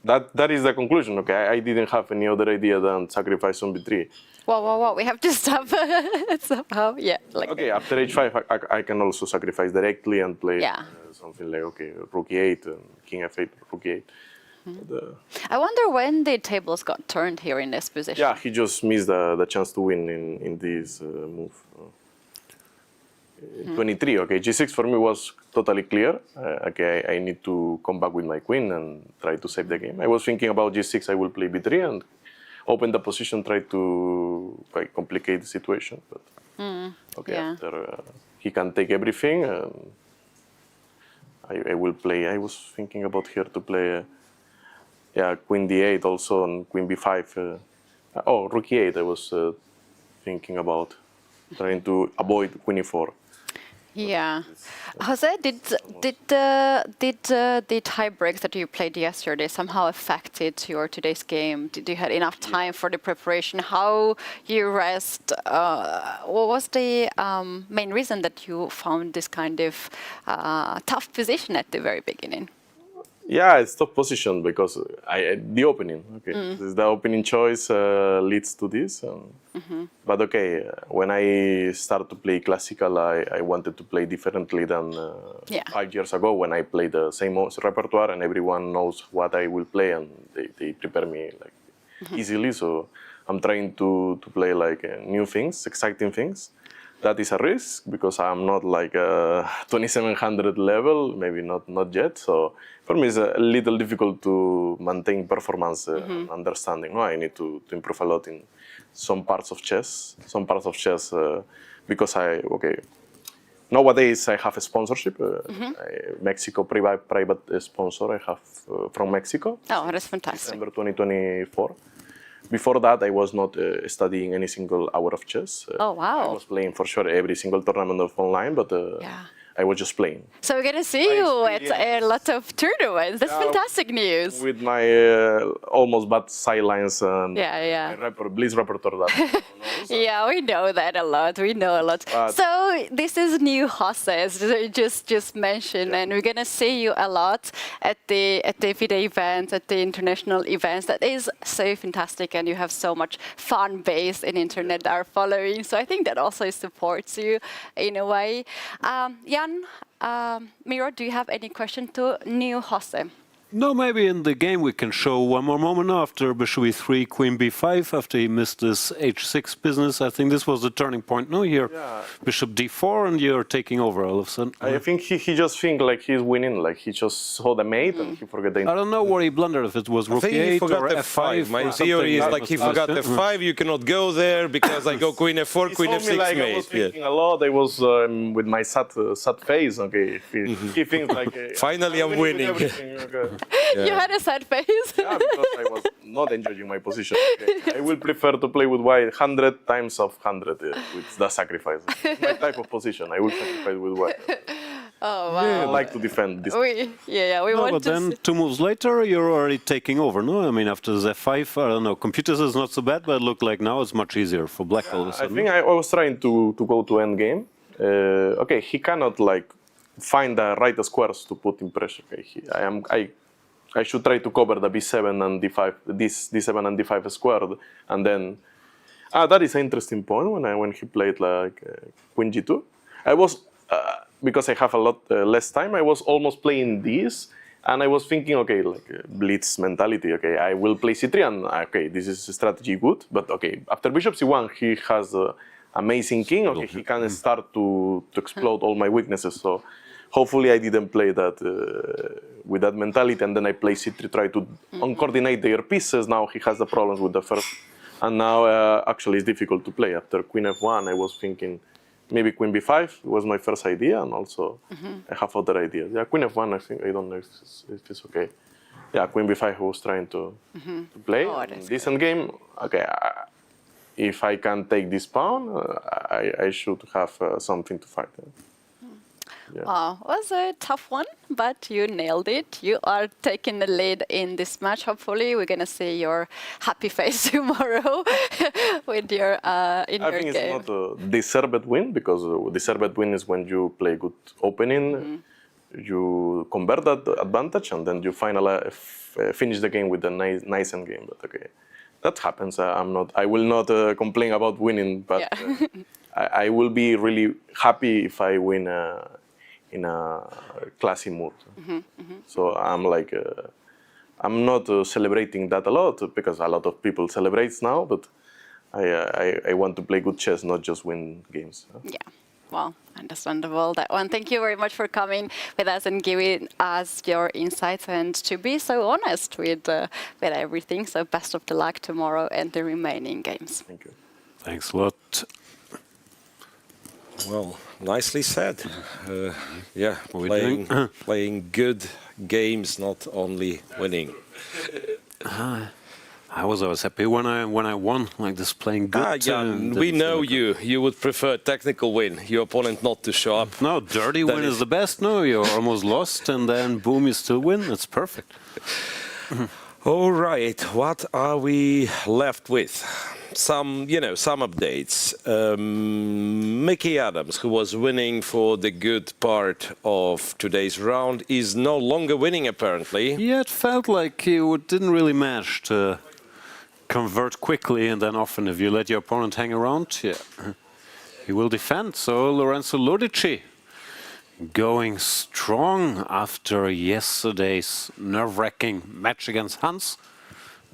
That is the conclusion. Okay, I didn't have any other idea than sacrifice on b3. Whoa, we have to stop somehow. Yeah. Okay, after h5, I can also sacrifice directly and play something like, okay, rook e8, and king f8, rook e8. I wonder when the tables got turned here in this position. Yeah, he just missed the chance to win in this move. 23, okay, g6 for me was totally clear. Okay, I need to come back with my queen and try to save the game. I was thinking about g6, I will play b3 and open the position, try to complicate the situation. But okay, after he can take everything, I will play. I was thinking about here to play, queen d8 also, and queen b5. Rook e8. I was thinking about trying to avoid queen e4. Yeah, Jose, did the tie breaks that you played yesterday somehow affected your today's game? Did you have enough time for the preparation? How you rest? What was the main reason that you found this kind of tough position at the very beginning? Yeah, it's tough position because the opening. Okay, the opening choice leads to this. But okay, when I started to play classical, I wanted to play differently than 5 years ago when I played the same repertoire and everyone knows what I will play and they prepare me like easily. So I'm trying to play like new things, exciting things. That is a risk because I'm not like 2700 level, maybe not yet. So for me, it's a little difficult to maintain performance and understanding. No, I need to improve a lot in some parts of chess. Because nowadays I have a sponsorship. Mexico private sponsor I have from Mexico. Oh, that's fantastic. December 2024. Before that, I was not studying any single hour of chess. Oh, wow. I was playing for sure every single tournament of online, but I was just playing. So we're going to see you at a lot of tournaments. That's fantastic news. With my almost bad sidelines and my Blitz repertoire. Yeah, we know that a lot. So this is new Jose, as you just mentioned, and we're going to see you a lot at the FIDE events, at the international events. That is so fantastic, and you have so much fan base in internet that are following. So I think that also supports you in a way. Jan, Miro, do you have any question to new Jose? No, maybe in the game we can show one more moment after bishop e3, queen b5, after he missed this h6 business. I think this was the turning point. No, here, bishop d4, and you're taking over all of a sudden. I think he just think like he's winning, like he just saw the mate and he forgot the... I don't know where he blundered, if it was rook e8 or f5. My theory is like he forgot f5, you cannot go there because I go queen f4, queen f6 like mate. I was thinking a lot, I was with my sad face, okay. He thinks like... Finally I'm winning. You had a sad face. Because I was not enjoying my position. Okay. I will prefer to play with white 100 times of 100 with the sacrifice. It's my type of position. I will sacrifice with white. Oh, wow. I like to defend this. We want but to then 2 moves later, you're already taking over, no? I mean, after the f5, I don't know, computers is not so bad, but it looked like now it's much easier for black all of a sudden. I think I was trying to go to endgame. Okay, he cannot like find the right squares to put in pressure. Okay, I should try to cover the b7 and d5, this d7 and d5 squared, and then that is an interesting point when he played like queen g2. I was because I have a lot less time. I was almost playing this, and I was thinking, okay, like blitz mentality. Okay, I will play c3, and okay, this is a strategy good, but okay, after bishop c1, he has amazing king, okay, he can start to explode all my weaknesses. So hopefully I didn't play that with that mentality, and then I play c3, try to uncoordinate their pieces. Now he has the problems with the first, and now actually it's difficult to play. After queen f1, I was thinking maybe queen b5 was my first idea, and also I have other ideas. Yeah, queen f1, I think, I don't know if it's okay. Yeah, queen b5 I was trying to play. Decent game. Okay, if I can take this pawn, I should have something to fight. Yeah. Wow, it was a tough one, but you nailed it. You are taking the lead in this match. Hopefully, we're gonna see your happy face tomorrow with your in your game. I think it's not a deserved win, because deserved win is when you play good opening, you convert that advantage, and then you finish the game with a nice end game. But okay, that happens. I will not complain about winning, but I will be really happy if I win in a classy mood. So I'm like, I'm not celebrating that a lot, because a lot of people celebrate now, but I want to play good chess, not just win games. Yeah, well, understandable, that one. Thank you very much for coming with us and giving us your insights and to be so honest with everything. So best of the luck tomorrow and the remaining games. Thank you. Thanks a lot. Well, nicely said. Yeah, playing good games, not only winning. I was always happy when I won like this, playing good. We know you. You would prefer technical win, your opponent not to show up. No, dirty win is the best. No, you're almost lost, and then boom, you still win. That's perfect. All right, what are we left with? Some updates. Mickey Adams, who was winning for the good part of today's round, is no longer winning, apparently. Yeah, it felt like he didn't really manage to convert quickly, and then often if you let your opponent hang around, he will defend. So Lorenzo Lodici going strong after yesterday's nerve-wracking match against Hans.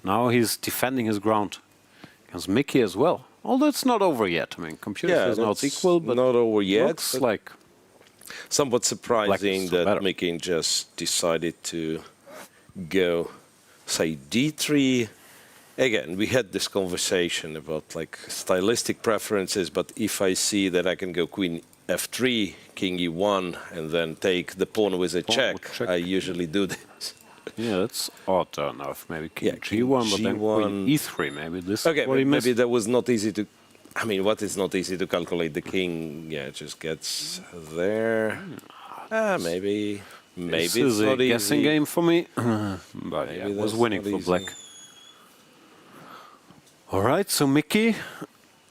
Now he's defending his ground against Mickey as well. Although it's not over yet. I mean, computer is not equal, but not over yet. Looks like somewhat surprising that Mickey just decided to go, say, d3. Again, we had this conversation about like stylistic preferences, but if I see that I can go queen f3, king e1, and then take the pawn with a check, I usually do this. Yeah, that's odd enough. Maybe king g1, but then queen e3. Maybe this. Okay, is what he missed. maybe that was not easy to. I mean, what is not easy to calculate? The king, just gets there. Maybe this it's is not a guessing easy. game for me, but yeah, it was winning for black. All right, so Mickey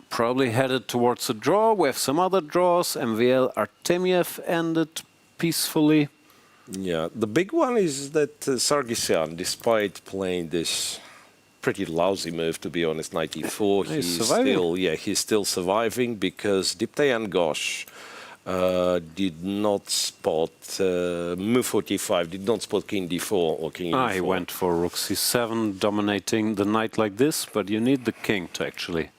probably headed towards a draw. We have some other draws. MVL Artemiev ended peacefully. Yeah, the big one is that Sargsyan, despite playing this pretty lousy move, to be honest, knight e4, he's still surviving, because Diptayan Ghosh did not spot move 45, did not spot king d4 or king e4. He went for rook c7, dominating the knight like this, but you need the king to actually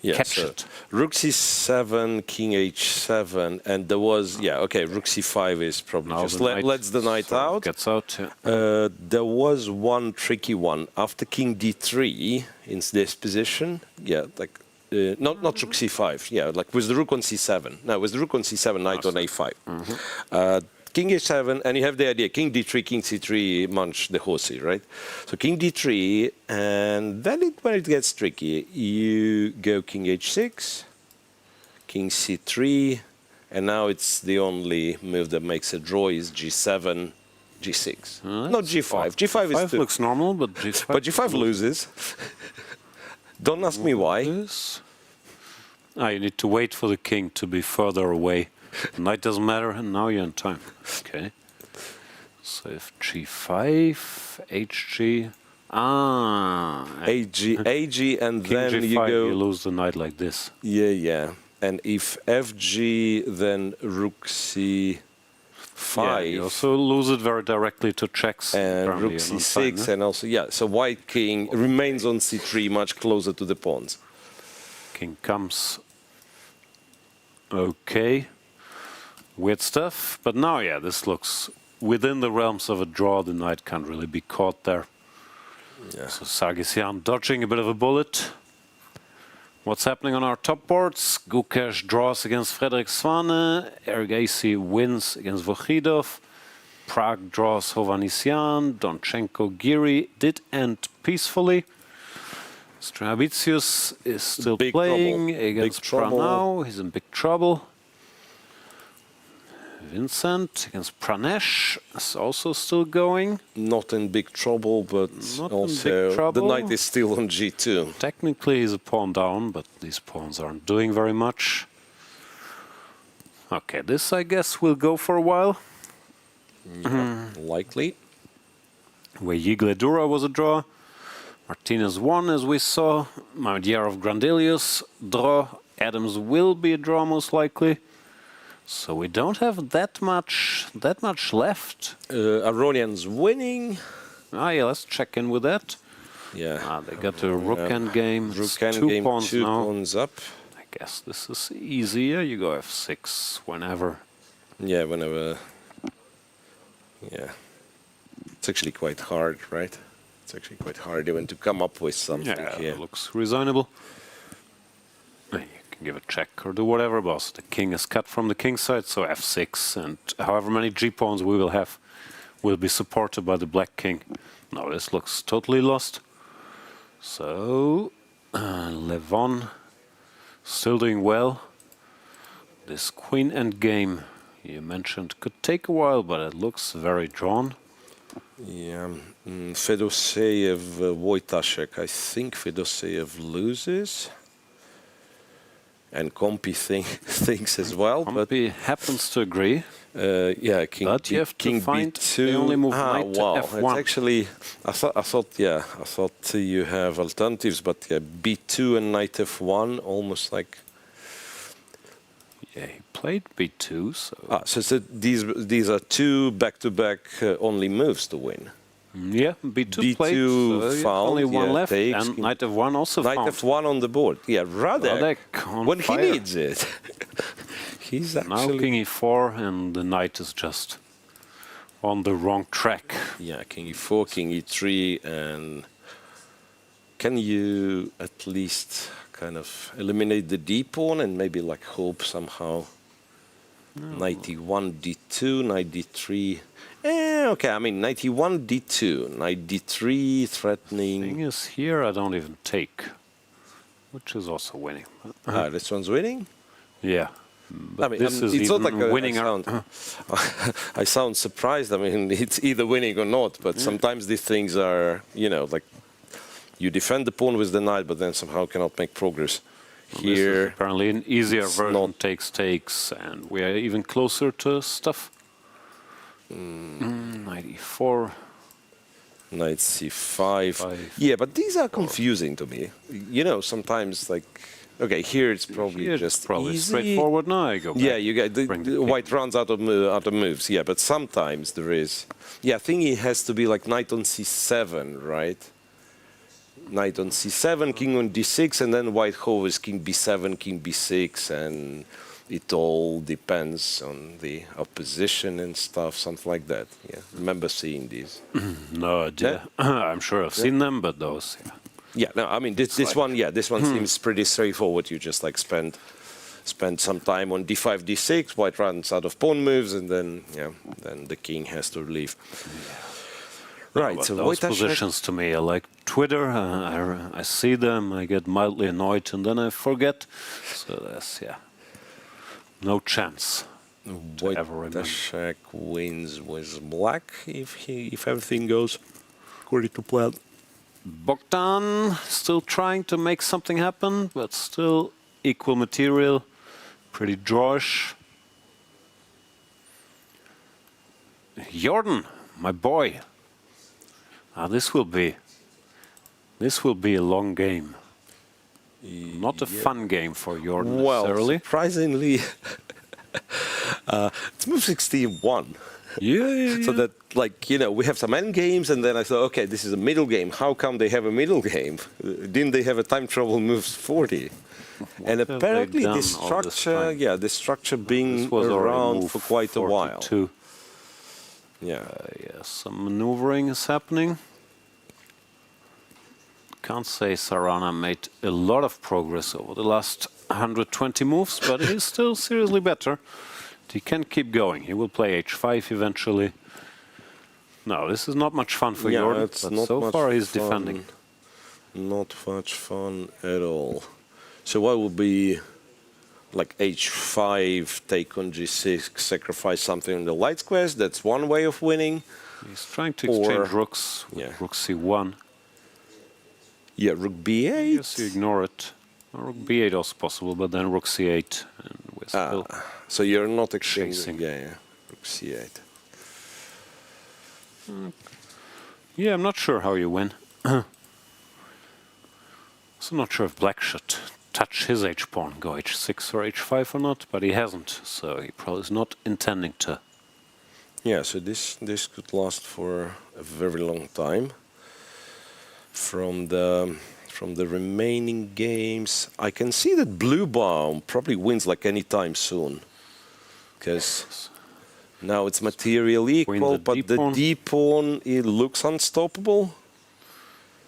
catch it. Rook c7, king h7, and there was, rook c5 is probably now just lets the knight out. Gets out, there was one tricky one. After king d3 in this position, not rook c5, like with the rook on c7. No, with the rook on c7, knight on a5. King h7, and you have the idea, king d3, king c3, munch the horsey, right? So king d3, and then when it gets tricky, you go king h6, king c3, and now it's the only move that makes a draw is g7, g6. Not g5. G5 is looks normal, but g5, but g5 loses. Don't ask me why. You need to wait for the king to be further away. Knight doesn't matter, and now you're in time. Okay. So if g5, hg, AG, and king then g5, you go. You lose the knight like this. Yeah. And if fg, then rook c5. You also lose it very directly to checks. And rook c6, and also, so white king remains on c3, much closer to the pawns. King comes Okay. Weird stuff. But now, yeah, this looks within the realms of a draw. The knight can't really be caught there. Yeah. So Sargsyan dodging a bit of a bullet. What's happening on our top boards? Gukesh draws against Frederik Svane. Erigaisi wins against Vokhidov. Prague draws Hovhannisyan. Donchenko Giri did end peacefully. Stremavicius is still playing against Pranav. He's in big trouble. Vincent against Pranesh is also still going. Not in big trouble, but also the knight is still on G2. Technically he's a pawn down, but these pawns aren't doing very much. Okay, this I guess will go for a while. Yeah, likely. Wei Yi Gledura was a draw. Martinez won, as we saw. Mamedyarov Grandelius draw. Adams will be a draw most likely. So we don't have that much left. Aronian's winning. Ah, yeah, let's check in with that. Yeah. They got a rook end game. Rook end game, two pawns up. I guess this is easier. You go f6 whenever. Yeah, whenever. Yeah. It's actually quite hard, right? It's actually quite hard even to come up with something here. It looks reasonable. You can give a check or do whatever, but also the king is cut from the king side, so f6, and however many g-pawns we will have will be supported by the black king. No, this looks totally lost. So, Levon still doing well. This queen end game you mentioned could take a while, but it looks very drawn. Yeah, Fedoseev, Wojtaszek. I think Fedoseev loses. And Kompi thinks as well. Kompi happens to agree. Yeah, king B2. They only move knight to f1. It's actually, I thought you have alternatives, but yeah, b2 and knight f1, almost like. Yeah, he played b2, so. So these are two back-to-back only moves to win. Yeah, b2 played, so found, only one left, takes, and knight f1 also knight found. f1 on the board. Yeah, Radek when fire. he needs it. He's actually... Now king e4, and the knight is just on the wrong track. Yeah, king e4, king e3, and can you at least kind of eliminate the d-pawn and maybe like hope somehow knight e1, d2, knight d3... okay, I mean, knight e1, d2, knight d3, threatening... The thing is, here I don't even take, which is also winning. This one's winning? Yeah. But I mean, this is it's not like winning. I sound surprised. I mean, it's either winning or not, but sometimes these things are, you know, like you defend the pawn with the knight, but then somehow cannot make progress. Here, this is apparently an easier version, takes, and we are even closer to stuff. Knight e4. Knight c5. Yeah, but these are confusing to me. You know, sometimes like, okay, here it's probably just easy. Straightforward. Now I go back. Yeah, you get the white runs out of moves. Yeah, but sometimes there is. Yeah, I think it has to be like knight on c7, right? Knight on c7, king on d6, and then white hovers king b7, king b6, and it all depends on the opposition and stuff, something like that. Yeah, remember seeing these? No idea. I'm sure I've seen them, but those. Yeah, no, I mean this one. Yeah, this one seems pretty straightforward. You just like spend some time on d5, d6. White runs out of pawn moves, and then then the king has to leave. Right, so those positions to me are like Twitter. I see them, I get mildly annoyed, and then I forget. So that's no chance to ever remember. Wojtaszek wins with black if everything goes according to plan. Bogdan still trying to make something happen, but still equal material, pretty drawish. Jordan, my boy. This will be a long game. Not a fun game for Jordan necessarily. Surprisingly, it's move 16-1. Yeah. So that, like, you know, we have some end games, and then I thought, okay, this is a middle game. How come they have a middle game? Didn't they have a time trouble moves 40? And have they apparently done this all this structure, time? yeah, this structure being This was already around move for quite a while. 42. Yeah. Yeah, some maneuvering is happening. Can't say Sarana made a lot of progress over the last 120 moves, but he's still seriously better. He can keep going. He will play h5 eventually. No, this is not much fun for Jordan, it's but not so much far he's fun. defending. Not much fun at all. So what would be like h5, take on g6, sacrifice something in the light squares? That's one way of winning. He's trying to exchange rooks with rook c1. Yeah, rook b8. Yes, you ignore it. Rook b8 also possible, but then rook c8. And we're still so you're not exchanging. Yeah, rook c8. Yeah, I'm not sure how you win. Also not sure if black should touch his h-pawn, go h6 or h5 or not, but he hasn't, so he probably is not intending to. Yeah, so this could last for a very long time. From the remaining games, I can see that Bluebaum probably wins like any time soon, because now it's material equal, but the d-pawn, it looks unstoppable.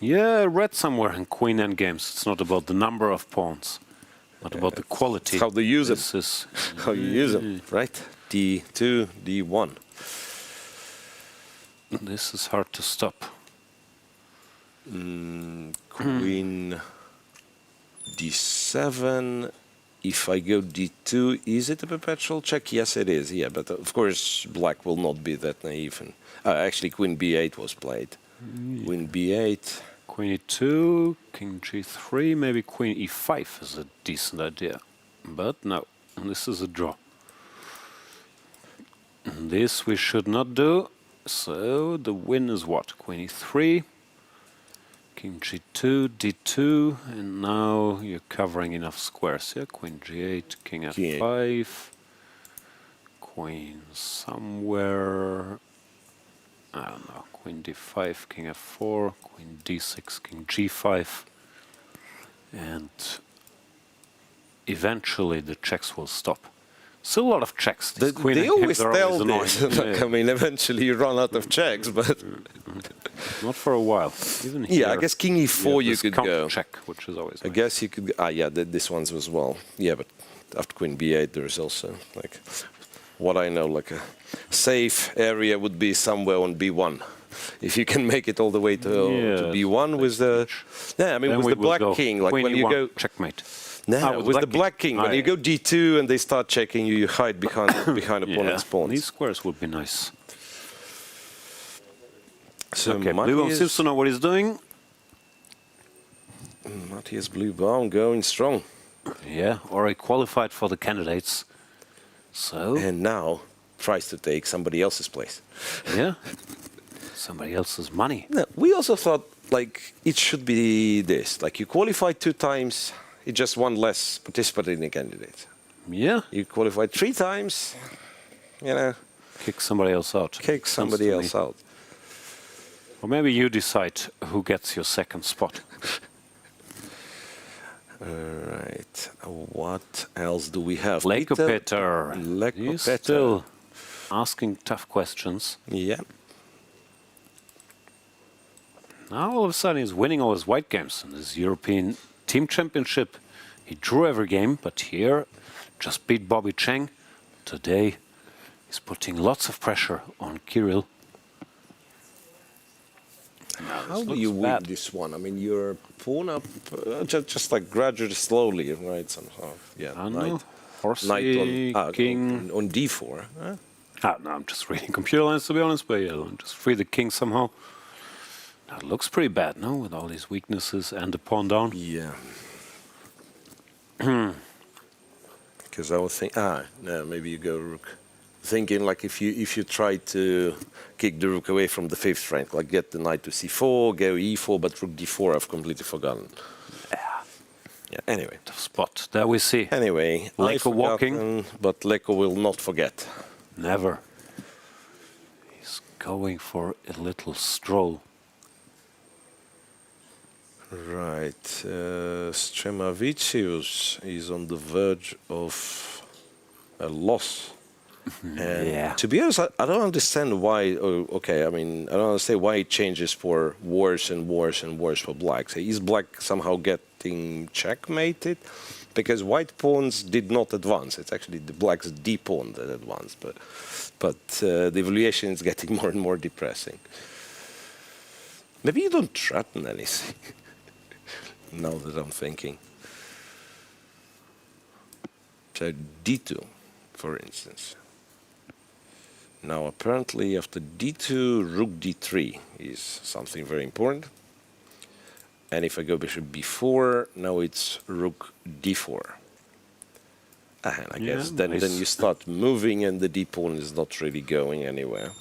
Yeah, I read somewhere in Queen endgames, it's not about the number of pawns, but about the quality. It's how they use this them. Is how you use them, right? d2, d1. This is hard to stop. Queen d7. If I go d2, is it a perpetual check? Yes, it is. Yeah, but of course black will not be that naive. And actually, queen b8 was played. Queen b8. Queen e2, king g3, maybe queen e5 is a decent idea. But no, this is a draw. And this we should not do. So the win is what? Queen e3, king g2, d2, and now you're covering enough squares. Yeah, queen g8, king f5, queen somewhere. I don't know. Queen d5, king f4, queen d6, king g5, and eventually the checks will stop. Still a lot of checks. They always tell this. I mean, eventually you run out of checks, but not for a while. Even yeah, here, I guess king e4 you could go. Check, which is always. I guess you could. Yeah, this one's as well. Yeah, but after queen b8, there's also like what I know, like a safe area would be somewhere on b1. If you can make it all the way to b1 with the, I mean, with the black king, like when you go checkmate. No, with the black king, when you go d2 and they start checking you, you hide behind opponent's pawns. These squares would be nice. So okay, Bluebaum seems to know what he's doing. Matthias Bluebaum going strong. Yeah, already qualified for the candidates. So and now tries to take somebody else's place. Yeah, somebody else's money. No, we also thought like it should be this: like you qualified 2 times. It's just one less participating candidate. Yeah. You qualified 3 times, you know. Kick somebody else out. Kick somebody else out. Or maybe you decide who gets your second spot. Right. What else do we have? Peter. He's still asking tough questions. Yeah. Now all of a sudden he's winning all his white games in this European Team Championship. He drew every game, but here just beat Bobby Cheng. Today he's putting lots of pressure on Kirill. How do you win this one? I mean, you're pawn up just like gradually, slowly, right? Somehow. Yeah. Knight. Horsey, king on d4. Huh? No, I'm just reading computer lines to be honest, but yeah, I'll just free the king somehow. That looks pretty bad, no? With all these weaknesses and the pawn down. Yeah. Because I was thinking, no, maybe you go rook. Thinking like if you try to kick the rook away from the 5th rank, like get the knight to c4, go e4, but rook d4 I've completely forgotten. Yeah. Anyway. Tough spot. There we see. Anyway, Leko walking, but Leko will not forget. Never. He's going for a little stroll. Right. Stremavicius is on the verge of a loss. And to be honest, I don't understand why. Okay, I mean, I don't understand why it changes for worse and worse and worse for blacks. Is black somehow getting checkmated? Because white pawns did not advance. It's actually the black's d pawn that advanced. But the evaluation is getting more and more depressing. Maybe you don't threaten anything. Now that I'm thinking. So d2, for instance. Now apparently after d2, rook d3 is something very important. And if I go bishop b4, now it's rook d4. And I guess then you start moving and the d pawn is not really going anywhere.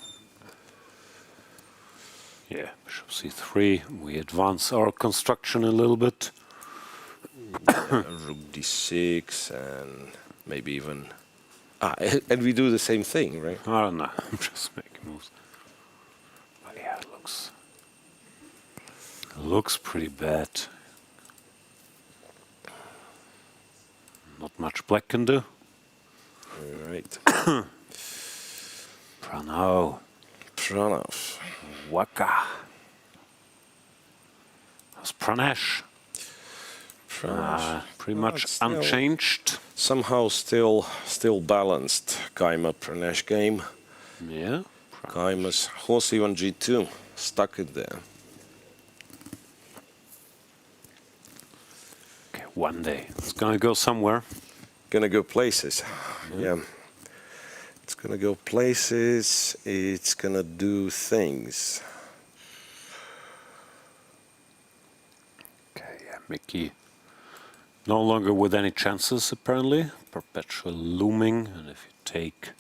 Yeah, bishop c3. We advance our construction a little bit. Rook d6 and maybe even... and we do the same thing, right? I don't know. I'm just making moves. But yeah, it looks pretty bad. Not much black can do. All right. Pranav. Waka. That's Pranesh. Pretty much unchanged. Somehow still balanced. Keymer Pranesh game. Yeah. Keymer's horse e1 g2 stuck it there. Okay, one day it's gonna go somewhere. Gonna go places. Yeah. It's gonna go places. It's gonna do things. Okay, yeah, Mickey. No longer with any chances, apparently. Perpetual looming, and if you take...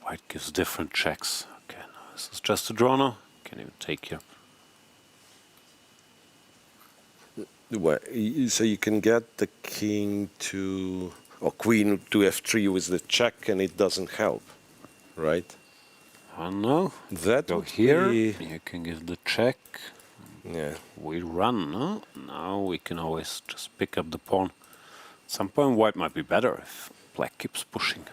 White gives different checks. Okay, no, this is just a draw now. Can't even take here. So you can get the king to... or queen to f3 with the check, and it doesn't help, right? I don't know. That go would here. be... You can give the check. Yeah. We run, no? Now we can always just pick up the pawn. At some point, white might be better if black keeps pushing.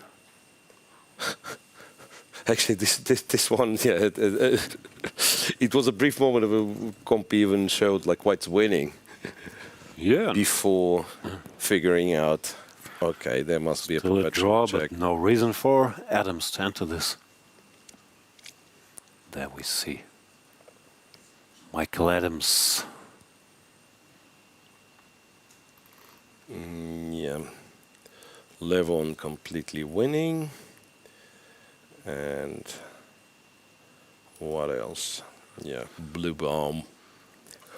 Actually, this one, yeah, it was a brief moment of a comp even showed like white's winning. Yeah. Before figuring out, okay, there must be a perpetual draw, check. but no reason for Adams to enter this. There we see Michael Adams. Yeah. Levon completely winning. And what else? Yeah, Bluebaum.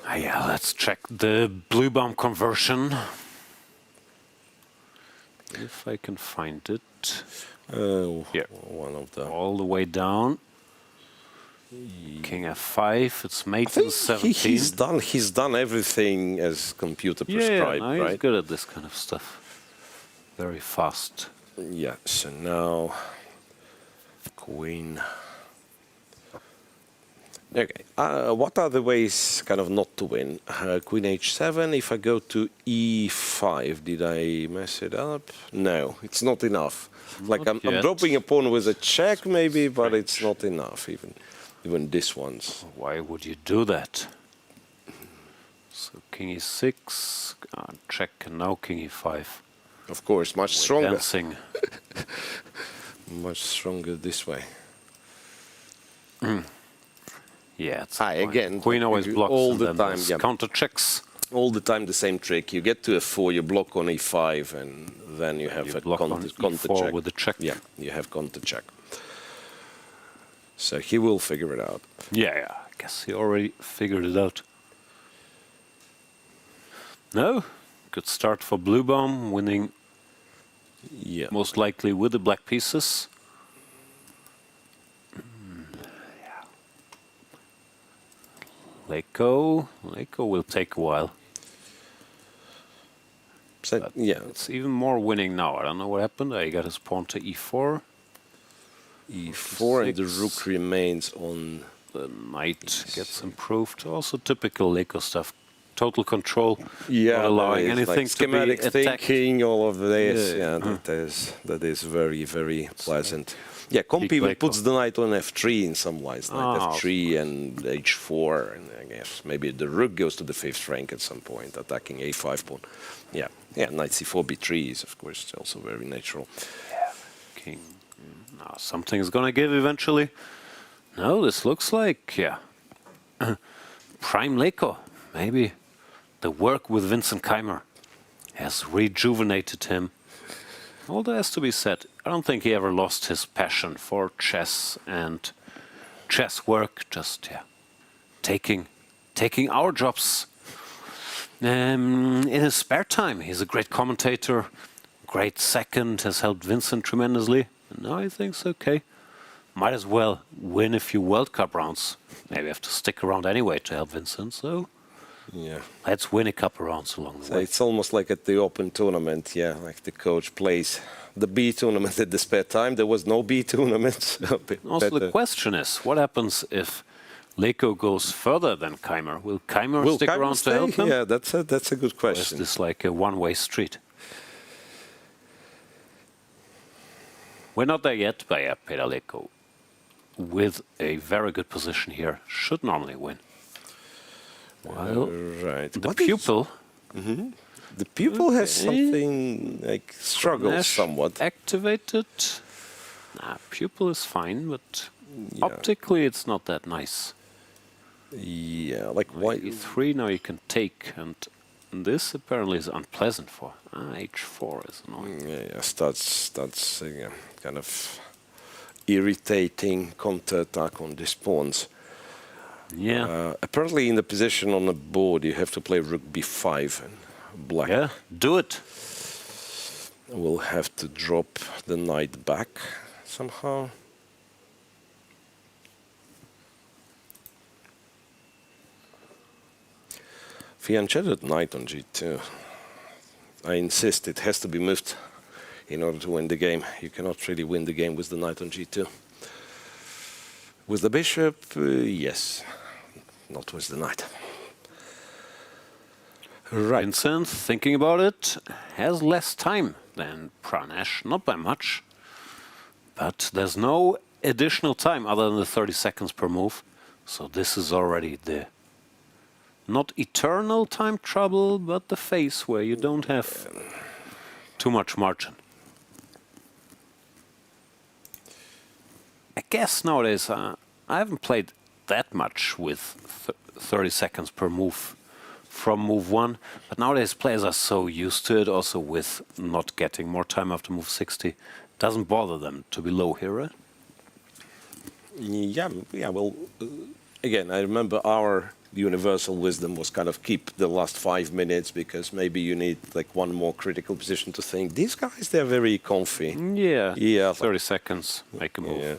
Yeah, let's check the Bluebaum conversion. If I can find it. Yeah, one of the... All the way down. King f5, it's mate in 17. He's done everything as computer prescribed, no, right? he's good at this kind of stuff. Very fast. Yeah, so now... Queen. Okay, what are the ways kind of not to win? Queen h7, if I go to e5, did I mess it up? No, it's not enough. Like I'm dropping a pawn with a check maybe, but it's not enough, even this one's. Why would you do that? So king e6, check, and now king e5. Of course, much stronger. Dancing. Much stronger this way. Yeah, it's again. Queen always blocks all the time. Yeah. Counter checks. All the time the same trick. You get to f4, you block on e5, and then you have a counter check. With the check. Yeah, you have counter check. So he will figure it out. Yeah, I guess he already figured it out. No, good start for Bluebaum, winning. Yeah. Most likely with the black pieces. Leko will take a while. So, yeah. It's even more winning now. I don't know what happened. He got his pawn to e4. e4 and the rook remains on The knight gets improved. Also typical Leko stuff. Total control. Yeah, not allowing anything like schematic to be attacked. thinking, all of this. Yeah. That is very, very pleasant. Yeah, Comp even puts the knight on f3 in some lines. Knight f3 and h4, and I guess maybe the rook goes to the 5th rank at some point, attacking a5 pawn. Yeah, knight c4, b3 is of course also very natural. King. Now something's gonna give eventually. No, this looks like prime Leko. Maybe the work with Vincent Keymer has rejuvenated him. Although has to be said, I don't think he ever lost his passion for chess and chess work. Just taking our jobs. In his spare time, he's a great commentator, great second, has helped Vincent tremendously. And now he thinks, okay, might as well win a few World Cup rounds. Maybe have to stick around anyway to help Vincent. So let's win a couple rounds along the way. It's almost like at the Open tournament, like the coach plays the B tournament at the spare time. There was no B tournament. So also the question is, what happens if Leko goes further than Keymer? Will Keymer stick around to help him? Yeah, that's a good question. Or is this like a one-way street? We're not there yet, but Peter Leko, with a very good position here, should normally win. Well, the pupil. The pupil has something like struggles somewhat. Activated. Pupil is fine, but optically it's not that nice. Yeah, like why e3 now you can take, and this apparently is unpleasant for h4 is annoying. Yes, that's kind of irritating counter-attack on these pawns. Yeah. Apparently in the position on the board you have to play rook b5 and black. Yeah, do it. We'll have to drop the knight back somehow. Fianchetted knight on g2. I insist it has to be moved in order to win the game. You cannot really win the game with the knight on g2. With the bishop, yes. Not with the knight. Right. Vincent, thinking about it, has less time than Pranesh, not by much. But there's no additional time other than the 30 seconds per move. So this is already the not eternal time trouble, but the phase where you don't have too much margin. I guess nowadays I haven't played that much with 30 seconds per move from move 1, but nowadays players are so used to it, also with not getting more time after move 60. Doesn't bother them to be low here, right? Yeah, well, again, I remember our universal wisdom was kind of keep the last 5 minutes, because maybe you need like one more critical position to think. These guys, they're very comfy. Yeah, 30 seconds, make a move. Yeah.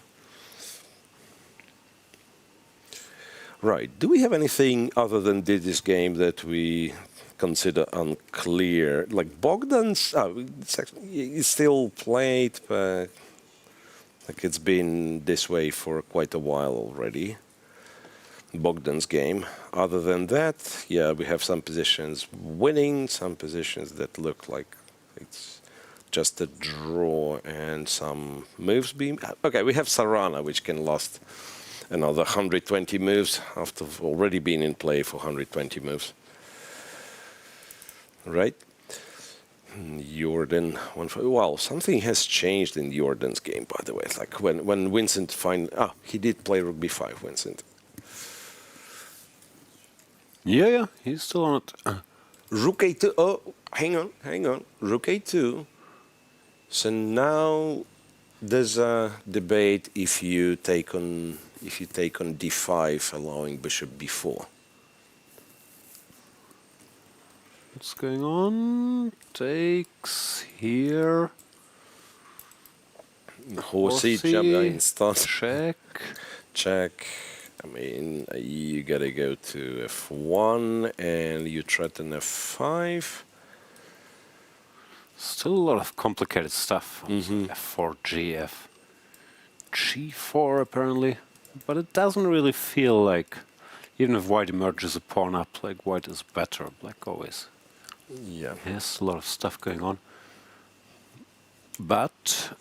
Right. Do we have anything other than this game that we consider unclear? Like Bogdan's, it's still played, but like it's been this way for quite a while already. Bogdan's game. Other than that, we have some positions winning, some positions that look like it's just a draw, and some moves being... Okay, we have Sarana, which can last another 120 moves after already being in play for 120 moves. Right? Jordan, well, something has changed in Jordan's game, by the way. It's like when Vincent he did play rook b5, Vincent. Yeah, he's still on it. Rook a2. Oh, hang on. Rook a2. So now there's a debate if you take on d5, allowing bishop b4. What's going on? Takes here. Horsey jump in start. Check. I mean, you gotta go to f1 and you threaten f5. Still a lot of complicated stuff. F4, gf, g4 apparently. But it doesn't really feel like, even if white emerges a pawn up, like white is better, black always. Yeah. Yes, a lot of stuff going on. But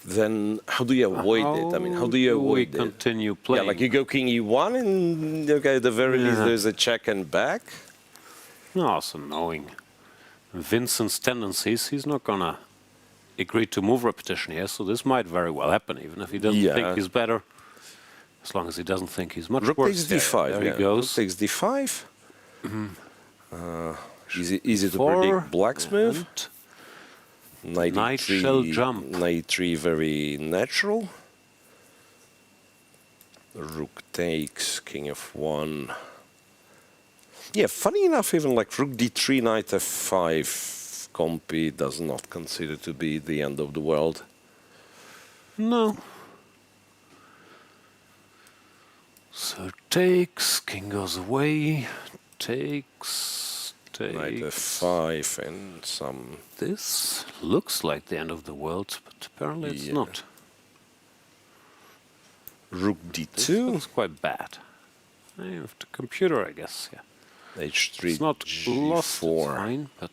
then how do you avoid it? I mean, how do you avoid it? Continue playing. Yeah, like you go king e1 and okay, at the very least there's a check and back. No, so knowing Vincent's tendencies, he's not gonna agree to move repetition here, so this might very well happen, even if he doesn't think he's better. As long as he doesn't think he's much Rook worse. takes d5. There he goes. Rook takes d5. Easy to predict black's move. Knight shall jump. Knight 3 very natural. Rook takes, king f1. Yeah, funny enough, even like rook d3, knight f5, Compi does not consider to be the end of the world. No. So takes, king goes away, takes, knight f5 and some... This looks like the end of the world, but apparently it's not. Rook d2. This looks quite bad. With the computer, I guess, yeah. h3, it's not lost, it's fine, but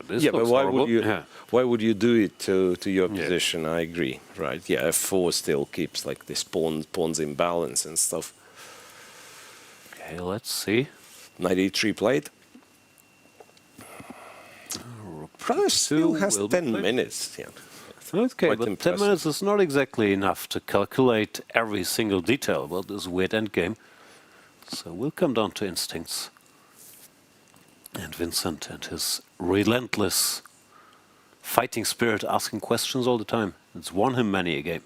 this but looks why horrible. would you? Why would you do it to your position? I agree, right? Yeah, f4 still keeps like this pawns in balance and stuff. Okay, let's see. Knight e3 played. Pranesh still has 10 minutes. Yeah. Okay, Quite but impressive. 10 minutes is not exactly enough to calculate every single detail about this weird endgame. So we'll come down to instincts. And Vincent and his relentless fighting spirit, asking questions all the time. It's won him many a game.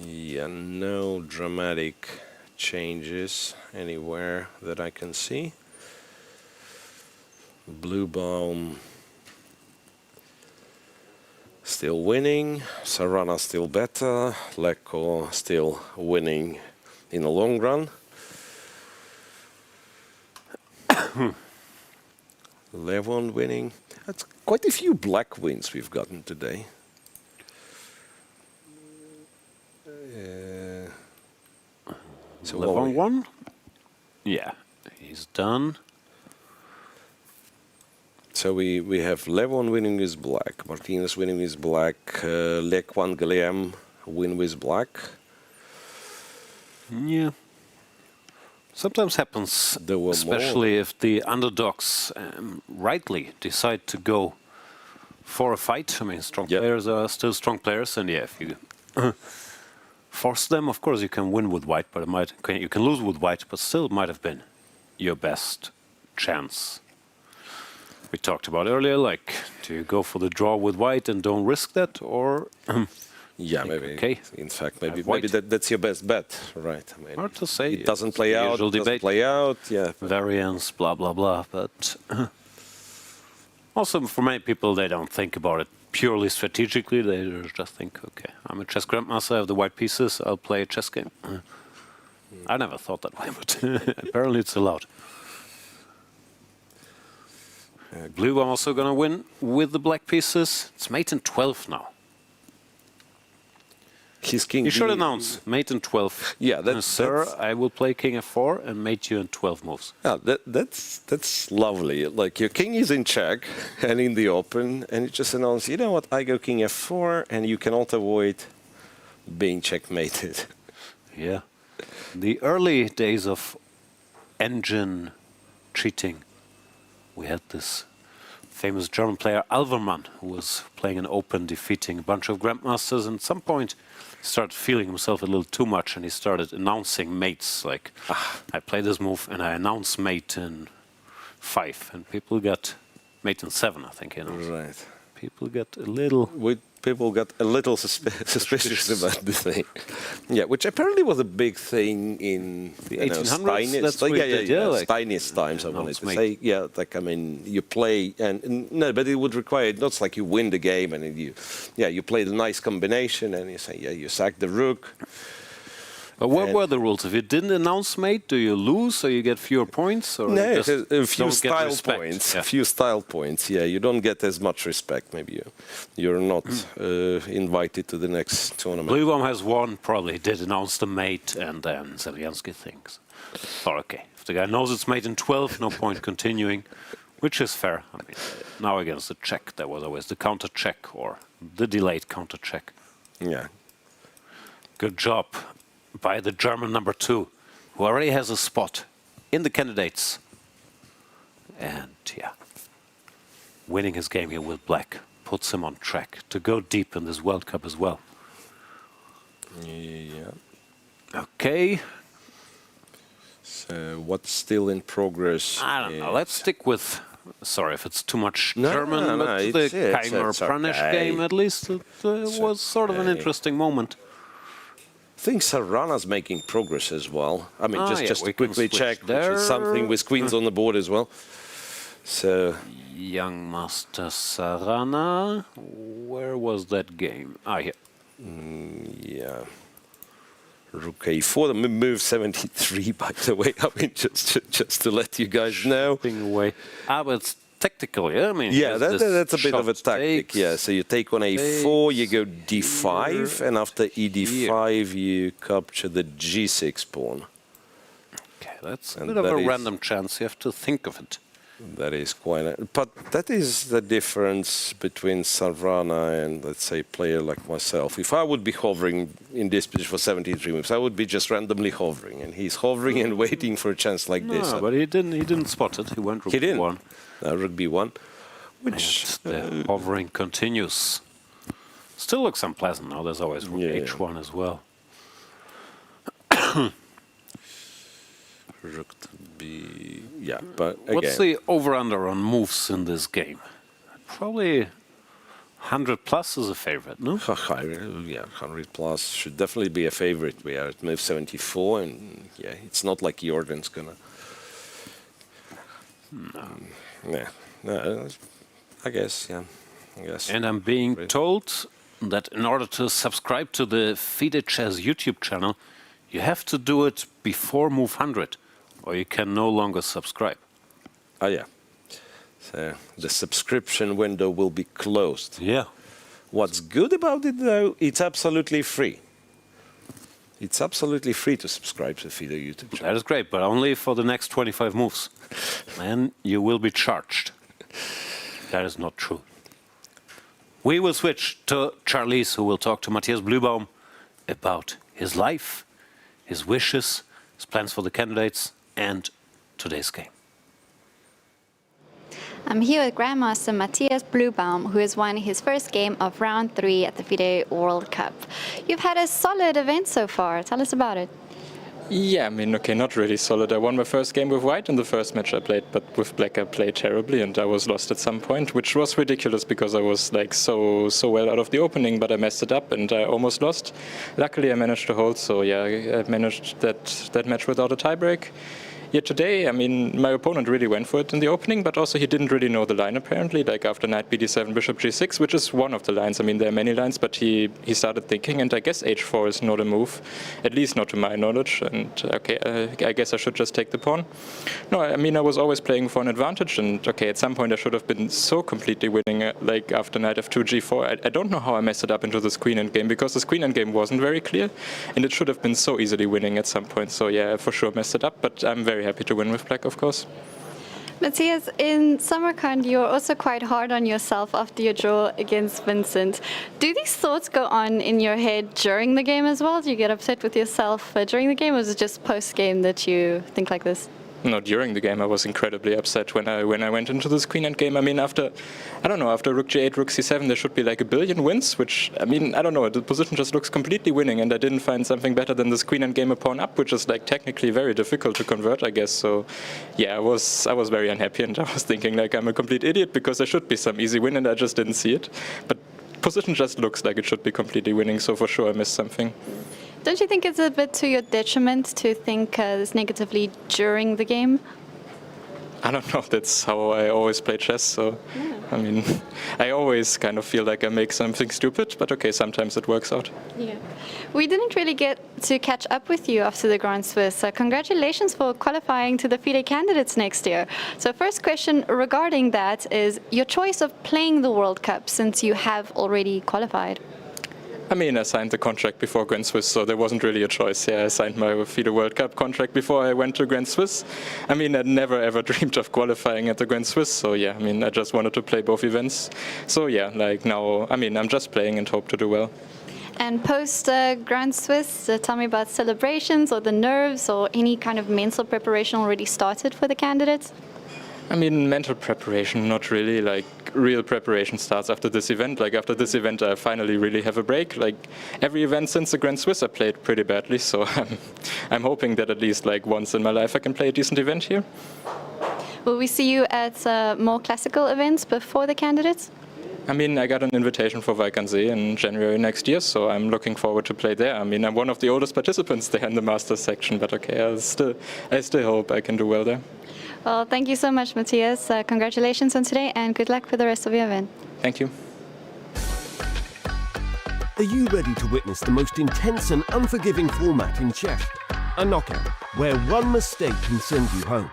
Yeah, no dramatic changes anywhere that I can see. Bluebaum still winning, Sarana still better, Leko still winning in the long run. Levon winning. That's quite a few black wins we've gotten today. So Levon won? Yeah, he's done. So we have Levon winning with black, Martinez winning with black, Lekwan Guillem win with black. Yeah. Sometimes happens, especially if the underdogs rightly decide to go for a fight. I mean, strong players are still strong players, and yeah, if you force them, of course you can win with white, but you can lose with white, but still it might have been your best chance. We talked about earlier, like, do you go for the draw with white and don't risk that, or yeah, maybe. Okay. In fact, maybe that's your best bet, right? I mean, hard to say. It doesn't play out. Doesn't play out. Yeah. Variance, blah blah blah. But also, for many people, they don't think about it purely strategically. They just think, okay, I'm a chess grandmaster. I have the white pieces. I'll play a chess game. I never thought that way, but apparently it's allowed. Blue, I'm also gonna win with the black pieces. It's mate in 12 now. His king. You should announce mate in 12. Yeah, that's sir. I will play king f4 and mate you in 12 moves. Yeah, that's lovely. Like your king is in check and in the open, and you just announce, you know what? I go king f4, and you cannot avoid being checkmated. Yeah, the early days of engine cheating. We had this famous German player Alvermann, who was playing an open, defeating a bunch of grandmasters, and at some point he started feeling himself a little too much, and he started announcing mates, like, I play this move and I announce mate in 5, and people got mate in 7, I think. Right. People got a little... People got a little suspicious about the thing. Yeah, which apparently was a big thing in the 1800s. Steinist times, I wanted to say. Yeah, like, I mean, you play, and no, but it would require, not like you win the game and you play the nice combination and you say, yeah, you sack the rook. But what were the rules? If you didn't announce mate, do you lose or you get fewer points? Or No, just a few don't get style respect? points. Yeah. A few style points. Yeah, you don't get as much respect. Maybe you're not invited to the next tournament. Bluebaum has won, probably did announce the mate, and then Zelyansky thinks, oh, okay, if the guy knows it's mate in 12, no point continuing, which is fair. I mean, now against the check, there was always the counter check or the delayed counter check. Yeah. Good job by the German number 2, who already has a spot in the candidates. And yeah, winning his game here with black puts him on track to go deep in this World Cup as well. Yeah. Okay. So what's still in progress? I don't know. Let's stick with. Sorry if it's too much No, German, no, but no, the it's Keymer Pranesh okay. game, at least, it was sort of an interesting moment. I think Sarana's making progress as well. I mean, just we to can quickly switch check, there. which is something with queens on the board as well. So Young Master Sarana, where was that game? Ah, here. Yeah. Rook A4, the move 73, by the way. I mean, just to let you guys know. Away. Ah, but it's tactical, yeah? I mean, Yeah, there's that's a bit of a shot tactic. takes, Yeah, so you take on A4, you go D5, here, and after ED5, you capture the G6 pawn. Okay, that's a And bit of that a is- random chance. You have to think of it. That is quite but that is the difference between Sarvana and, let's say, a player like myself. If I would be hovering in this position for 73 moves, I would be just randomly hovering, and he's hovering and waiting for a chance like this. No, but he didn't spot it. He went rook He didn't. B1. Rook B1, which The hovering continues. Still looks unpleasant now. There's always rook H1 as well. Rook to B, yeah, but again. What's the over-under on moves in this game? Probably 100 plus is a favorite, no? Yeah, 100 plus should definitely be a favorite. We are at move 74, and yeah, it's not like Jordan's gonna. No, I guess, yeah. I guess. And I'm being told that in order to subscribe to the FIDE Chess YouTube channel, you have to do it before move 100, or you can no longer subscribe. Oh, yeah. So the subscription window will be closed. Yeah. What's good about it, though, it's absolutely free. It's absolutely free to subscribe to FIDE YouTube channel. That is great, but only for the next 25 moves. Then you will be charged. That is not true. We will switch to Charlize, who will talk to Matthias Bluebaum about his life, his wishes, his plans for the candidates, and today's game. I'm here with Grandmaster Matthias Bluebaum, who has won his first game of round 3 at the FIDE World Cup. You've had a solid event so far. Tell us about it. Yeah, I mean, okay, not really solid. I won my first game with white in the first match I played, but with black I played terribly and I was lost at some point, which was ridiculous because I was like so well out of the opening, but I messed it up and I almost lost. Luckily I managed to hold, so yeah, I managed that match without a tiebreak. Yet today, I mean, my opponent really went for it in the opening, but also he didn't really know the line apparently, like after knight bd7, bishop g6, which is one of the lines. I mean, there are many lines, but he started thinking, and I guess h4 is not a move, at least not to my knowledge, and okay, I guess I should just take the pawn. No, I mean, I was always playing for an advantage, and okay, at some point I should have been so completely winning, like after knight f2, g4. I don't know how I messed it up into this queen endgame, because this queen endgame wasn't very clear, and it should have been so easily winning at some point, so yeah, I for sure messed it up, but I'm very happy to win with black, of course. Matthias, in Samarkand, you're also quite hard on yourself after your draw against Vincent. Do these thoughts go on in your head during the game as well? Do you get upset with yourself during the game, or is it just post-game that you think like this? No, during the game I was incredibly upset when I went into this queen endgame. I mean, after rook g8, rook c7, there should be like a billion wins, which, I mean, I don't know, the position just looks completely winning, and I didn't find something better than this queen endgame a pawn up, which is like technically very difficult to convert, I guess. So yeah, I was very unhappy, and I was thinking like I'm a complete idiot because there should be some easy win, and I just didn't see it. But position just looks like it should be completely winning, so for sure I missed something. Don't you think it's a bit to your detriment to think this negatively during the game? I don't know, that's how I always play chess, so yeah. I mean, I always kind of feel like I make something stupid, but okay, sometimes it works out. Yeah. We didn't really get to catch up with you after the Grand Swiss. Congratulations for qualifying to the FIDE candidates next year. So first question regarding that is your choice of playing the World Cup since you have already qualified. I mean, I signed the contract before Grand Swiss, so there wasn't really a choice. Yeah, I signed my FIDE World Cup contract before I went to Grand Swiss. I mean, I never ever dreamed of qualifying at the Grand Swiss, so yeah, I mean, I just wanted to play both events. So yeah, like now, I mean, I'm just playing and hope to do well. And post Grand Swiss, tell me about celebrations or the nerves or any kind of mental preparation already started for the candidates? I mean, mental preparation, not really. Like, real preparation starts after this event. Like, after this event, I finally really have a break. Like, every event since the Grand Swiss, I played pretty badly. So I'm hoping that at least, like, once in my life, I can play a decent event here. Will we see you at more classical events before the candidates? I mean, I got an invitation for Vachier-Lagrave in January next year, so I'm looking forward to play there. I mean, I'm one of the oldest participants there in the Masters section, but okay, I still hope I can do well there. Well, thank you so much, Matthias. Congratulations on today and good luck for the rest of your event. Thank you. Are you ready to witness the most intense and unforgiving format in chess? A knockout where one mistake can send you home.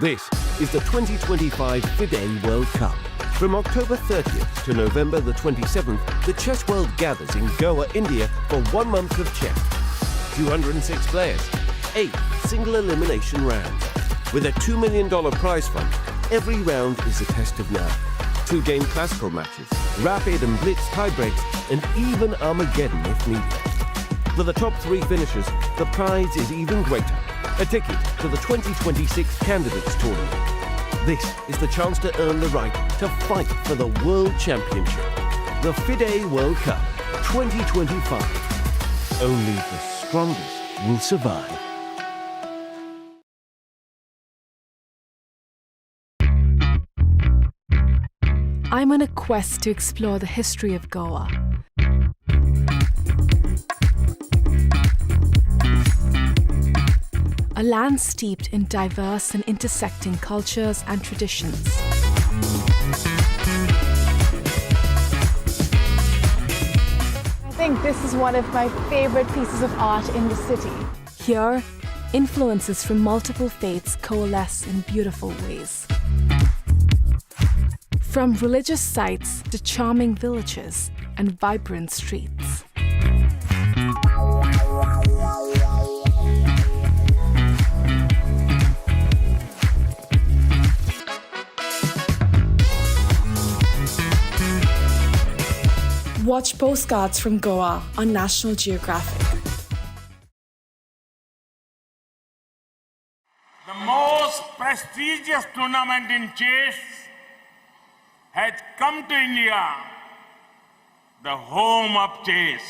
This is the 2025 FIDE World Cup. From October 30th to November the 27th, the chess world gathers in Goa, India for 1 month of chess. 206 players, 8 single elimination rounds. With a $2 million prize fund, every round is a test of nerve. 2-game classical matches, rapid and blitz tiebreaks, and even Armageddon if needed. For the top 3 finishers, the prize is even greater. A ticket to the 2026 Candidates Tournament. This is the chance to earn the right to fight for the World Championship. The FIDE World Cup 2025. Only the strongest will survive. I'm on a quest to explore the history of Goa. A land steeped in diverse and intersecting cultures and traditions. I think this is one of my favorite pieces of art in the city. Here, influences from multiple faiths coalesce in beautiful ways. From religious sites to charming villages and vibrant streets. Watch Postcards from Goa on National Geographic. The most prestigious tournament in chess has come to India, the home of chess.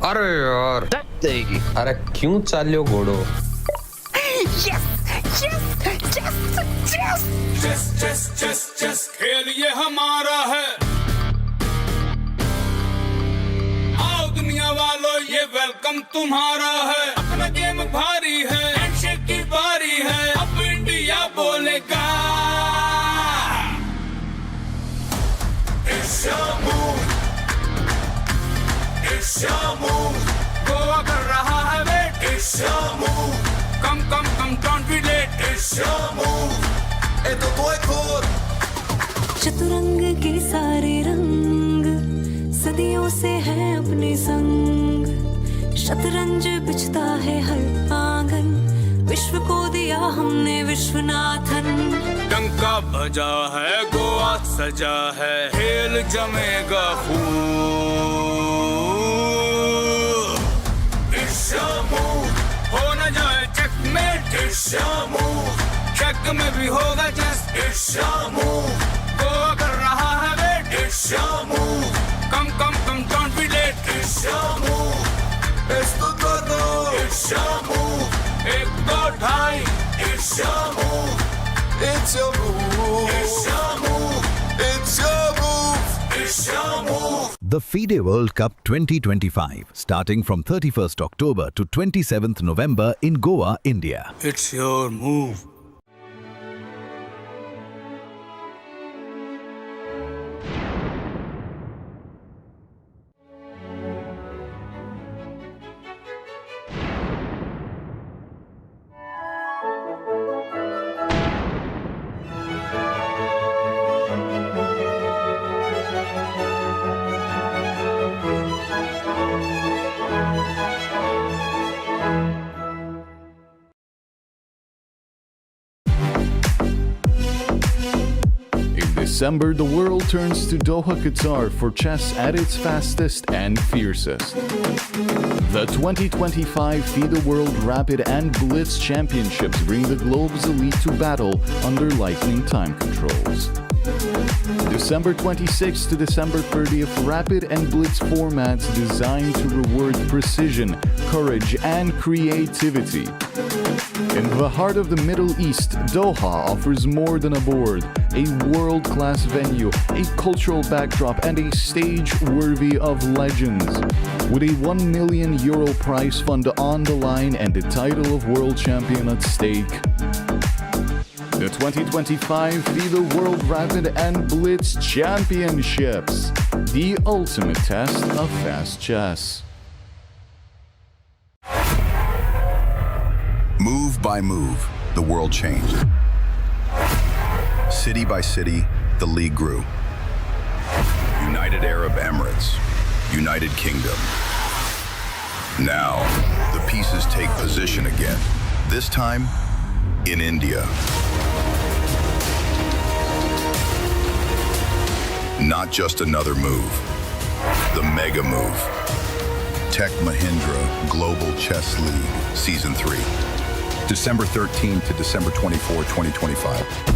अरे यार देगी अरे क्यों चालियो घोड़ो Yes! Yes! Yes! Yes! Chess, chess, chess, chess, खेल ये हमारा है। आओ दुनिया वालों ये वेलकम तुम्हारा है। अपना गेम भारी है, हैंडशेक की बारी है। अब इंडिया बोलेगा। It's your move, it's your move। Goa कर रहा है wait, it's your move। Come, come, come, don't be late. It's your move. ये तो तू एक और। चतुरंग के सारे रंग सदियों से हैं अपने संग। शतरंज बिछता है हर आंगन। विश्व को दिया हमने विश्वनाथन। डंका बजा है, गोवा सजा है, खेल जमेगा खूब। It's your move. हो न जाए checkmate. It's your move. check में भी होगा just. It's your move. Goa कर रहा है wait. It's your move. Come, come, come, don't be late. It's your move. Esto todo. It's your move. एक दो ढाई. It's your move. It's your move. It's your move. It's your move. It's your move. The FIDE World Cup 2025, starting from 31st October to 27th November in Goa, India. It's your move. December, the world turns to Doha, Qatar for chess at its fastest and fiercest. The 2025 FIDE World Rapid and Blitz Championships bring the globe's elite to battle under lightning time controls. December 26th to December 30th, Rapid and Blitz formats designed to reward precision, courage, and creativity. In the heart of the Middle East, Doha offers more than a board, a world-class venue, a cultural backdrop, and a stage worthy of legends. With a €1 million prize fund on the line and the title of world champion at stake. The 2025 FIDE World Rapid and Blitz Championships, the ultimate test of fast chess. Move by move, the world changed. City by city, the league grew. United Arab Emirates, United Kingdom. Now, the pieces take position again, this time in India. Not just another move, the mega move. Tech Mahindra Global Chess League, Season 3. December 13 to December 24, 2025.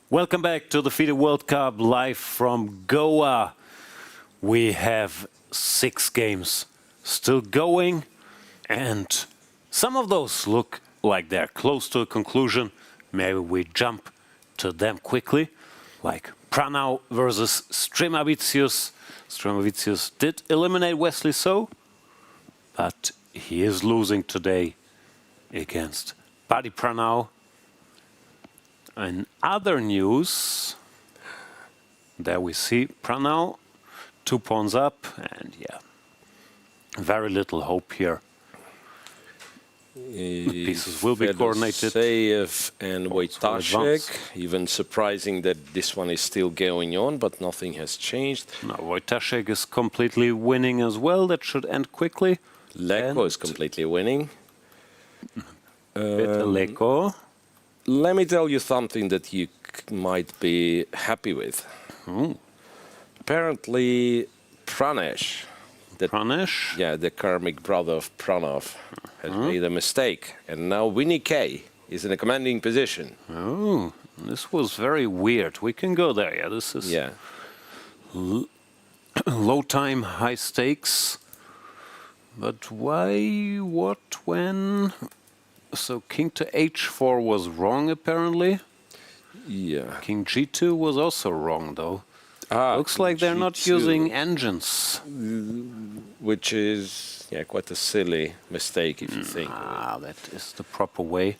Welcome back to the FIDE World Cup live from Goa. We have 6 games still going, and some of those look like they're close to a conclusion. Maybe we jump to them quickly, like Pranav versus Stremavicius. Stremavicius did eliminate Wesley So, but he is losing today against Buddy Pranav. In other news, there we see Pranav, 2 pawns up, and yeah, very little hope here. The pieces will be coordinated. Fedoseev and Wojtaszek, even surprising that this one is still going on, but nothing has changed. No, Wojtaszek is completely winning as well. That should end quickly. Leko is completely winning. Leko. Let me tell you something that you might be happy with. Apparently, Pranesh, the karmic brother of Pranav, has made a mistake, and now Winnie K is in a commanding position. Oh, this was very weird. We can go there. Yeah, this is low time, high stakes. But why? What? When? So king to h4 was wrong, apparently. Yeah. King g2 was also wrong, though. Looks like they're not G2, using engines. Which is quite a silly mistake, if you think. That is the proper way.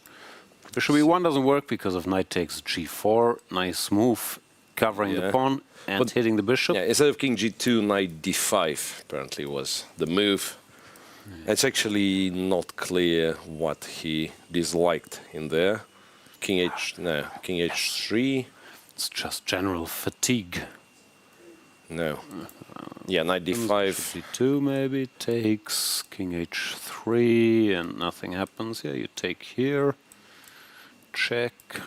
Bishop e1 doesn't work because of knight takes g4. Nice move, covering the pawn and hitting the bishop. Yeah, instead of king g2, knight d5 apparently was the move. It's actually not clear what he disliked in there. King h3. It's just general fatigue. No. Yeah, knight d5. d2 maybe takes king h3 and nothing happens. Yeah, you take here, check,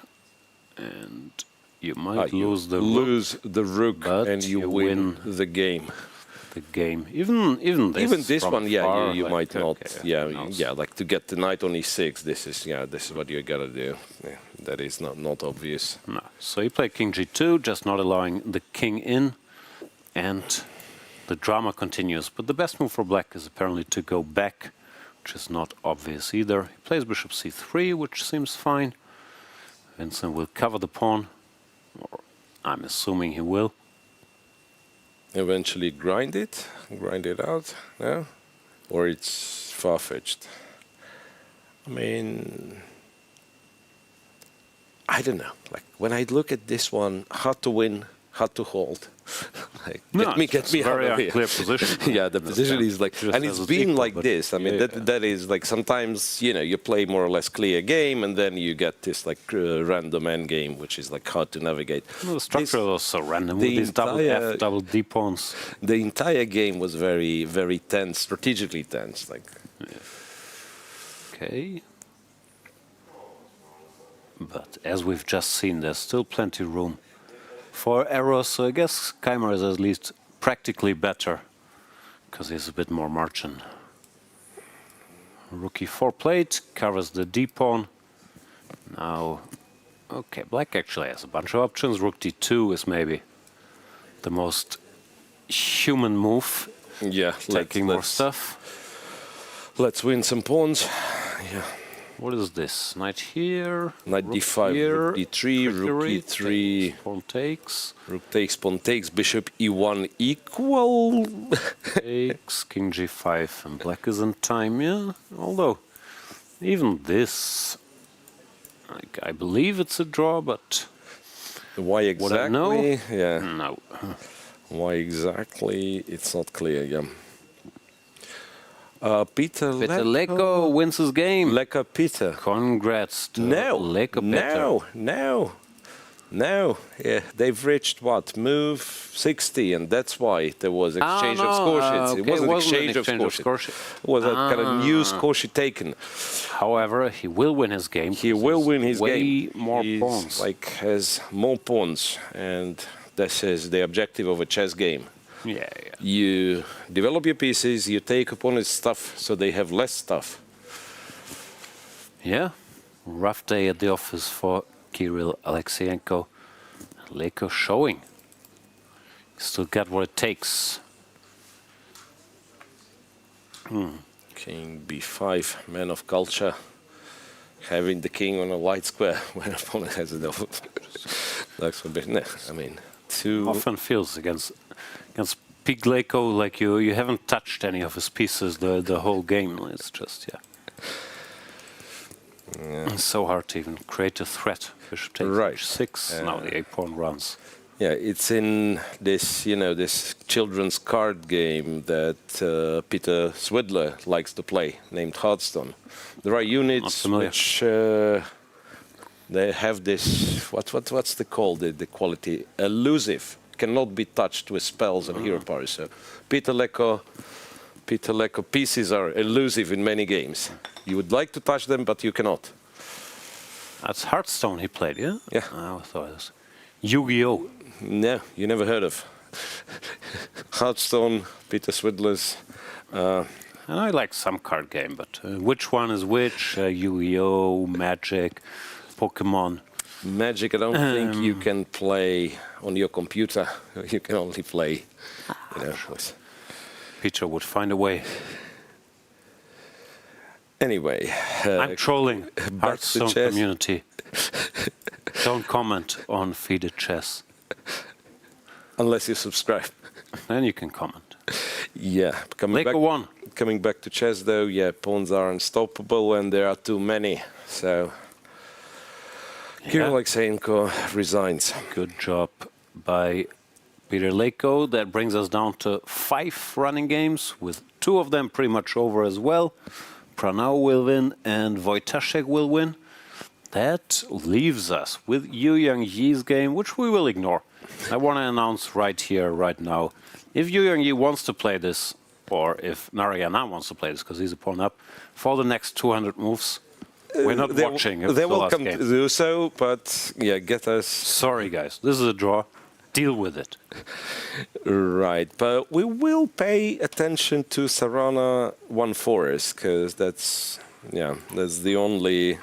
and you might lose the rook, and you win the game. Even this one, far, you might not. Okay, like to get the knight on e6. This is what you gotta do. Yeah, that is not obvious. No. So you play king g2, just not allowing the king in, and the drama continues. But the best move for black is apparently to go back which is not obvious either. He plays bishop c3, which seems fine. Vincent will cover the pawn, or I'm assuming he will. Eventually grind it out, yeah? Or it's far-fetched. I mean, I don't know. Like when I look at this one, hard to win, hard to hold. Like, get me very out of here. unclear position. Yeah, the position is like, and it's been like this. I mean, that is like sometimes you play more or less clear game, and then you get this like random end game, which is like hard to navigate. Well, the structure was so random with these double F, double D pawns. The entire game was very, very tense, strategically tense. Like, okay. But as we've just seen, there's still plenty of room for errors, so I guess Keymer is at least practically better because he has a bit more margin. Rook e4 plate covers the d-pawn. Now, okay, black actually has a bunch of options. Rook d2 is maybe the most human move. Yeah, taking more stuff. Let's win some pawns. Yeah. What is this? Knight here. Knight d5, here, rook d3, rook e3. Pawn takes. Rook takes, pawn takes, bishop e1 equal. Takes, king g5, and black is in time, yeah. Although, even this, like, I believe it's a draw, but why exactly? Would I know? Yeah. No. Why exactly? It's not clear, yeah. Peter Leko wins his game. Leko Peter. Congrats to Leko Peter. No. Yeah, they've reached what? Move 60, and that's why there was exchange of score sheets. Okay. It wasn't exchange of score sheets. It was a kind of new score sheet taken. However, he will win his game. He will win his game. Way more pawns. Like has more pawns, and this is the objective of a chess game. Yeah. You develop your pieces, you take opponent's stuff, so they have less stuff. Yeah, rough day at the office for Kirill Alexeyenko. Leko showing. Still got what it takes. King b5, man of culture. Having the king on a white square when opponent has it off. That's a bit. No, I mean, often feels against Pig Leko like you haven't touched any of his pieces the whole game. It's just It's so hard to even create a threat. Bishop takes h6. Now the a-pawn runs. Yeah, it's in this this children's card game that Peter Swidler likes to play, named Hearthstone. There are units which they have this what's the quality? Elusive. Cannot be touched with spells and hero powers. So Peter Leko pieces are elusive in many games. You would like to touch them, but you cannot. That's Hearthstone he played, yeah? Yeah. I thought it was Yu-Gi-Oh! No, you never heard of. Hearthstone, Peter Swidler's. And I like some card game, but which one is which? Yu-Gi-Oh!, Magic, Pokemon. Magic, I don't think you can play on your computer. You can only play, with. Peter would find a way. Anyway, I'm trolling Hearthstone community. Don't comment on FIDE Chess. Unless you subscribe. Then you can comment. Yeah, coming back to chess though, yeah, pawns are unstoppable and there are too many. So Kirill Alexeyenko resigns. Good job by Peter Leko. That brings us down to 5 running games, with 2 of them pretty much over as well. Pranav will win and Wojtaszek will win. That leaves us with Yu Yangyi's game, which we will ignore. I want to announce right here, right now, if Yu Yangyi wants to play this, or if Narayana wants to play this, because he's a pawn up, for the next 200 moves, we're not watching. They're welcome to do so, but yeah, get us. Sorry, guys, this is a draw. Deal with it. Right, but we will pay attention to Sarana 1-4, because that's the only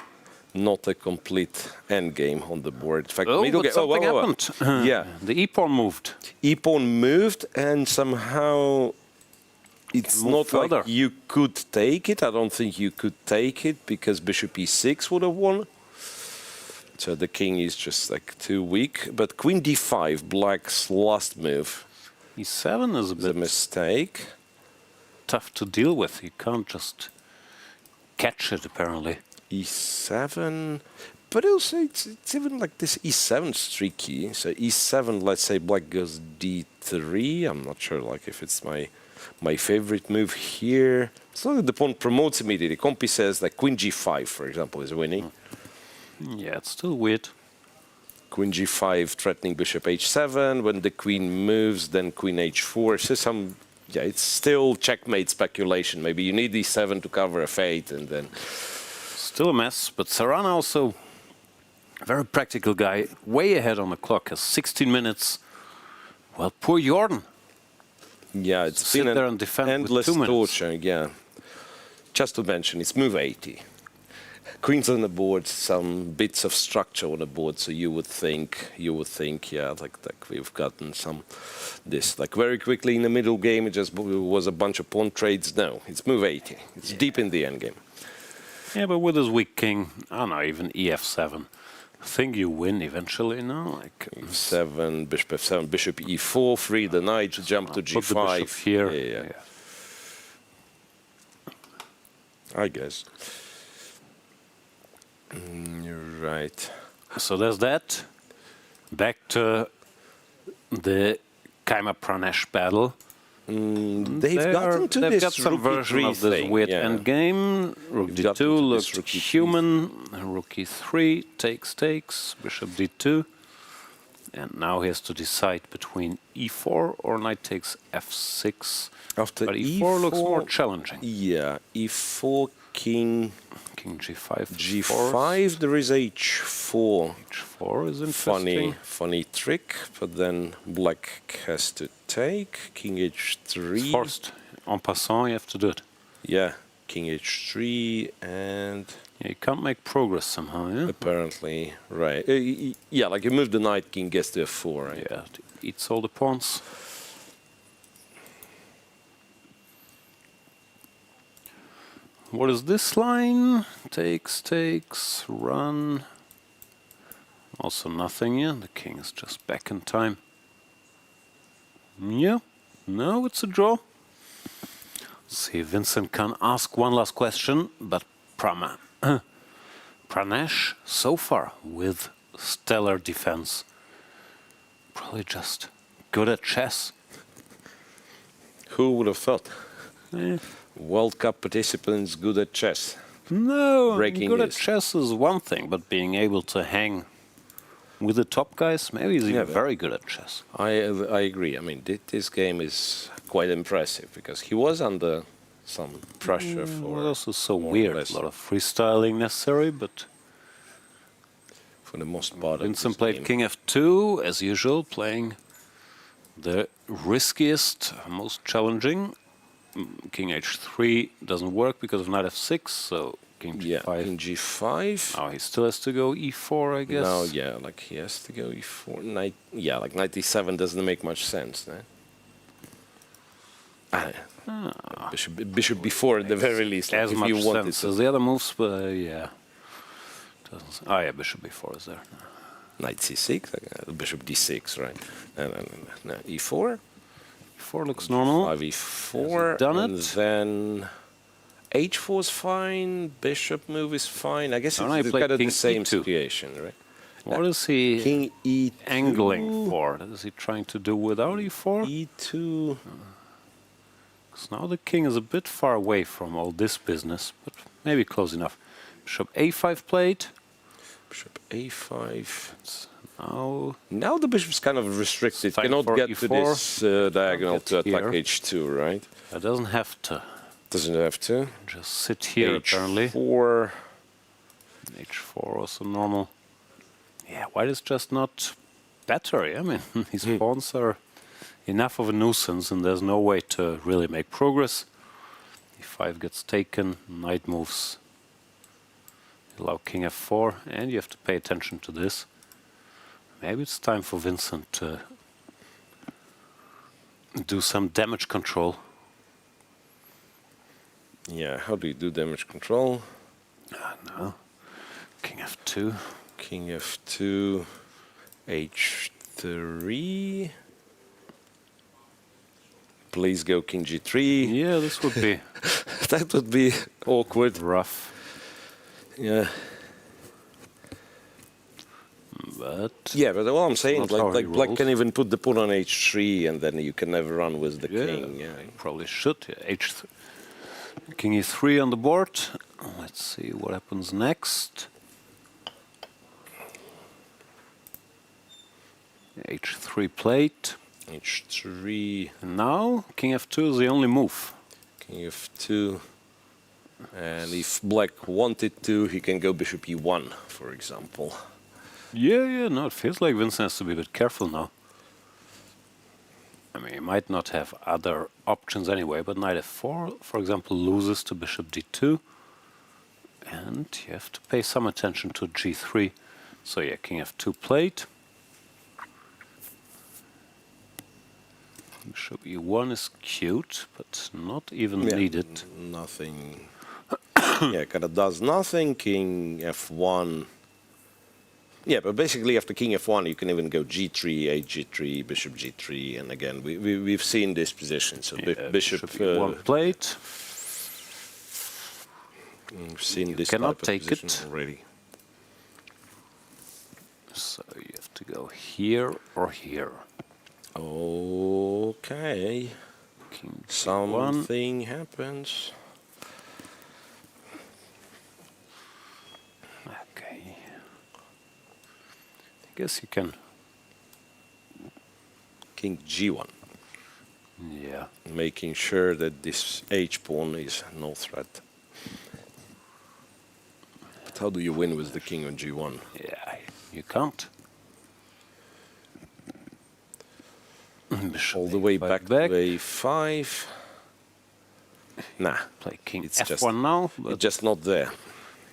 not a complete endgame on the board. In fact, something happened. Yeah, the e-pawn moved. E-pawn moved, and somehow it's move not further. like you could take it. I don't think you could take it because bishop e6 would have won. So the king is just like too weak. But queen d5, black's last move. e7 is a bit mistake. Tough to deal with. You can't just catch it, apparently. e7, but also it's even like this e7 is tricky. So e7, let's say black goes d3. I'm not sure like if it's my favorite move here. It's not that the pawn promotes immediately. Compy says like queen g5, for example, is winning. Yeah, it's still weird. Queen g5 threatening bishop h7. When the queen moves, then queen h4. So some, yeah, it's still checkmate speculation. Maybe you need e7 to cover a fate, and then still a mess. But Sarana also a very practical guy, way ahead on the clock, has 16 minutes. Well, poor Jordan. Yeah, it's Sit been there an and defend endless with 2 minutes. torture. Yeah, just to mention, it's move 80. Queens on the board, some bits of structure on the board, so you would think, yeah, like we've gotten some this like very quickly in the middle game. It just was a bunch of pawn trades. No, it's move 80. It's deep in the end game. Yeah, but with his weak king, I don't know, even ef7. I think you win eventually, no? Like f7, bishop f7, bishop e4, free the knight, jump to put the g5. bishop here. Yeah. I guess. You're right. So there's that. Back to the Keymer Pranesh battle. They've gotten to they've this got some rook version e3 of this thing, weird yeah. endgame. Rook They've gotten d2 to looked this rook e3 human. Rook e3 takes. Bishop d2. And now he has to decide between e4 or knight takes f6. After but e4 looks more challenging. Yeah, e4, king g5. g5, there is h4. h4 is interesting. Funny trick, but then black has to take. King h3. Forced. En passant, you have to do it. Yeah, king h3 and... Yeah, you can't make progress somehow, yeah? Apparently, right. Yeah, like you move the knight, king gets to f4, right? Yeah, it eats all the pawns. What is this line? Takes, run. Also nothing, yeah? The king is just back in time. Yeah, no, it's a draw. Let's see, Vincent can ask one last question, but Pranesh, so far, with stellar defense. Probably just good at chess. Who would have thought? Yeah. World Cup participants good at chess. No, Breaking good news. at chess is one thing, but being able to hang with the top guys, maybe he's even very good at chess. I agree. I mean, this game is quite impressive because he was under some pressure for... Well, also so weird. A lot of freestyling necessary, but... For the most part, Vincent played king f2, as usual, playing the riskiest, most challenging. King h3 doesn't work because of knight f6, so king g5. Yeah, king g5. Oh, he still has to go e4, I guess. No, yeah, like he has to go e4. Knight, yeah, like knight e7 doesn't make much sense. Bishop b4 at the very least. Like As if much you wanted sense to. as the other moves, but yeah. Oh yeah, bishop b4 is there. Knight c6, bishop d6, right? No, e4. e4 looks normal. 5 e4, done and it? then h4 is fine, bishop move is fine. I guess Oh, no, he it's played kind of the king same e2. situation, right? What is he King e2. angling for? What is he trying to do without e4? e2. Because now the king is a bit far away from all this business, but maybe close enough. Bishop a5 played. Bishop a5. Now the bishop's kind of restricted. Fine Cannot for get e4. to this diagonal to attack here. h2, right? It doesn't have to. Doesn't have to. Just sit here, apparently. h4. h4 also normal. Yeah, white is just not better. I mean, his pawns are enough of a nuisance, and there's no way to really make progress. e5 gets taken, knight moves. Allow king f4, and you have to pay attention to this. Maybe it's time for Vincent to do some damage control. Yeah, how do you do damage control? No. King f2. King f2, h3. Please go king g3. Yeah, this would be... that would be awkward. Rough. Yeah. But... Yeah, but all I'm saying is like black rolls. can even put the pawn on h3 and then you can never run with the king. Yeah, you probably should. Yeah, h3. King e3 on the board. Let's see what happens next. h3 plate. h3. And now king f2 is the only move. King f2. And if black wanted to, he can go bishop e1, for example. Yeah, no, it feels like Vincent has to be a bit careful now. I mean, he might not have other options anyway, but knight f4, for example, loses to bishop d2. And you have to pay some attention to g3. So yeah, king f2 plate. Bishop e1 is cute, but not even needed. Nothing. Yeah, kind of does nothing. King f1. Yeah, but basically after king f1, you can even go g3, h3, bishop g3, and again, we've seen this position. So bishop e1 plate. We've seen this cannot type of take position it already. So you have to go here or here. Okay. King Something happens. Okay. I guess you can. King g1. Yeah. Making sure that this h-pawn is no threat. But how do you win with the king on g1? Yeah, you can't. All the way back to a5. Nah. Play king it's f1 just, now. But it's just not there.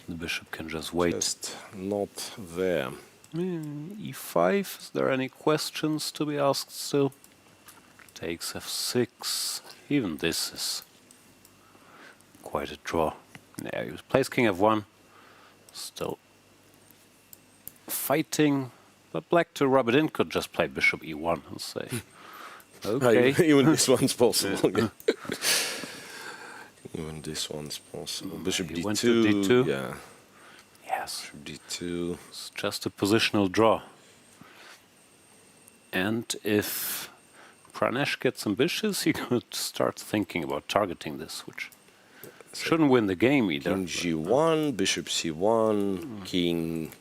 The bishop can just wait. Just not there. e5. Is there any questions to be asked still? Takes f6. Even this is quite a draw. Yeah, he plays king f1. Still fighting. But black to rub it in could just play bishop e1 and say, okay. Even this one's possible. Yeah. Even this one's possible. Bishop d2. Went to d2. Yeah. Yes. Bishop d2. It's just a positional draw. And if Pranesh gets ambitious, he could start thinking about targeting this, which shouldn't win the game either. King g1, bishop c1, king...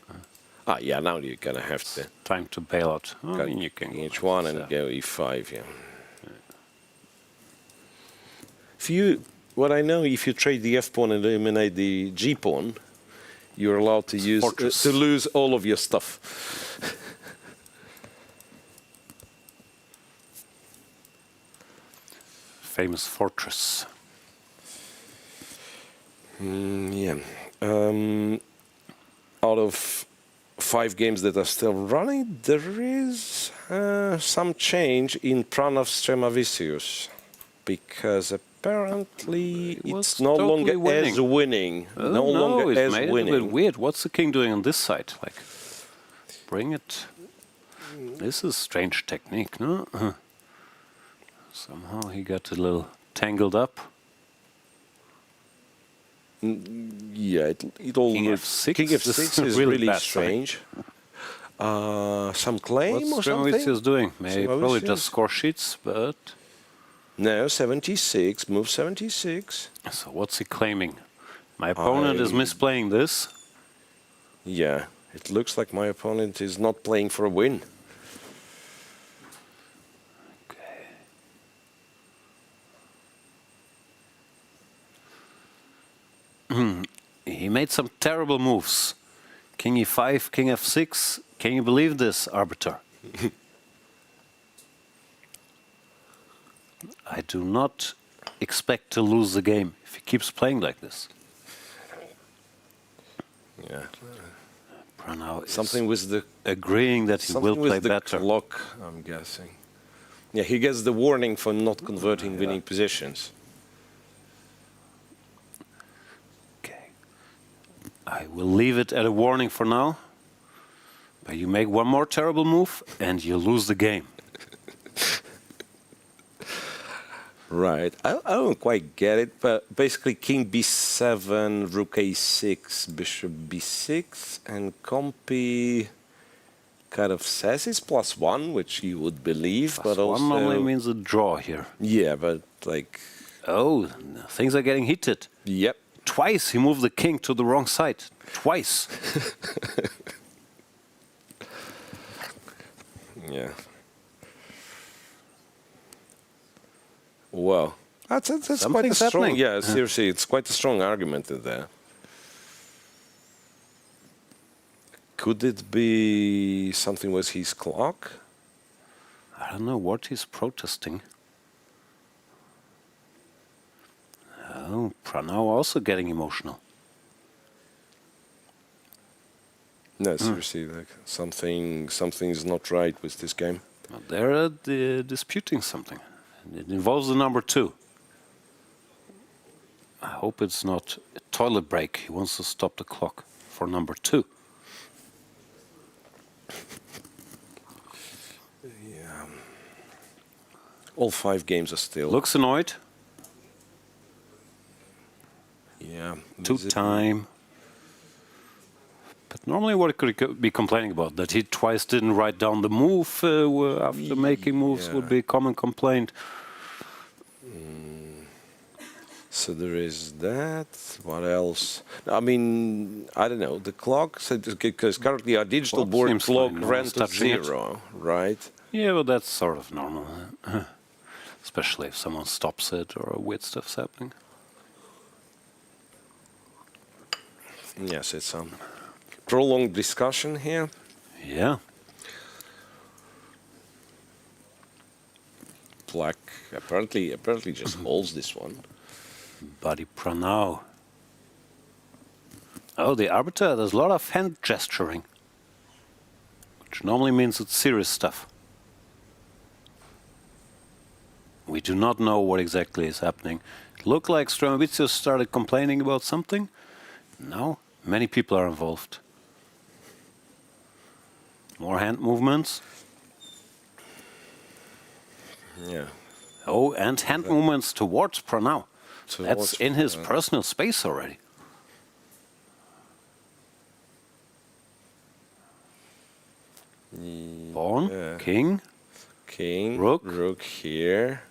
Ah, yeah, now you're going to have to... Time to bail out. I mean, you can go h1 and go e5, yeah. If you... What I know, if you trade the f-pawn and eliminate the g-pawn, you're allowed to use... to lose all of your stuff. Famous fortress. Yeah. Out of 5 games that are still running, there is some change in Pranav Stremavicius, because apparently it's no longer as winning. Oh, no longer it's as made winning. It a bit weird. What's the king doing on this side? Like, bring it. This is strange technique, no? Somehow he got a little tangled up. Yeah, it all King looks... f6? King f6 is really strange. Some claim What's or something? What's Stremavicius doing? Maybe probably Stremavicius? just score sheets, but... No, 76, move 76. So what's he claiming? My opponent is misplaying this. Yeah, it looks like my opponent is not playing for a win. He made some terrible moves. King e5, king f6. Can you believe this, arbiter? I do not expect to lose the game if he keeps playing like this. Yeah. Pranav something with the agreeing that he will play better. Clock, I'm guessing. Yeah, he gets the warning for not converting winning positions. I will leave it at a warning for now. But you make one more terrible move and you lose the game. Right. I don't quite get it, but basically king b7, rook a6, bishop b6, and Compi kind of says it's +1, which you would believe, but also... +1 normally means a draw here. Yeah, but like... Oh, things are getting heated. Yep. Twice he moved the king to the wrong side. Twice. Yeah. Well, that's quite a strong... happening. Yeah, seriously, it's quite a strong argument in there. Could it be something with his clock? I don't know what he's protesting. Oh, Pranav also getting emotional. No, seriously, like something's not right with this game. They're disputing something. It involves the number 2. I hope it's not a toilet break. He wants to stop the clock for number 2. Yeah. All 5 games are still... Looks annoyed. Yeah. 2 time. But normally what could he be complaining about? That he twice didn't write down the move after making moves would be a common complaint. So there is that. What else? I mean, I don't know. The clock, because currently our digital board clock ran to 0, right? Yeah, but that's sort of normal. Especially if someone stops it or weird stuff's happening. Yes, it's prolonged discussion here. Yeah. Black apparently just holds this one. Buddy Pranav. Oh, the arbiter, there's a lot of hand gesturing. Which normally means it's serious stuff. We do not know what exactly is happening. It looked like Stremavicius started complaining about something. Now, many people are involved. More hand movements. Yeah. Oh, and hand movements towards Pranav. That's in his personal space already. Pawn, king, rook here.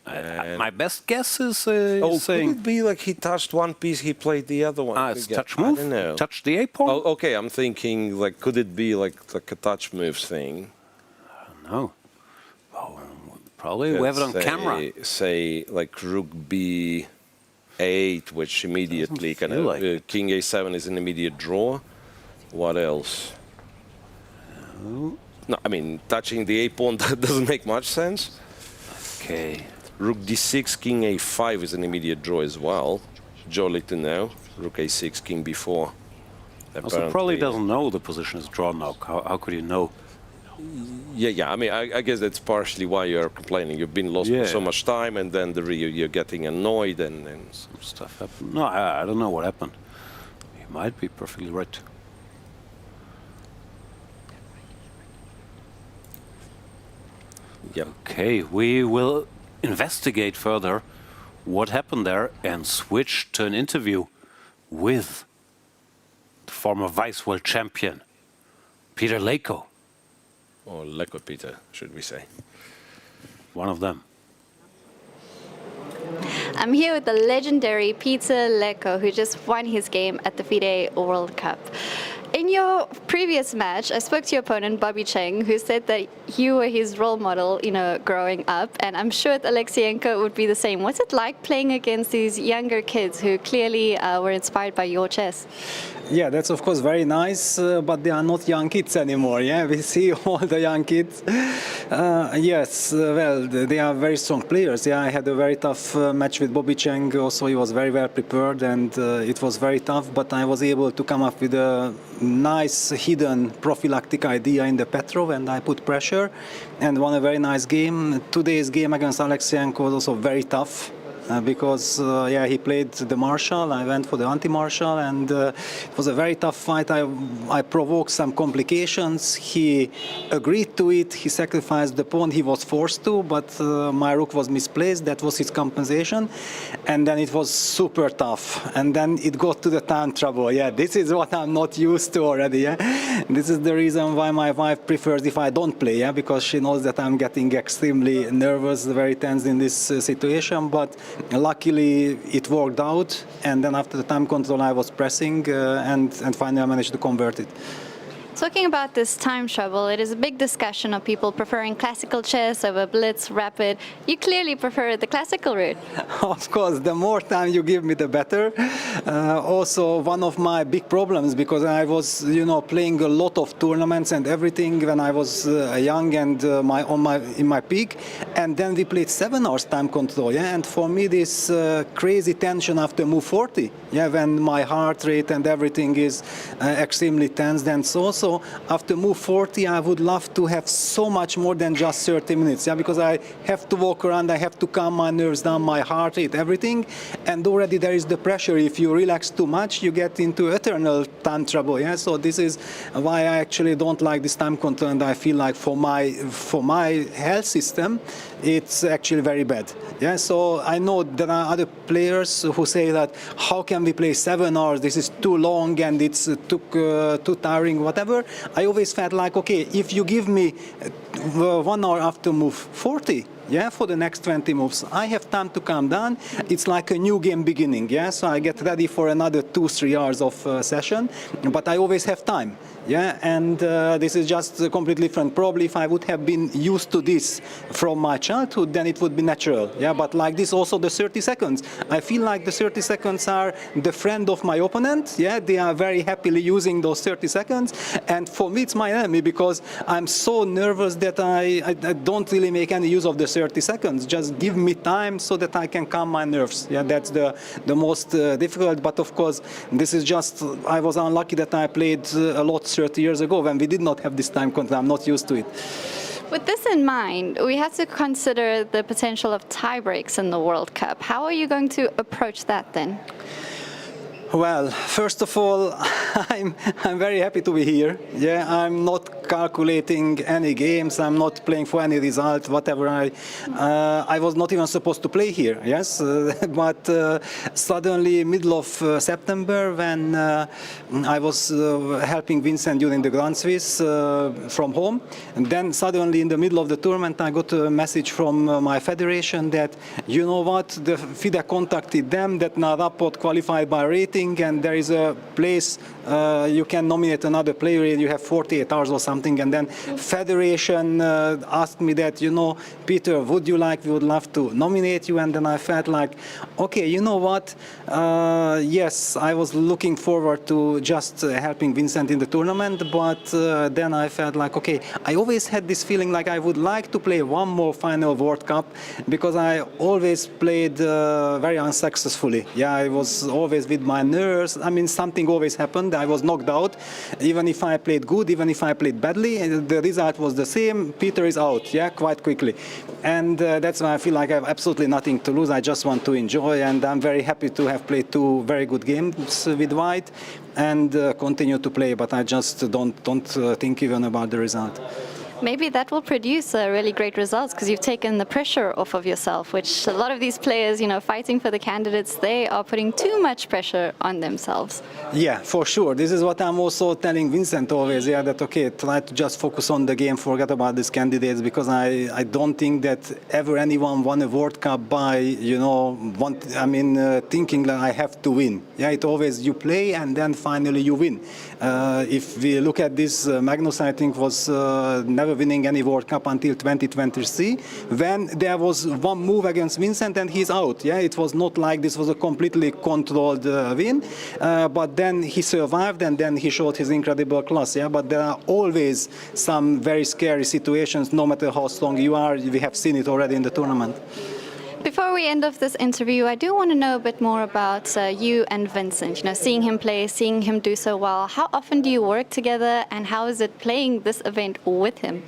My best guess is saying... saying... Could it be like he touched one piece, he played the other one? It's touch move? I don't know. Touch the A-pawn? Oh, okay, I'm thinking, like, could it be like a touch move thing? I don't know. Oh, probably we have it on camera. Say, like, rook B8, which immediately kind of... king A7 is an immediate draw. What else? No, I mean, touching the A-pawn doesn't make much sense. Okay. Rook D6, king A5 is an immediate draw as well. Jolly to know. Rook A6, king B4. Also, probably doesn't know the position is drawn now. How could you know? Yeah. I mean, I guess that's partially why you're complaining. You've been lost for so much time, and then you're getting annoyed, and some stuff happened. No, I don't know what happened. You might be perfectly right. Yep. Okay, we will investigate further what happened there and switch to an interview with the former vice world champion, Peter Leko. Or Leko Peter, should we say. One of them. I'm here with the legendary Peter Leko, who just won his game at the FIDE World Cup. In your previous match, I spoke to your opponent, Bobby Cheng, who said that you were his role model, growing up, and I'm sure Alexienko would be the same. What's it like playing against these younger kids who clearly were inspired by your chess? Yeah, that's of course very nice, but they are not young kids anymore. Yeah, we see all the young kids. Yes, well, they are very strong players. Yeah, I had a very tough match with Bobby Cheng. Also, he was very well prepared, and it was very tough. But I was able to come up with a nice hidden prophylactic idea in the Petrov, and I put pressure and won a very nice game. Today's game against Alexienko was also very tough. because he played the marshal. I went for the anti-marshal, and it was a very tough fight. I provoked some complications. He agreed to it. He sacrificed the pawn. He was forced to, but my rook was misplaced. That was his compensation. And then it was super tough. And then it got to the time trouble. Yeah, this is what I'm not used to already. Yeah, this is the reason why my wife prefers if I don't play. Yeah, because she knows that I'm getting extremely nervous, very tense in this situation. But luckily it worked out. And then after the time control, I was pressing, and finally I managed to convert it. Talking about this time trouble, it is a big discussion of people preferring classical chess over blitz, rapid. You clearly prefer the classical route. Of course, the more time you give me, the better. Also, one of my big problems, because I was, playing a lot of tournaments and everything when I was young and in my peak, and then we played 7 hours time control. Yeah, and for me, this crazy tension after move 40. Yeah, when my heart rate and everything is extremely tense, and so after move 40, I would love to have so much more than just 30 minutes, yeah, because I have to walk around, I have to calm my nerves down, my heart rate, everything, and already there is the pressure. If you relax too much, you get into eternal time trouble, yeah. So this is why I actually don't like this time control, and I feel like for my health system, it's actually very bad. Yeah, so I know there are other players who say that how can we play 7 hours? This is too long and it's too tiring, whatever. I always felt like, okay, if you give me 1 hour after move 40, yeah, for the next 20 moves, I have time to calm down. It's like a new game beginning, yeah. So I get ready for another 2-3 hours of session, but I always have time. Yeah, and this is just completely different. Probably if I would have been used to this from my childhood, then it would be natural. Yeah, but like this, also the 30 seconds. I feel like the 30 seconds are the friend of my opponent. Yeah, they are very happily using those 30 seconds. And for me, it's my enemy, because I'm so nervous that I don't really make any use of the 30 seconds. Just give me time so that I can calm my nerves. Yeah, that's the most difficult. But of course, this is just, I was unlucky that I played a lot 30 years ago when we did not have this time control. I'm not used to it. With this in mind, we have to consider the potential of tie breaks in the World Cup. How are you going to approach that then? Well, first of all, I'm very happy to be here. Yeah, I'm not calculating any games. I'm not playing for any result, whatever. I was not even supposed to play here. Yes, but suddenly, middle of September, when I was helping Vincent during the Grand Swiss from home, and then suddenly in the middle of the tournament, I got a message from my federation that, you know what, the FIDE contacted them that Narapot qualified by rating, and there is a place you can nominate another player. You have 48 hours or something, and then federation asked me that, Peter, we would love to nominate you. And then I felt like, okay, you know what? Yes, I was looking forward to just helping Vincent in the tournament, but then I felt like, okay, I always had this feeling like I would like to play one more final World Cup, because I always played very unsuccessfully. Yeah, I was always with my nerves. I mean, something always happened. I was knocked out. Even if I played good, even if I played badly, the result was the same. Peter is out, yeah, quite quickly. And that's why I feel like I have absolutely nothing to lose. I just want to enjoy, and I'm very happy to have played 2 very good games with White and continue to play, but I just don't think even about the result. Maybe that will produce really great results, because you've taken the pressure off of yourself, which a lot of these players, fighting for the candidates, they are putting too much pressure on themselves. Yeah, for sure. This is what I'm also telling Vincent always, yeah, that, okay, try to just focus on the game, forget about these candidates, because I don't think that ever anyone won a World Cup by, thinking that I have to win. Yeah, it always you play and then finally you win. If we look at this, Magnus, I think, was never winning any World Cup until 2023, when there was one move against Vincent and he's out. Yeah, it was not like this was a completely controlled win, but then he survived and then he showed his incredible class. Yeah, but there are always some very scary situations, no matter how strong you are. We have seen it already in the tournament. Before we end off this interview, I do want to know a bit more about you and Vincent. Seeing him play, seeing him do so well. How often do you work together, and how is it playing this event with him?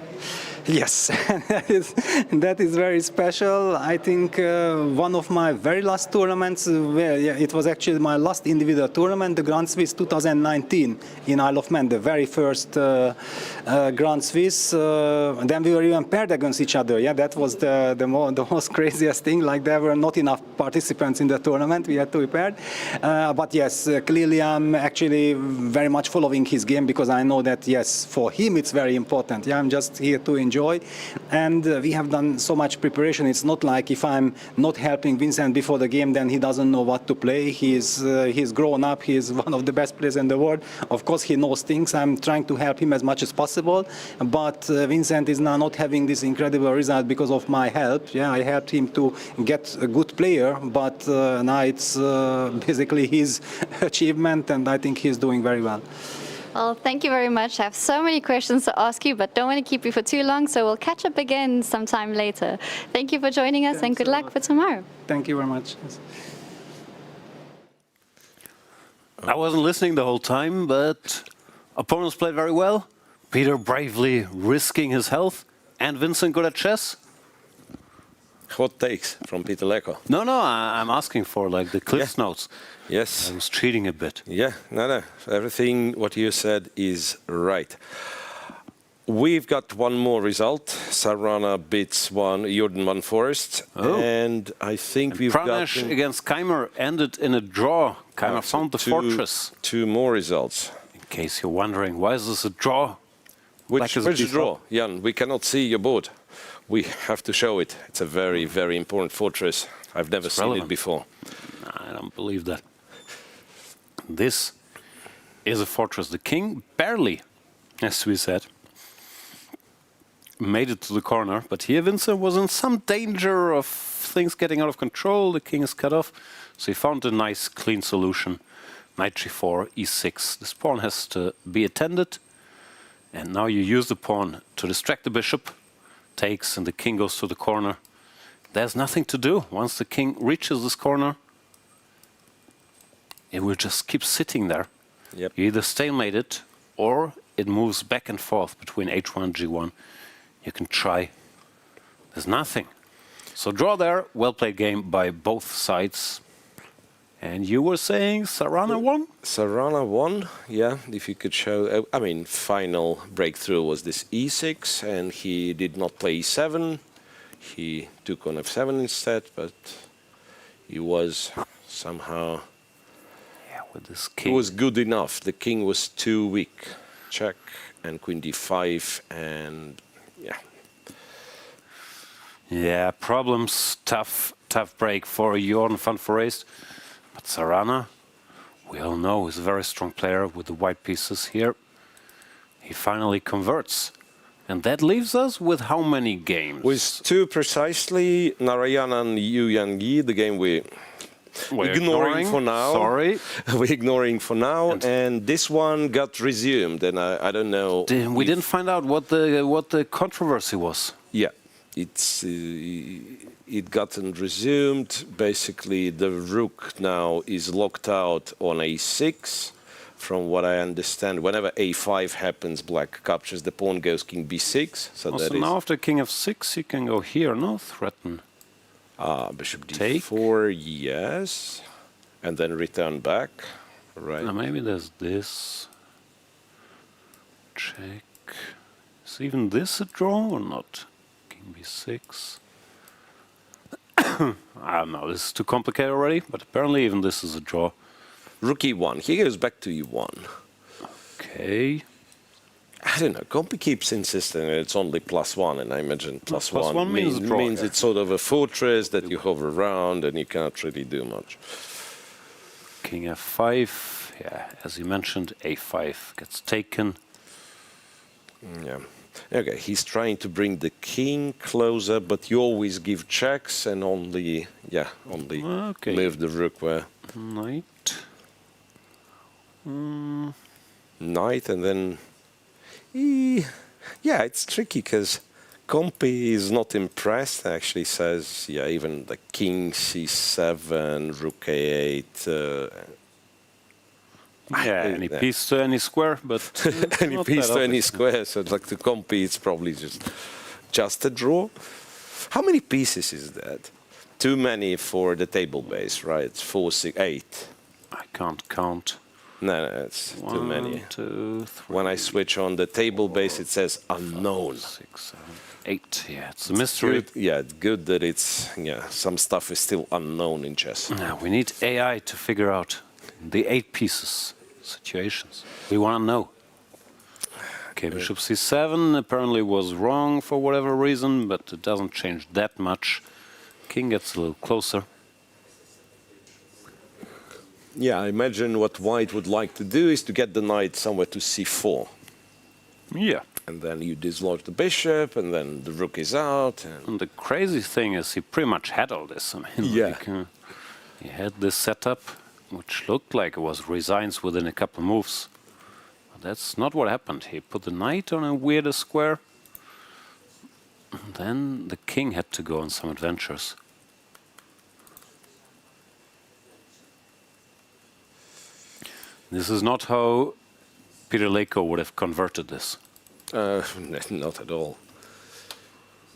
Yes, that is very special. I think one of my very last tournaments, it was actually my last individual tournament, the Grand Swiss 2019 in Isle of Man, the very first Grand Swiss. Then we were even paired against each other. Yeah, that was the most craziest thing. Like there were not enough participants in the tournament. We had to be paired. But yes, clearly I'm actually very much following his game because I know that yes, for him it's very important. Yeah, I'm just here to enjoy. And we have done so much preparation. It's not like if I'm not helping Vincent before the game, then he doesn't know what to play. He's grown up. He's one of the best players in the world. Of course, he knows things. I'm trying to help him as much as possible. But Vincent is now not having this incredible result because of my help. Yeah, I helped him to get a good player, but now it's basically his achievement, and I think he's doing very well. Well, thank you very much. I have so many questions to ask you, but don't want to keep you for too long, so we'll catch up again sometime later. Thank you for joining us, and good luck for tomorrow. Thank you very much. I wasn't listening the whole time, but opponents played very well. Peter bravely risking his health, and Vincent good at chess. Hot takes from Peter Leko. No, I'm asking for like the Cliff's notes. Yes. I was cheating a bit. Yeah, no. Everything what you said is right. We've got one more result. Sarana beats Jordan Van Forest. Oh. And I think we've got... Pranesh against Keymer ended in a draw. Keymer found the fortress. Two more results. In case you're wondering, why is this a draw? Which draw? Jan, we cannot see your board. We have to show it. It's a very, very important fortress. I've never seen it before. I don't believe that. This is a fortress. The king barely, as we said, made it to the corner. But here Vincent was in some danger of things getting out of control. The king is cut off. So he found a nice, clean solution. Knight g4, e6. This pawn has to be attended. And now you use the pawn to distract the bishop. Takes, and the king goes to the corner. There's nothing to do. Once the king reaches this corner, it will just keep sitting there. Yep. You either stalemate it, or it moves back and forth between h1 and g1. You can try. There's nothing. So draw there. Well-played game by both sides. And you were saying Sarana won? Sarana won, yeah. If you could show, I mean, final breakthrough was this e6, and he did not play e7. He took on f7 instead, but he was somehow... Yeah, with this king. It was good enough. The king was too weak. Check, and queen d5, and yeah. Yeah, problems, tough break for Jordan Van Forest. But Sarana, we all know, is a very strong player with the white pieces here. He finally converts. And that leaves us with how many games? With two precisely, Narayanan Yuyangi, the game we're ignoring for now. Sorry. We're ignoring for now, and this one got resumed, and I don't know. We didn't find out what the controversy was. Yeah, it gotten resumed. Basically, the rook now is locked out on a6. From what I understand, whenever a5 happens, black captures the pawn, goes king b6. So also that now after king f6, you can go here, no? Threaten. Bishop d4, yes. And then return back. Right. Now maybe there's this. Check. Is even this a draw or not? King b6. I don't know, this is too complicated already, but apparently even this is a draw. Rook e1, he goes back to e1. Okay. I don't know, Compi keeps insisting it's only +1, and I imagine +1 means draw, means it's sort of a fortress that you hover around and you cannot really do much. King f5, yeah, as you mentioned, a5 gets taken. Yeah. Okay, he's trying to bring the king closer, but you always give checks and only move the rook where... Knight. Knight, and then... Yeah, it's tricky, because Compi is not impressed, actually says, yeah, even the king c7, rook a8... yeah, any piece to any square, but... any piece to any square, so like to Compi, it's probably just just a draw. How many pieces is that? Too many for the table base, right? 4, 6, 8. I can't count. No, it's too many. 1, 2, 3. When I switch on the table base, it says unknown. 6, 7, 8. Yeah, it's a mystery. Good. Yeah, it's good that it's some stuff is still unknown in chess. Now we need AI to figure out the 8 pieces situations. We want to know. Okay, bishop c7 apparently was wrong for whatever reason, but it doesn't change that much. King gets a little closer. Yeah, I imagine what white would like to do is to get the knight somewhere to c4. Yeah. And then you dislodge the bishop, and then the rook is out. And the crazy thing is he pretty much had all this. I mean, yeah. Like, he had this setup, which looked like it was resigns within a couple moves. But that's not what happened. He put the knight on a weirder square. And then the king had to go on some adventures. This is not how Peter Leko would have converted this. Not at all.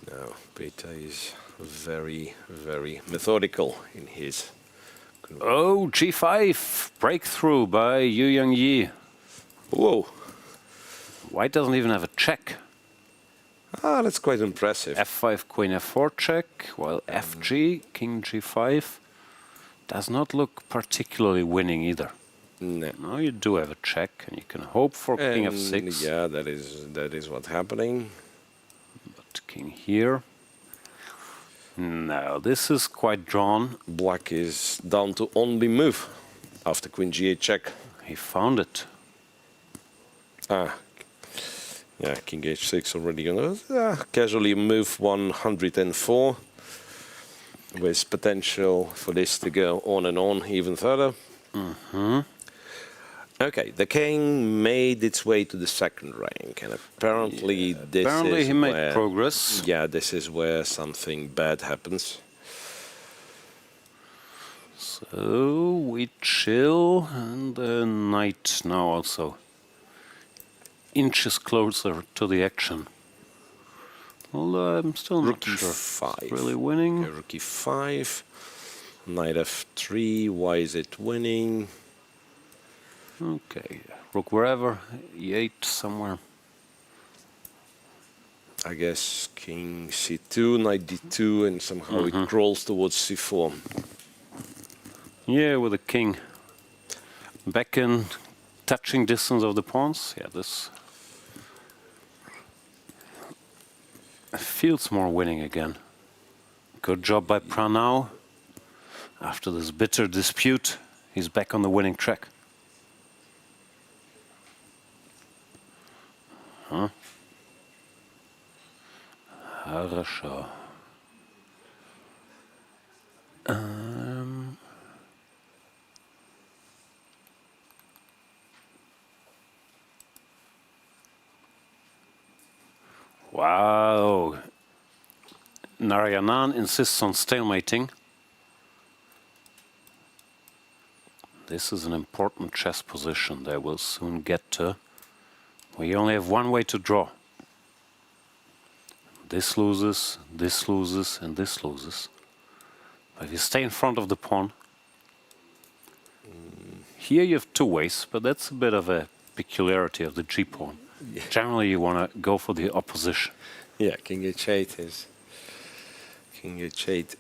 No, Peter is very, very methodical in his... Oh, g5! Breakthrough by Yu Yang-yi. Whoa. White doesn't even have a check. Ah, that's quite impressive. f5, queen f4 check, while fg, king g5, does not look particularly winning either. No. No, you do have a check, and you can hope for king f6. Yeah, that is what's happening. But king here. No, this is quite drawn. Black is down to only move after queen g8 check. He found it. Ah, yeah, king h6 already gonna casually move 104 with potential for this to go on and on even further. Okay, the king made its way to the second rank, and apparently he made progress. Yeah, this is where something bad happens. So we chill, and the knight now also inches closer to the action. Although I'm still not sure. Rook e5. Really winning. Okay, rook e5, knight f3. Why is it winning? Okay, rook wherever, e8 somewhere. I guess king c2, knight d2, and somehow it crawls towards c4. Yeah, with the king back in touching distance of the pawns. Yeah, this feels more winning again. Good job by Pranav. After this bitter dispute, he's back on the winning track. Хорошо. Wow. Narayanan insists on stalemating. This is an important chess position they will soon get to. We only have one way to draw. This loses, and this loses. But if you stay in front of the pawn, here you have two ways, but that's a bit of a peculiarity of the g-pawn. Yeah. Generally, you want to go for the opposition. Yeah, king h8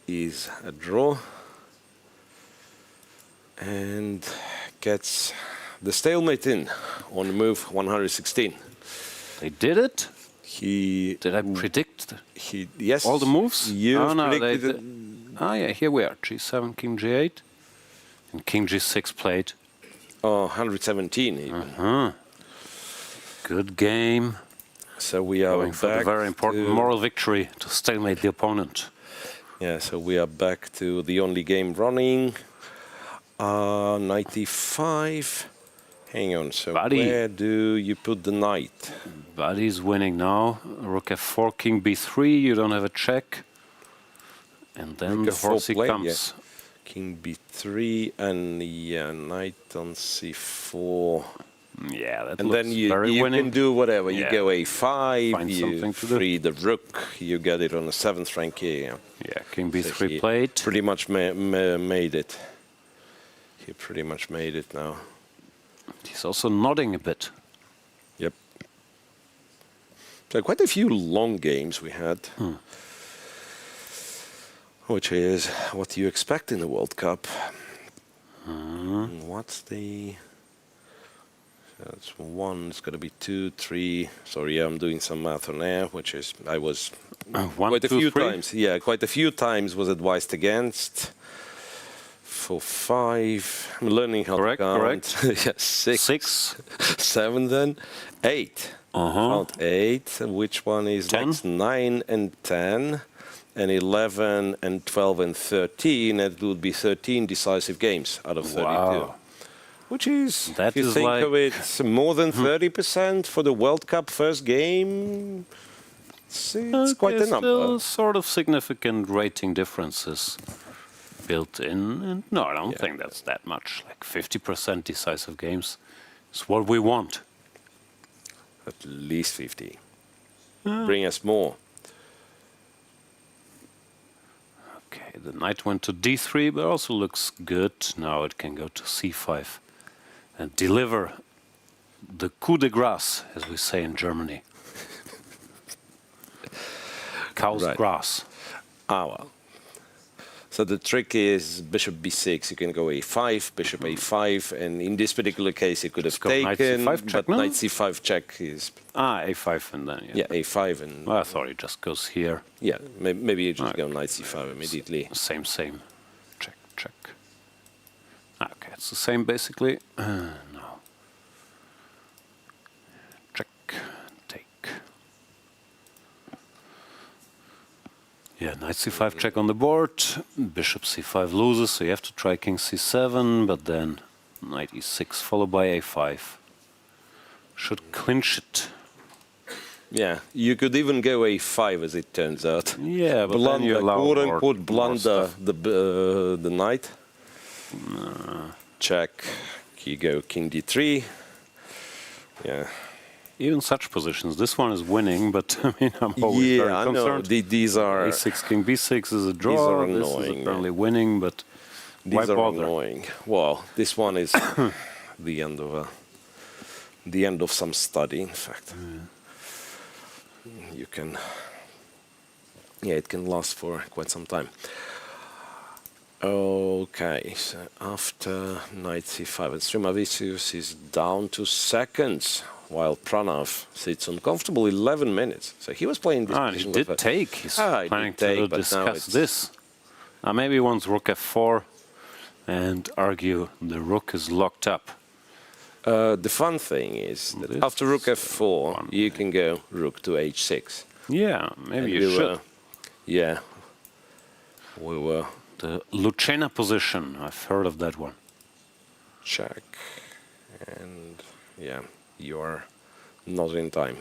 is a draw, and gets the stalemate in on move 116. They did it. Did I predict? Yes. All the moves? You predicted it. Yeah, here we are. G7, king g8, and king g6 played. Oh, 117 even. Good game. So we are going for the very important moral victory to stalemate the opponent. Yeah, so we are back to the only game running. 95. Hang on, so where do you put the knight? Buddy's winning now. Rook f4, king b3, you don't have a check. And then the horsey comes. Yeah. King b3 and knight on c4. Yeah, that and looks then you very winning. can do whatever. You Yeah. go a5, Find you something to do. free the rook, you get it on the 7th rank here. Yeah, king b3 So he played. Pretty much made it. He pretty much made it now. He's also nodding a bit. Yep. So quite a few long games we had. Which is what you expect in the World Cup. What's the... That's 1, it's got to be 2, 3. Sorry, I'm doing some math on air, which is, I was 1, quite a 2, few 3? times. Yeah, quite a few times was advised against. 4, 5. I'm learning how to count. Correct. Yeah, 6. 7 then. 8. Found 8. Which one is 10? next? 9 and 10. And 11 and 12 and 13. It would be 13 decisive games out of 32. Wow. Which is, That if you is think like- of it, more than 30% for the World Cup first game. It's quite a number. Still sort of significant rating differences built in. And no, I don't think that's that much. Like 50% decisive games is what we want. At least 50. Bring us more. Okay, the knight went to d3, but also looks good. Now it can go to c5 and deliver the coup de grace, as we say in Germany. Cow's Right. grass. Ah, well. So the trick is bishop b6. You can go a5, bishop a5, and in this particular case, you could have go knight taken, c5 check but now? knight c5 check is a5 and then, yeah, a5 and Well, I thought he just goes here. yeah, maybe you just go knight c5 immediately. Same. Check, check. Okay, it's the same basically. No. Check, take. Yeah, knight c5 check on the board. Bishop c5 loses, so you have to try king c7, but then knight e6 followed by a5. Should clinch it. Yeah, you could even go a5 as it turns out. Yeah, but then you allow quote more- unquote more blunder stuff. the knight. Check. You go king d3. Yeah. Even such positions, this one is winning, but I mean, I'm always very I know. concerned. These are A6, king b6 is a draw. These are This is annoying, apparently winning, but why these are bother? annoying. Well, this one is the end of some study. In fact, you can. Yeah, it can last for quite some time. Okay, so after knight c5, and Stremavicius is down to seconds, while Pranav sits on comfortable 11 minutes. So he was playing this And he position did with take. He's he planning did take, to but now discuss it's- this. Maybe he wants rook f4 and argue the rook is locked up. The fun thing is that after rook f4, you can go rook to h6. Yeah, maybe And you we should. were- yeah. We were The Lucena position, I've heard of that one. check. And yeah, you are not in time.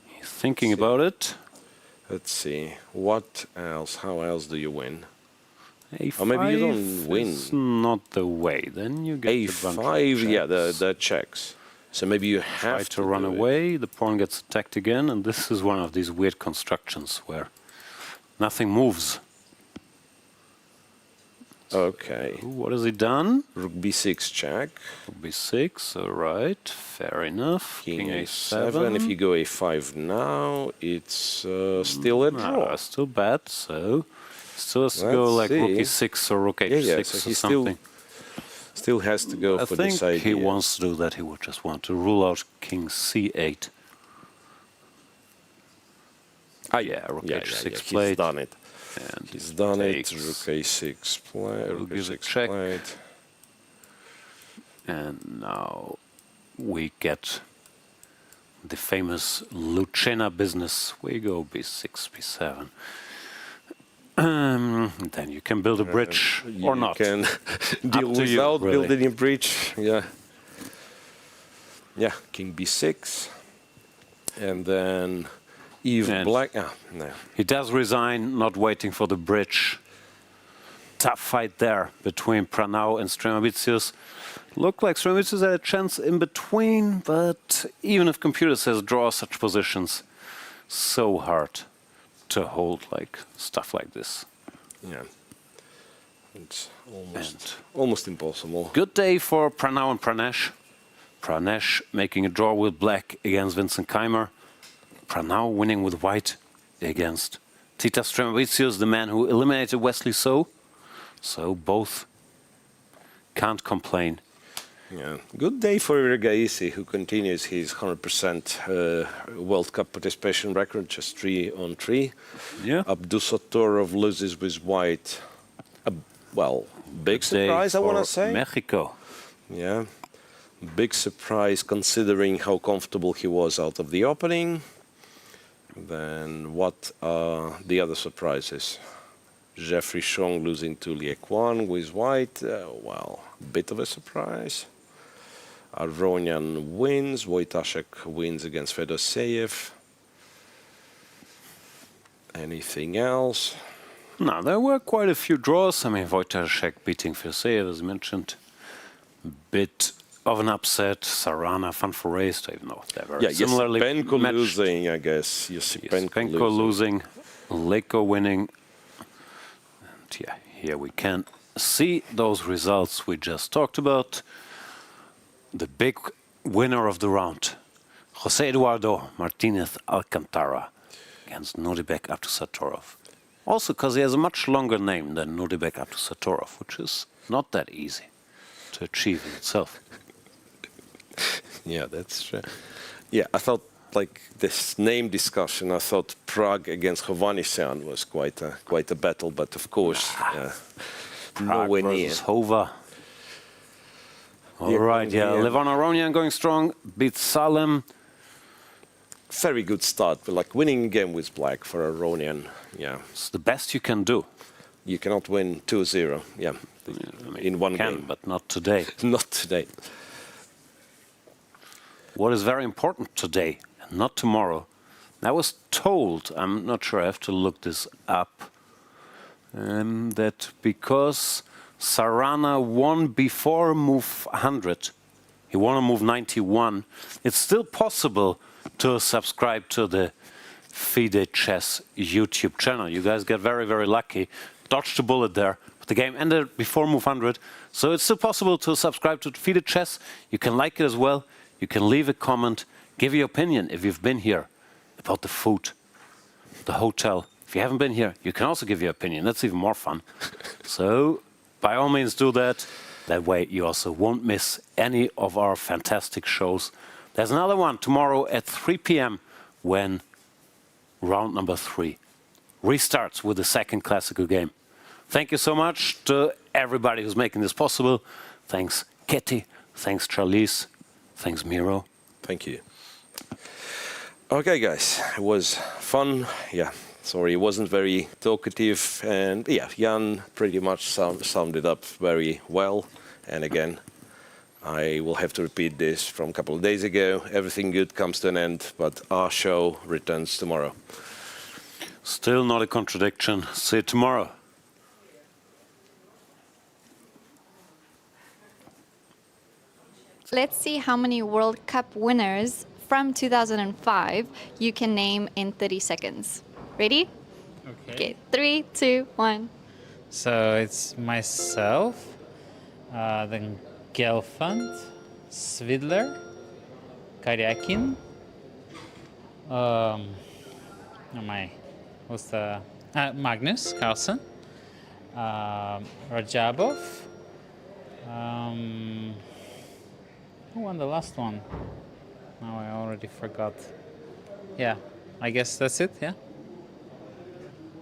He's thinking about it. Let's see. What else? How else do you win? A5 Or maybe you don't win. is not the way. Then you get a bunch of A5, yeah, checks. the checks. So maybe you Try have to run do it. away, the pawn gets attacked again, and this is one of these weird constructions where nothing moves. Okay. What has he done? Rook b6 check. Rook b6, all right, fair enough. King a7. If you go a5 now, it's still a draw. Still bad, so still has to go Let's like rook see. e6 or rook h6 Yeah, so or he something. still has to go I for think this idea. he wants to do that. He would just want to rule out king c8. Yeah, rook h6 He's played. done it. And He's done it. takes. Rook a6 play. We'll Rook give a a6 check. played. And now we get the famous Lucena business. We go b6, b7. Then you can build a bridge or not. You can deal to you, without really. building a bridge. Yeah. Yeah, king b6. And then even And black. Ah, no. He does resign, not waiting for the bridge. tough fight there between Pranav and Stremavicius. Looked like Stremavicius had a chance in between, but even if computer says draw such positions, so hard to hold like stuff like this. Yeah. It's almost impossible. Good day for Pranav and Pranesh. Pranesh making a draw with black against Vincent Keymer. Pranav winning with white against Titas Stremavicius, the man who eliminated Wesley So. So both can't complain. Yeah. Good day for Erigaisi, who continues his 100% World Cup participation record, just 3-on-3. Yeah. Abdusattorov loses with white. Well, big surprise, I want to say. Mexico. Yeah. Big surprise considering how comfortable he was out of the opening. Then what are the other surprises? Jeffrey Chong losing to Liekwan with white. Well, bit of a surprise. Aronian wins. Wojtaszek wins against Fedoseev. Anything else? No, there were quite a few draws. I mean, Wojtaszek beating Fedoseev, as mentioned. Bit of an upset. Sarana, fun for race, even though they were similarly Yasipenko matched. losing, I guess. Yasipenko losing. Leko winning. And yeah, here we can see those results we just talked about. The big winner of the round, Jose Eduardo Martinez Alcantara against Nodirbek Abdusattorov. Also because he has a much longer name than Nodirbek Abdusattorov, which is not that easy to achieve in itself. Yeah, that's true. Yeah, I thought like this name discussion, I thought Prague against Hovhannisyan was quite a battle, but of course, nowhere near. Hova. All right, yeah. Levon Aronian going strong, beats Salem. Very good start, but like winning a game with black for Aronian, yeah. It's the best you can do. You cannot win 2-0, yeah, I mean, in one game. But not today. Not today. What is very important today, and not tomorrow, I was told, I'm not sure, I have to look this up, that because Sarana won before move 100, he won on move 91, it's still possible to subscribe to the FIDE Chess YouTube channel. You guys get very, very lucky. Dodged a bullet there. But the game ended before move 100, so it's still possible to subscribe to FIDE Chess. You can like it as well. You can leave a comment, give your opinion if you've been here about the food, the hotel. If you haven't been here, you can also give your opinion. That's even more fun. So by all means do that. That way you also won't miss any of our fantastic shows. There's another one tomorrow at 3 p.m. when round number 3 restarts with the second classical game. Thank you so much to everybody who's making this possible. Thanks, Ketty. Thanks, Charlize. Thanks, Miro. Thank you. Okay, guys, it was fun. Yeah, sorry, it wasn't very talkative. And yeah, Jan pretty much summed it up very well. And again, I will have to repeat this from a couple of days ago. Everything good comes to an end, but our show returns tomorrow. Still not a contradiction. See you tomorrow. Let's see how many World Cup winners from 2005 you can name in 30 seconds. Ready? Okay. 3, 2, 1. So it's myself, then Gelfand, Svidler, Karyakin. Magnus Carlsen, Rajabov. Who won the last one? Now I already forgot. Yeah, I guess that's it, yeah?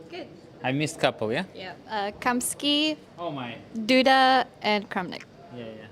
Good. I missed a couple, yeah? Yeah. Kamsky, Oh my. Duda, and Kramnik. Yeah, yeah.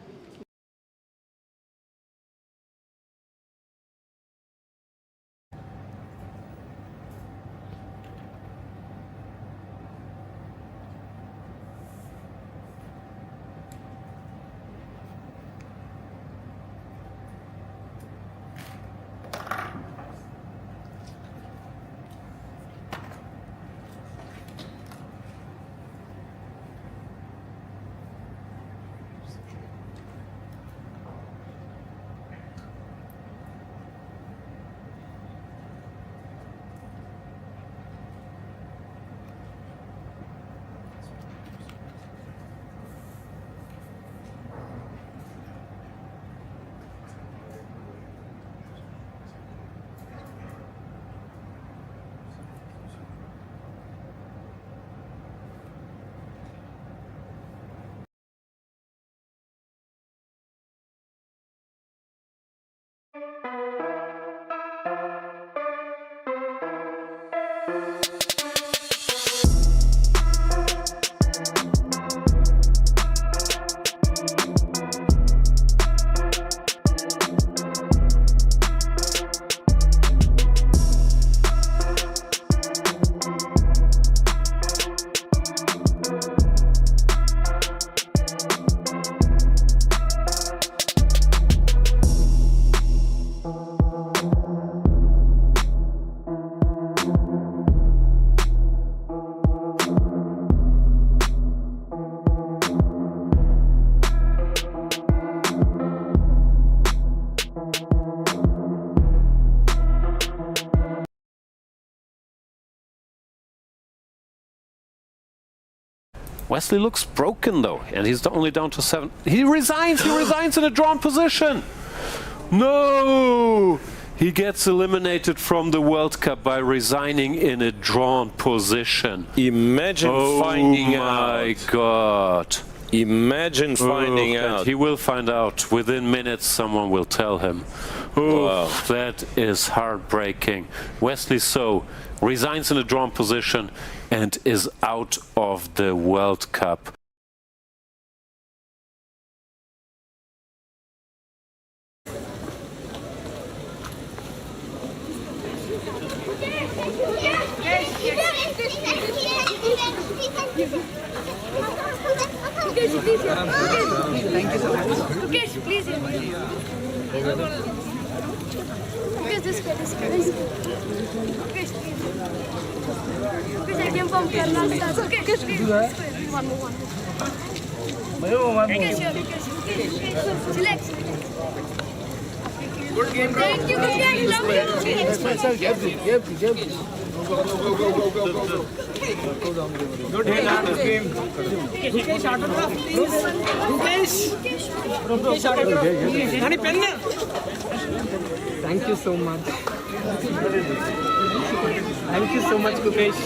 Wesley looks broken though, and he's only down to 7. He resigns in a drawn position. No! He gets eliminated from the World Cup by resigning in a drawn position. Imagine finding out. Oh my God. Imagine finding out. He will find out. Within minutes, someone will tell him. Wow. That is heartbreaking. Wesley So resigns in a drawn position and is out of the World Cup. Thank you so much. Gukesh, please. Gukesh, this way. Gukesh, please. Gukesh, I came from Karnataka. Gukesh, please. One more. Gukesh, relax. Good game, bro. Thank you, Gukesh. Love you. Go. Good hit on this game. Gukesh, autograph, please. Gukesh, autograph, please. Any pen? Thank you so much. Thank you so much, Gukesh.